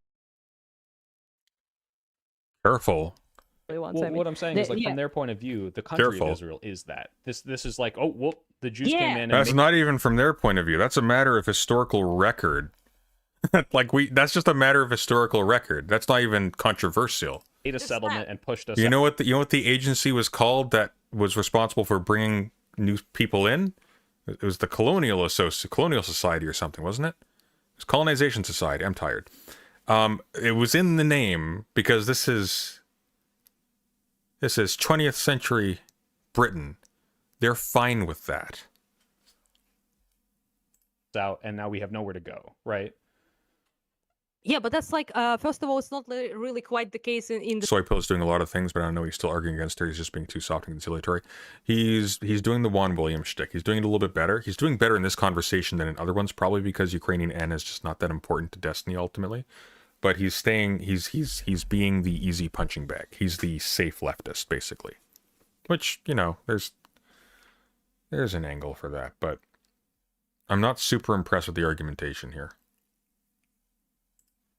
Speaker 1: Careful.
Speaker 3: Ones,
Speaker 2: Well,
Speaker 3: I mean.
Speaker 2: what I'm saying is, like,
Speaker 3: yeah.
Speaker 2: from their point of view, the country
Speaker 1: Careful.
Speaker 2: of Israel is that. This is like, oh, well, the Jews
Speaker 3: Yeah.
Speaker 2: came in and
Speaker 1: That's
Speaker 2: made-
Speaker 1: not even from their point of view. That's a matter of historical record. That's just a matter of historical record. That's not even controversial.
Speaker 2: made a
Speaker 3: It's
Speaker 2: settlement
Speaker 3: that.
Speaker 2: and pushed us
Speaker 1: You
Speaker 2: out.
Speaker 1: know what the agency was called that was responsible for bringing new people in? It was the Colonial Society or something, wasn't it? It was Colonization Society. I'm tired. It was in the name because this is 20th century Britain. They're fine with that.
Speaker 2: out, and now we have nowhere to go, right?
Speaker 3: Yeah, but that's like, first of all, it's not really quite the case in the
Speaker 1: Soy Pill's doing a lot of things, but I know he's still arguing against her. He's just being too soft and conciliatory. He's doing the Juan Williams shtick. He's doing it a little bit better. He's doing better in this conversation than in other ones, probably because Ukrainian Anna is just not that important to Destiny ultimately. But he's being the easy punching bag. He's the safe leftist, basically. Which, you know, there's an angle for that, but I'm not super impressed with the argumentation here.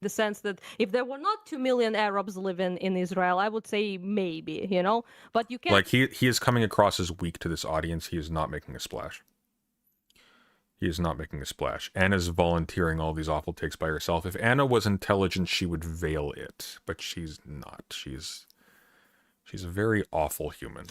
Speaker 3: the sense that if there were not 2 million Arabs living in Israel, I would say maybe, you know? But you can't...
Speaker 1: Like, he is coming across as weak to this audience. He is not making a splash. He is not making a splash. Anna's volunteering all these awful takes by herself. If Anna was intelligent, she would veil it. But she's not. She's a very awful human.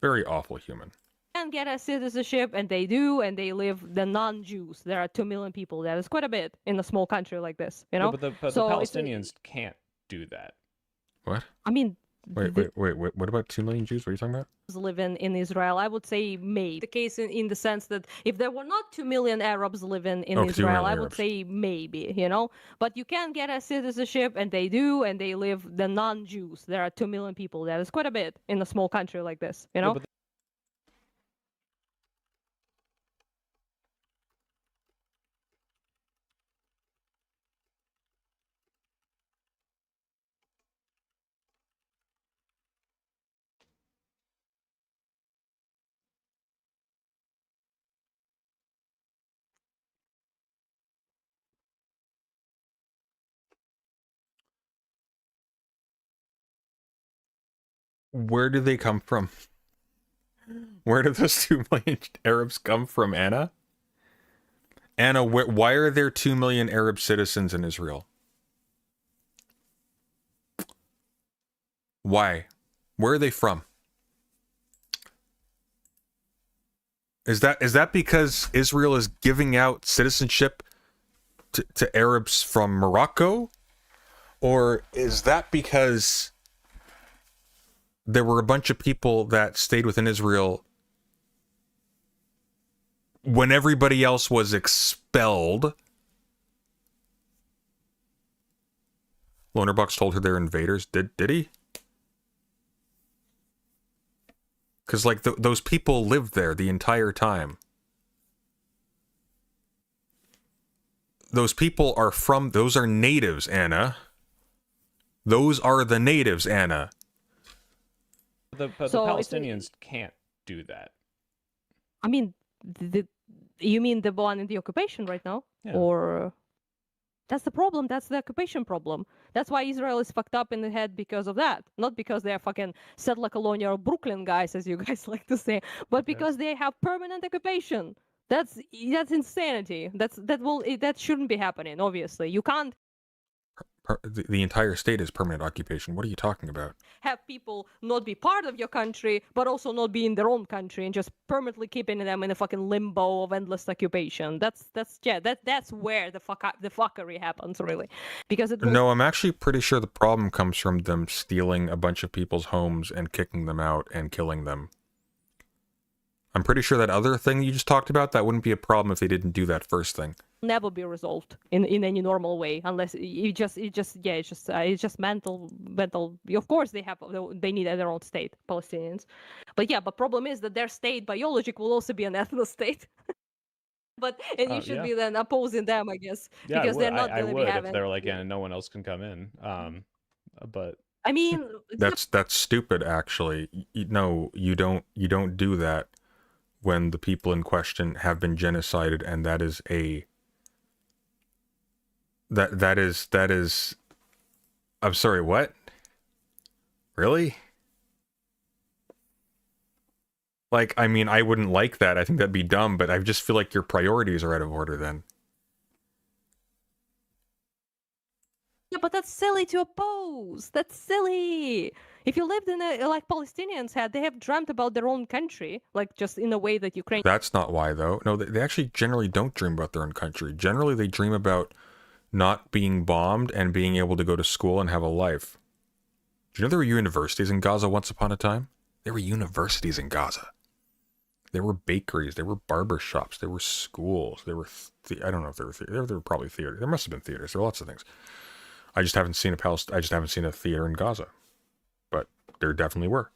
Speaker 1: Very awful human.
Speaker 3: Can get a citizenship, and they do, and they live the non-Jews. There are 2 million people. That is quite a bit in a small country like this, you know?
Speaker 2: Yeah, but the
Speaker 3: So it's-
Speaker 2: Palestinians can't do that.
Speaker 1: What?
Speaker 3: I mean,
Speaker 1: Wait. What about 2 million Jews? What are you talking about?
Speaker 3: living in Israel, I would say maybe. The case in the sense that if there were not 2 million Arabs living in
Speaker 1: Oh, 2
Speaker 3: Israel,
Speaker 1: million
Speaker 3: I would
Speaker 1: Arabs.
Speaker 3: say maybe, you know? But you can get a citizenship, and they do, and they live the non-Jews. There are 2 million people. That is quite a bit in a small country like this, you know?
Speaker 2: but
Speaker 1: Where do they come from? Where do those 2 million Arabs come from, Anna? Anna, why are there 2 million Arab citizens in Israel? Why? Where are they from? Is that because Israel is giving out citizenship to Arabs from Morocco? Or is that because there were a bunch of people that stayed within Israel when everybody else was expelled? Lonerbox told her they're invaders. Did he? Because, like, those people lived there the entire time. Those people are those are natives, Anna. Those are the natives, Anna.
Speaker 2: the
Speaker 3: So it's-
Speaker 2: Palestinians can't do that.
Speaker 3: I mean, you mean the one in the occupation right now?
Speaker 2: Yeah.
Speaker 3: Or that's the problem. That's the occupation problem. That's why Israel is fucked up in the head because of that. Not because they're fucking settler colonial Brooklyn guys, as you guys like to say, but because they have permanent occupation. That's insanity. That shouldn't be happening. Obviously, you can't
Speaker 1: The entire state is permanent occupation. What are you talking about?
Speaker 3: have people not be part of your country, but also not be in their own country, and just permanently keeping them in a fucking limbo of endless occupation. That's where the fuckery happens, really, because it.
Speaker 1: No, I'm actually pretty sure the problem comes from them stealing a bunch of people's homes and kicking them out and killing them. I'm pretty sure that other thing you just talked about, that wouldn't be a problem if they didn't do that first thing.
Speaker 3: Never be resolved in any normal way unless it's just mental. Of course they need their own state, Palestinians, but problem is that their state biologic will also be an ethnostate. But and you should
Speaker 2: Yeah.
Speaker 3: be then opposing them, I guess,
Speaker 2: Yeah,
Speaker 3: because they're not
Speaker 2: I
Speaker 3: going to be
Speaker 2: would if
Speaker 3: having.
Speaker 2: they're like, yeah, no one else can come in. But
Speaker 3: I mean,
Speaker 1: That's stupid, actually. No, you don't do that when the people in question have been genocided, and that is that is. I'm sorry, what? Really? Like, I mean, I wouldn't like that. I think that'd be dumb, but I just feel like your priorities are out of order then.
Speaker 3: yeah, but that's silly to oppose. That's silly. If you lived in a like Palestinians had, they have dreamt about their own country, like just in a way that Ukraine.
Speaker 1: That's not why, though. No, they actually generally don't dream about their own country. Generally, they dream about not being bombed and being able to go to school and have a life. Do you know there were universities in Gaza once upon a time? There were universities in Gaza. There were bakeries. There were barber shops. There were schools. There were... I don't know if there were... There were probably theaters. There must have been theaters. There were lots of things. I just haven't seen a theater in Gaza. But there definitely were.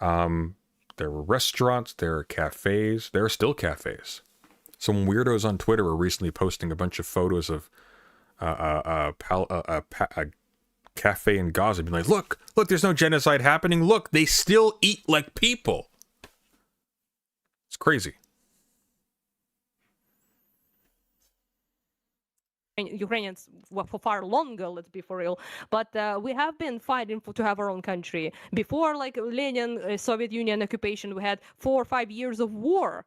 Speaker 1: There were restaurants. There are cafes. There are still cafes. Some weirdos on Twitter were recently posting a bunch of photos of a cafe in Gaza, being like, look, there's no genocide happening. Look, they still eat like people. It's crazy.
Speaker 3: Ukrainians for far longer, let's be for real. But we have been fighting to have our own country. Before, like Lenin, Soviet Union occupation, we had 4 or 5 years of war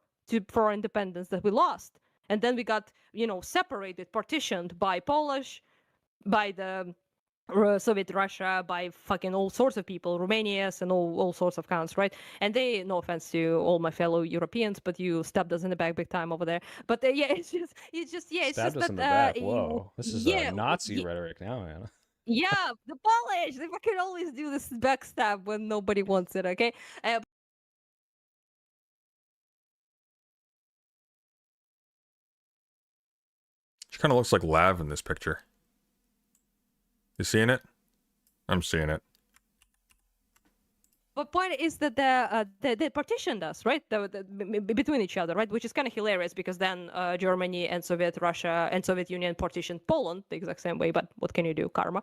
Speaker 3: for our independence that we lost. And then we got, separated, partitioned by Polish, by the Soviet Russia, by fucking all sorts of people, Romanians and all sorts of counts, right? And they, no offense to all my fellow Europeans, but you stabbed us in the back big time over there. But yeah, it's just
Speaker 2: stabbed us
Speaker 3: that
Speaker 2: in the back. Whoa, this is Nazi rhetoric now, man.
Speaker 3: Yeah, the Polish, they fucking always do this backstab when nobody wants it. Okay.
Speaker 1: She kind of looks like Lav in this picture. You seeing it? I'm seeing it.
Speaker 3: But point is that they partitioned us, right? Between each other, right? Which is kind of hilarious because then Germany and Soviet Russia and Soviet Union partitioned Poland the exact same way. But what can you do? Karma.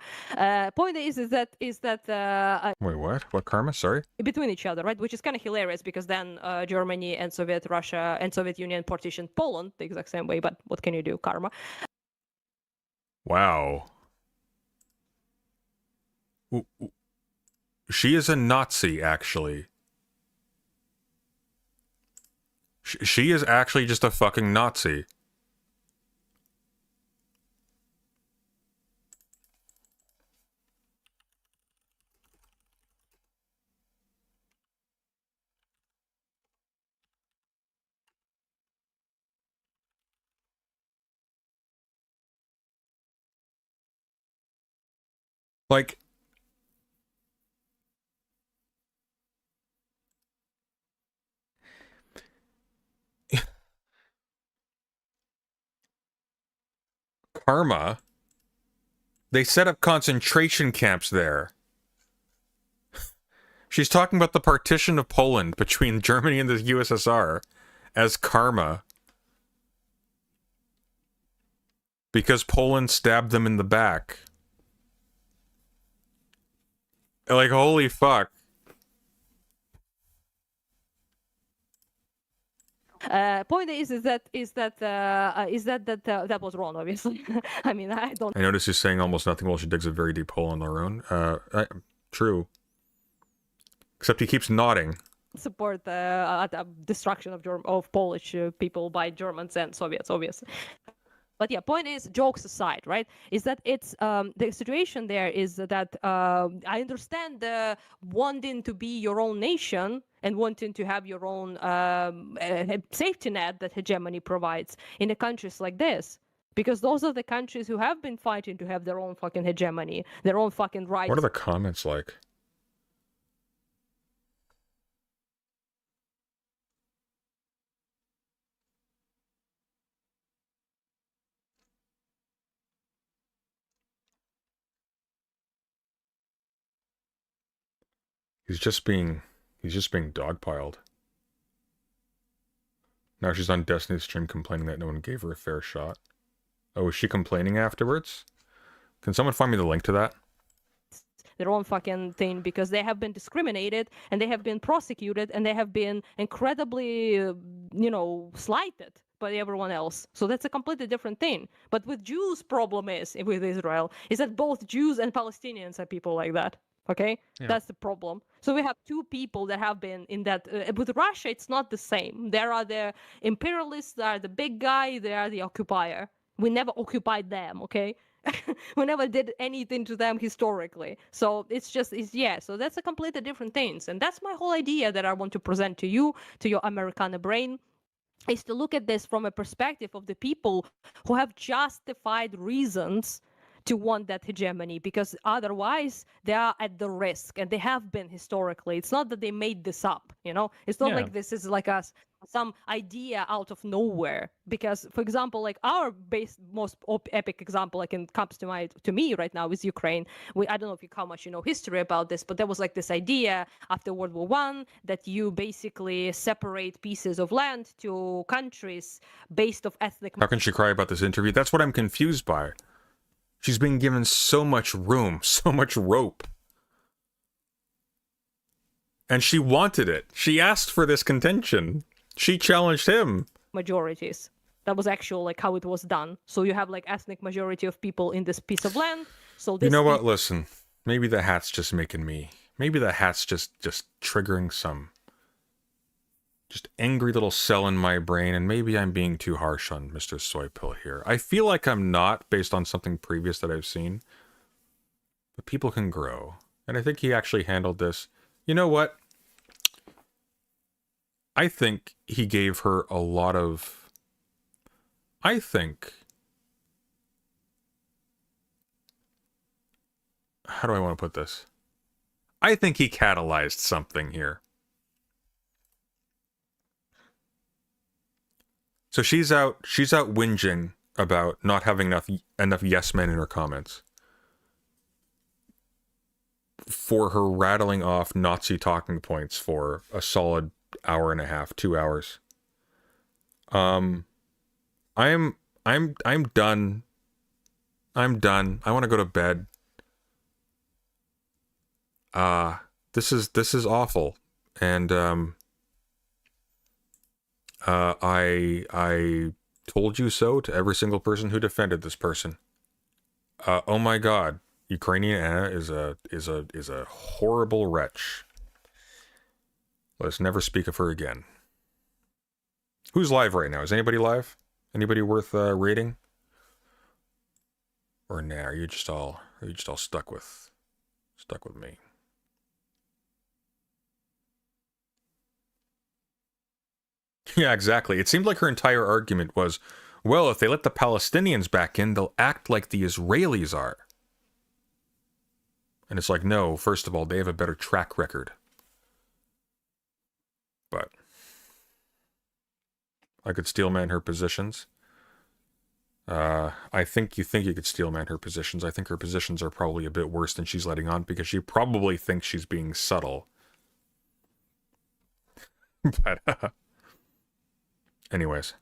Speaker 3: Point is that
Speaker 1: Wait, what? What karma? Sorry.
Speaker 3: Between each other, right? Which is kind of hilarious because then Germany and Soviet Russia and Soviet Union partitioned Poland the exact same way. But what can you do? Karma.
Speaker 1: Wow. She is a Nazi, actually. She is actually just a fucking Nazi. Like... Karma. They set up concentration camps there. She's talking about the partition of Poland between Germany and the USSR as karma. Because Poland stabbed them in the back. Like, holy fuck.
Speaker 3: Point is that was wrong, obviously. I mean, I don't.
Speaker 1: I notice he's saying almost nothing while she digs a very deep hole on her own. True. Except he keeps nodding.
Speaker 3: Support the destruction of Polish people by Germans and Soviets, obviously. But yeah, point is, jokes aside, right? Is that it's the situation there is that I understand the wanting to be your own nation and wanting to have your own safety net that hegemony provides in the countries like this. Because those are the countries who have been fighting to have their own fucking hegemony, their own fucking rights.
Speaker 1: What are the comments like? He's just being dogpiled. Now she's on Destiny's stream complaining that no one gave her a fair shot. Oh, is she complaining afterwards? Can someone find me the link to that?
Speaker 3: Their own fucking thing, because they have been discriminated and they have been prosecuted and they have been incredibly, slighted by everyone else. So that's a completely different thing. But with Jews, problem is with Israel is that both Jews and Palestinians are people like that. Okay, That's the problem. So we have two people that have been in that. With Russia, it's not the same. There are the imperialists, there are the big guy, there are the occupier. We never occupied them. Okay. We never did anything to them historically. So so that's a completely different things. And that's my whole idea that I want to present to you, to your Americana brain, is to look at this from a perspective of the people who have justified reasons to want that hegemony, because otherwise they are at the risk, and they have been historically. It's not that they made this up, It's not like this is like some idea out of nowhere. Because, for example, like our most epic example, like comes to me right now, is Ukraine. I don't know how much you know history about this, but there was like this idea after World War I that you basically separate pieces of land to countries based of ethnic.
Speaker 1: How can she cry about this interview? That's what I'm confused by. She's being given so much room, so much rope. And she wanted it. She asked for this contention. She challenged him.
Speaker 3: Majorities. That was actually like how it was done. So you have like ethnic majority of people in this piece of land. So this,
Speaker 1: you know what? Listen, maybe the hat's just making me. Maybe the hat's just triggering some just angry little cell in my brain, and maybe I'm being too harsh on Mr. Soy Pill here. I feel like I'm not, based on something previous that I've seen. But people can grow. And I think he actually handled this. You know what? I think he gave her a lot of... How do I want to put this? I think he catalyzed something here. So she's out whinging about not having enough yes men in her comments. For her rattling off Nazi talking points for a solid hour and a half, 2 hours. I'm done. I'm done. I want to go to bed. This is awful. And I told you so to every single person who defended this person. Oh my God, Ukrainian Anna is a horrible wretch. Let's never speak of her again. Who's live right now? Is anybody live? Anybody worth rating? Or nah? Are you just all stuck with me? Yeah, exactly. It seemed like her entire argument was, well, if they let the Palestinians back in, they'll act like the Israelis are. And it's like, no, first of all, they have a better track record. But I could steelman her positions. I think you could steelman her positions. I think her positions are probably a bit worse than she's letting on, because she probably thinks she's being subtle. But, anyways.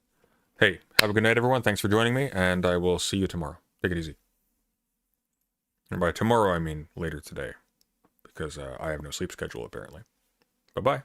Speaker 1: Hey, have a good night, everyone. Thanks for joining me, and I will see you tomorrow. Take it easy. And by tomorrow, I mean later today, because I have no sleep schedule, apparently. Bye-bye.